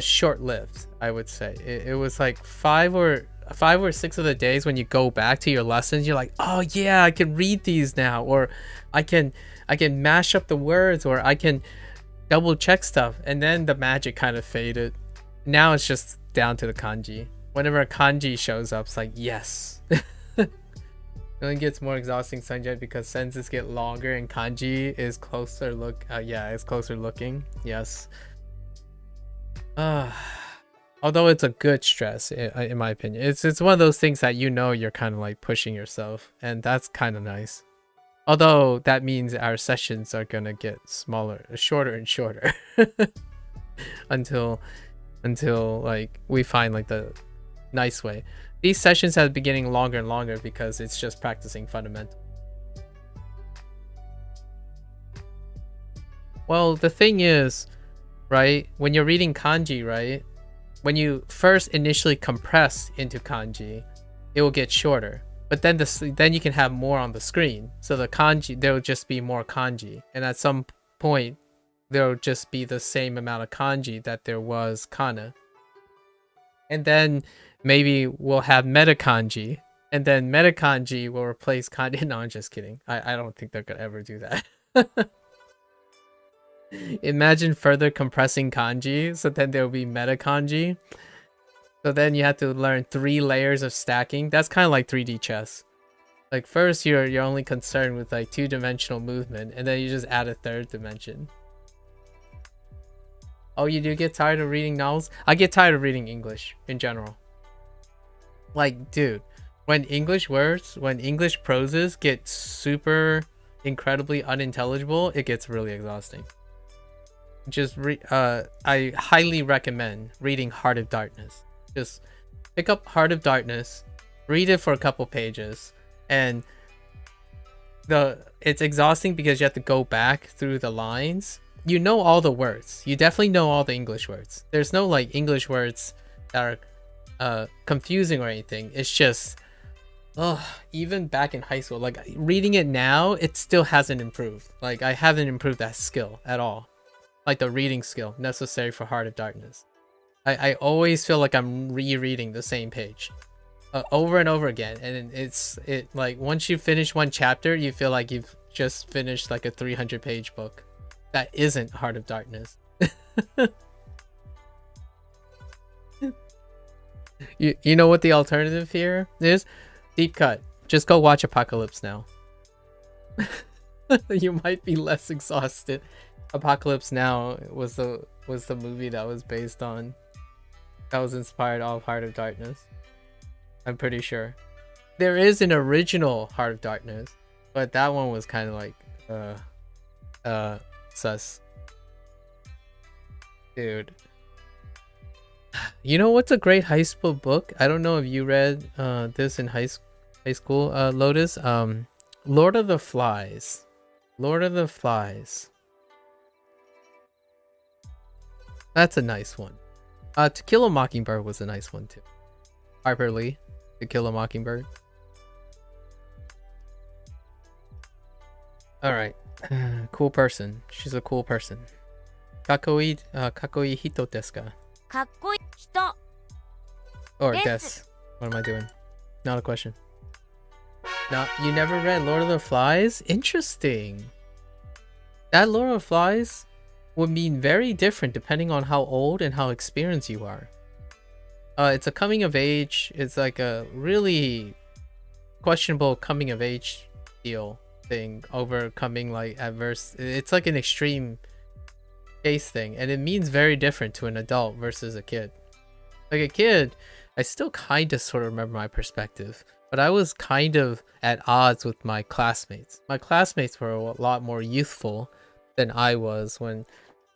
short-lived, I would say. It was like 5 or 6 of the days when you go back to your lessons, you're like, oh yeah, I can read these now, or I can mash up the words, or I can double check stuff, and then the magic kind of faded. Now it's just down to the kanji. Whenever a kanji shows up, it's like, yes. It only gets more exhausting, Sanjay, because sentences get longer and kanji is closer it's closer looking. Yes. Although it's a good stress, in my opinion. It's one of those things that you're kind of like pushing yourself, and that's kind of nice. Although that means our sessions are gonna get shorter and shorter until like we find like the nice way. These sessions have been getting longer and longer because it's just practicing fundamental. Well, the thing is, right, when you're reading kanji, right, when you first initially compress into kanji, it will get shorter. But then you can have more on the screen. So the kanji, there will just be more kanji. And at some point, there will just be the same amount of kanji that there was kana. And then maybe we'll have meta kanji. And then meta kanji will replace kanji. No, I'm just kidding. I don't think they're going to ever do that. Imagine further compressing kanji, so then there will be meta kanji. So then you have to learn 3 layers of stacking. That's kind of like 3D chess. Like first you're only concerned with like 2-dimensional movement, and then you just add a 3rd dimension. Oh, you do get tired of reading novels? I get tired of reading English in general. Like, dude, when English proses get super incredibly unintelligible, it gets really exhausting. I highly recommend reading Heart of Darkness. Just pick up Heart of Darkness, read it for a couple pages, and it's exhausting because you have to go back through the lines. You know all the words. You definitely know all the English words. There's no like English words that are confusing or anything. It's just, even back in high school, like reading it now, it still hasn't improved. Like I haven't improved that skill at all. Like the reading skill necessary for Heart of Darkness. I always feel like I'm rereading the same page over and over again, and it like once you finish one chapter, you feel like you've just finished like a 300-page book that isn't Heart of Darkness. You know what the alternative here is? Deep cut. Just go watch Apocalypse Now. You might be less exhausted. Apocalypse Now was the movie that was based on, that was inspired off Heart of Darkness. I'm pretty sure. There is an original Heart of Darkness, but that one was kind of like sus. Dude. You know what's a great high school book? I don't know if you read this in high school, Lotus. Lord of the Flies. Lord of the Flies. That's a nice one. To Kill a Mockingbird was a nice one too. Harper Lee, To Kill a Mockingbird. Alright. Cool person. She's a cool person. Kakoi hito desu ka? かっこいい人 Or です des. What am I doing? Not a question. No, you never read Lord of the Flies? Interesting. That Lord of the Flies would mean very different depending on how old and how experienced you are. It's a coming of age. It's like a really questionable coming of age deal thing, overcoming like adverse. It's like an extreme case thing, and it means very different to an adult versus a kid. Like a kid, I still kind of sort of remember my perspective, but I was kind of at odds with my classmates. My classmates were a lot more youthful than I was when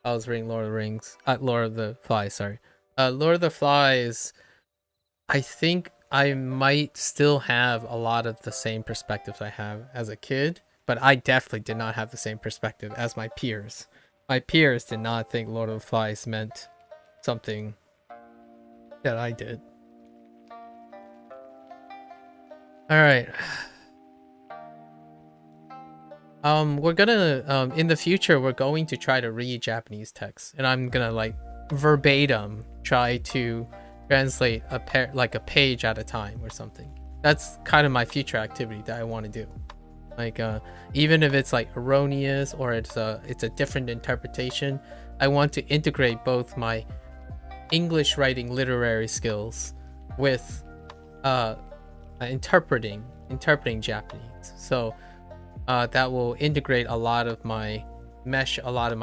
I was reading Lord of the Rings. Lord of the Flies, sorry. Lord of the Flies, I think I might still have a lot of the same perspectives I have as a kid, but I definitely did not have the same perspective as my peers. My peers did not think Lord of the Flies meant something that I did. Alright. We're gonna, in the future, we're going to try to read Japanese text. And I'm gonna, like, verbatim try to translate a page at a time or something. That's kind of my future activity that I want to do. Like, even if it's like erroneous or it's a different interpretation, I want to integrate both my English writing literary skills with interpreting Japanese. So that will integrate a lot of my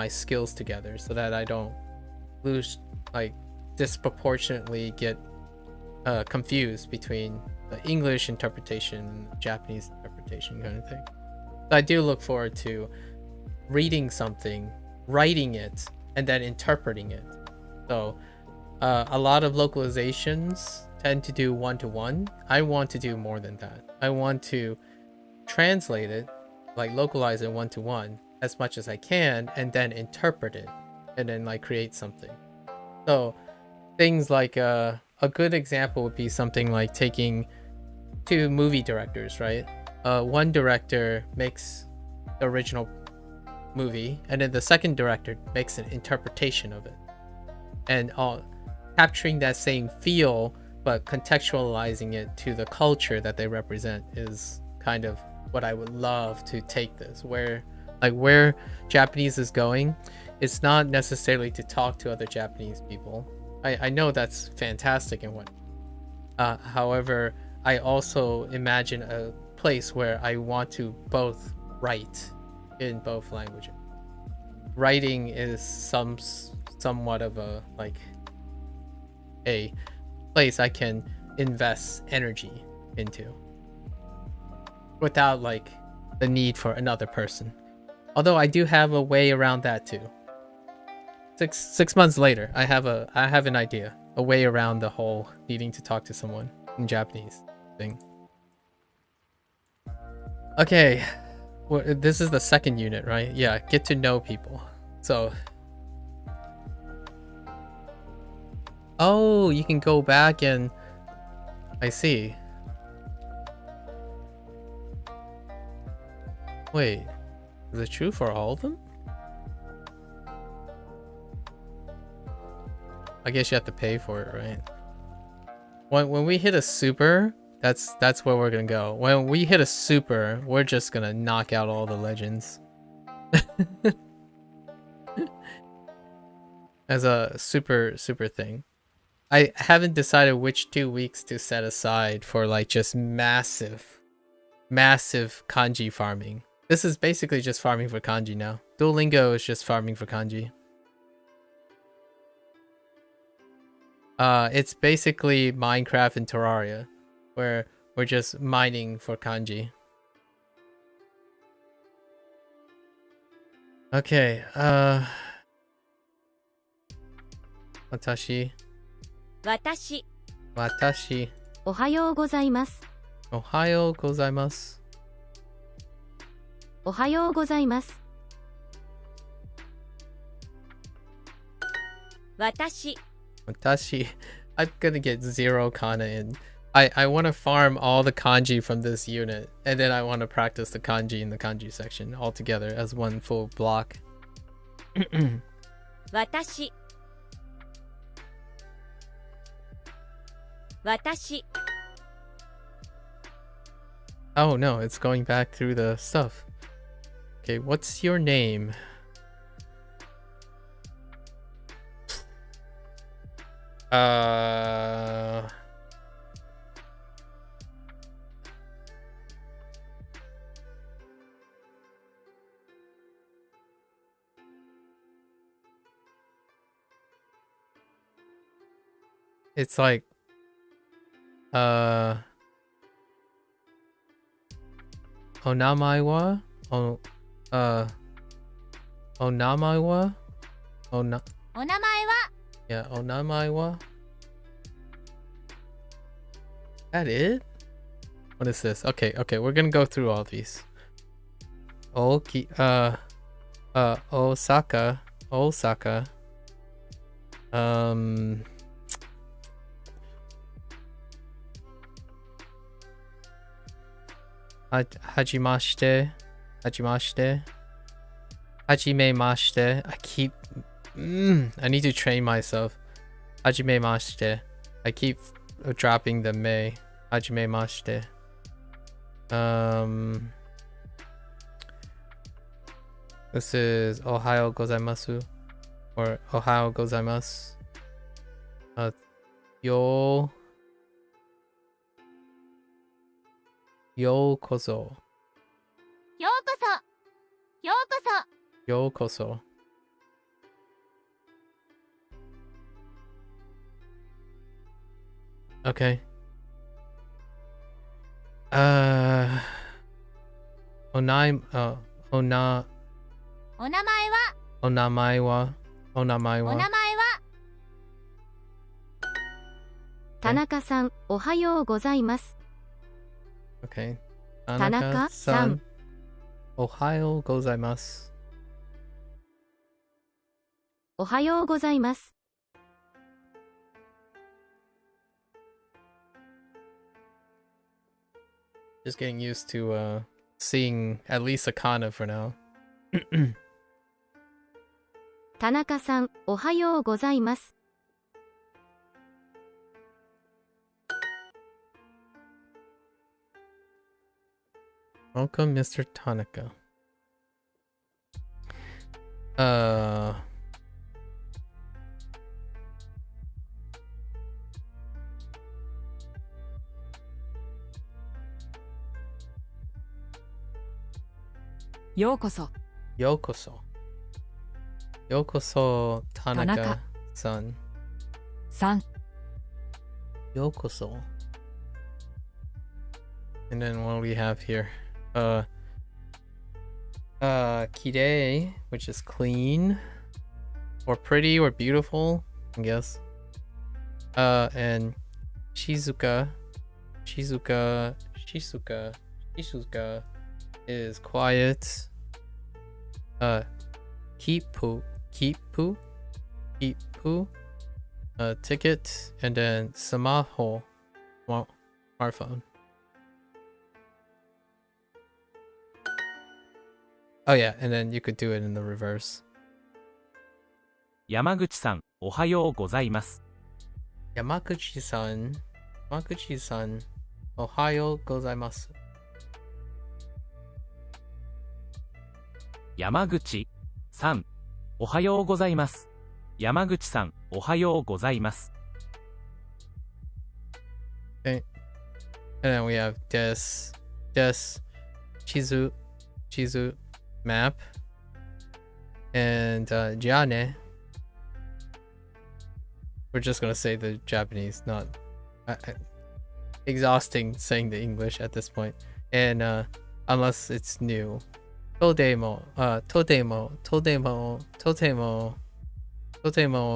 skills together, so that I don't lose, like, disproportionately get confused between the English interpretation and the Japanese interpretation kind of thing. So I do look forward to reading something, writing it, and then interpreting it. So a lot of localizations tend to do one-to-one. I want to do more than that. I want to translate it, like localize it one-to-one as much as I can, and then interpret it, and then like create something. So things like a good example would be something like taking two movie directors, right? One director makes the original movie, and then the second director makes an interpretation of it, and capturing that same feel but contextualizing it to the culture that they represent is kind of what I would love to take this. Where Japanese is going, it's not necessarily to talk to other Japanese people. I know that's fantastic and what. However, I also imagine a place where I want to both write in both languages. Writing is somewhat of a place I can invest energy into without like the need for another person. Although I do have a way around that too. Six months later, I have an idea, a way around the whole needing to talk to someone in Japanese thing. Okay, well, this is the second unit, right? Yeah, get to know people. So, oh, you can go back and I see. Wait, is it true for all of them? I guess you have to pay for it, right? When we hit a super, that's where we're gonna go. When we hit a super, we're just gonna knock out all the legends. As a super thing. I haven't decided which 2 weeks to set aside for like just massive massive kanji farming. This is basically just farming for kanji now. Duolingo is just farming for kanji. It's basically Minecraft and Terraria, where we're just mining for kanji. Okay, watashi. 私 Watashi. おはようございます。 Ohayou gozaimasu. おはようございます。 私 Watashi. I'm gonna get 0 kana in. I want to farm all the kanji from this unit, and then I want to practice the kanji in the kanji section all together as one full block. 私私 Oh no, it's going back through the stuff. Okay, what's your name? It's like onamae wa? Onamae wa? お名前は Yeah, onamae wa? That it? What is this? Okay, we're gonna go through all these. Osaka. Hajimashite. Hajimemashite. I need to train myself. Hajimemashite. I keep dropping the me. Hajimemashite. This is Ohayou gozaimasu or Ohayou gozaimasu. Yokoso. ようこそようこそ Yokoso. Okay. Onamae お名前は wa. お名前は田中さん、おはようございます。 Okay. 田中さん。 Ohayou gozaimasu. おはようございます。 Just getting used to seeing at least a kana for now. 田中さん、おはようございます。 Welcome, Mr. Tanaka. Yokoso. Yokoso, Tanaka-san. 3 Yokoso. And then what do we have here? Kirei, which is clean or pretty or beautiful, I guess. And Shizuka is quiet. Kipu, ticket, and then samaho, smartphone. Oh yeah, and then you could do it in the reverse. 山口さん、おはようございます。Yamaguchi-san, Ohayou gozaimasu. 山口さん、おはようございます。山口さん、おはようございます。Okay. And then we have des des chizu map. And jiane. We're just gonna say the Japanese, not exhausting saying the English at this point. And unless it's new. Todemo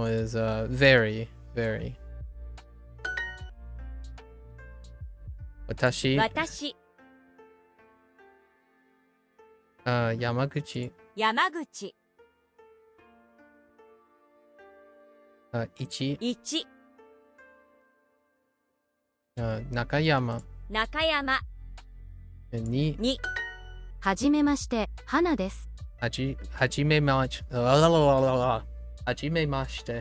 is very, very. Watashi, 私 Yamaguchi, 山口 Ichi, 1 Nakayama, 中山 Ni, 2はじめまして、花です。Hajimemashite, Hajimemashite, Hajimemashite,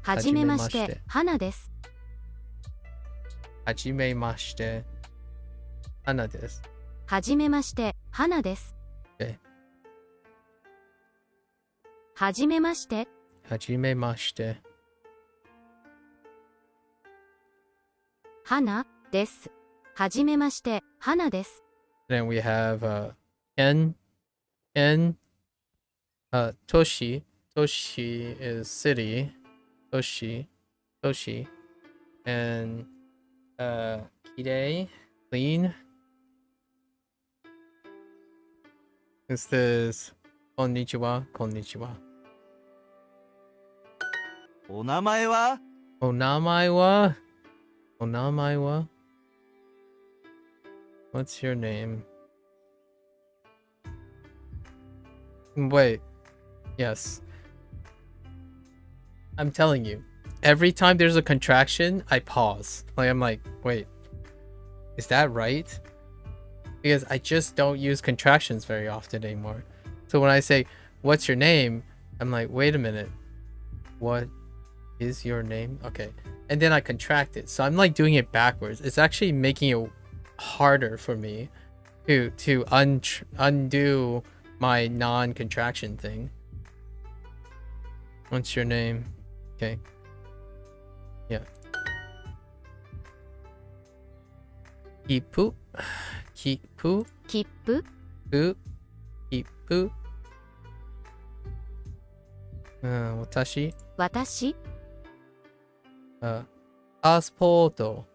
はじめまして、花です。 Hajimemashite, Hana desu. はじめまして、花です。 Okay. はじめまして、 Hajimemashite. 花です。はじめまして、花です。 Then we have Ken, Toshi. Toshi is city. Toshi, and Kirei, clean. This is konnichiwa. お名前は Onamae wa. What's your name? Wait. Yes. I'm telling you. Every time there's a contraction, I pause. I'm like, wait. Is that right? Because I just don't use contractions very often anymore. So when I say, what's your name? I'm like, wait a minute. What is your name? Okay. And then I contract it. So I'm like doing it backwards. It's actually making it harder for me to undo my non-contraction thing. What's your name? Okay. Yeah. Kipu. 切符、 Kipu. 私、私、パスポート、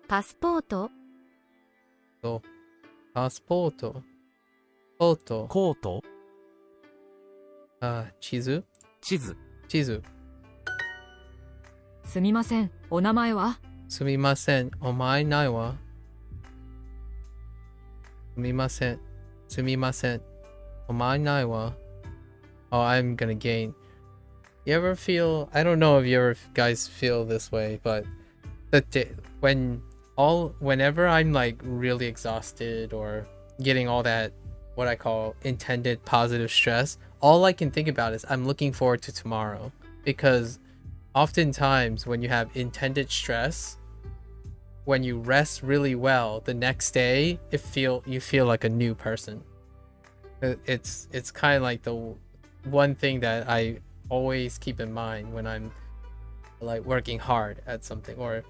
パスポート、ポート、コート、地図、地図、すみません。お名前は？すみません、お前ないわ。すみません、お前ないわ。Oh, I'm gonna gain. You ever feel, I don't know if you ever guys feel this way, but whenever I'm like really exhausted or getting all that what I call intended positive stress, all I can think about is I'm looking forward to tomorrow. Because oftentimes when you have intended stress, when you rest really well, the next day you feel like a new person. It's kind of like the one thing that I always keep in mind when I'm like working hard at something or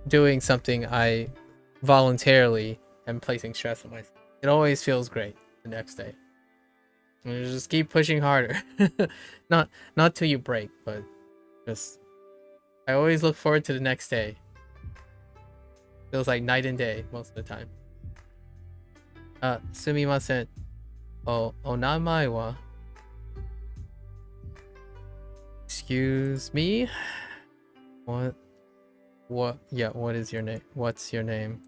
doing something I voluntarily am placing stress on myself. It always feels great the next day. And you just keep pushing harder. not till you break, but just I always look forward to the next day. Feels like night and day most of the time. すみません。お名前は Excuse me? What? Yeah, what is your name? What's your name?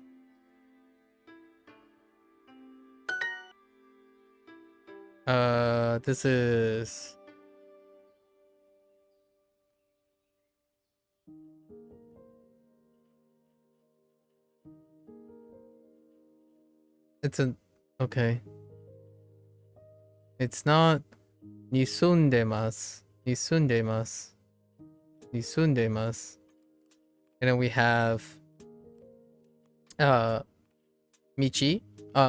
This is... It's an... Okay. It's not... に住んでます。And then we have... Michi.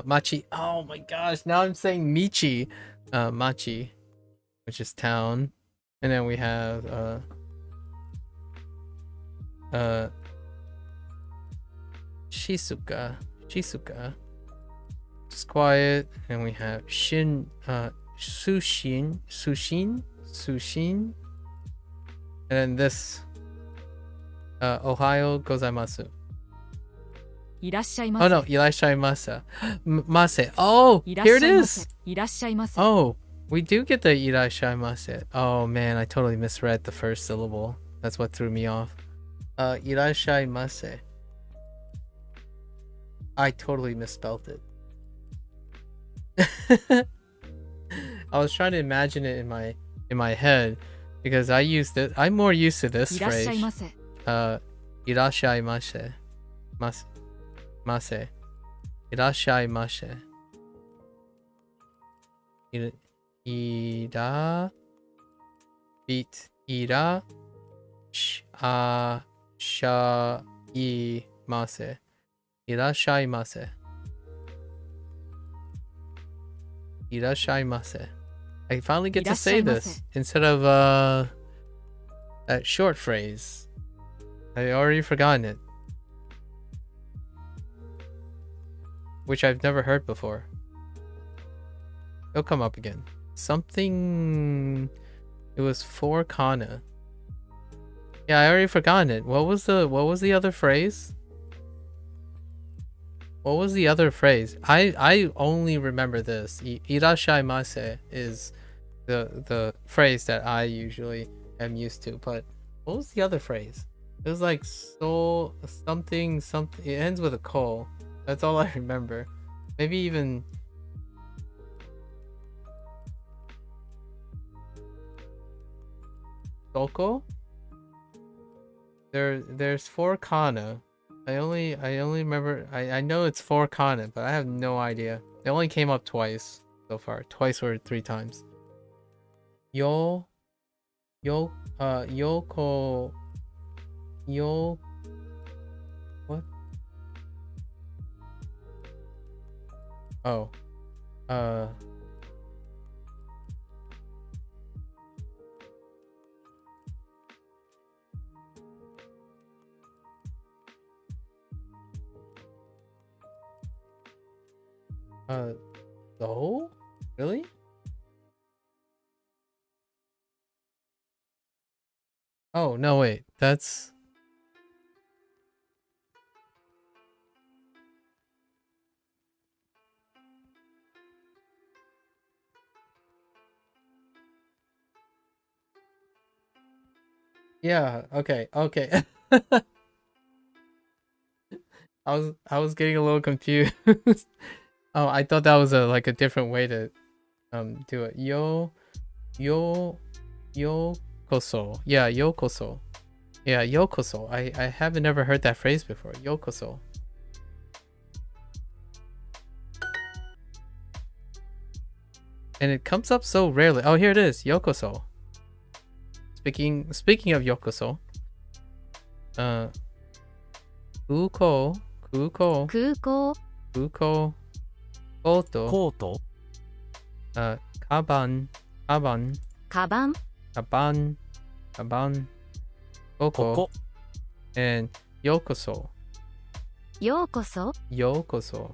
Machi. Oh my gosh, now I'm saying Michi. Machi, which is town. And then we have Uh, Shizuka. Shizuka. Just quiet. And we have Sushin. And then this. Ohio gozaimasu. いらっしゃいま Oh せ no, irashaimasa. Mase. Oh, いらっ here し it ゃいま is. せいらっしゃいませ Oh, we do get the irashaimase. Oh man, I totally misread the first syllable. That's what threw me off. Irashaimase. I totally misspelled it. I was trying to imagine it in my head because I'm more used to this いらっしゃい phrase. ませ Irashaimase. Mase. Irashaimase. Ira. Beat. Ira. Shaimase. Irashaimase. Irashaimase. I finally get to say this instead of that short phrase. I already forgotten it. Which I've never heard before. It'll come up again. Something. It was for kana. Yeah, I already forgotten it. What was the other phrase? What was the other phrase? I only remember this. Irashaimase is the phrase that I usually am used to. But what was the other phrase? It was like so something. It ends with a ko. That's all I remember. Maybe even. Soko? There's four kana. I only remember I know it's four kana, but I have no idea. It only came up twice so far. Twice or three times. Yoko what? Oh. So? Really? Oh, no, wait. That's... Yeah, okay. I was getting a little confused. Oh, I thought that was like a different way to do it. Yokoso. Yeah, yokoso. Yeah, yokoso. I haven't never heard that phrase before. Yokoso. And it comes up so rarely. Oh, here it is. Yokoso. Speaking of yokoso. Kuko. 空港 Koto. コート Kaban. カバン こ Koko. こ And yokoso. ようこそ Yokoso.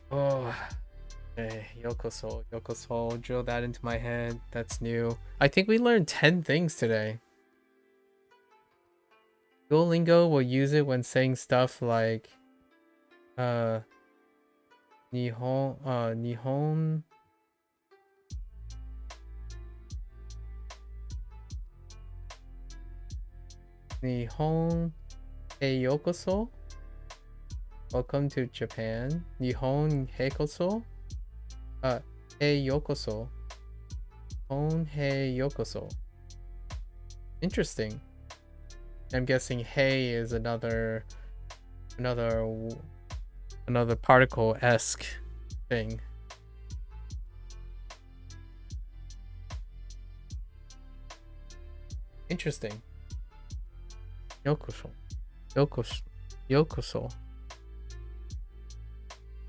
Oh, okay. Yokoso. Drill that into my head. That's new. I think we learned 10 things today. Duolingo will use it when saying stuff like Nihon Hey yokoso. Welcome to Japan. Nihon heikoso. Hey yokoso. Nihon hey yokoso. Interesting. I'm guessing hey is another particle-esque thing. Interesting. Yokoso.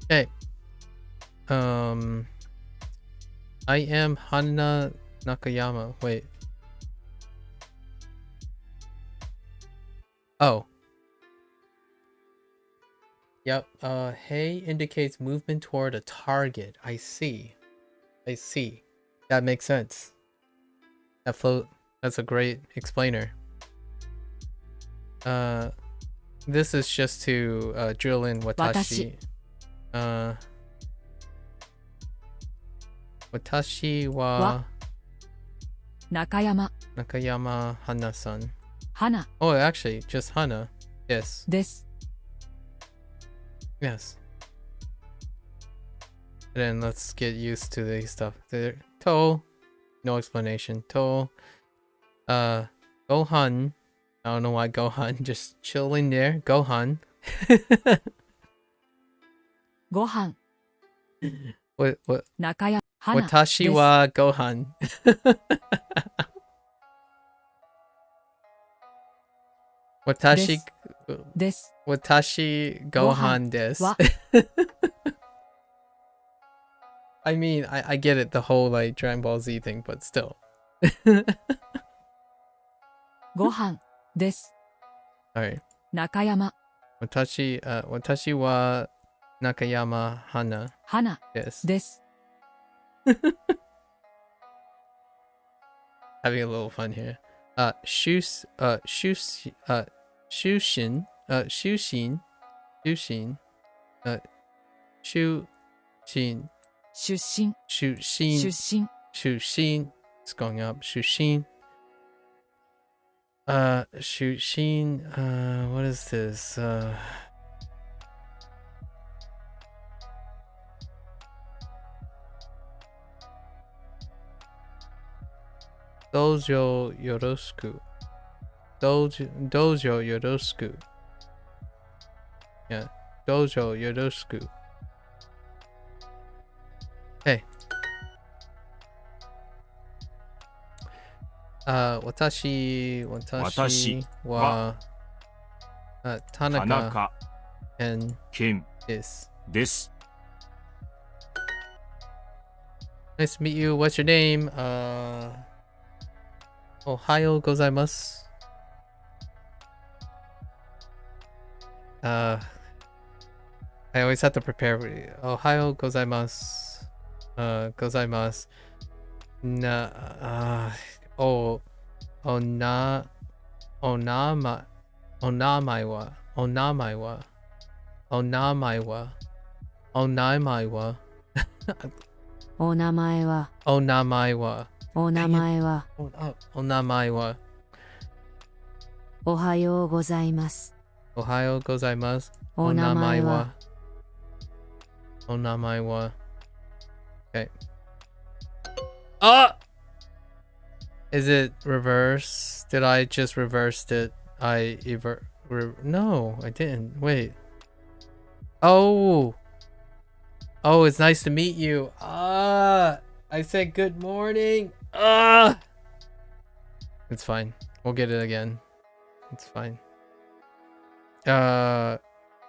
Okay. I am Hana Nakayama. Wait. Oh. Yep. Hey indicates movement toward a target. I see. That makes sense. That's a great explainer. This is just to drill in watashi. Watashi wa Nakayama Hana-san. Hana. Oh, actually, just Hana. Yes. です。 Yes. And then let's get used to the stuff. There. To. No explanation. To. Gohan. I don't know why Gohan. Just chilling there. Gohan. ご飯。 What? 中山。花。 Watashi wa Gohan. Watashi. です。 Watashi Gohan desu. I mean, I get it, the whole like Dragon Ball Z thing, but still. ご飯。です。 Alright. 中山。 Watashi wa Nakayama Hana. 花。 Yes. です。 Having a little fun here. Shushin. Shushin. Shushin. Shushin. 出身。 Shushin. 出身。 Shushin. It's going up. Shushin. Shushin. What is this? Dojo yoroshiku. Dojo yoroshiku. Yeah. Dojo yoroshiku. Hey. Watashi wa Tanaka Ken is. です。 Nice to meet you. What's your name? Ohio gozaimasu. I always have to prepare. Ohio gozaimasu. Gozaimasu. Onamai wa.お名前は。 Onamaiwa. お名前は。 Onamaiwa. お名前は。 Onamaiwa. おはようございます。 Ohio gozaimasu. お名前は。 Onamaiwa. Okay. Ah! Is it reverse? Did I just reversed it? No, I didn't. Wait. Oh, it's nice to meet you. I said good morning. It's fine. We'll get it again. It's fine.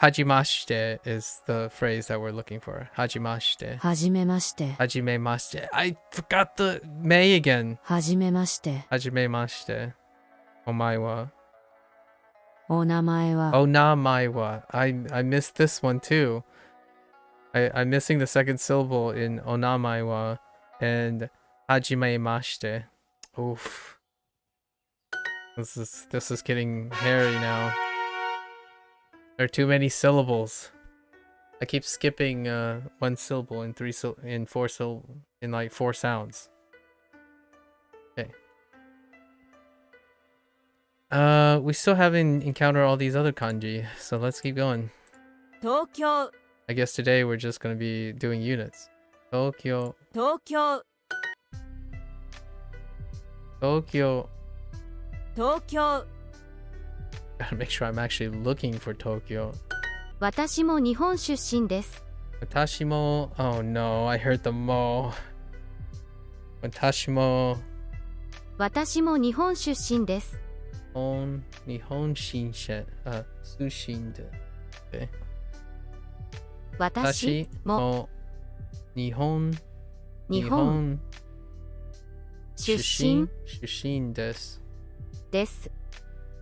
Hajimashite is the phrase that we're looking for. Hajimashite. はじめまして。 Hajimemashite. I forgot the May again. はじめまして。 Hajimemashite. Omae wa. お名前は。 Onamai wa. I missed this one too. I'm missing the second syllable in onamai wa and hajimemashite. Oof. This is getting hairy now. There are too many syllables. I keep skipping one syllable in like four sounds. Okay. We still haven't encountered all these other kanji, so let's keep going. 東京 I guess today we're just gonna be doing units. Tokyo. 東京 Tokyo. 東京 Gotta make sure I'm actually looking for Tokyo. 私も日本出身です。 Watashimo. Oh no, I heard the mo. Watashimo. 私も日本出身です。 Nihon shinshin. Sushind. Okay. 私も Nihon. 日本出出身出身です。です。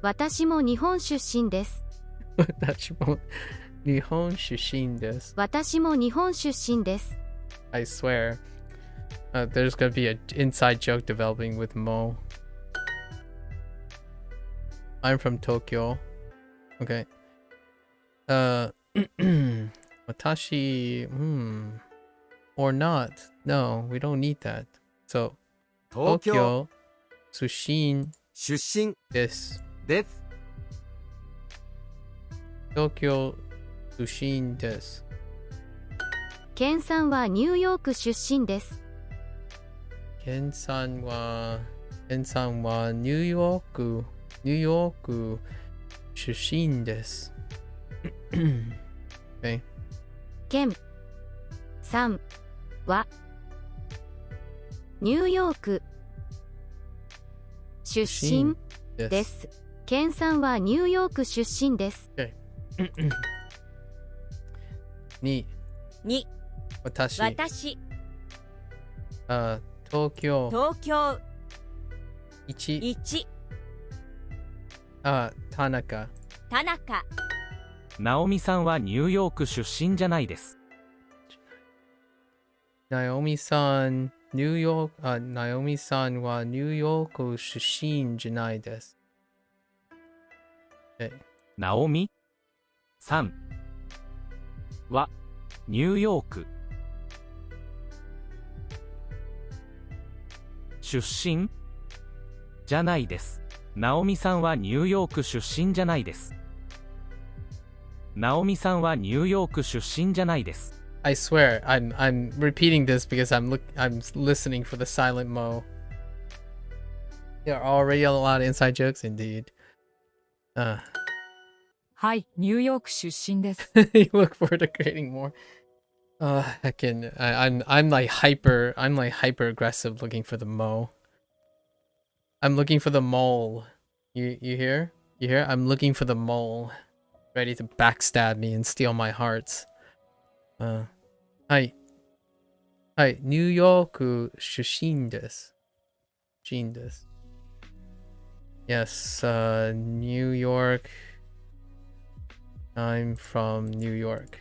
私も日本出身です。私も日本出身です。私も日本出身です。I swear. There's gonna be an inside joke developing with Mo. I'm from Tokyo. Okay. Watashi, or not. No, we don't need that. So, 東京 Tokyo, Sushin 出身 です。です。 Tokyo, Sushin です。ケンさんはニューヨーク出身です。ケンさんはニューヨーク出身です。okay. ケンさんはニューヨーク出身です。ケンさんはニューヨーク出身です。2、私、東京、1、田中。ナオミさんはニューヨーク出身じゃないです。ナオミさんはニューヨーク出身じゃないです。ナオミさんはニューヨーク出身じゃないです。ナオミさんはニューヨーク出身じゃないです。ナオミさんはニューヨーク出身じゃないです。I swear, I'm repeating this because I'm listening for the silent Mo. There are already a lot of inside jokes, indeed. はい、ニューヨーク出身です。You look forward to creating more. I'm like hyper aggressive looking for the Mo. I'm looking for the mole. You hear? You hear? I'm looking for the mole. Ready to backstab me and steal my hearts. はい。はい。ニューヨーク出身です。出身です。Yes, New York. I'm from New York.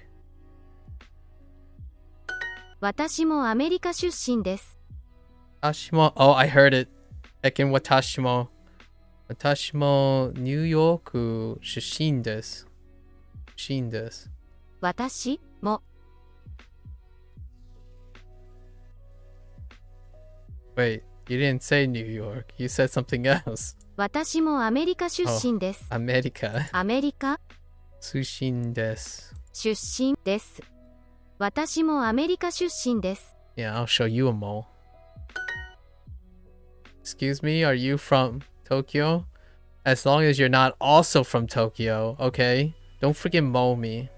私もアメリカ出身です。私も、oh, I heard it. 私もニューヨーク出身です。出身です。私も Wait, you didn't say New York. You said something else. 私もアメリカ出身です。アメリカ。アメリカ出身です。出身です。私もアメリカ出身です。Yeah, I'll show you a mole. Excuse me, are you from Tokyo? As long as you're not also from Tokyo, okay? Don't freaking mole me.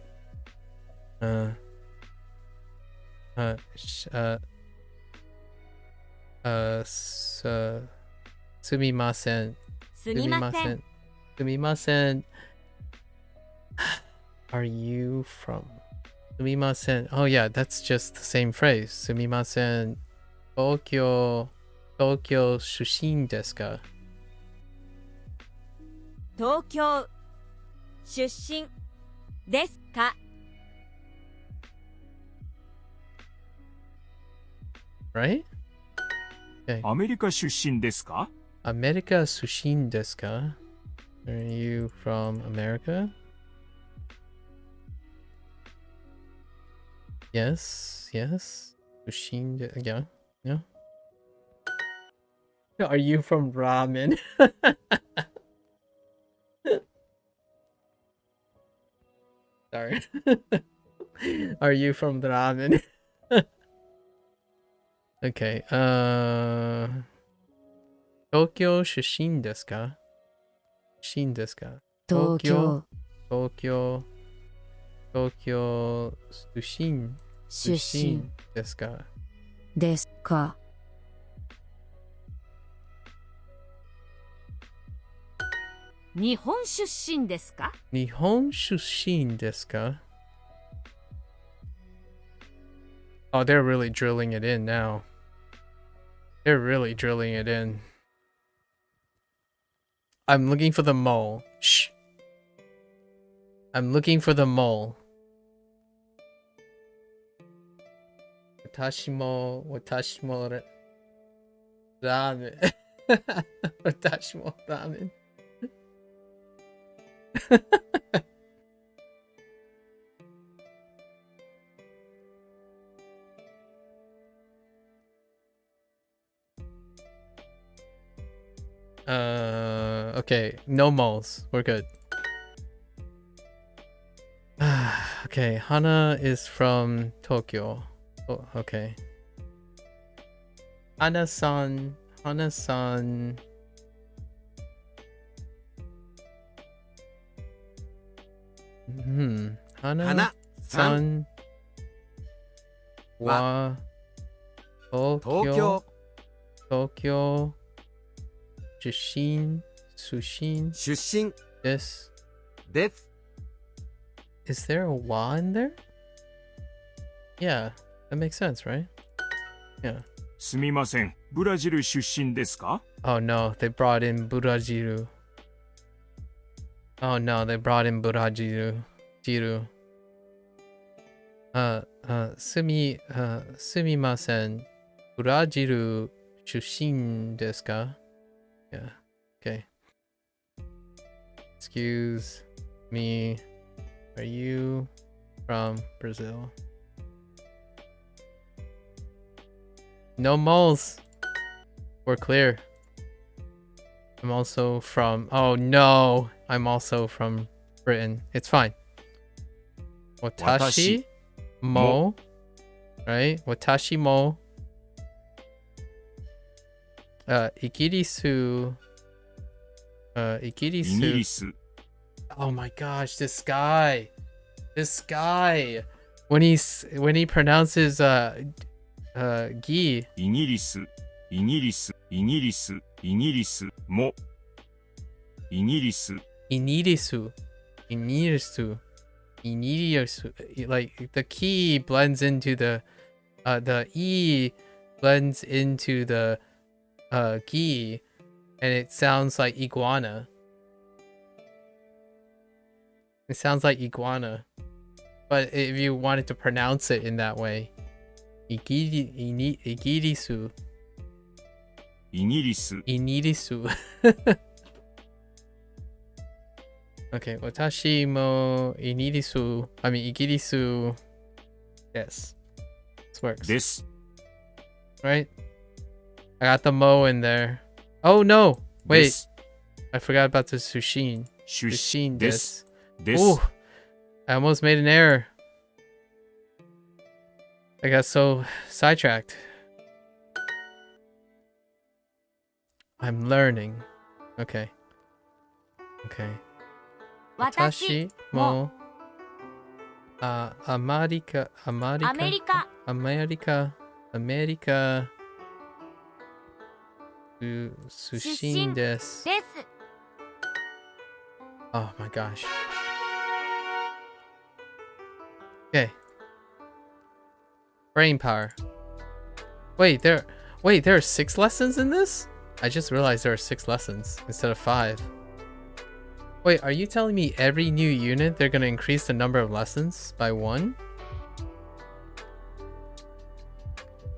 すみません。すみません。すみません。Are you from? すみません。Oh yeah, that's just the same phrase. すみません。東京出身ですか？東京出身ですか？ Right? Okay. アメリカ出身ですか？アメリカ出身ですか？ Are you from America? Yes. 出身で、yeah. Are you from ramen? Sorry. Are you from the ramen? Okay. 東京出身ですか？出身ですか？東京出身ですか？ですか。日本出身ですか？日本出身ですか？ Oh, they're really drilling it in now. They're really drilling it in. I'm looking for the mole. Shh. I'm looking for the mole. Watashi mo ramen. Watashi mo ramen. Okay, no moles. We're good. Okay, Hana is from Tokyo. Oh, okay. Hana-san. Hana-san. Hana-san wa Tokyo. Tokyo. Sushin. Yes. Is there a wa in there? Yeah, that makes sense, right? Yeah. すみません。ブラジル出身ですか? Oh no, they brought in Burajiru. Oh no, they brought in Burajiru. Jiru. すみません。ブラジル出身ですか? Yeah. Okay. Excuse me. Are you from Brazil? No moles. We're clear. I'm also from... Oh no! I'm also from Britain. It's fine. Watashi mo. Right? Watashi mo. Igirisu. Igirisu. Oh my gosh, this guy. This guy. When he pronounces gi. イギリスもイギリス Inirisu. Like the key blends into the e blends into the gi, and it sounds like iguana. It sounds like iguana, but if you wanted to pronounce it in that way, igirisu. Inirisu. Okay, watashi mo inirisu. I mean igirisu. Yes, this works. This. Right? I got the mo in there. Oh no! Wait, This. I forgot about the sushin. Sushin This. Ooh, I almost made an error. I got so sidetracked. I'm learning. Okay. Okay. 私 Watashi mo. America. アメリカ America. Sushin desu. です Oh my gosh. Okay. Brain power. Wait, there are 6 lessons in this? I just realized there are 6 lessons instead of 5. Wait, are you telling me every new unit they're gonna increase the number of lessons by 1?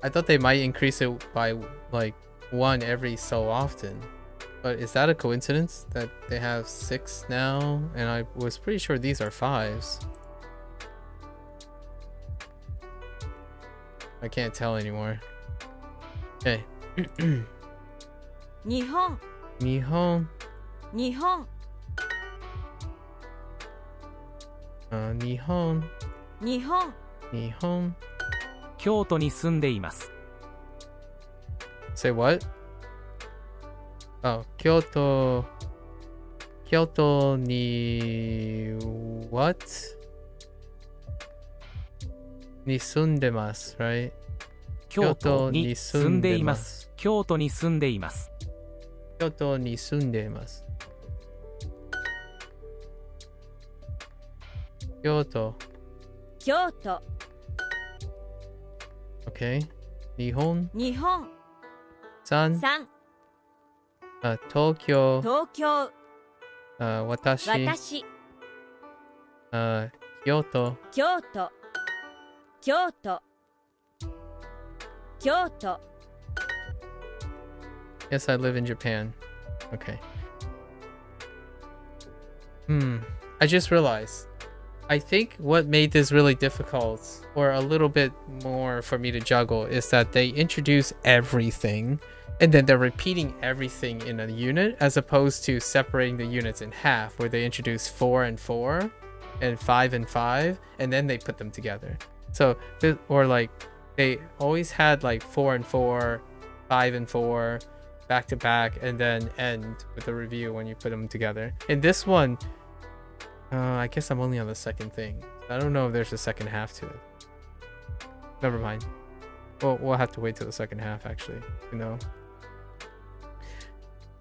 I thought they might increase it by like 1 every so often. But is that a coincidence that they have 6 now? And I was pretty sure these are 5s. I can't tell anymore. Okay. 日本 Nihon. 日本 Nihon. 日本 Nihon. 京都に住んでいます。 Say what? Oh, Kyoto. Kyoto ni what? Ni sundemasu, right? 京都に住んでいます。京都に住んでいます。 Kyoto ni sundemasu. Kyoto. 京都 Okay. Nihon. 日本 Is 3、 3、東京、東京、私、私、京都、京都、京都、京都。 Yes, I live in Japan. Okay. I just realized. I think what made this really difficult, or a little bit more for me to juggle, is that they introduce everything, and then they're repeating everything in a unit, as opposed to separating the units in half, where they introduce 4 and 4, and 5 and 5, and then they put them together. So, or like, they always had like 4 and 4, 5 and 4, back to back, and then end with a review when you put them together. In this one, I guess I'm only on the second thing. I don't know if there's a second half to it. Never mind. Well, we'll have to wait till the second half, actually. You know.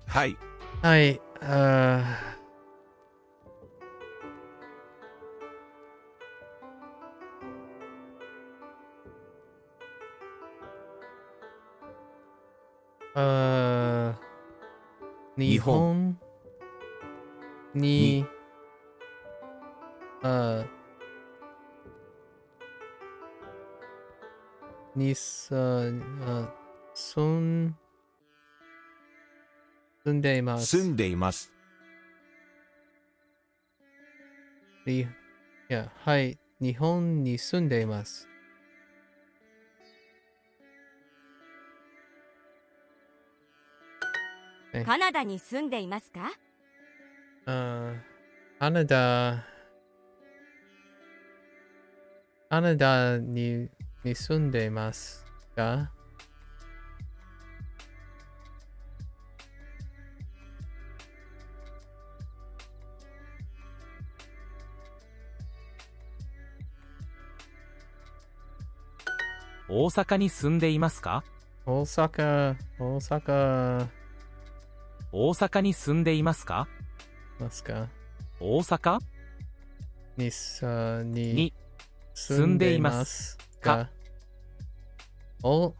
はい。はい。日本に住んでいます。住んでいます。はい、日本に住んでいます。カナダに住んでいますか？カナダに住んでいますか？大阪に住んでいますか？大阪に住んでいますか？大阪に住んでいますか？大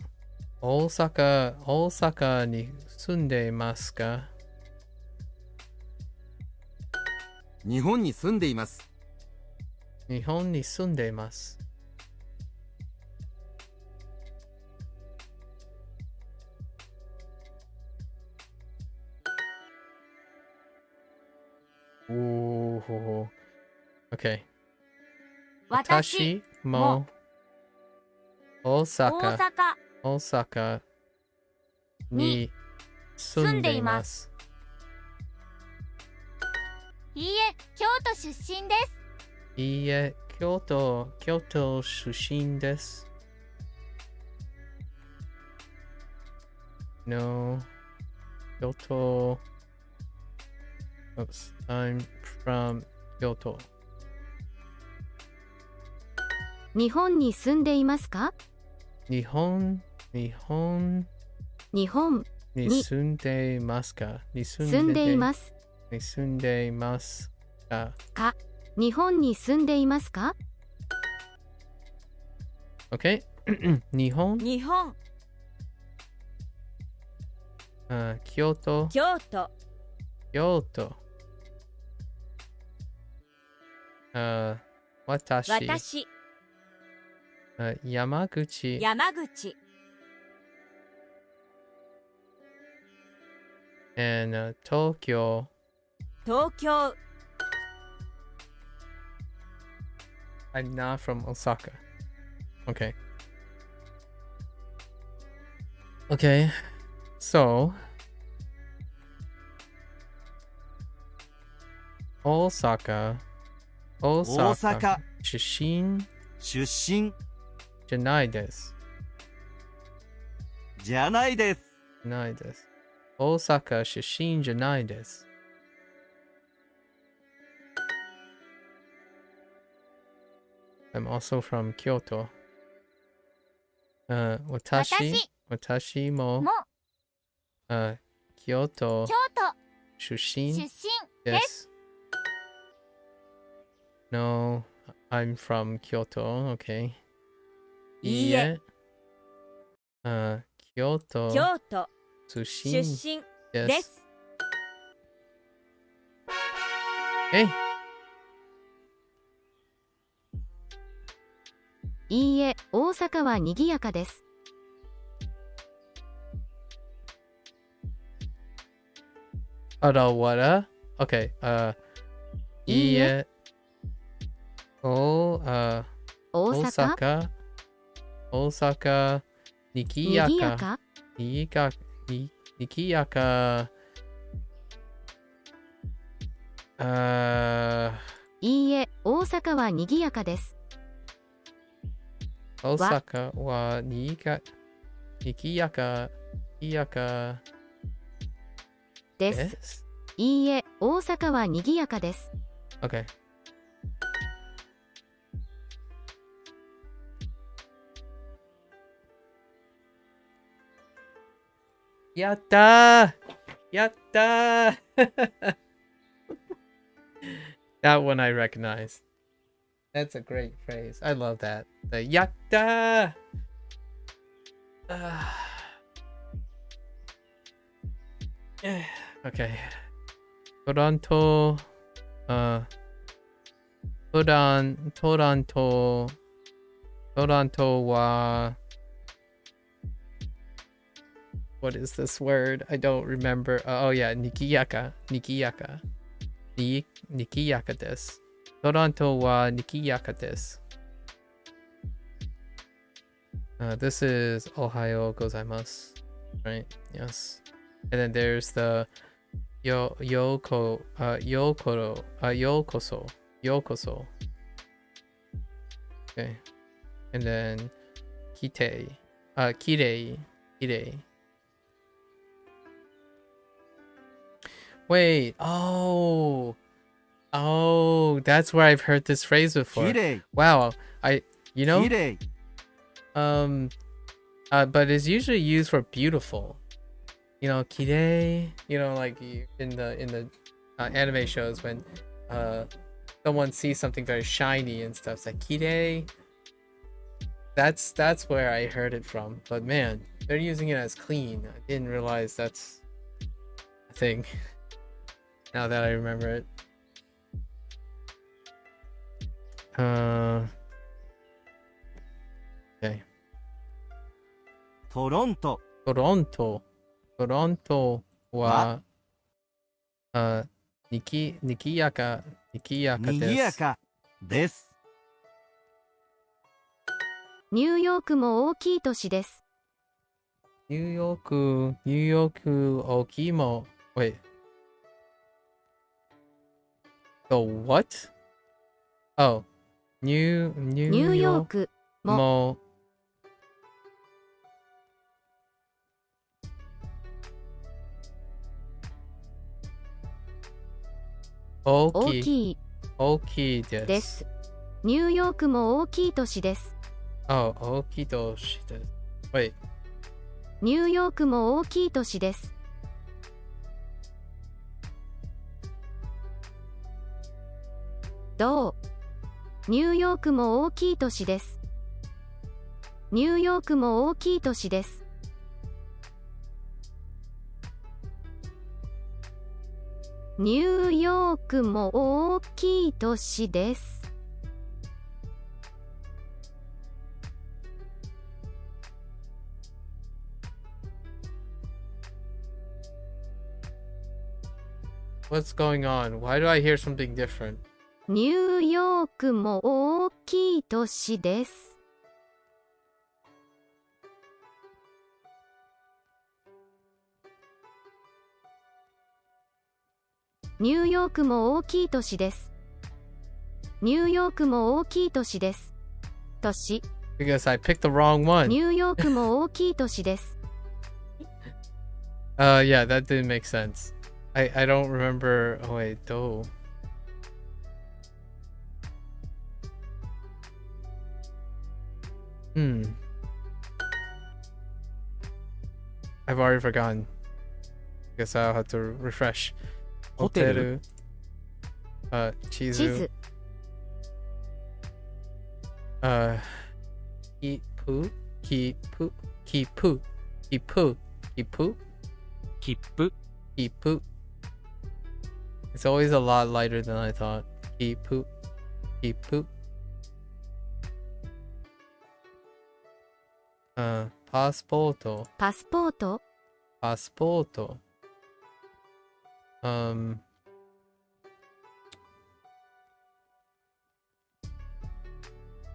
阪に住んでいますか？日本に住んでいます。日本に住んでいます。Okay. 私も大阪に住んでいます。いいえ、京都出身です。いいえ、京都出身です。No, 京都。Oops, I'm from Kyoto. 日本に住んでいますか？日本に住んでいますか？住んでいます。住んでいますか？日本に住んでいますか？ Okay. 日本。京都。私。山口。and 東京。I'm not from Osaka. Okay. Okay. So 大阪出身じゃないです。ないです。大阪出身じゃないです。I'm also from Kyoto. 私も京都出身です。No, I'm from Kyoto. Okay. いいえ。京都出出身身で。ですす。Okay. いいえ、大阪は賑やかです。What? Okay. いいえ。大大阪にぎ賑やか。やかにぎやか。いいえ、大阪は賑やかです。大阪はにぎやか。です。す。いいえ、大阪は賑やかです。Okay. やったー That one I recognize. That's a great phrase. I love that. The yatta. Okay. Toronto. Toronto wa. What is this word? I don't remember. Oh yeah, nikiyaka. Nikiyaka desu. Toronto wa nikiyaka desu. This is Ohio gozaimasu. Right? Yes. And then there's the yokoso. Okay. And then kirei. Wait, oh, that's where I've heard this phrase before. きれい Wow, you know, きれい but it's usually used for beautiful. You know, kirei. You know, like in the anime shows when someone sees something very shiny and stuff. It's like kirei. That's where I heard it from. But man, they're using it as clean. I didn't realize that's a thing. Now that I remember it. Okay. トロント Toronto wa nikiyaka にぎや desu. かです。ニューヨークも大きい都市です。ニューヨーク大きいも wait. The what? Oh. ニュニューヨークもも大きいです。です。ニューヨークも大きい都市です。Oh, 大きい都市です。Wait. ニューヨークも大きい都市です。どうニューヨークも大きい都市です。ニューヨークも大きい都市です。ニューヨークも大きい都市です。What's going on? Why do I hear something different? ニューヨークも大きい都市です。ニューヨークも大きい都市です。ニューヨークも大きい都市です。都市 Because I picked the wrong one. ニューヨークも大きい都市です。Yeah, that didn't make sense. I don't remember. Oh wait, do. I've already forgotten. Guess I'll have to refresh. ホテル 地地図キプ切符、 Kipu. It's always a lot lighter than I thought. Kipu. Kipu. Passporto. パスポート、 Passporto.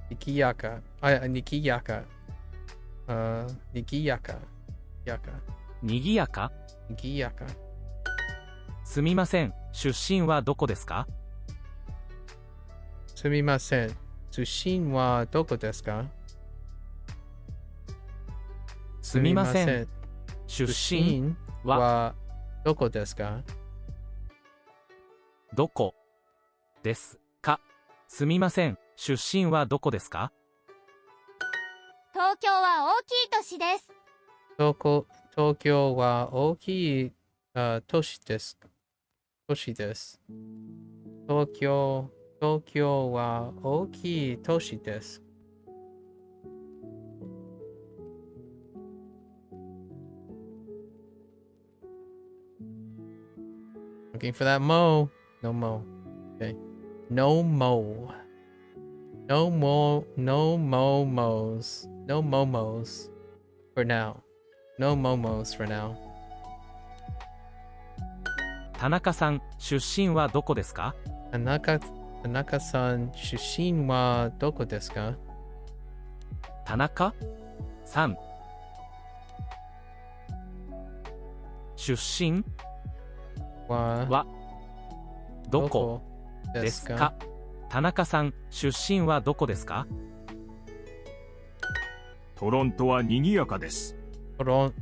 Nikiyaka. Nikiyaka. Nikiyaka. Yaka. にぎやか。 Nikiyaka. すみません、出身はどこですか？ Sumimasen. Sushin wa doko desu ka? すみません、出身 Sushin は wa doko desu ka? どこですか？すみません、出身はどこですか？東京は大きい都市です。東京は大きい都市です。都市です。東京は大きい都市です。Looking for that mo. No mo. Okay. No mo. No mo. No momos. No momos. For now. No momos for now. 田中さん、出身はどこですか？田中さん、出身はどこですか？田中さん。出身はどこですか？田中さん、出身はどこですか？トロントは賑やかです。トロン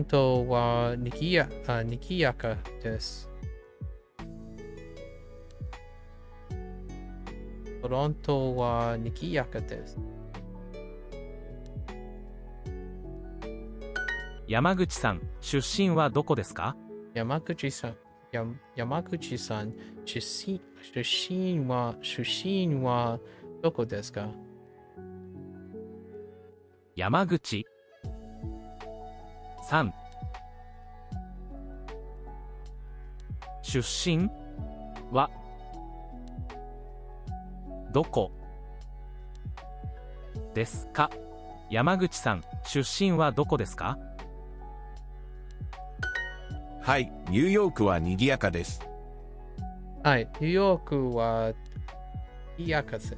トはにぎやかです。トロントはにぎやかです。山口さん、出身はどこですか？山口さん、出身はどこですか？山口さん、出身はどこですか？山口さん、出身はどこですか？はい、ニューヨークは賑やかです。はい、ニューヨークは賑やかです。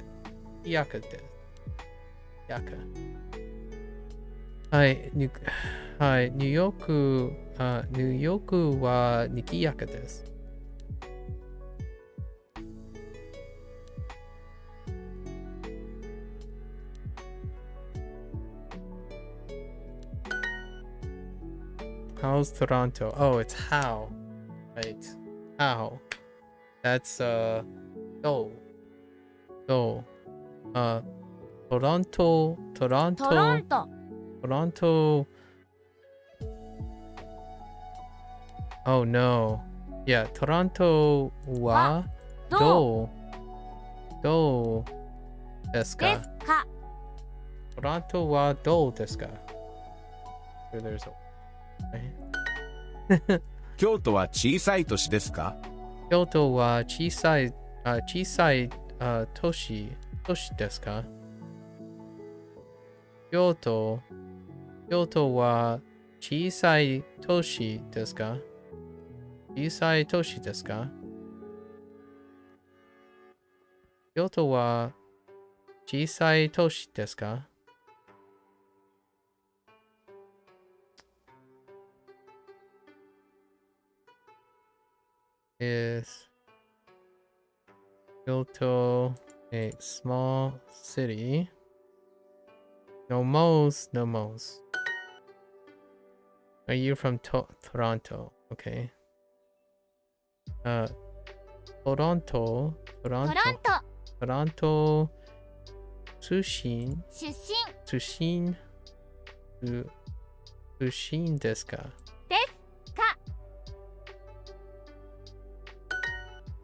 はい、ニューヨークは賑やかです。How's Toronto? Oh, it's how. Right. How. That's do. Toronto. トロント、 Toronto. Oh no. Yeah, Toronto wa do desu で ka? すか？ Toronto wa do desu ka? Sure, there's a right? 京都は小さい都市ですか？京都は小さい都市ですか？京都は小さい都市ですか？小さい都市ですか？京都は小さい都市ですか？ Is Kyoto a small city? No mo's. Are you from Toronto? Okay. Toronto. トロント、 Toronto. 出身ですか？ですか？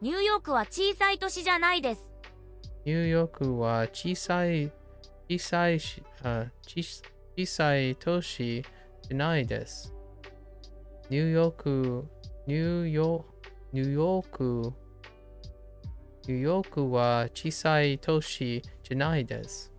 ニューヨークは小さい都市じゃないです。ニューヨークは小さい小さい都市じゃないです。ニューヨーク、ニューヨーク、ニューヨークは小さい都市じゃないです。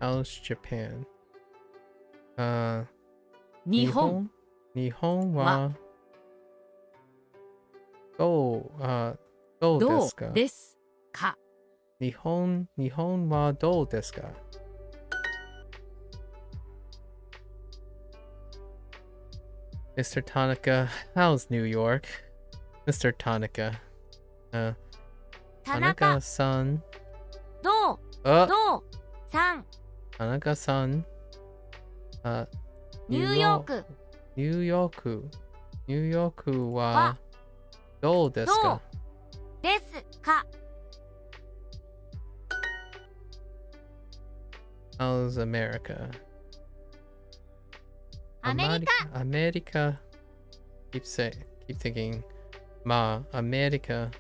How's Japan? 日本日本はどうどうですか？ですか？日本はどうですか？ Mr. Tanaka, how's New York? Mr. Tanaka. 田中、 Tanaka-san. どう、あ、どう、さん、田中さん。ニューヨーク、ニューヨークはどうですか？ですか？ How's America? アメリカ、アメリカ。keep thinking. まあ、アメリカ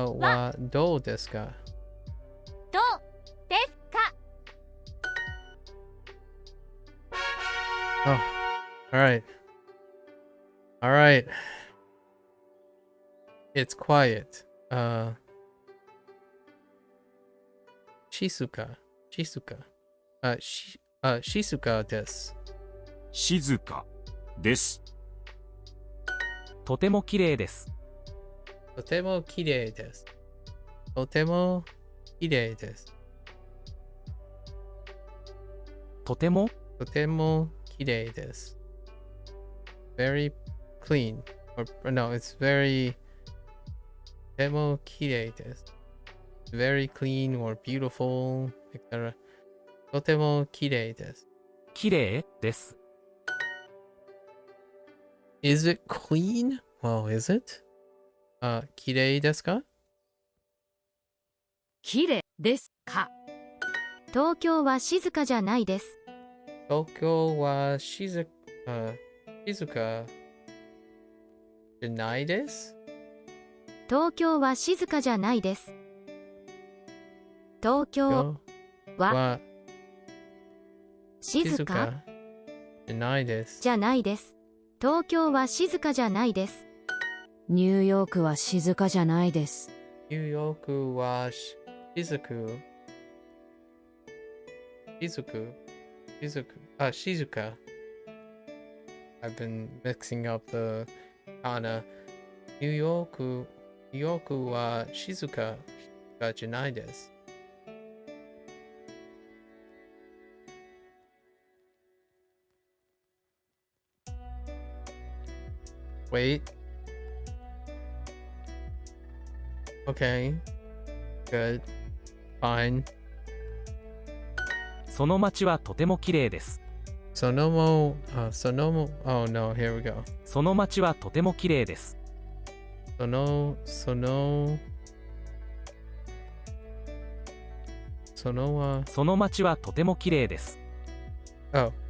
はどうですか？どうですか？ Oh, all right. It's quiet. 静かです。静かです。とても綺麗です。とても綺麗です。とても綺麗です。とてもとても綺麗です。very clean. Or no, it's very とても綺麗です。very clean or beautiful, etc. とても綺麗です。綺麗です。Is it clean? Well, is it? 綺麗ですか？綺麗ですか？東京は静かじゃないです。東京は静かじゃないです。東京は静かじゃないです。東京は静かじゃないです。じゃないです。東京は静かじゃないです。ニューヨークは静かじゃないです。ニューヨークは静か。I've been mixing up the kana. ニューヨークは静かじゃないです。Wait. Okay. Good. Fine. その町はとても綺麗です。そのも、oh no, here we go. その町はとても綺麗です。その町はとても綺麗です。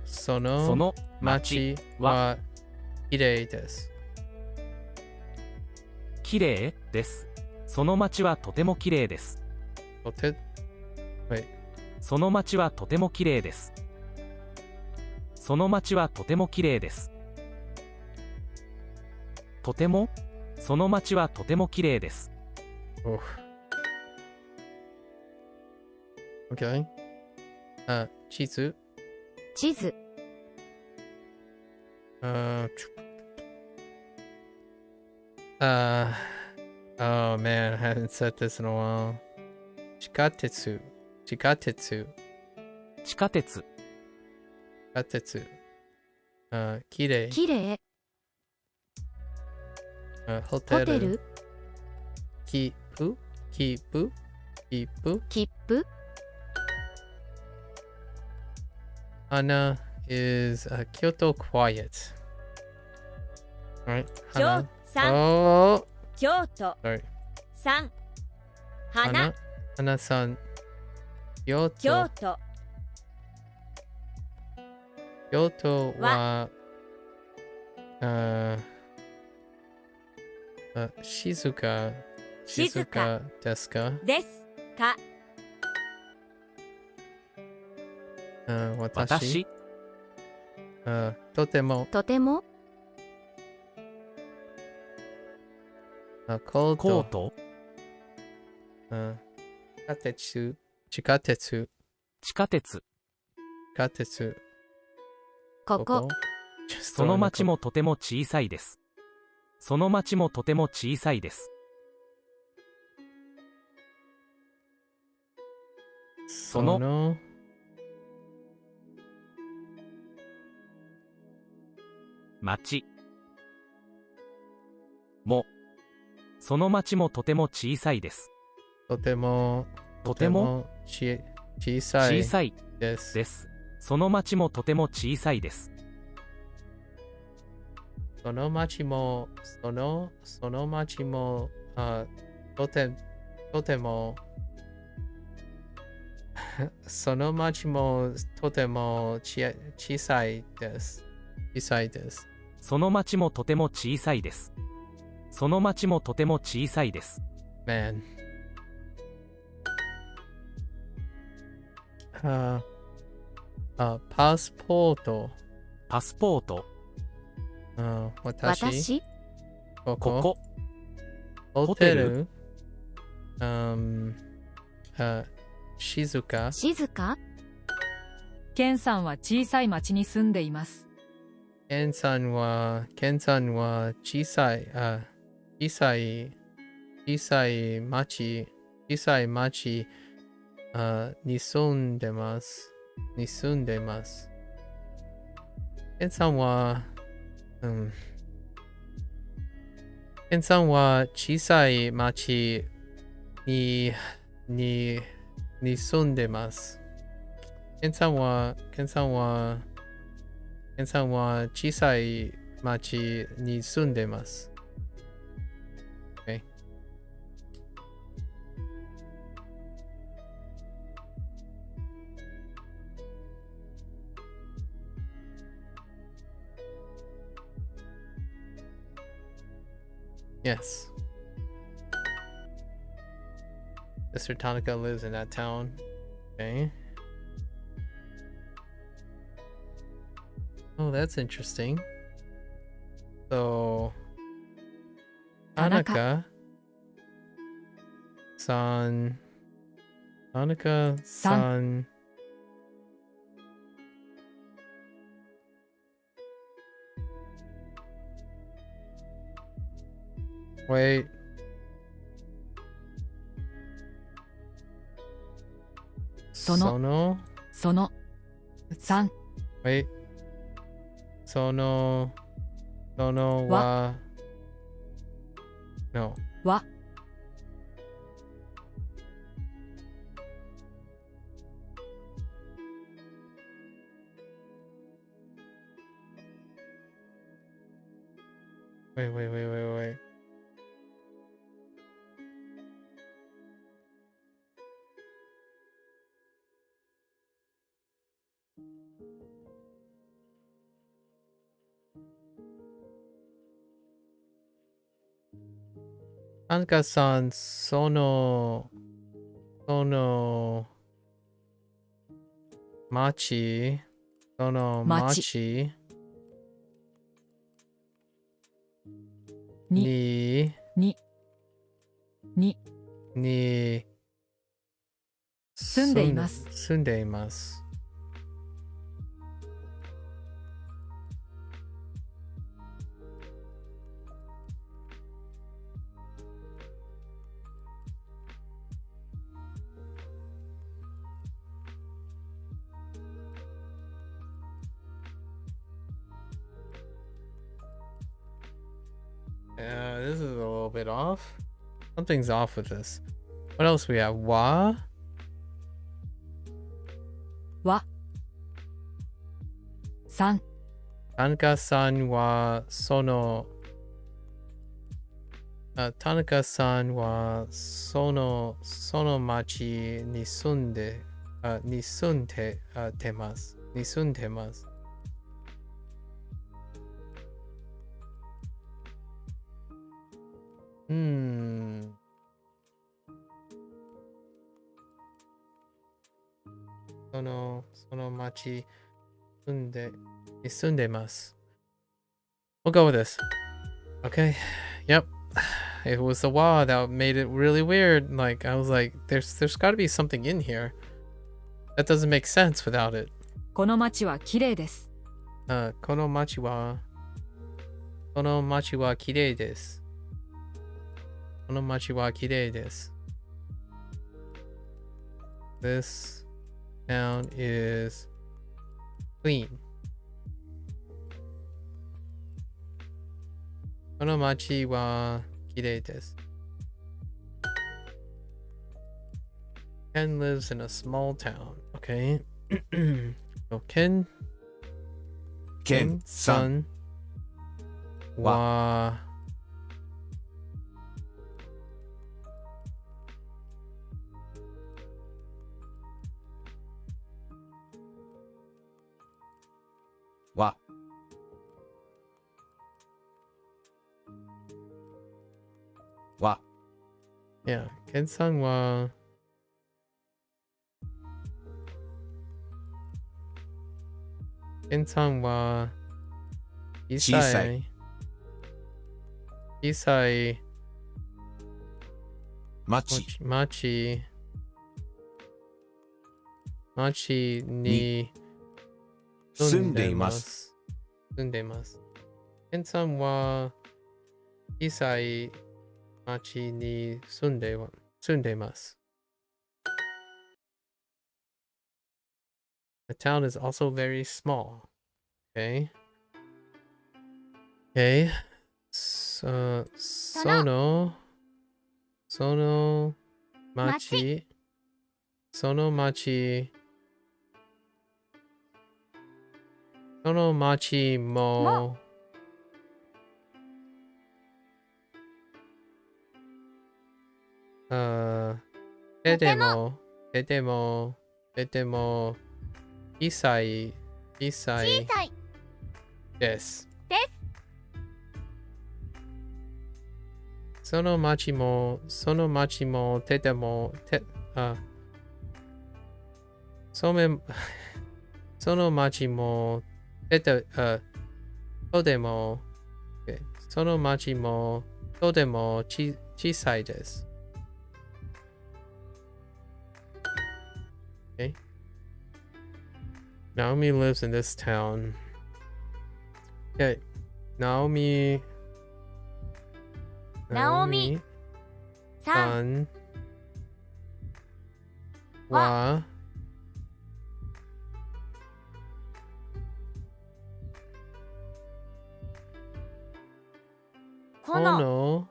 その町は綺麗です。綺麗です。その町はとても綺麗です。その町はとても綺麗です。その町はとても綺麗です。とてもその町はとても綺麗です。Okay. 地図。Oh man, I haven't said this in a while. 地下鉄。きれい。ホテル。切符。Anna is Kyoto quiet. Alright. 3、京都、Sorry. 3、花、花さん。京都、京都は、静かですか？ですか？私とてもとてもコートコート地下鉄地下鉄ここその町もとても小さいです。その町もとても小さいです。その町もその町もとても小さいです。とても小さいです。その町もとても小さいです。その町もとてもその町もとても小さいです。その町もとても小さいです。その町もとても小さいです。Man.パスポート。私ここホテル静かケンさんは小さい町に住んでいます。ケンさんは小さい町に住んでます。ケンさんは小さい町に住んでます。ケンさんは小さい町に住んでます。Okay. Yes. Mr. Tanaka lives in that town. Okay. Oh, that's interesting. So, Tanaka san. Wait. Sono. Wait. Sono wa. No. Wa. Wait. Tanaka-san, sono machi ni住んでいます。This is a little bit off. Something's off with this. What else we have? Wa. Tanaka-san wa sono. Tanaka-san wa sono machi ni sunde temasu. その町に住んでます. We'll go with this. Okay. Yep. It was the wa that made it really weird. Like, I was like, there's got to be something in here. That doesn't make sense without it. この町は綺麗です。この町は綺麗です. この町は綺麗です. This town is clean. この町は綺麗です. Ken lives in a small town. Okay. So Ken さんはは Yeah, Ken-san はKen-san は小さい町に住んでいます。ケンさんは小さい町に住んでいます. The town is also very small. Okay. Okay. So, その町もでも小さいです。その町もとても小さいです。Okay. Naomi lives in this town. Okay. Naomi さんはこの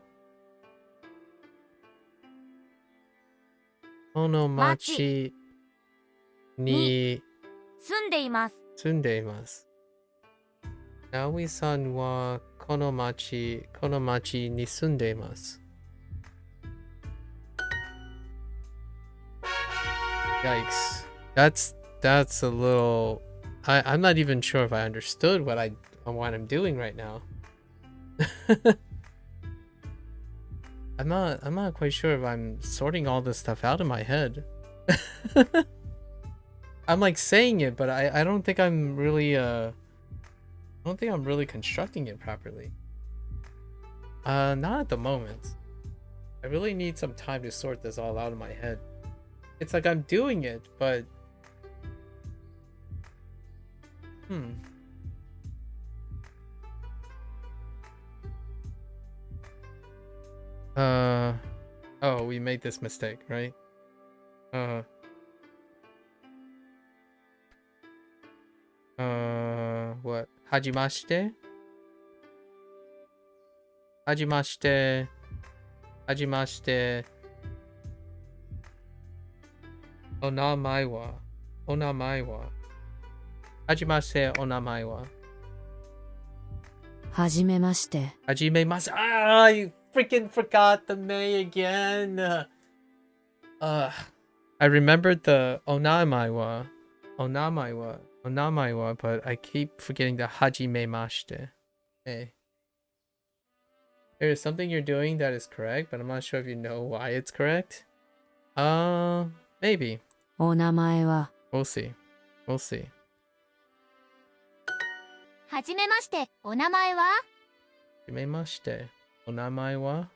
町に住んでいます。ナオミさんはこの町に住んでいます。Yikes. That's a little I'm not even sure if I understood what I'm doing right now. I'm not quite sure if I'm sorting all this stuff out in my head. I'm like saying it, but I don't think I'm really constructing it properly. Not at the moment. I really need some time to sort this all out in my head. It's like I'm doing it, but oh, we made this mistake, right? What? Hajimashite? Onamai wa. Hajimashite, onamai wa. はじめまして。Hajimemashite. Ah, you freaking forgot the May again. I remembered the onamai wa, but I keep forgetting the hajimemashite. Hey. There is something you're doing that is correct, but I'm not sure if you know why it's correct. Maybe. お名前は We'll see. We'll see. はじめまして、お名前は？はじめまして。お名前は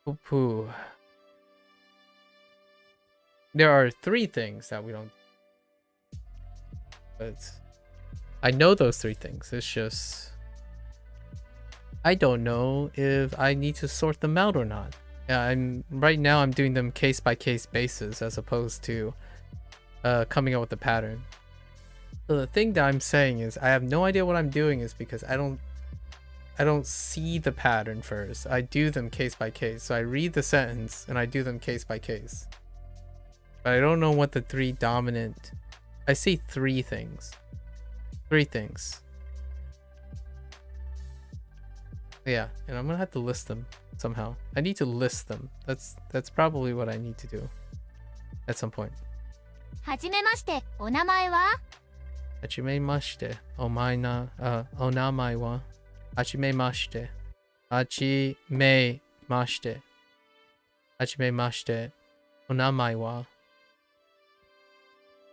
？Poo. There are three things that we don't. But I know those three things. It's just I don't know if I need to sort them out or not. Yeah, right now I'm doing them case by case basis as opposed to coming up with a pattern. So the thing that I'm saying is I have no idea what I'm doing is because I don't see the pattern first. I do them case by case. So I read the sentence and I do them case by case. But I don't know what the three dominant. I see three things. Three things. Yeah, and I'm gonna have to list them somehow. I need to list them. That's probably what I need to do at some point. はじめまして、お名前は？はじめまして。お名前は？はじめまして。はじめまして。はじめまして。お名前は？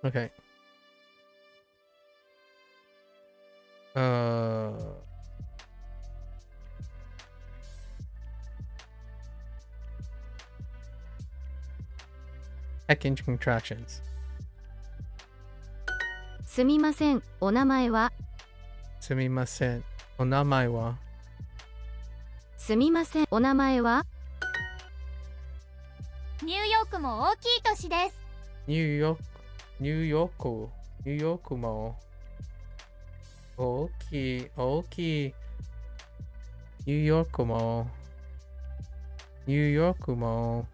Okay. Second contractions. すみません、お名前は？すみません。お名前は？すみません、お名前は？ニューヨークも大きい都市です。ニューヨークも大きい。ニューヨークも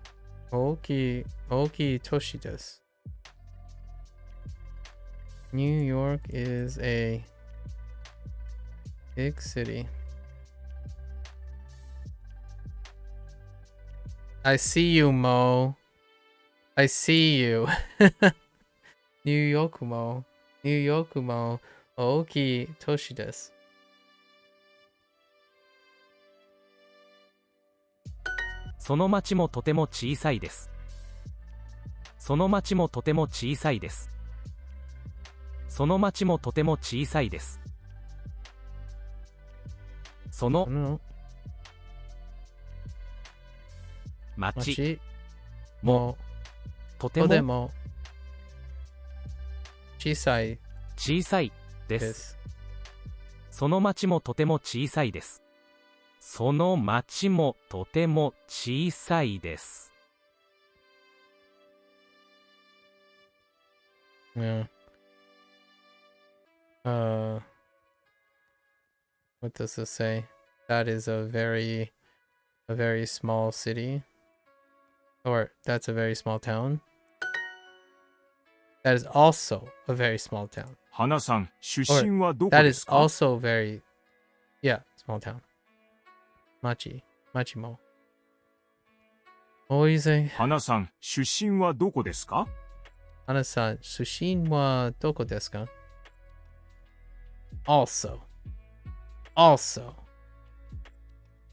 大きい都市です。New York is a big city. I see you, Mo. I see you. ニューヨークも大きい都市です。その町もとても小さいです。その町もとても小さいです。その町もとても小さいです。その町もとても小さいです。その町もとても小さいです。その町もとても小さいです。Yeah. What does this say? That is a very small city. Or that's a very small town. That is also a very small town. 花さん、出身はどこ That で is すか？ also very, yeah, small town. Machimo. What were you saying? 花さん、出身はどこですか？ Hana-san, sushin wa doko desu ka? Also.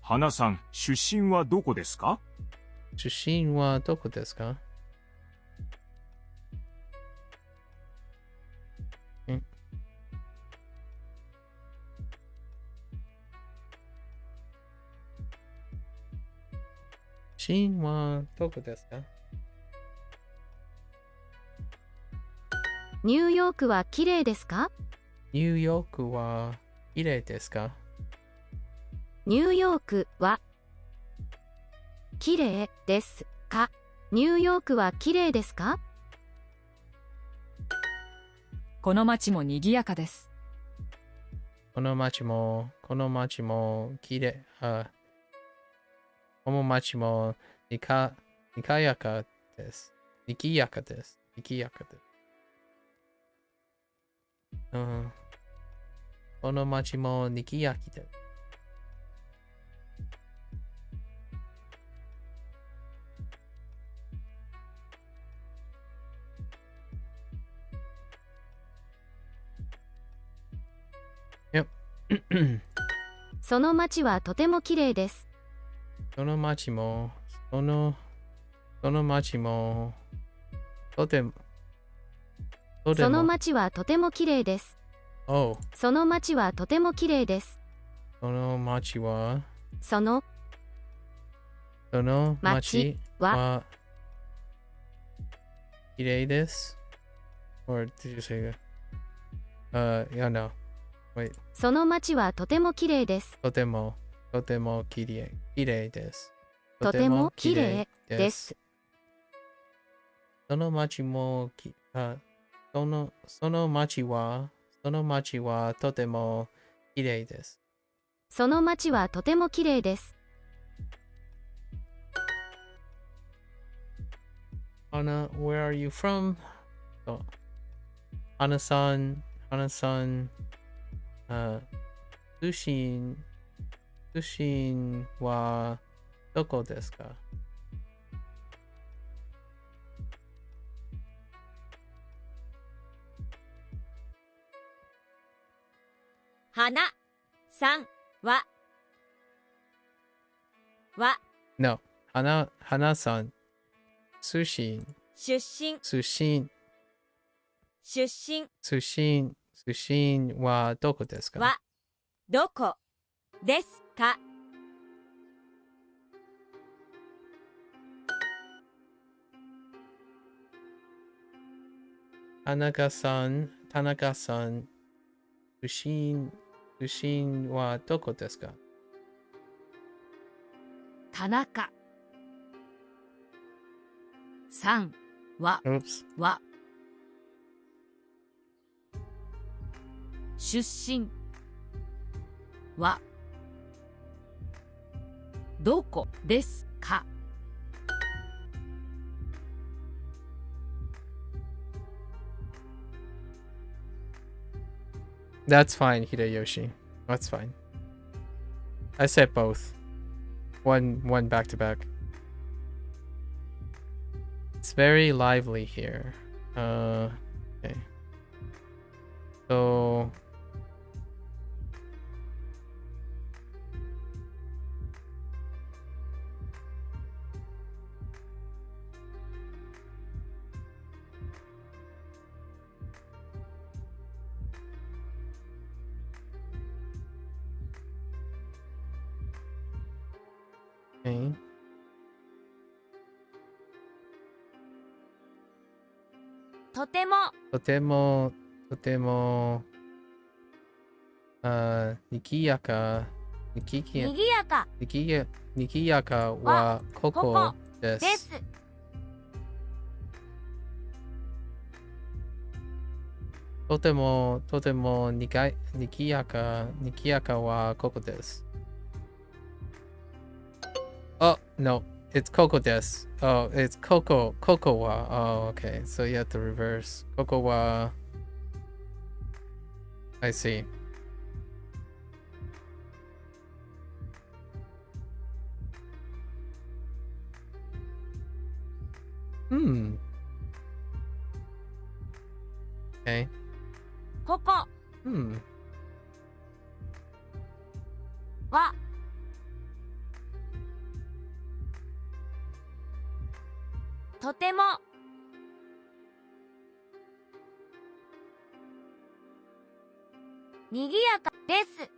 花さん、出身はどこですか？ Sushin wa doko desu ka? Sushin wa doko desu ka? ニューヨークは綺麗ですか？ニューヨークは綺麗ですか？ニューヨークは綺麗ですか？ニューヨークは綺麗ですか？この町も賑やかです。この町も綺麗。この町もにかやかです。にぎやかです。この町もにぎやかです。その町はとても綺麗です。その町もとても。とてそのも。町はとても綺麗です。おう。その町はとても綺麗です。その町は、そのその町町はは、綺麗です。Or did you say that? Yeah, no. Wait. その町はとても綺麗です。とても綺麗です。とても綺麗です。その町もその町はとても綺麗です。その町はとても綺麗です。Hana, where are you from? So, Hana-san, Sushin はどこですか？花さんは No. 花さん。Sushin 出身はどこですか？はどこですか？田中さん、出身はどこですか？田中さんは Oops. 出身はどこですか？ That's fine, Hideyoshi. That's fine. I said both. One back to back. It's very lively here. Okay. So okay. とてもにぎやかはここで。ですす。とてもにぎやかはここです。Oh, no. It's Coco des. Oh, it's Coco. Wa. Oh, okay. So you have to reverse. Coco wa. I see. Okay. ここはとてもにぎやかです。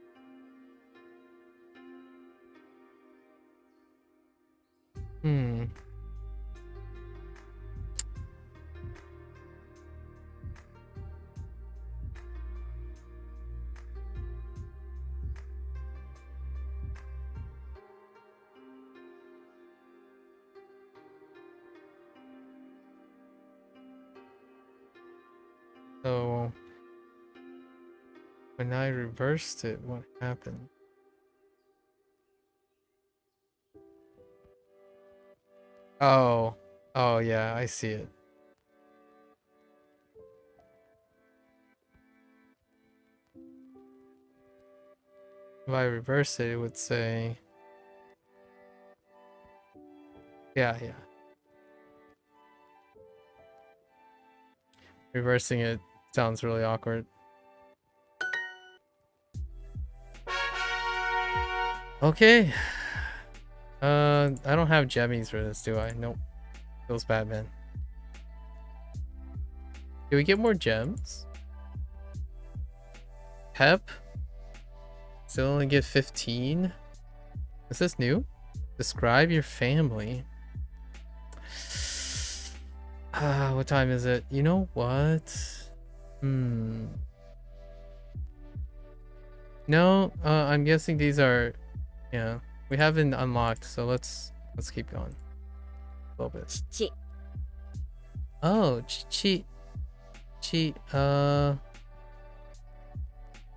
So when I reversed it, what happened? Oh, yeah, I see it. If I reverse it, it would say, yeah. Reversing it sounds really awkward. Okay. I don't have jammies for this, do I? Nope. Feels bad, man. Do we get more gems? Pep? Still only get 15? Is this new? Describe your family. What time is it? You know what? No, I'm guessing these are, yeah, we haven't unlocked, so let's keep going. A little bit. 父 Oh, Chichi.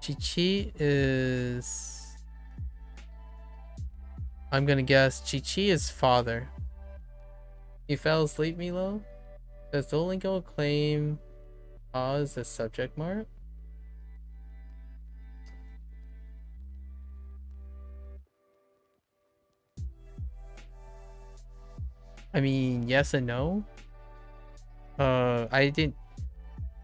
Chichi is, I'm gonna guess Chichi is father. You fell asleep, Milo? Does Duolingo claim as a subject mark? I mean, yes and no. I didn't.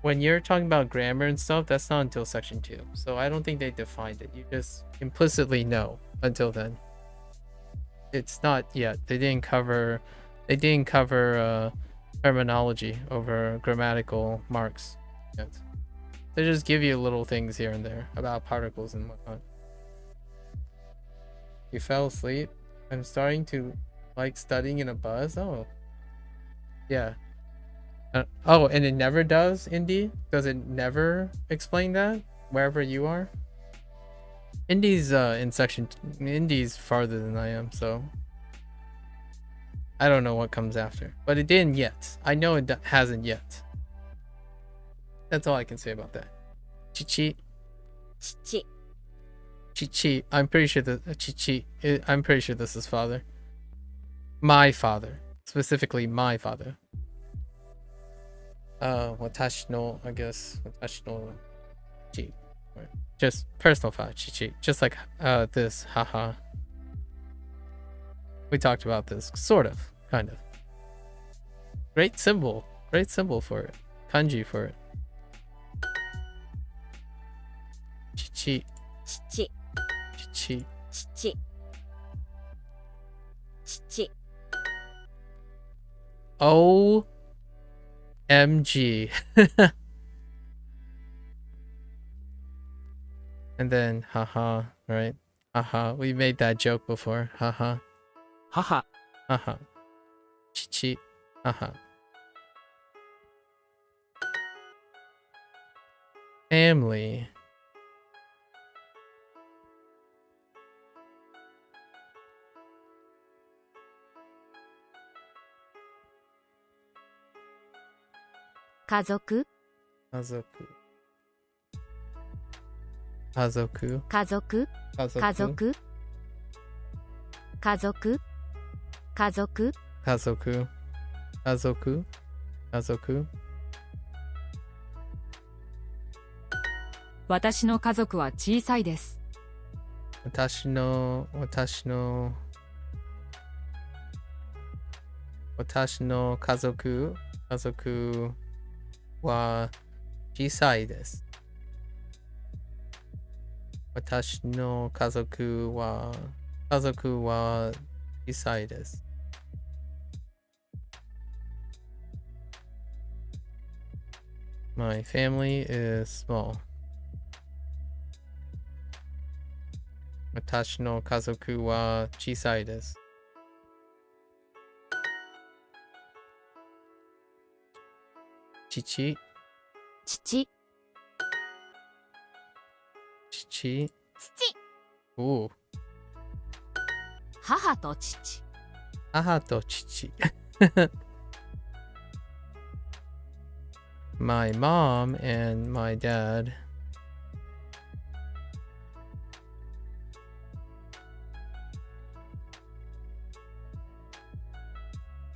When you're talking about grammar and stuff, that's not until section 2. So I don't think they defined it. You just implicitly know until then. It's not yet. They didn't cover terminology over grammatical marks yet. They just give you little things here and there about particles and whatnot. You fell asleep? I'm starting to like studying in a bus? Oh. Yeah. Oh, and it never does, Indy? Does it never explain that? Wherever you are? Indy's in section... Indy's farther than I am, so... I don't know what comes after. But it didn't yet. I know it hasn't yet. That's all I can say about that. Chichi. 父 Chichi. I'm pretty sure that... Chichi. I'm pretty sure this is father. My father. Specifically, my father. Watashi no, I guess. Watashi no chi. Just personal father, Chichi. Just like this, haha. We talked about this, sort of, kind of. Great symbol for it. Kanji for it. Chichi. 父 Chichi. 父父 OMG. And then, haha, right? Haha, we made that joke before. Haha. 母 Haha. Chichi. Haha. Family. Kazoku. 家族。家族。家族。家族。家族。家族。家族。家族。家族。家族。私の家族は小さいです。私の家族は小さいです。私の家族は小さいです。My family is small. 私の家族は小さいです。父。父。父。父 お。母と父。母と父。My mom and my dad.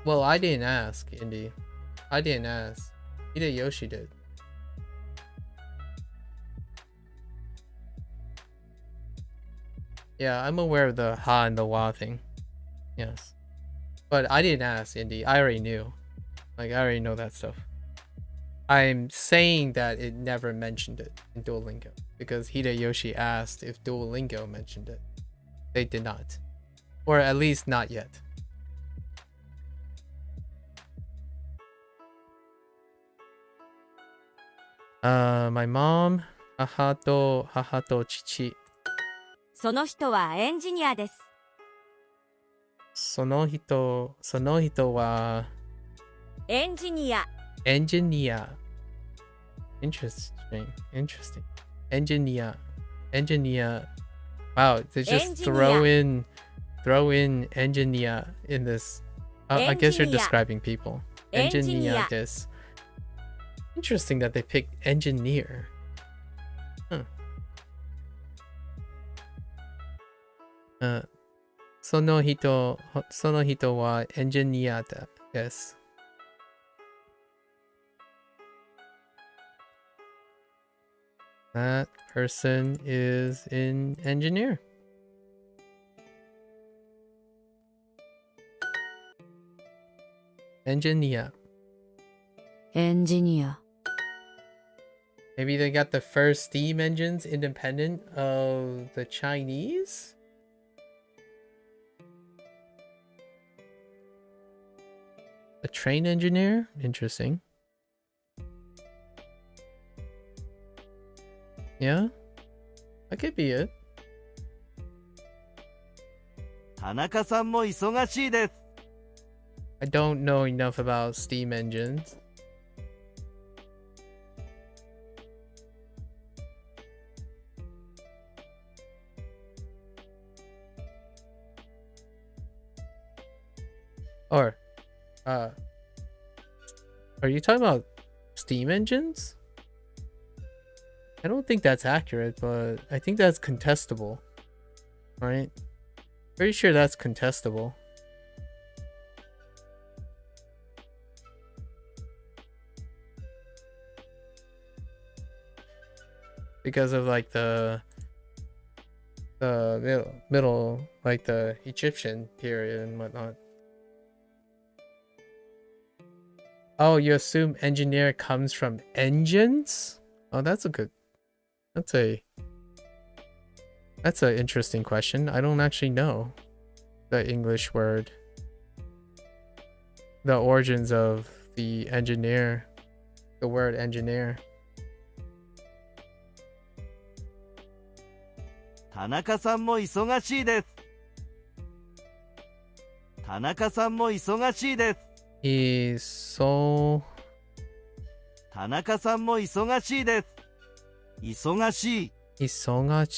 Well, I didn't ask, Indy. I didn't ask. Hideyoshi did. Yeah, I'm aware of the ha and the wa thing. Yes. But I didn't ask, Indy. I already knew. Like, I already know that stuff. I'm saying that it never mentioned it in Duolingo because Hideyoshi asked if Duolingo mentioned it. They did not. Or at least not yet. My mom, 母と父。その人はエンジニアです。その人はエンジニア。engineer. Interesting. Engineer. Wow, they just throw in engineer in this. I guess you're describing people. Engineer this. Interesting that they picked engineer. Huh. その人はエンジニアです。That person is an engineer. Engineer. Engineer. Maybe they got the first steam engines independent of the Chinese? A train engineer? Interesting. Yeah? That could be it. 田中さんも忙しいです。 I don't know enough about steam engines. Or, are you talking about steam engines? I don't think that's accurate, but I think that's contestable. Right? Pretty sure that's contestable. Because of like the middle, like the Egyptian period and whatnot. Oh, you assume engineer comes from engines? Oh, that's an interesting question. I don't actually know the English word, the origins of the engineer, the word engineer. 田中さんも忙しいです。田中さんも忙しいです。田中さんも忙しいです。忙しい。忙し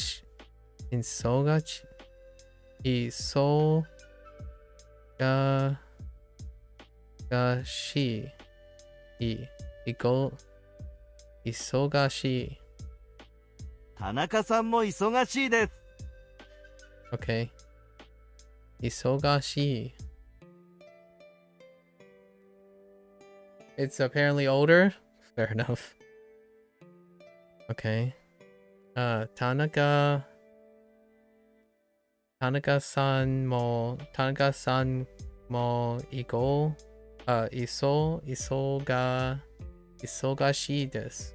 い。田中さんも忙しいです。 Okay. 忙しい。It's apparently older. Fair enough. Okay. 田中さんも忙しいです。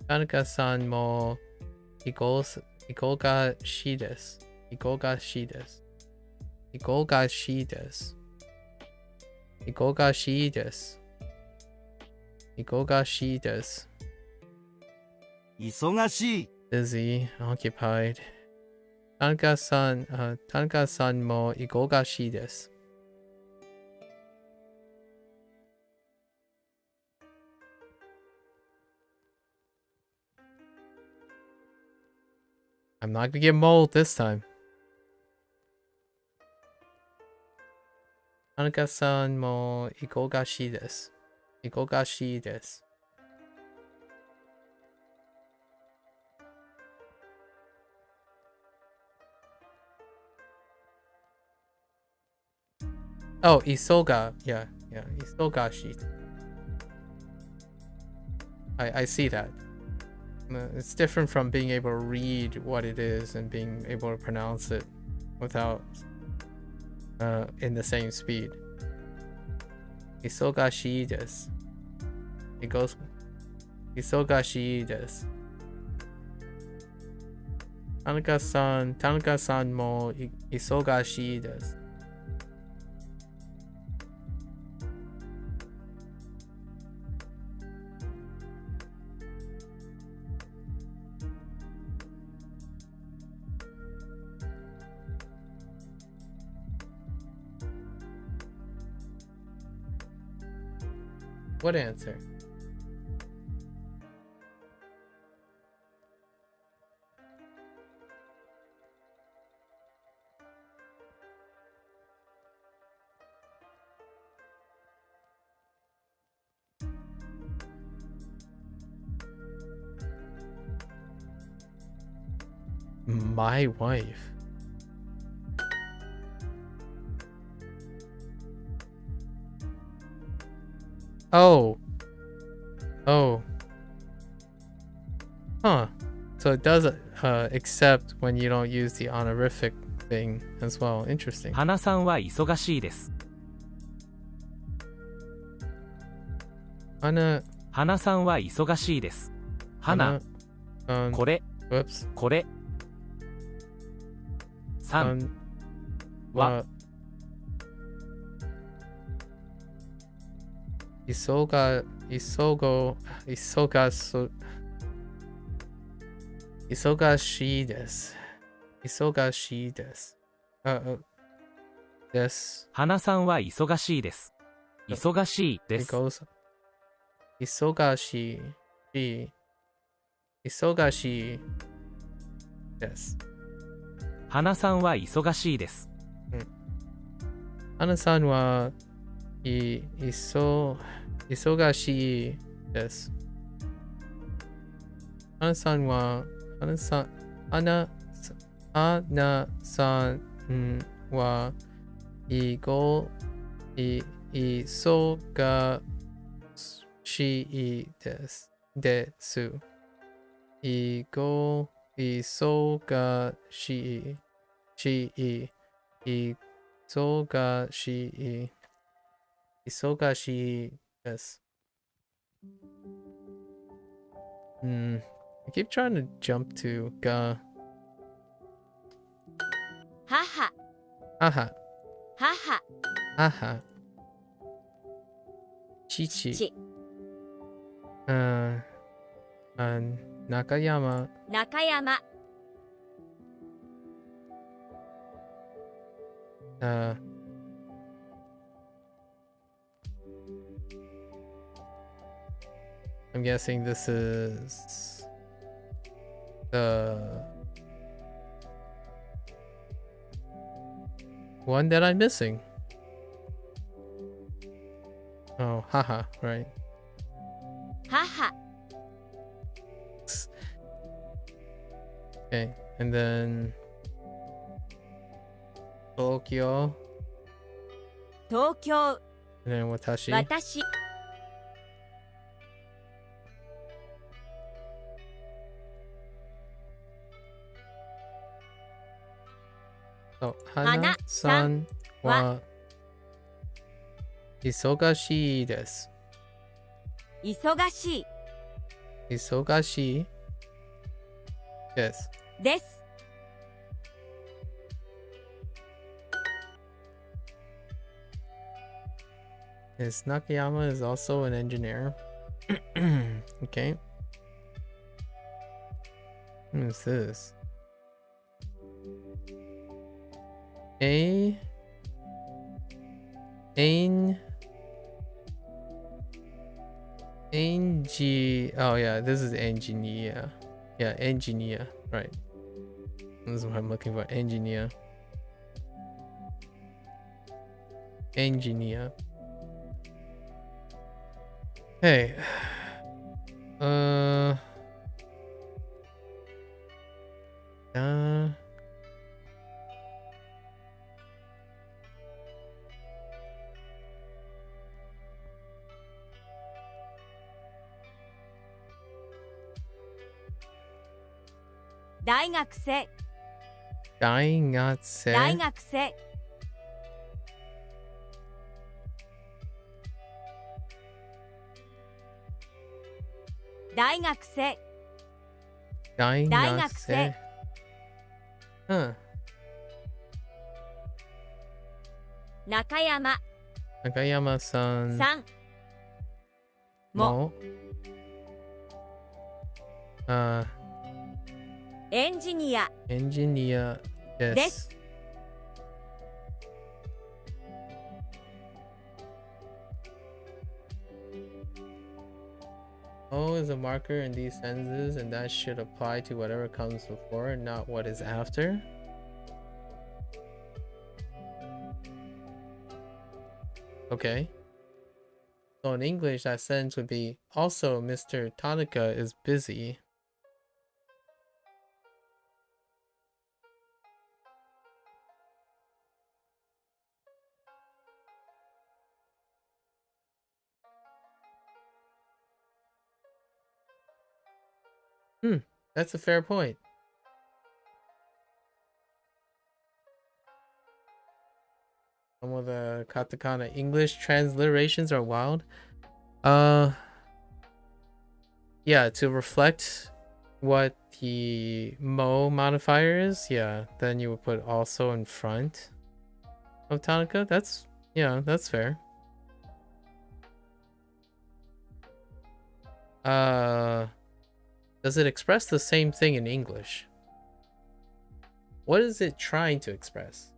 田中さんも忙しいです。忙しいです。忙しいです。忙しいです。忙しいです。忙しい。Busy, occupied. 田中さんも忙しいです。I'm not gonna get mold this time. 田中さんも忙しいです。忙しいです。Oh, yeah, isogashi. I see that. It's different from being able to read what it is and being able to pronounce it without in the same speed. Isogashi desu. It goes isogashi desu. Tanaka-san mo isogashi desu. What answer? My wife. Oh. Oh. Huh. So it does accept when you don't use the honorific thing as well. Interesting. 花さんは忙しいです。花さんは忙しいです。花、これ、whoops. これ。さんは、忙しいです。忙しいです。です。花さんは忙しいです。忙しいです。忙しい。忙しいです。花さんは忙しいです。花さんは忙しいです。花さんは忙しいです。忙しいです。I keep trying to jump to が。母。父。中山。I'm guessing this is the one that I'm missing. Oh, haha, right. 母。 Okay, and then Tokyo. 東京。 And then watashi. 私。 So, 花さんは忙しいです。忙しい。忙しいです。です。 Yes, Nakayama is also an engineer. Okay. What is this? Oh yeah, this is engineer. Yeah, engineer. Right. This is what I'm looking for. Engineer. Hey.大学生。大学生。大学生。大学生。大学生。中山。中山さん。さん。も。エンジニア。エンジニアです。です。mo is a marker in these sentences, and that should apply to whatever comes before, not what is after. Okay. So in English, that sentence would be, also Mr. Tanaka is busy. That's a fair point. Some of the katakana English transliterations are wild. Yeah, to reflect what the mo modifier is, yeah, then you would put also in front of Tanaka. That's fair. Does it express the same thing in English? What is it trying to express?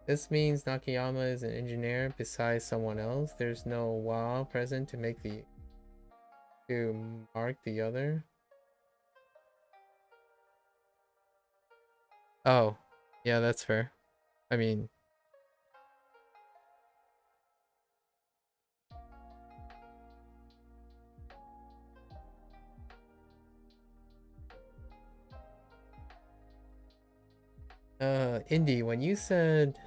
This means Nakayama is an engineer besides someone else. There's no wa present to mark the other. Oh, yeah, that's fair. I mean, Indy, when you said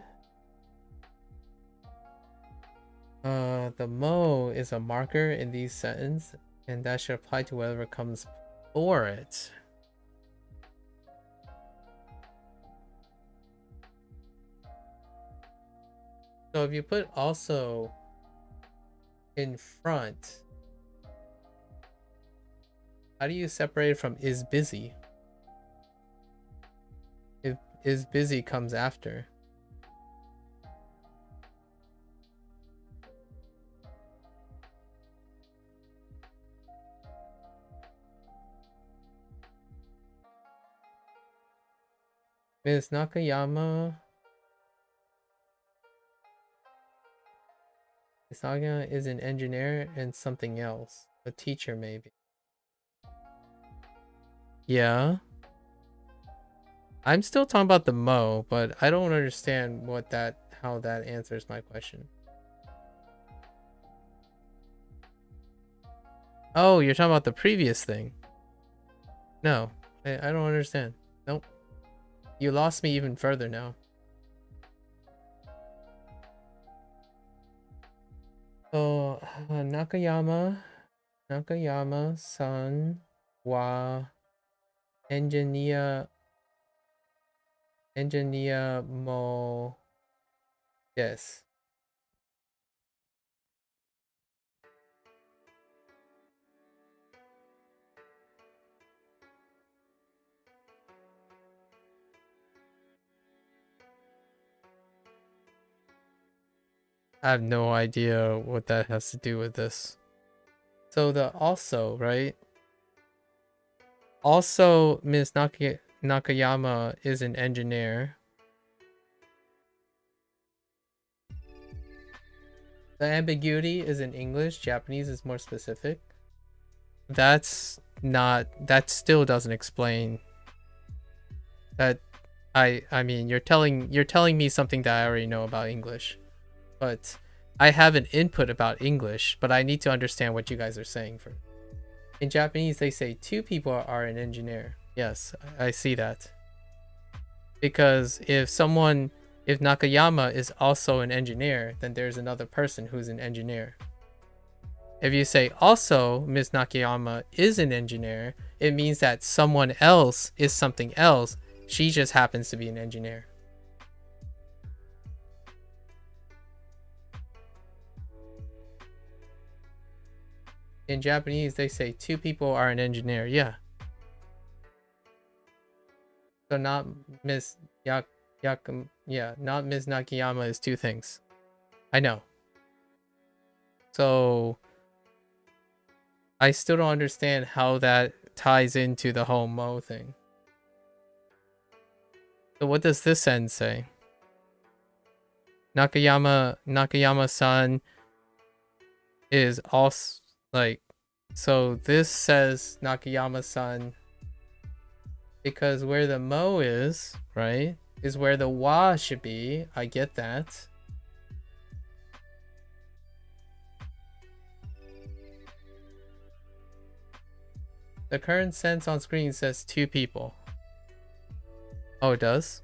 the mo is a marker in these sentences, and that should apply to whatever comes before it. So if you put also in front, how do you separate it from is busy? If is busy comes after. Ms. Nakayama Isaga is an engineer and something else. A teacher, maybe. Yeah. I'm still talking about the mo, but I don't understand how that answers my question. Oh, you're talking about the previous thing. No, I don't understand. Nope. You lost me even further now. So, Nakayama-san wa engineer mo desu. I have no idea what that has to do with this. So the also, right? Also, Ms. Nakayama is an engineer. The ambiguity is in English. Japanese is more specific. That still doesn't explain that. I mean, you're telling me something that I already know about English. But I have an input about English, but I need to understand what you guys are saying first. In Japanese, they say two people are an engineer. Yes, I see that. Because if Nakayama is also an engineer, then there's another person who's an engineer. If you say also Ms. Nakayama is an engineer, it means that someone else is something else. She just happens to be an engineer. In Japanese, they say two people are an engineer. Yeah. So not Ms. not Ms. Nakayama is two things. I know. So I still don't understand how that ties into the whole Mo thing. So what does this end say? Nakayama-san is also like, so this says Nakayama-san because where the Mo is, right, is where the wa should be. I get that. The current sense on screen says 2 people. Oh, it does?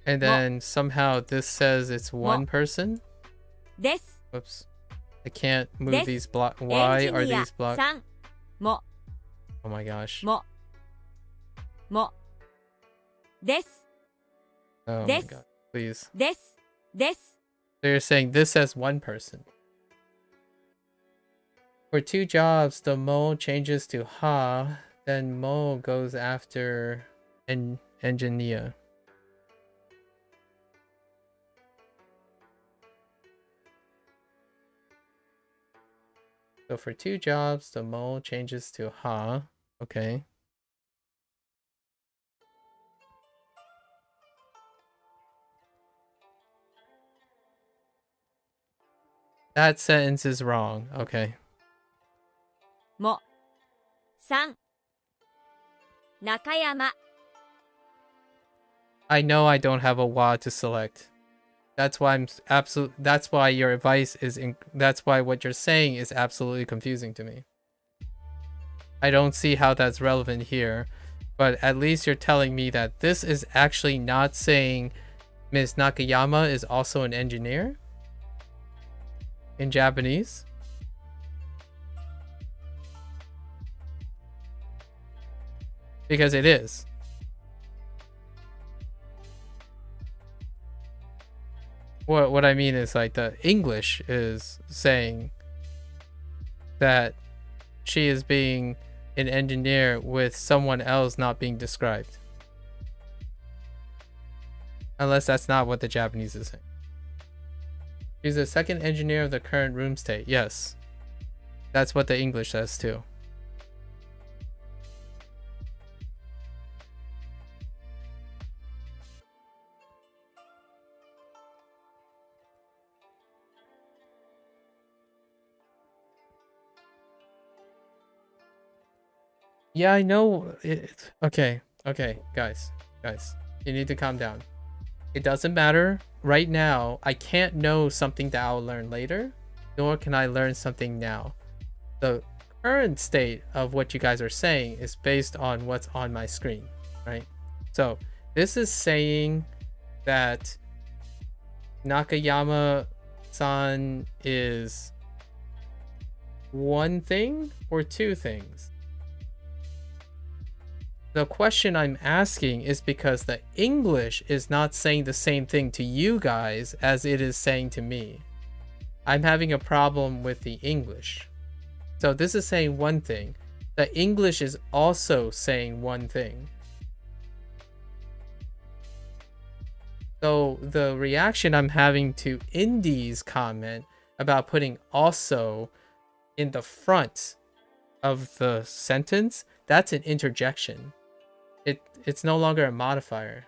And then somehow this says it's 1 person? です Whoops. I can't move です these blocks. エン Why ジ are ニア these blocks? さんも Oh my gosh. もです Oh my This. god. Please. です So you're saying this says 1 person. For 2 jobs, the mo changes to ha, then mo goes after engineer. So for 2 jobs, the mo changes to ha. Okay. That sentence is wrong. Okay. も3中山 I know I don't have a wa to select. That's why that's why your advice is that's why what you're saying is absolutely confusing to me. I don't see how that's relevant here, but at least you're telling me that this is actually not saying Ms. Nakayama is also an engineer in Japanese. Because it is. What I mean is like the English is saying that she is being an engineer with someone else not being described. Unless that's not what the Japanese is saying. She's the second engineer of the current room state. Yes. That's what the English says too. Yeah, I know it. Okay, guys, you need to calm down. It doesn't matter. Right now, I can't know something that I'll learn later, nor can I learn something now. The current state of what you guys are saying is based on what's on my screen, right? So this is saying that Nakayama-san is 1 thing or 2 things. The question I'm asking is because the English is not saying the same thing to you guys as it is saying to me. I'm having a problem with the English. So this is saying 1 thing. The English is also saying 1 thing. So the reaction I'm having to Indy's comment about putting also in the front of the sentence, that's an interjection. It's no longer a modifier.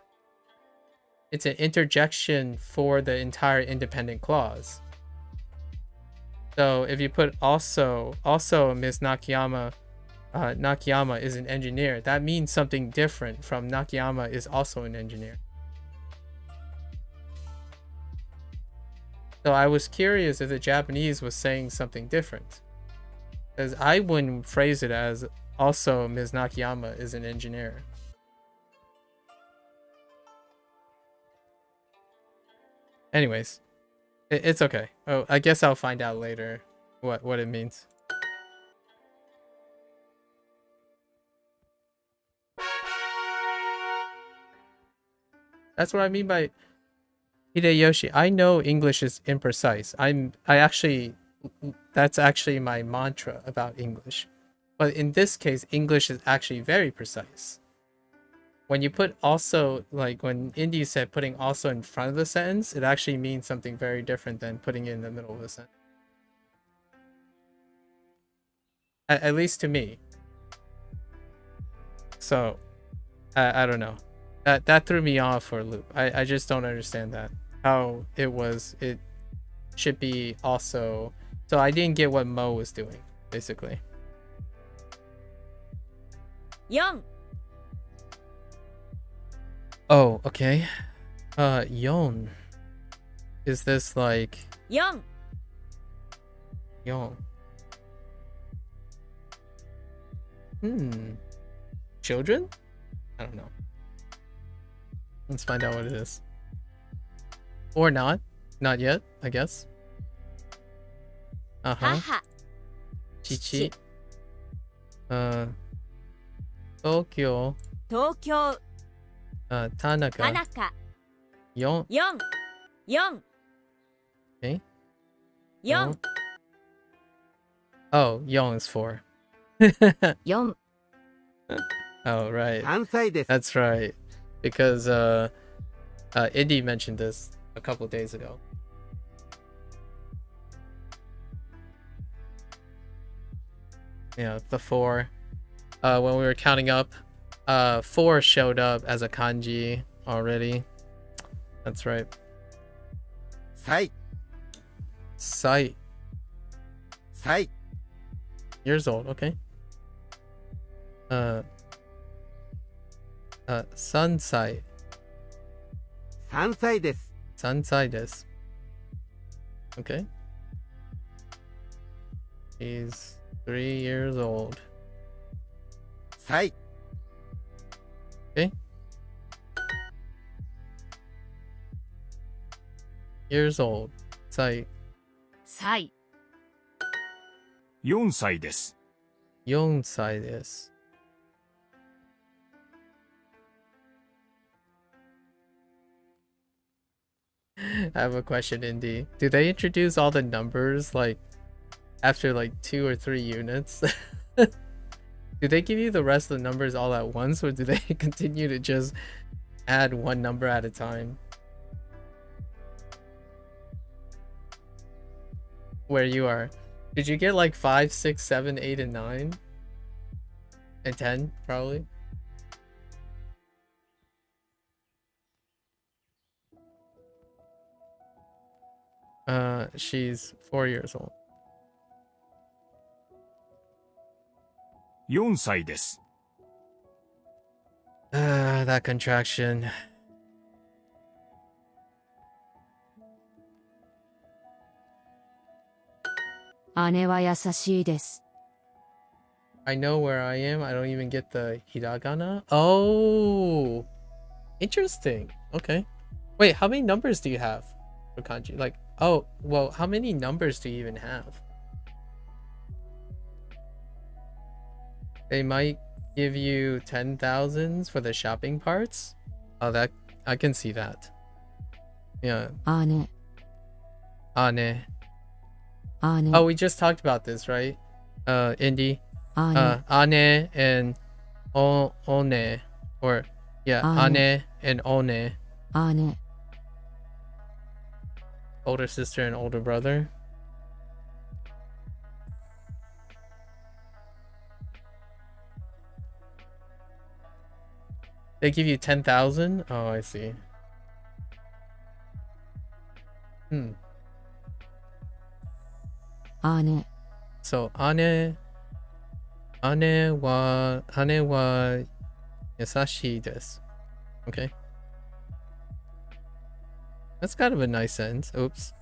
It's an interjection for the entire independent clause. So if you put also Ms. Nakayama is an engineer, that means something different from Nakayama is also an engineer. So I was curious if the Japanese was saying something different, because I wouldn't phrase it as also Ms. Nakayama is an engineer. Anyways, it's okay. Oh, I guess I'll find out later what it means. That's what I mean by Hideyoshi, I know English is imprecise. That's actually my mantra about English. But in this case, English is actually very precise. When you put also, like when Indy said putting also in front of the sentence, it actually means something very different than putting it in the middle of the sentence. At least to me. So, I don't know. That threw me off for a loop. I just don't understand that. How it should be also. So I didn't get what Mo was doing, basically. 4 Oh, okay. Yon. Is this like 4 Yon? Children? I don't know. Let's find out what it is. Or not. Not yet, I guess. Uh-huh. 母 Chichi. Tokyo. 東京 Tanaka. 田中 Yon. 4 4 Okay. 4 Oh, Yon is 4. 4 Oh, right. 3歳です。 That's right. Because Indy mentioned this a couple days ago. Yeah, the 4. When we were counting up, 4 showed up as a kanji already. That's right. 歳 Sight. 歳 Years old, okay. Sun sight. 3歳です。 Sansai desu. Okay. He's 3 years old. 歳 Okay. Years old. Sai. 歳4歳です。 4歳です. I have a question, Indy. Do they introduce all the numbers like after like 2 or 3 units? Do they give you the rest of the numbers all at once, or do they continue to just add one number at a time? Where you are, did you get like 5, 6, 7, 8, and 9? And 10, probably? She's 4 years old. 4歳です。 That contraction. 姉は優しいです I know where I am. I don't even get the hiragana. Oh, interesting. Okay. Wait, how many numbers do you have for kanji? Like, oh, well, how many numbers do you even have? They might give you 10,000s for the shopping parts. Oh, that I can see that. Yeah. 姉 Ane. 姉 Oh, we just talked about this, right? Indy. 姉 Ane and One. Or, yeah, Ane. Ane and One. 姉 Older sister and older brother. They give you 10,000? Oh, I see. Hmm. 姉 So, Ane wa yasashii desu. Okay. That's kind of a nice sentence. Oops.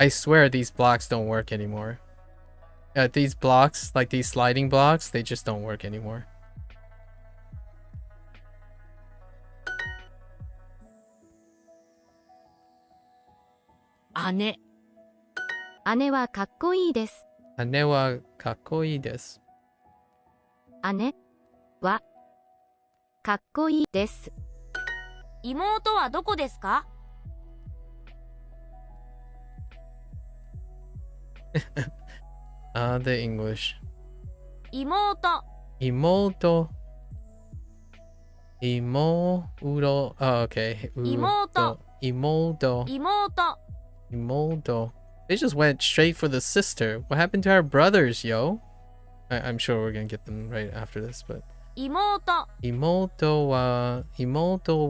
I swear these blocks don't work anymore. These blocks, like these sliding blocks, they just don't work anymore.姉 姉はかっこいいです Ane wa kakkoi desu. 姉はかっこいいです妹はどこですか？ The English. 妹。妹。妹。Oh, okay. 妹。妹。妹。妹. They just went straight for the sister. What happened to our brothers, yo? I'm sure we're gonna get them right after this, but... 妹。妹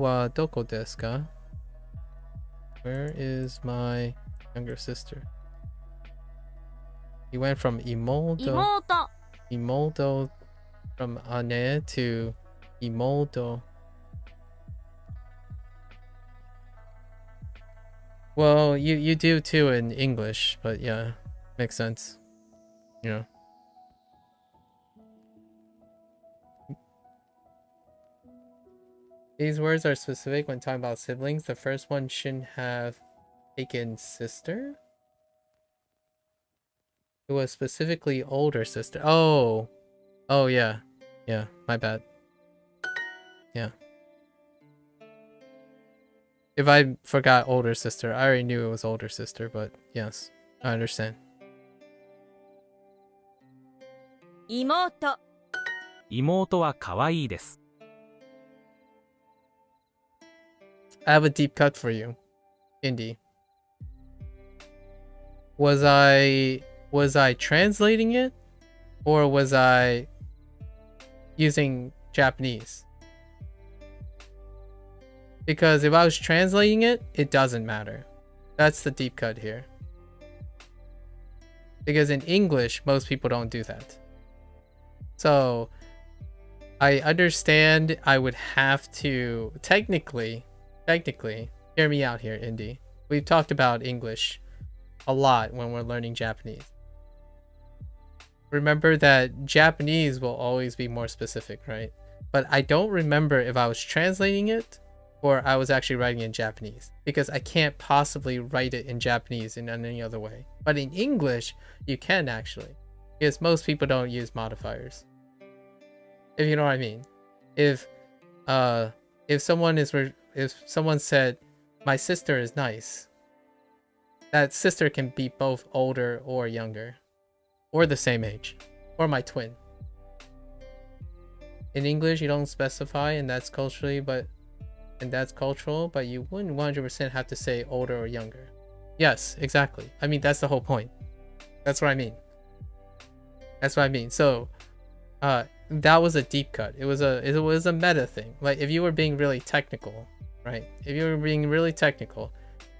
はどこですか? Where is my younger sister? He went from 妹 from 姉 to 妹. Well, you do too in English, but yeah, makes sense. You know. These words are specific when talking about siblings. The first one shouldn't have taken sister. It was specifically older sister. Oh, yeah, my bad. Yeah. If I forgot older sister, I already knew it was older sister, but yes, I understand. 妹。妹は可愛いです。I have a deep cut for you, Indy. Was I translating it, or was I using Japanese? Because if I was translating it, it doesn't matter. That's the deep cut here. Because in English, most people don't do that. So I understand I would have to technically, hear me out here, Indy. We've talked about English a lot when we're learning Japanese. Remember that Japanese will always be more specific, right? But I don't remember if I was translating it or I was actually writing in Japanese, because I can't possibly write it in Japanese in any other way. But in English, you can actually, because most people don't use modifiers. If you know what I mean. If someone said, my sister is nice, that sister can be both older or younger, or the same age, or my twin. In English, you don't specify, and that's cultural, but you wouldn't 100% have to say older or younger. Yes, exactly. I mean, that's the whole point. That's what I mean. So, that was a deep cut. It was a meta thing. Like, if you were being really technical, right? If you were being really technical,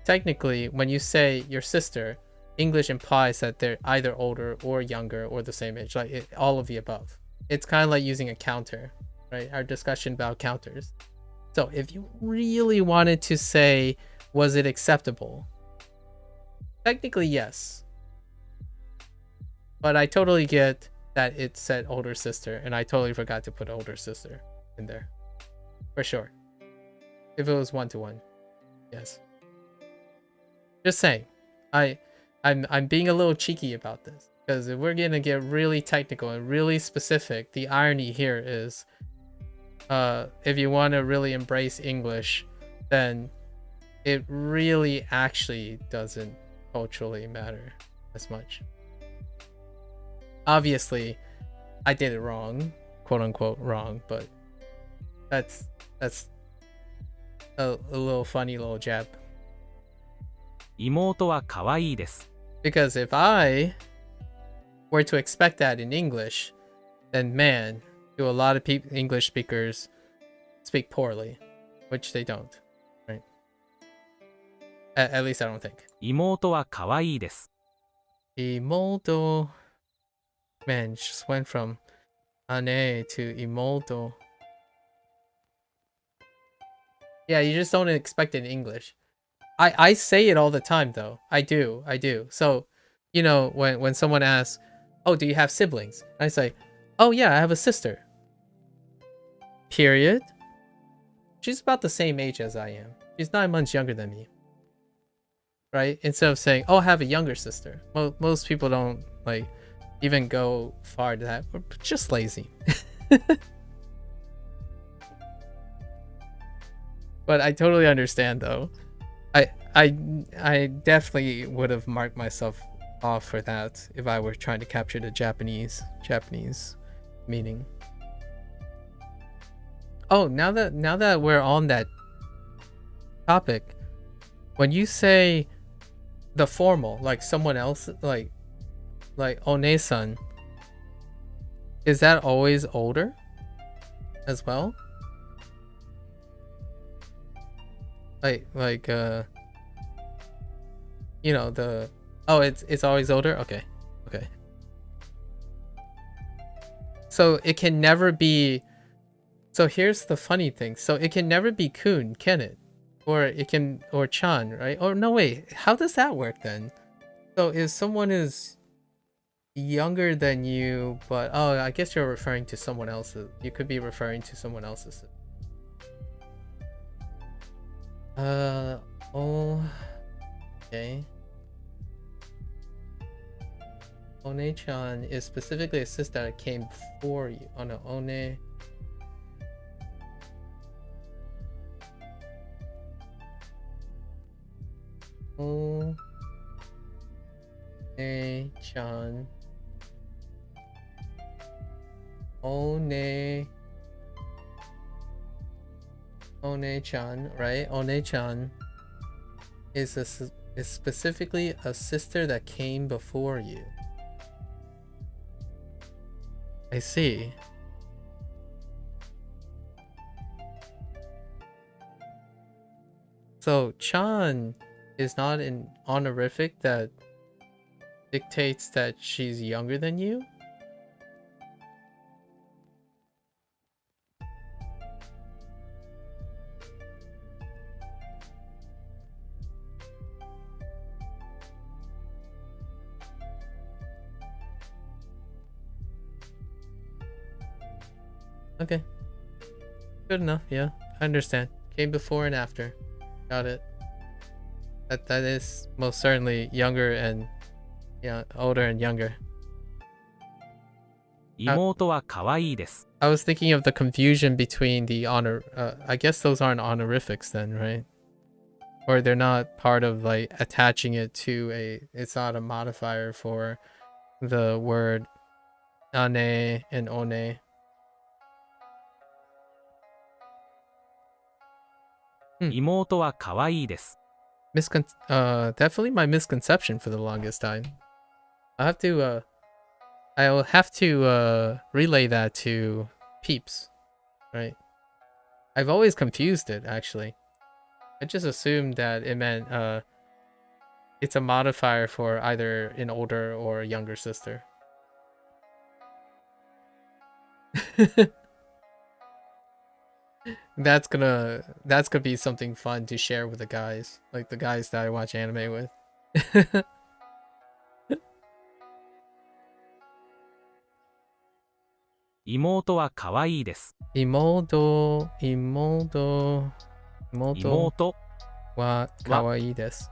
technically, when you say your sister, English implies that they're either older or younger or the same age, like all of the above. It's kind of like using a counter, right? Our discussion about counters. So if you really wanted to say, was it acceptable? Technically, yes. But I totally get that it said older sister, and I totally forgot to put older sister in there. For sure. If it was 1-to-1. Yes. Just saying. I'm being a little cheeky about this, because if we're gonna get really technical and really specific, the irony here is, if you want to really embrace English, then it really actually doesn't culturally matter as much. Obviously, I did it wrong, quote unquote wrong, but that's a little funny little jab. 妹は可愛いです。 Because if I were to expect that in English, then man, do a lot of English speakers speak poorly, which they don't, right? At least I don't think. 妹は可愛いです。 Imoto. Man, just went from ane to imoto. Yeah, you just don't expect it in English. I say it all the time though. I do. So, you know, when someone asks, "Oh, do you have siblings?" I say, "Oh yeah, I have a sister." Period. She's about the same age as I am. She's 9 months younger than me. Right? Instead of saying, "Oh, I have a younger sister." Most people don't like even go far to that. We're just lazy. But I totally understand though. I definitely would have marked myself off for that if I were trying to capture the Japanese meaning. Oh, now that we're on that topic, when you say the formal, like someone else, like One-san, is that always older as well? Like you know, the it's always older? Okay. Okay. So it can never be. So here's the funny thing. So it can never be kun, can it? Or it can, or chan, right? Or no, wait, how does that work then? So if someone is younger than you, but oh, I guess you're referring to someone else's. You could be referring to someone else's. Oh, okay. One-chan is specifically a sister that came before you. Oh no, One. One-chan. One-chan, right? One-chan is specifically a sister that came before you. I see. So chan is not an honorific that dictates that she's younger than you? Okay. Good enough, yeah. I understand. Came before and after. Got it. That is most certainly younger and older and younger. 妹は可愛いです。 I was thinking of the confusion between the honor I guess those aren't honorifics then, right? Or they're not part of like attaching it to it's not a modifier for the word ane and one.妹は可愛いです。 Definitely my misconception for the longest time. I'll have to relay that to peeps, right? I've always confused it actually. I just assumed that it meant it's a modifier for either an older or a younger sister. That's gonna be something fun to share with the guys, like the guys that I watch anime with. 妹は可愛いです。妹は可愛いです。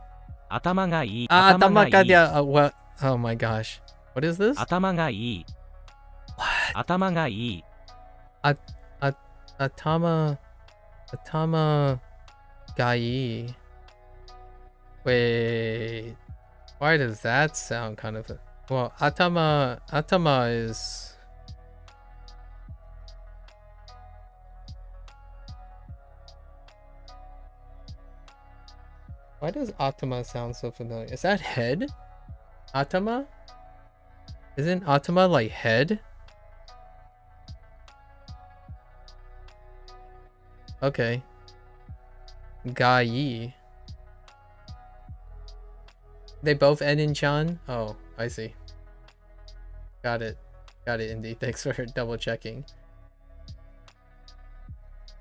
頭がいい。頭がいい。What? Oh my gosh. What is this? 頭がいい。頭がいい。頭がいい。Wait. Why does that sound kind of... Well, atama is... Why does atama sound so familiar? Is that head? Atama? Isn't atama like head? Okay. Gai. They both end in chan? Oh, I see. Got it. Got it indeed. Thanks for double checking.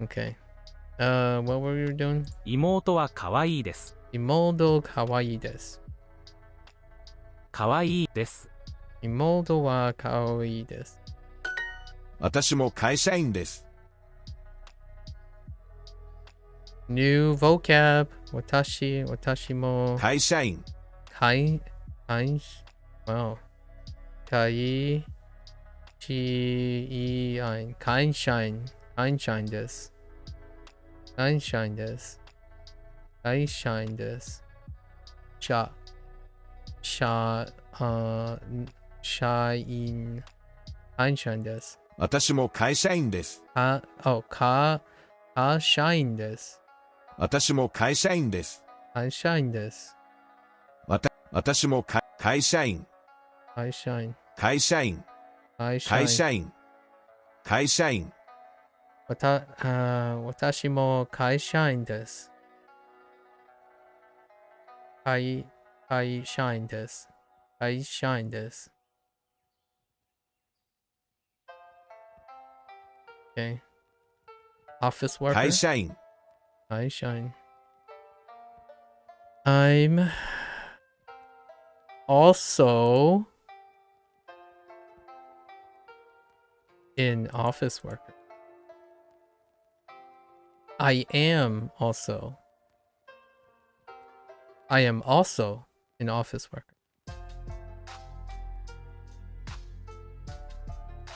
Okay. What were we doing? 妹は可愛いです。妹可愛いです。可愛いです。妹は可愛いです。私も会社員です。New vocab. 私も会社員。Wow. 会社員です。Einstein des. Einstein des. Sha. Sha. Shine. Einstein des. 私も会社員です。社員です。私も会社員です。社員です。私も会社員。会社員。会社員。会社員。会社員。私も会社員です。会社員です。会社員です。Okay. Office worker. 会社員。会社員。I'm also an office worker. I am also an office worker.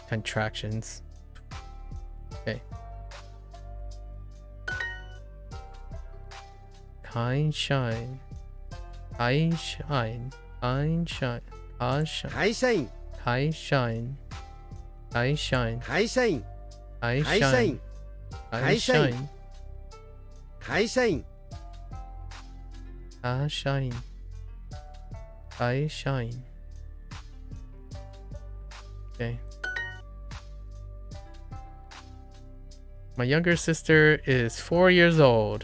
Contractions. Okay. 会社員。会社員。会社員。会社員。会社員。会社員。会社員。会社員。会社員。会社員。会社員。会社員。会社員。Okay. My younger sister is 4 years old.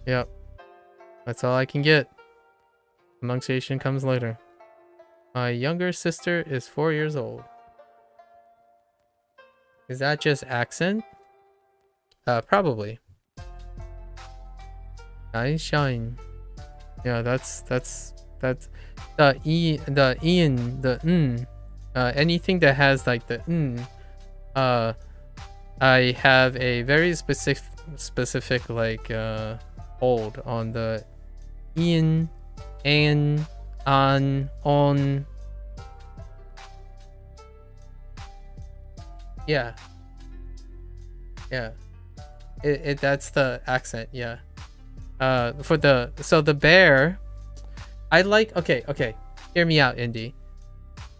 Yep. That's all I can get. Pronunciation comes later. My younger sister is 4 years old. Is that just accent? Probably. I shine. Yeah, that's the anything that has like the I have a very specific like hold on the in, an, on. Yeah. That's the accent. Yeah. So the bear, I like. Okay. Hear me out, Indy.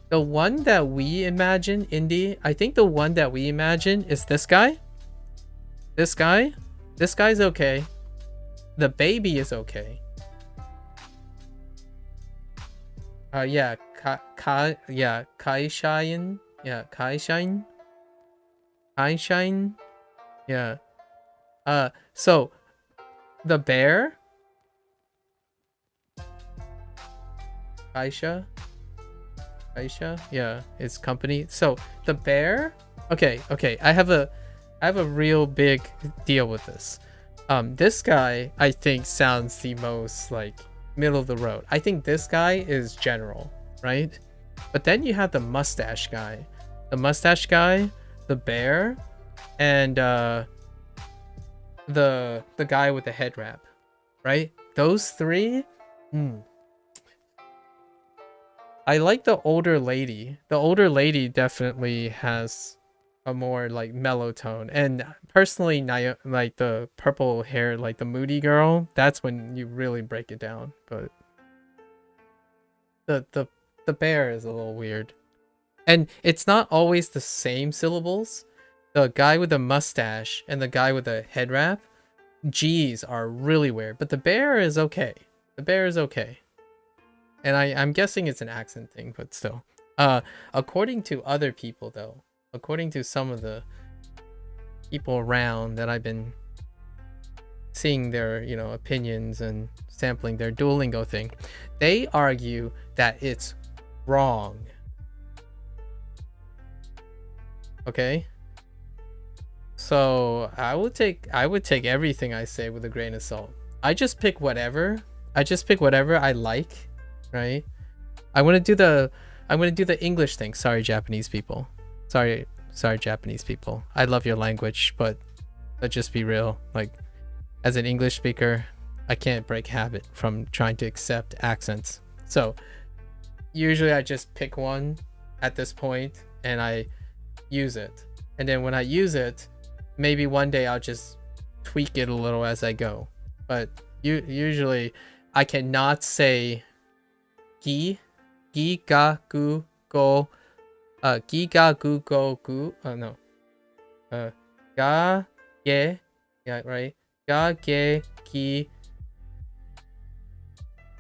The one that we imagine, Indy, I think the one that we imagine is this guy. This guy's okay. The baby is okay. Yeah, Kaishain. Yeah, Kaishain. Yeah. So the bear. Aisha. Yeah, his company. So the bear. Okay. I have a real big deal with this. This guy I think sounds the most like middle of the road. I think this guy is general, right? But then you have the mustache guy. The mustache guy, the bear, and the guy with the head wrap, right? Those three. I like the older lady. The older lady definitely has a more like mellow tone, and personally, like the purple hair, like the moody girl, that's when you really break it down. But the bear is a little weird, and it's not always the same syllables. The guy with the mustache and the guy with the head wrap, G's are really weird, but the bear is okay. And I'm guessing it's an accent thing, but still. According to other people, though, according to some of the people around that I've been seeing their, opinions and sampling their Duolingo thing, they argue that it's wrong. Okay? So I would take everything I say with a grain of salt. I just pick whatever I like, right? I want to do the English thing. Sorry, Japanese people. Sorry, Japanese people. I love your language, but let's just be real. Like, as an English speaker, I can't break habit from trying to accept accents. So usually I just pick one at this point and I use it. And then when I use it, maybe one day I'll just tweak it a little as I go. But usually I cannot say gi ga gu go gi ga gu go gu no ga ge, yeah, right, ga ge gi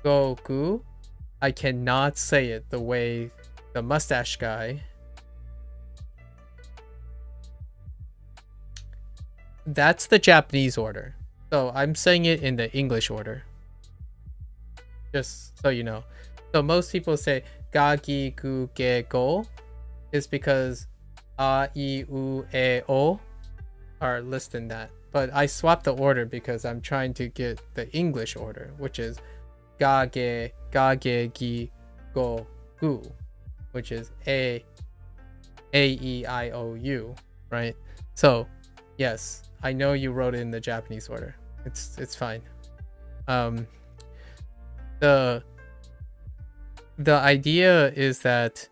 go gu. I cannot say it the way the mustache guy. That's the Japanese order. So I'm saying it in the English order. Just so you know. So most people say ga gi gu ge go is because a I U E O are listed in that. But I swapped the order because I'm trying to get the English order, which is ga ge gi go gu, which is A E I O U, right? So yes, I know you wrote it in the Japanese order. It's fine. The idea is that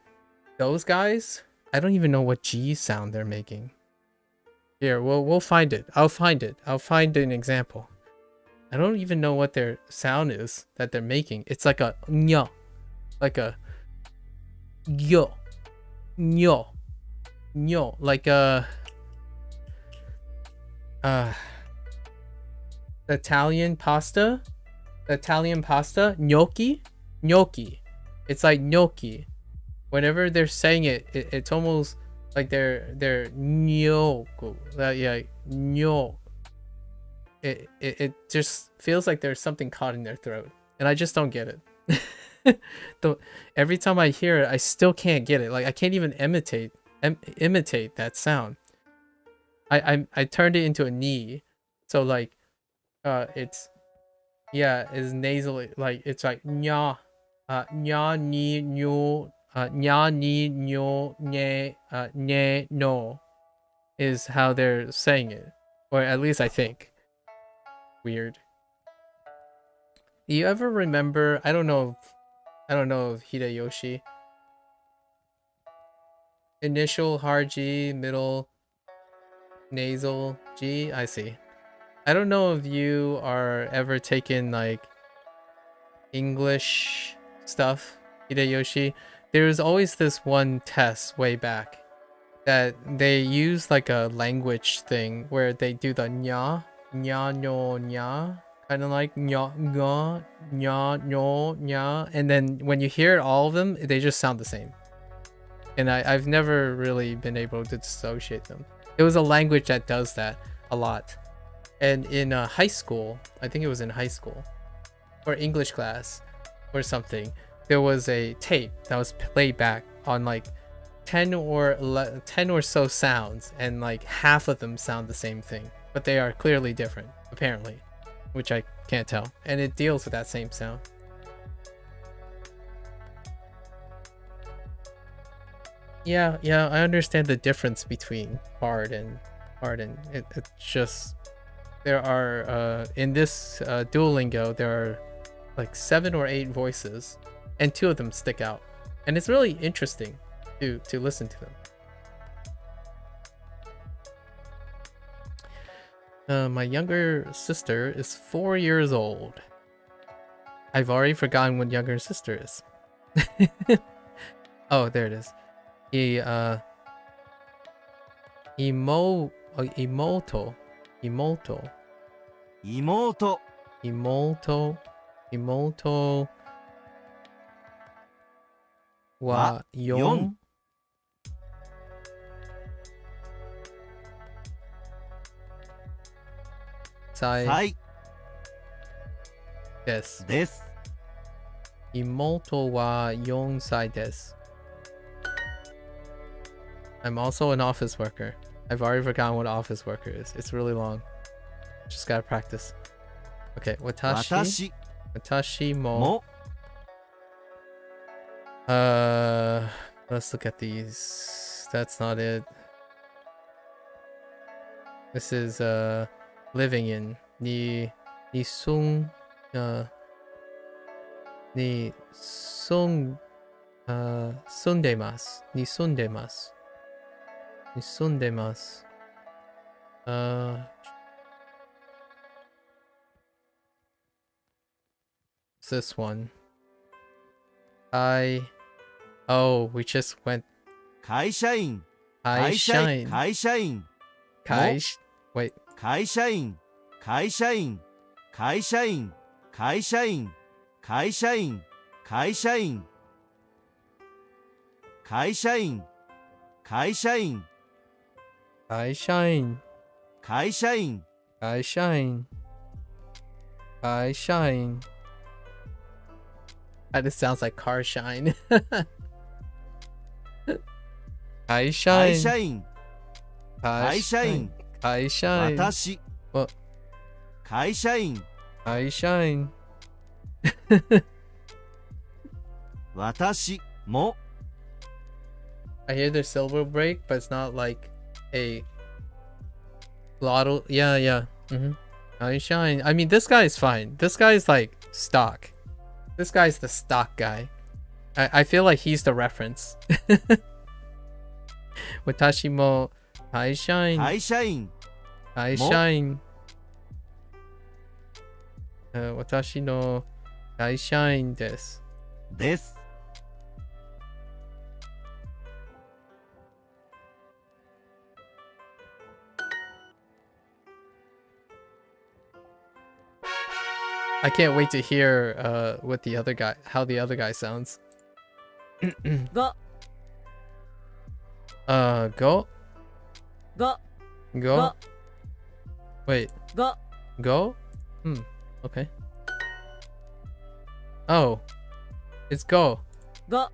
those guys, I don't even know what G sound they're making. Here, we'll find it. I'll find it. I'll find an example. I don't even know what their sound is that they're making. It's like a nya, like a yo, nyo, nyo, like a Italian pasta, gnocchi. It's like gnocchi. Whenever they're saying it, it's almost like they're gnocco. Yeah, gnocco. It just feels like there's something caught in their throat, and I just don't get it. Every time I hear it, I still can't get it. Like I can't even imitate that sound. I turned it into a ni, so like it's nasally, like it's like nya nya ni nyo nya ni nyo ne ne no is how they're saying it, or at least I think. Weird. Do you ever remember, I don't know if Hideyoshi, initial hard G, middle nasal G? I see. I don't know if you are ever taken like English stuff, Hideyoshi. There's always this one test way back that they use like a language thing where they do the nya no nya, kind of like nya no nya, and then when you hear all of them, they just sound the same. And I've never really been able to dissociate them. It was a language that does that a lot. And in high school, I think it was in high school or English class or something, there was a tape that was played back on like 10 or so sounds, and like half of them sound the same thing, but they are clearly different, apparently, which I can't tell. And it deals with that same sound. Yeah, I understand the difference between hard and it's just there are in this Duolingo there are like 7 or 8 voices, and 2 of them stick out, and it's really interesting to listen to them. My younger sister is 4 years old. I've already forgotten what younger sister is. Oh, there it is. Imoto. Wa yon. Sai. Des. Imoto wa 4 歳です. I'm also an office worker. I've already forgotten what office worker is. It's really long. Just gotta practice. Okay, watashi. Watashi mo. Let's look at these. That's not it. This is living in. Nisung に住んでます。に住んでます。に住んでます。What's this one? Oh, we just went 会社員、会社員。会社員、Wait. 会社員、会社員、会社員、会社員、会社員、会社員、会社員、会社員、会社員。会社員、会社員。会社員。That just sounds like car shine. 会社会員。社員、会社員、会社員。私、会社員、会社員。私も I hear there's syllable break, but it's not like a glottal. Yeah. I shine. I mean, this guy is fine. This guy is like stock. This guy's the stock guy. I feel like he's the reference. 私も会社員。会社員、会社員。私の会社員です。です。I can't wait to hear what the other guy, how the other guy sounds. Go. Go. Go. Go. Wait. Go. Go? Okay. Oh. It's go. Go.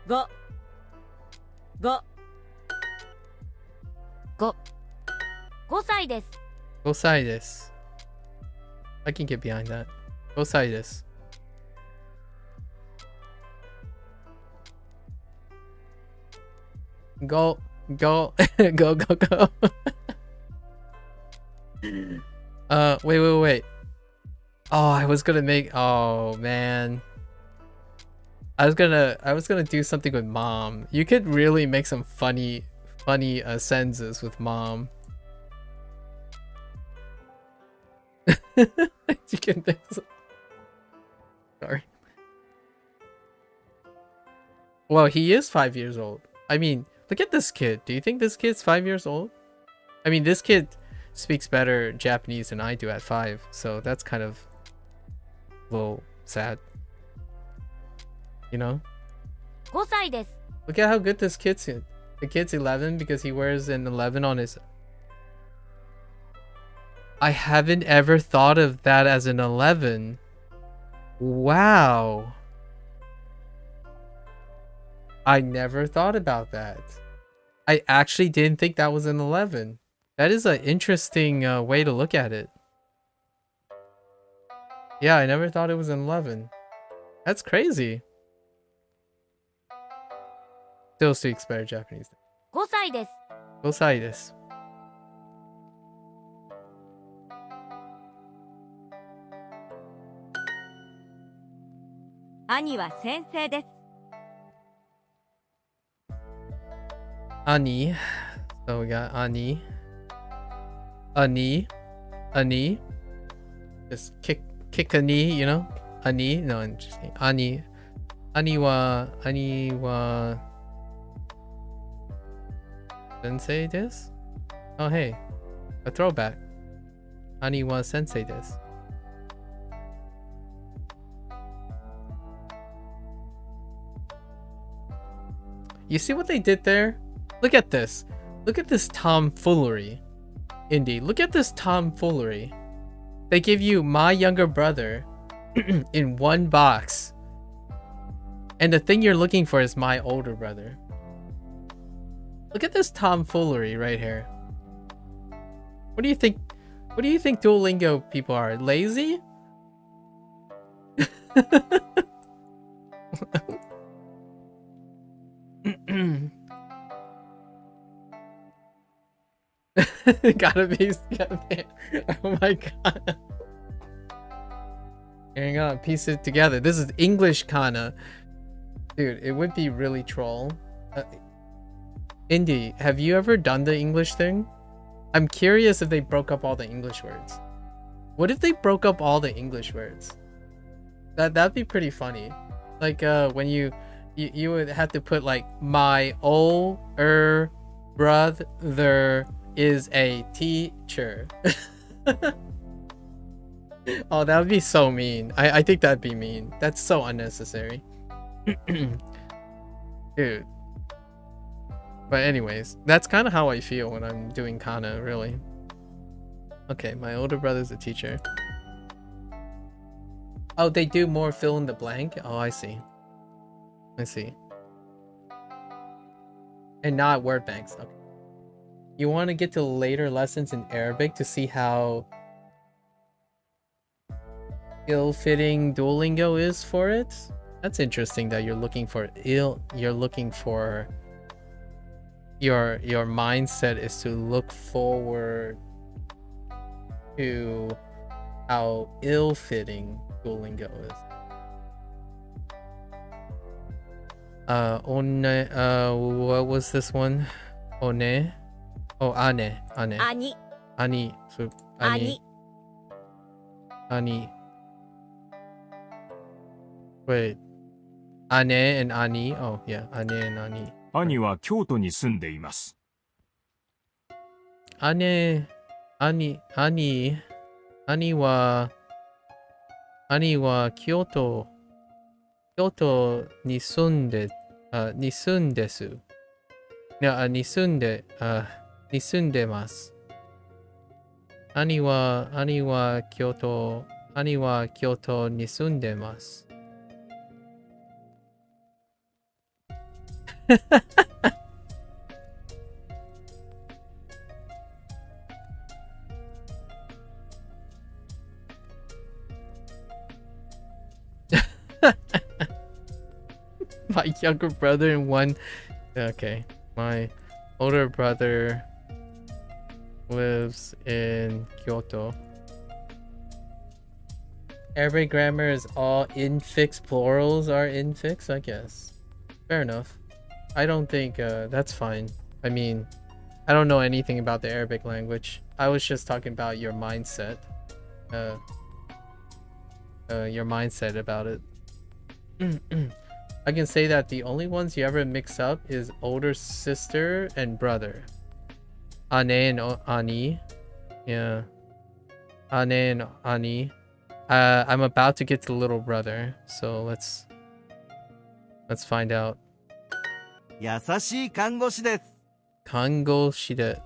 Go. Go. 5歳です。5歳です。I can get behind that. 5歳です。Go. Go. Go. Wait. Oh, I was gonna make. Oh man. I was gonna do something with mom. You could really make some funny sentences with mom. You can make some... Sorry. Well, he is 5 years old. I mean, look at this kid. Do you think this kid's 5 years old? I mean, this kid speaks better Japanese than I do at 5, so that's kind of a little sad. You know? 5歳です。 Look at how good this kid's in. The kid's 11 because he wears an 11 on his... I haven't ever thought of that as an 11. Wow. I never thought about that. I actually didn't think that was an 11. That is an interesting way to look at it. Yeah, I never thought it was an 11. That's crazy. Still speaks better Japanese. 5歳です。 5歳です。兄は先生です。Ani. So we got Ani. Ani. Just kick a knee, you know? Ani. No, I'm just kidding. Ani. Ani wa sensei desu? Oh hey. A throwback. Ani wa sensei desu. You see what they did there? Look at this. Look at this tomfoolery. Indy, look at this tomfoolery. They give you my younger brother in one box. And the thing you're looking for is my older brother. Look at this tomfoolery right here. What do you think? What do you think Duolingo people are? Lazy? gotta be. Oh my god. Hang on, piece it together. This is English kana. Dude, it would be really troll. Indy, have you ever done the English thing? I'm curious if they broke up all the English words. What if they broke up all the English words? That'd be pretty funny. Like when you would have to put like my older brother is a teacher. Oh, that would be so mean. I think that'd be mean. That's so unnecessary. Dude. But anyways, that's kind of how I feel when I'm doing kana, really. Okay, my older brother's a teacher. Oh, they do more fill in the blank? Oh, I see. I see. And not word banks. Okay. You want to get to later lessons in Arabic to see how ill-fitting Duolingo is for it? That's interesting that you're looking for your mindset is to look forward to how ill-fitting Duolingo is. What was this one? One? Oh, ane. Ani. Ani. So, ani. Ani. Wait. Ane and ani. Oh, yeah. Ane and ani. 兄は京都に住んでいます。兄は京都に住んで、に住んです。いや、に住んでます。兄は京都に住んでます。My younger brother and one. Okay, my older brother lives in Kyoto. Arabic grammar is all infix, plurals are infix, I guess. Fair enough. I don't think that's fine. I mean, I don't know anything about the Arabic language. I was just talking about your mindset. Your mindset about it. I can say that the only ones you ever mix up is older sister and brother. Ane and Ani. Yeah. Ane and Ani. I'm about to get to little brother, so let's find out. 優しい看護師です。看護師で、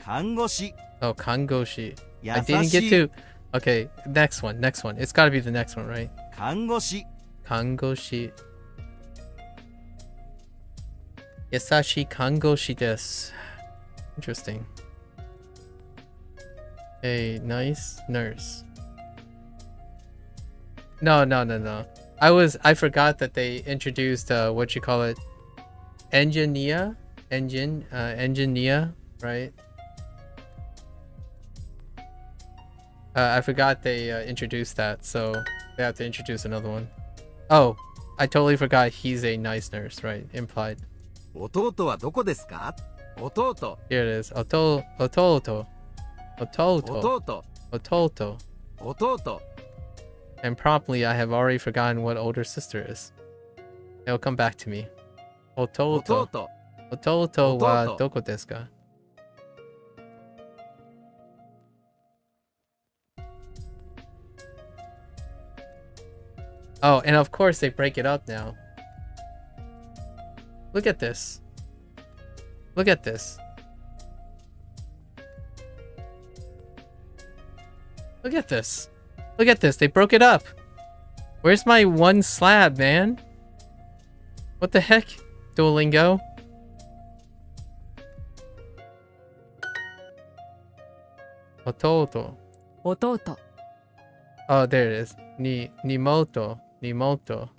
看護師。Oh, 看護師. I 優 didn't し get い。 to. Okay, next one. It's gotta be the next one, right? 看護師。看護師. 優しい看護師です. Interesting. A nice nurse. No. I forgot that they introduced what you call it, engineer, right? I forgot they introduced that, so they have to introduce another one. Oh, I totally forgot he's a nice nurse, right? Implied. 弟はどこですか？弟。 Here it is. Ototo. And promptly, I have already forgotten what older sister is. It'll come back to me. Ototo wa doko desu ka? Oh, and of course they break it up now. Look at this. Look at this. Look at this. Look at this. They broke it up. Where's my one slab, man? What the heck, Duolingo? Ototo. 弟 Oh, there it is. Nimoto. Emoto.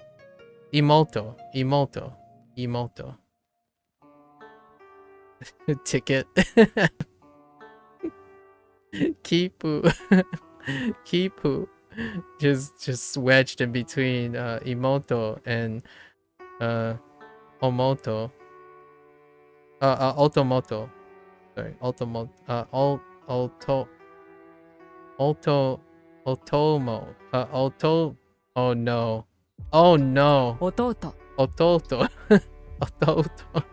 Ticket. Kipu. just wedged in between imoto and omoto. Otomoto. Sorry, otomo. Otomo. Oto. Oh no. Oh no. 弟 Ototo. Ototo.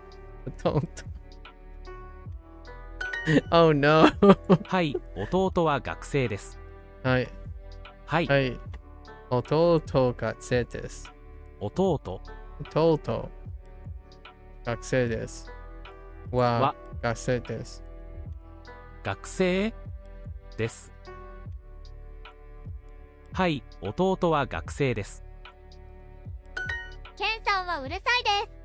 Ototo. Oh no. はい、弟は学生です。はい。はい、はい。弟が学生です。弟弟学生です。はは学生です。学生です。はい、弟は学生です。ケンさんはうるさいです。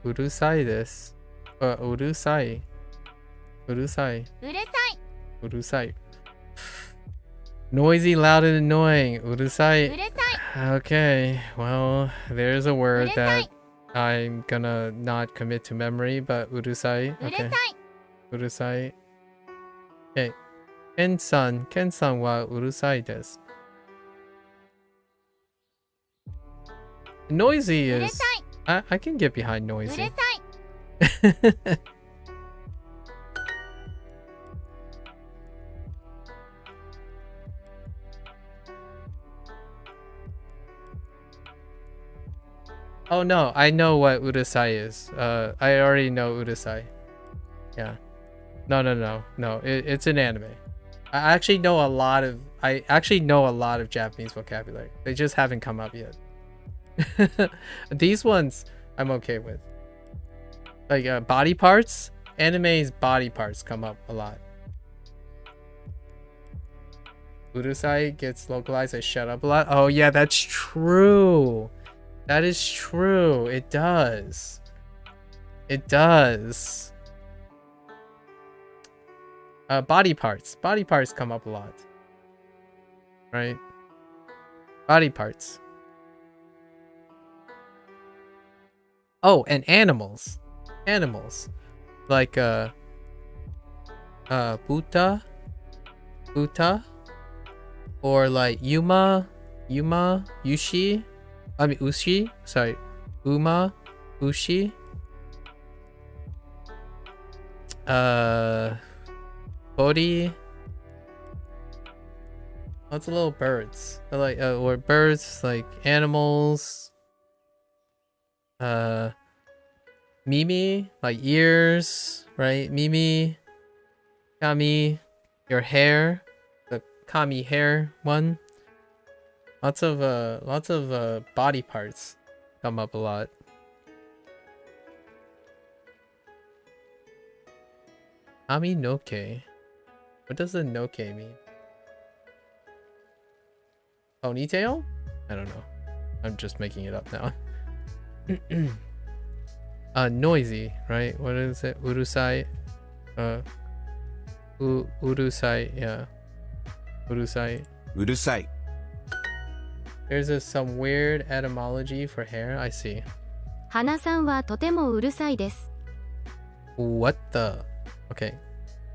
うるさいです。うるさい。うるさい。うるさい。うるさい。Noisy, loud, and annoying. うるさい。うるさい。 Okay, well, there's a word うるさい。 that I'm gonna not commit to memory, but うるさい。うるさ Okay. い。うるさい。Okay. ケンさんはうるさいです。Noisy うる is. さい。 I can get behind うるさ noisy. い。 Oh no, I know what urusai is. I already know urusai. Yeah. No. It's an anime. I actually know a lot of Japanese vocabulary. They just haven't come up yet. These ones I'm okay with. Like body parts, anime's body parts come up a lot. Urusai gets localized as shut up a lot. Oh yeah, that's true. That is true. It does. It does. Body parts. Body parts come up a lot. Right? Body parts. Oh, and animals. Animals. Like Buta. Or like Yuma, Yushi. I mean Ushi. Sorry. Uma, Ushi. Body. Lots of little birds. Like or birds, like animals. Mimi, like ears, right? Mimi. Kami, your hair. The Kami hair one. Lots of body parts come up a lot. Kami noke. What does the noke mean? Ponytail? I don't know. I'm just making it up now. Noisy, right? What is it? Urusai. Urusai, yeah. Urusai. うるさい。 There's some weird etymology for hair. I see. 花さんはとてもうるさいです。 What the? Okay.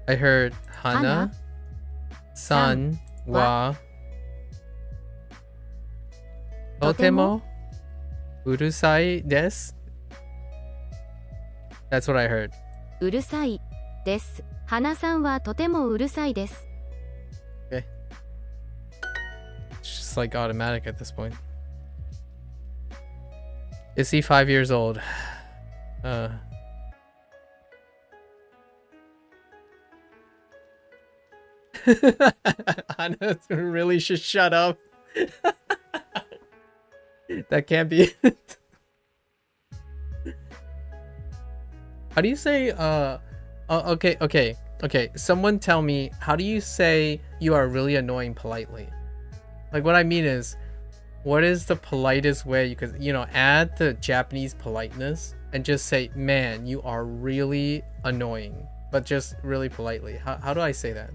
I heard Hana, san, wa, totemo, urusai desu. That's what I heard. うるさいです。花さんはとてもうるさいです。 Okay. It's just like automatic at this point. Is he 5 years old? Hana really should shut up. That can't be it. How do you say okay. Someone tell me, how do you say you are really annoying politely? Like what I mean is, what is the politest way you could, add the Japanese politeness and just say, man, you are really annoying, but just really politely. How do I say that?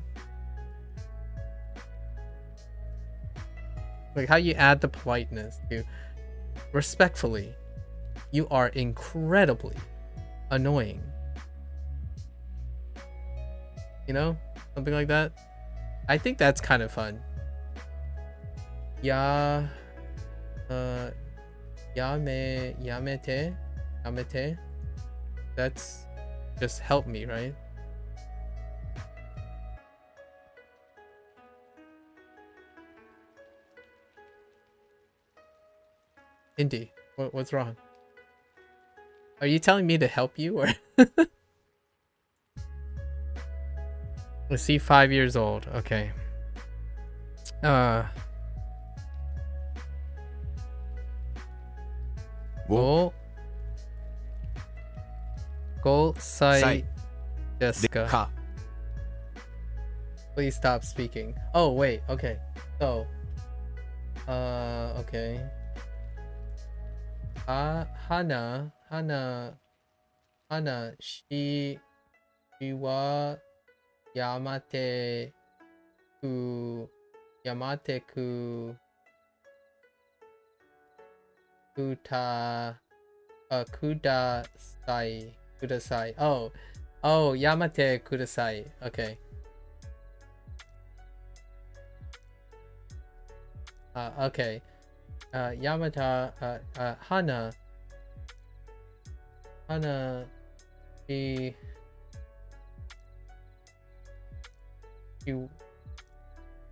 Like how you add the politeness to respectfully, you are incredibly annoying. You know? Something like that. I think that's kind of fun. Yamete. That's just help me, right? Indy, what's wrong? Are you telling me to help you, or? Is he 5 years old? Okay. Go sai desu ka? Please stop speaking. Oh wait, okay. So okay. Hana shi wa yamate ku kudasai. Oh, yamate kudasai. Okay. Okay. Yamata Hana she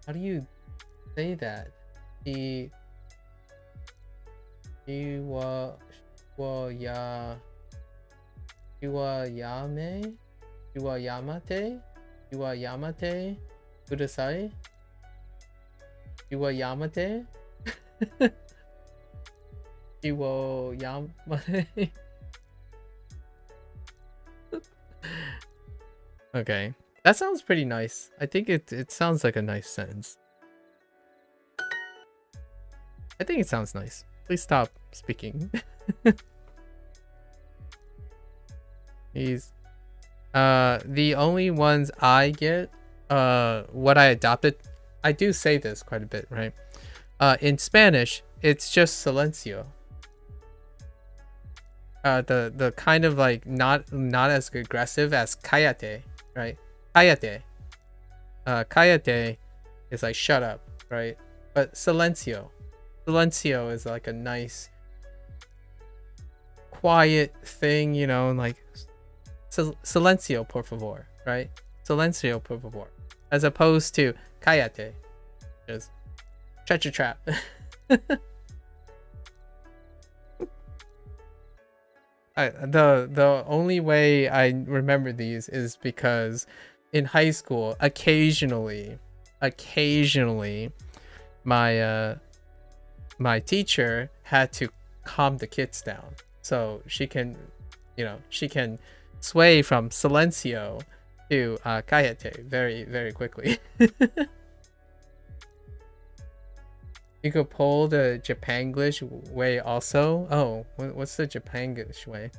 how do you say that? She wa yamate kudasai. Yamate. Yamate. Okay, that sounds pretty nice. I think it sounds like a nice sentence. I think it sounds nice. Please stop speaking. He's the only ones I get what I adopted. I do say this quite a bit, right? In Spanish, it's just silencio. The kind of like not as aggressive as cállate, right? Cállate. Cállate is like shut up, right? But silencio is like a nice quiet thing, you know, like silencio por favor, right? Silencio por favor, as opposed to cállate, just treasure trap. The only way I remember these is because in high school, occasionally, my my teacher had to calm the kids down so she can, you know, she can sway from silencio to cállate very quickly. You could pull the Japanglish way also. Oh, what's the Japanglish way?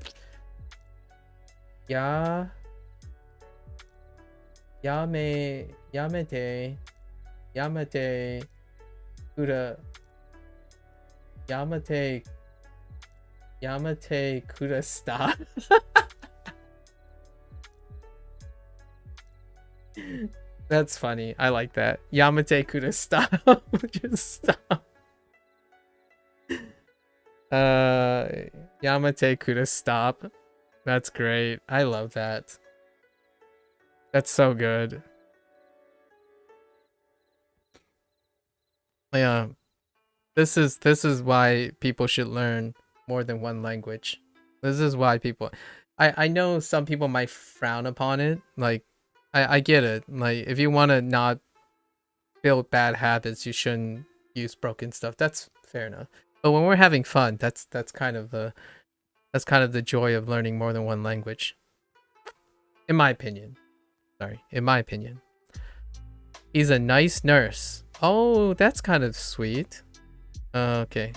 Yamete kuda stop. That's funny. I like that. Yamate kuda stop. Just stop. Yamate kuda stop. That's great. I love that. That's so good. Yeah. This is why people should learn more than one language. This is why people I know some people might frown upon it. Like I get it. Like if you want to not build bad habits, you shouldn't use broken stuff. That's fair enough. But when we're having fun, that's kind of the joy of learning more than one language. In my opinion. Sorry, in my opinion. He's a nice nurse. Oh, that's kind of sweet. Okay.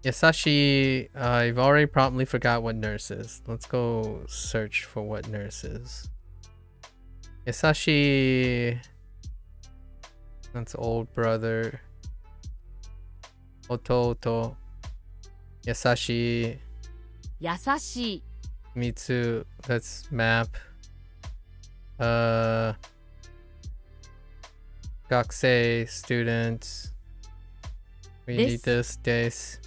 Yasashi, I've already promptly forgot what nurse is. Let's go search for what nurse is. Yasashi, that's old brother. Ototo. Yasashi. 優しい Mitsu, let's map. Gakusei, student. We need this, des.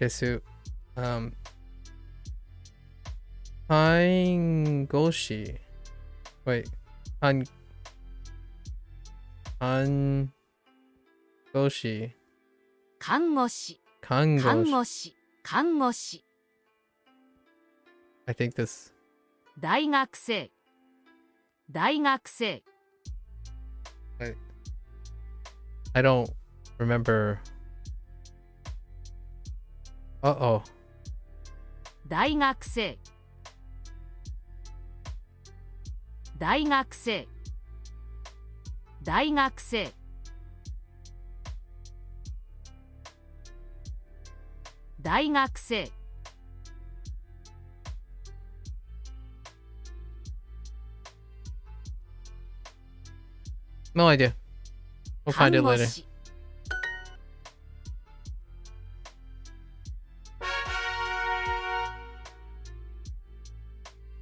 Desu. Hangoshi. Wait. Hangoshi. 看護師 Kangoshi. 看護師 I think this. 大学生 I don't remember. Uh-oh. 大学生 大学生 No idea. We'll find it later.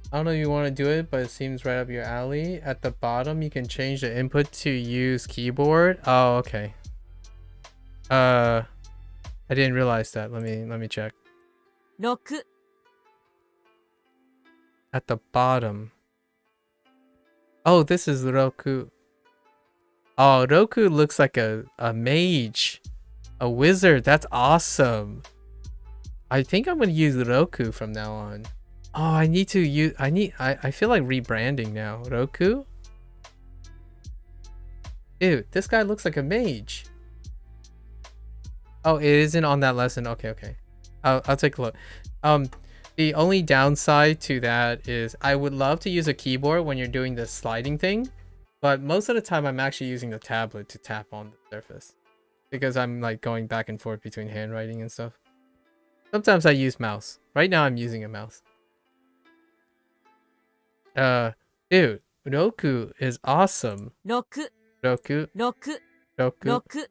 I don't know if you want to do it, but it seems right up your alley. At the bottom, you can change the input to use keyboard. Oh, okay. I didn't realize that. Let me check. 6 At the bottom. Oh, this is Roku. Oh, Roku looks like a mage. A wizard. That's awesome. I think I'm gonna use Roku from now on. Oh, I need to use I feel like rebranding now. Roku? Dude, this guy looks like a mage. Oh, it isn't on that lesson. Okay. I'll take a look. The only downside to that is I would love to use a keyboard when you're doing the sliding thing, but most of the time I'm actually using the tablet to tap on the surface because I'm like going back and forth between handwriting and stuff. Sometimes I use mouse. Right now I'm using a mouse. Dude, Roku is awesome. 6 Roku. 6 Roku. 6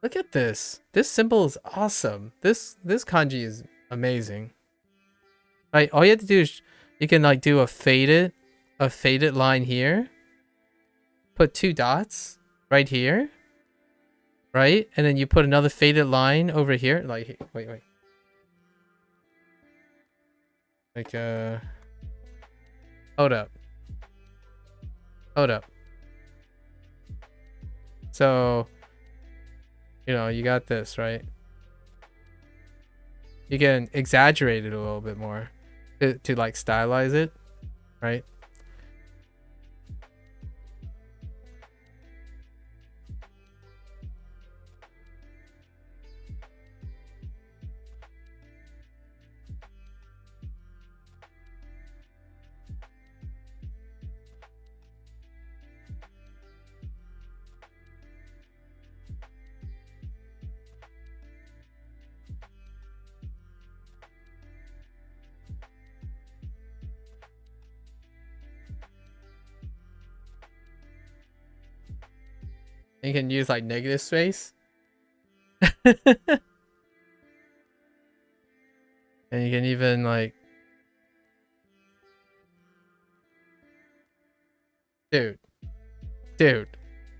Look at this. This symbol is awesome. This kanji is amazing. Like all you have to do is you can like do a faded line here. Put 2 dots right here. Right? And then you put another faded line over here. Like wait. Like hold up. So you know, you got this, right? You can exaggerate it a little bit more to like stylize it, right? You can use like negative space. And you can even like dude.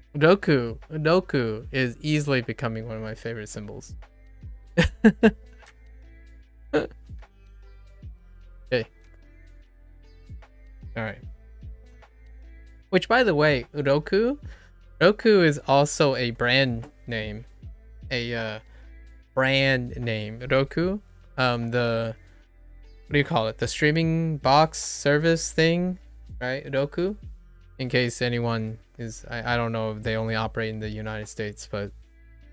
Roku is easily becoming one of my favorite symbols. Okay. Alright. Which by the way, Roku is also a brand name. Brand name. Roku. The what do you call it? The streaming box service thing, right? Roku. In case anyone is, I don't know if they only operate in the United States, but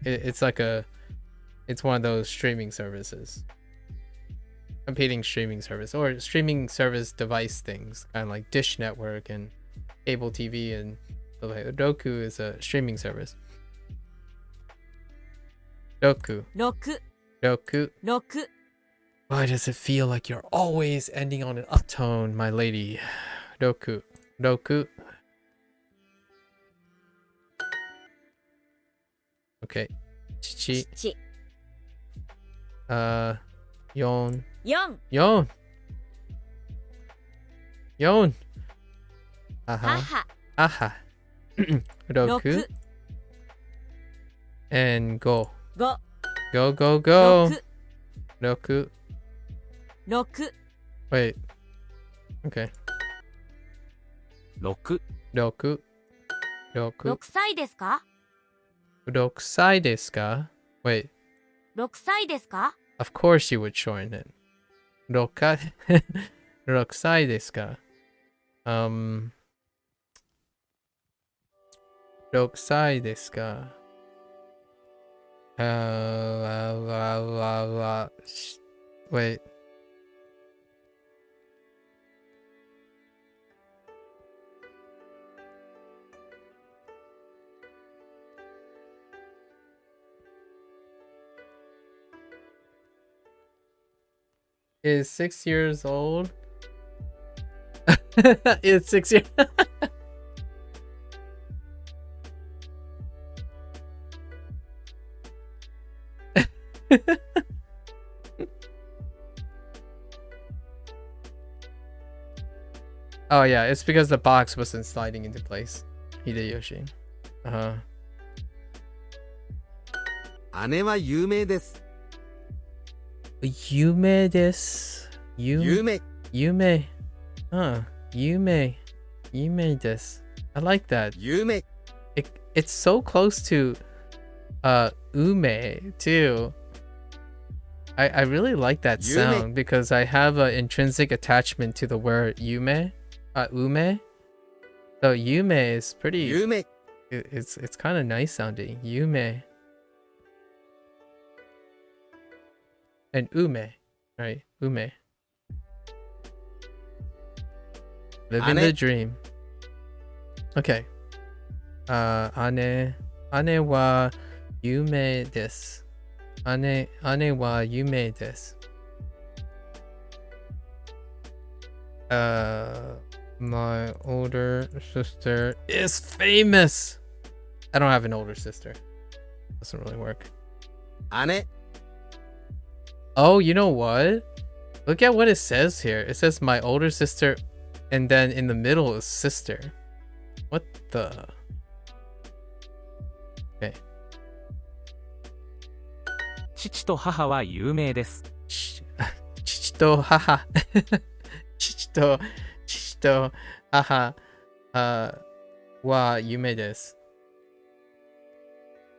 it's like it's one of those streaming services. Competing streaming service or streaming service device things, kind of like Dish Network and cable TV and Roku is a streaming service. Roku. 6 Why does it feel like you're always ending on an uptone, my lady? Roku. Okay. Chichi. 4 4 4 4母母6 6 and go 5 go go go 6 6 6 wait okay 6 6 6 6歳ですか6歳ですか wait 6歳ですか of course you would shorten it 6 6歳ですか 6歳ですか wait is 6 years old is 6 years oh yeah, it's because the box wasn't sliding into place. Hideyoshi. 姉は有名です。有名です。有名。有名。有名。有名です。I like that. 有名。It's so close to ume too. I really like that sound because I have an intrinsic attachment to the word ume. Ume. So yume is pretty. Yume. It's kind of nice sounding. Yume. And ume, right? Ume. Living the dream. Okay. Ane wa yume desu. Ane wa yume desu. My older sister is famous. I don't have an older sister. Doesn't really work. Ane. Oh, you know what? Look at what it says here. It says my older sister, and then in the middle is sister. What the? Okay. 父と母は有名です。父と母父と母は有名です。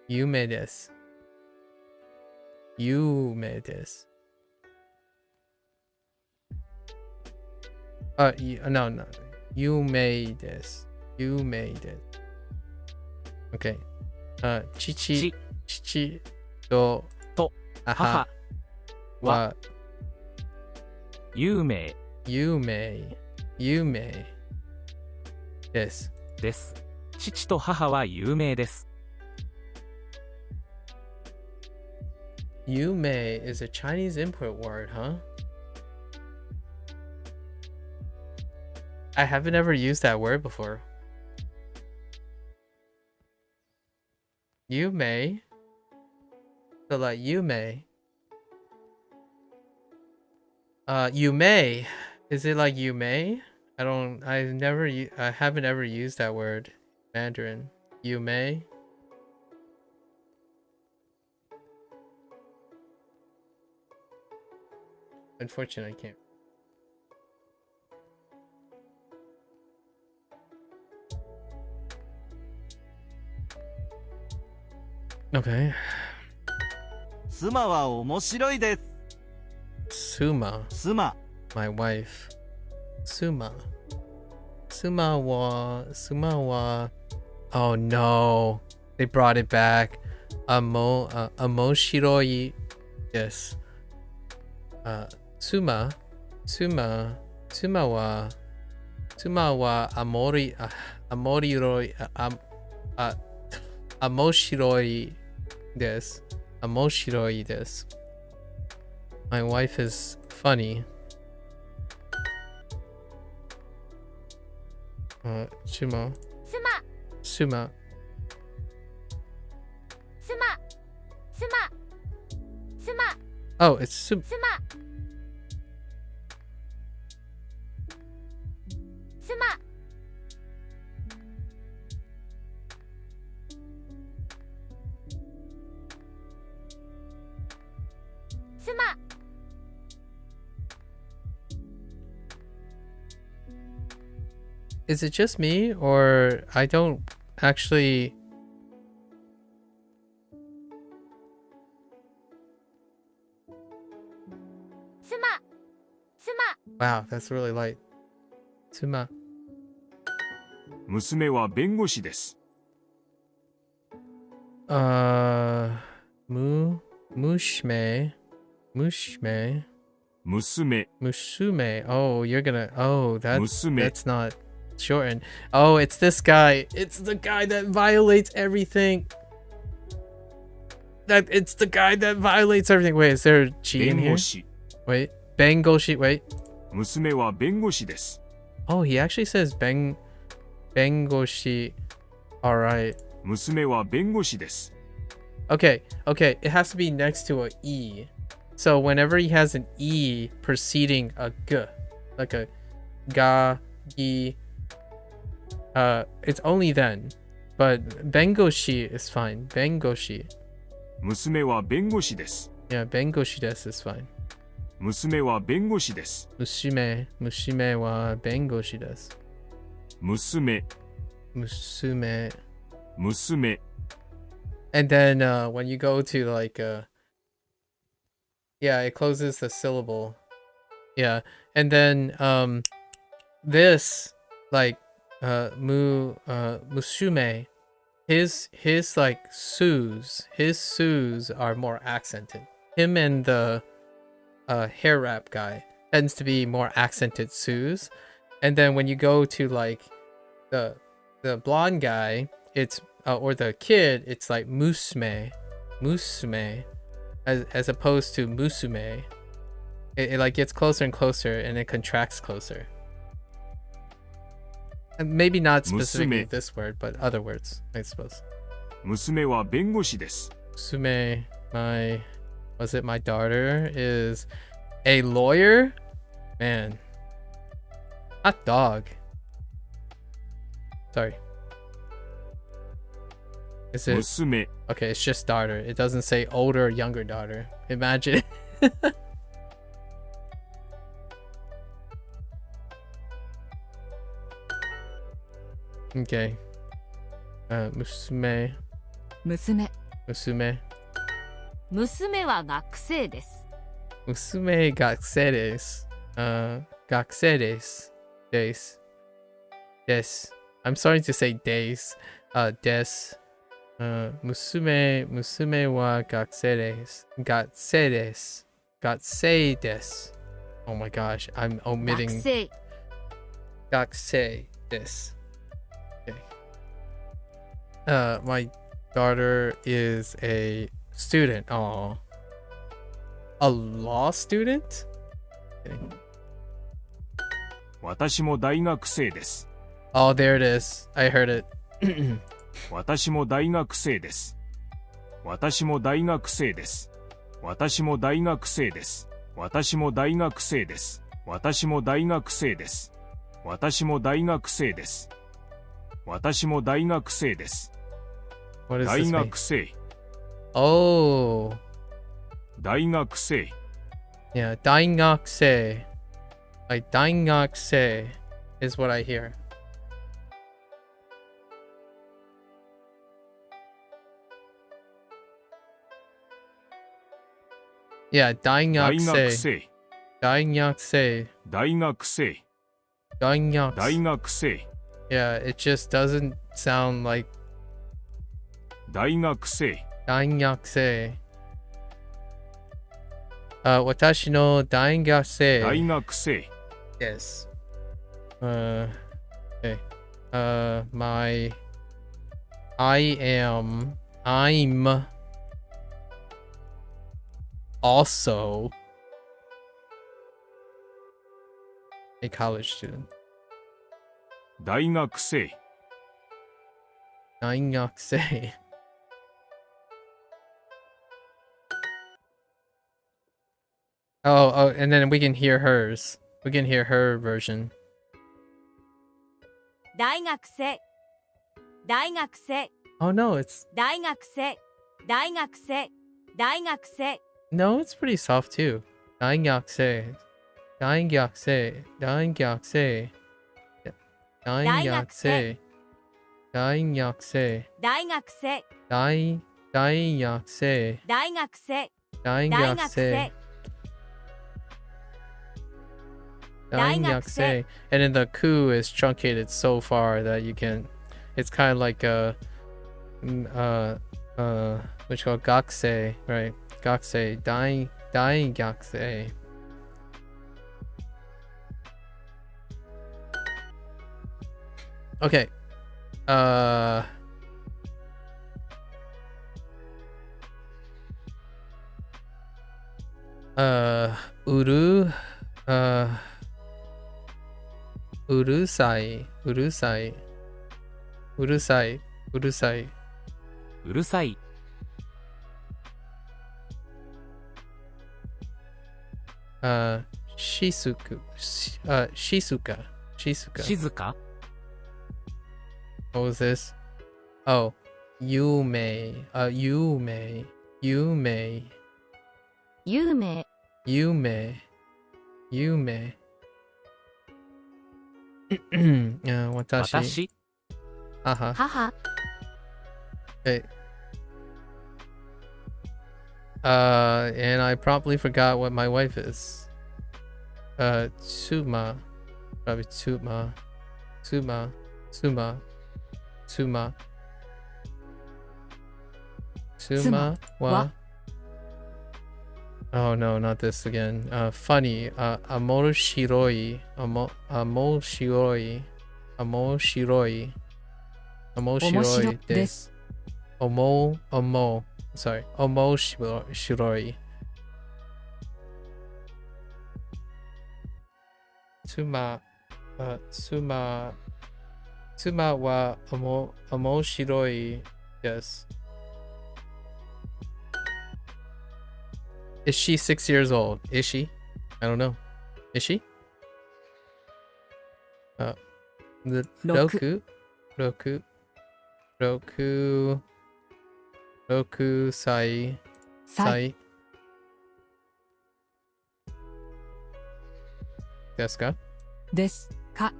有名です。有名です。No. 有名です。有名です。Okay. 父と母は有名です。父と母は有名です。Yume is a Chinese import word, huh? I haven't ever used that word before. Yume. So like Yume. Yume. Is it like Yume? I haven't ever used that word. Mandarin. Yume. Unfortunately, I can't. Okay. 妻は面白いです。Suma. 妻。My wife. Suma. Suma wa. Oh no. They brought it back. Amoshiroi. Yes. Tsuma wa amoshiroi desu. Amoshiroi desu. My wife is funny. Suma. 妻 Oh, it's Sum. 妻妻 妻 Is it just me, or I don't actually... Wow, that's really light. Tsuma. 娘は弁護士です。 Mushme. Mushme. 娘、 Musume. Oh, you're gonna... Oh, Musume. that's not shortened. Oh, it's this guy. It's the guy that violates everything. It's the guy that violates everything. Wait, is there a G in 弁 here? 護士。 Wait. Bengoshi. Wait. 娘は弁護士です。 Oh, he actually says Bengoshi. Alright. 娘は弁護士です。 Okay. It has to be next to a E. So whenever he has an E preceding a G, like a ga, gi, it's only then. But Bengoshi is fine. Bengoshi. 娘は弁護士です。 Yeah, Bengoshi desu is fine. 娘は弁護士です。 Mushime wa Bengoshi desu. 娘、 Musume. 娘、 And then when you go to like yeah, it closes the syllable. Yeah. And then this like musume, his like his su's are more accented. Him and the hair wrap guy tends to be more accented su's. And then when you go to like the blonde guy, it's or the kid, it's like musume as opposed to musume. It like gets closer and closer and it contracts closer. And maybe not specifically Musume. this word, but other words, I suppose. 娘は弁護士です。 Musume, my daughter is a lawyer? Man. Hot dog. Sorry. Is it? 娘、 Okay, it's just daughter. It doesn't say older or younger daughter. Imagine. Okay. Musume. 娘 Musume. 娘は学生です。 Musume gakse desu. Gakse desu. Desu. Desu. I'm starting to say desu. Desu. Musume wa gakse desu. Gatse desu. Gatse desu. Oh my gosh, I'm 学 omitting 生 gakse desu. Okay. My daughter is a student. Oh. A law student? Okay. 私も大学生です。 Oh, there it is. I heard it. 私も大学生です。私も大学生です。私も大学生です。私も大学生です。私も大学生です。私も大学生です。私も大学生です。 What does 大 this mean? 学生、 Oh. 大学生、 Yeah, daingakse. Like daingakse is what I hear. Yeah, 大学 daingakse. 生、 Daingakse. 大学生、 Daingakse. 大学生、 Yeah, it just doesn't sound like 大学生、 daingakse. Watashi no daingakse. 大学生、 Yes. Okay. I'm also a college student. 大学生、 daingakse. Oh, and then we can hear hers. We can hear her version. 大学生大学生 Oh no, it's 大学生大学生大学生 no, it's pretty soft too. 大学生大学生大学生大学生大学生大学生大学生大学生大学生大学生 and then the ku is truncated so far that you can it's kind of like a what you call gakusei, right? Gakusei, dai gakusei. Okay. Uru, urusai, urusai, urusai, urusai. うるさい。Shisuku, Shisuka, Shisuka. 静か What was this? Oh, Yume, Yume, Yume, 有名 Yume, Yume. 私。私 Uh-huh. 母 Hey. And I promptly forgot what my wife is. Tsuma. Probably Tsuma. Tsuma. Tsuma. Tsuma. Tsuma. Wa. Oh no, not this again. Funny. Amoshiroi. Amoshiroi. Amoshiroi. Amoshiroi desu. Sorry. Omoshiroi. Tsuma wa omoshiroi desu. Is she 6 years old? Is she? I don't know. Is she? Roku sai. Sai. Desu ka? ですか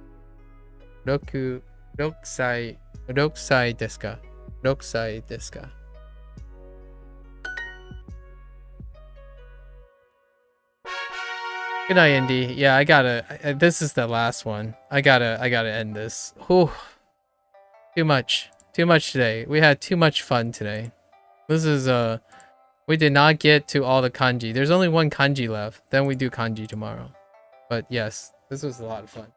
6歳ですか ?6 歳ですか Good night, Indy. Yeah, this is the last one. I gotta end this. Whew. Too much today. We had too much fun today. This is, we did not get to all the kanji. There's only one kanji left. Then we do kanji tomorrow. But yes, this was a lot of fun.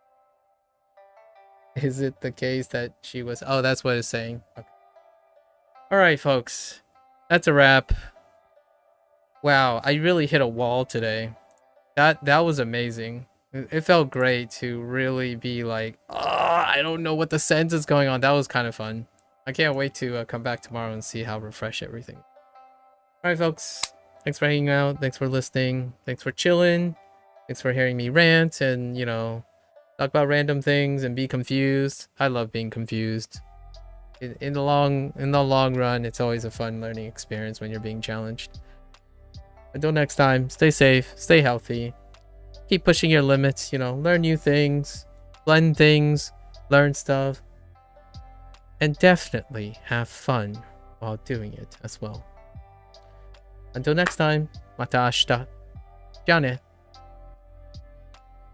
Is it the case that she was... Oh, that's what it's saying. Okay. Alright, folks. That's a wrap. Wow, I really hit a wall today. That was amazing. It felt great to really be like, oh, I don't know what the sense is going on. That was kind of fun. I can't wait to come back tomorrow and see how refreshed everything. Alright, folks. Thanks for hanging out. Thanks for listening. Thanks for chilling. Thanks for hearing me rant and, you know, talk about random things and be confused. I love being confused. In the long run, it's always a fun learning experience when you're being challenged. Until next time, stay safe, stay healthy, keep pushing your limits, you know, learn new things, blend things, learn stuff, and definitely have fun while doing it as well. Until next time, mata ashita. Ja ne.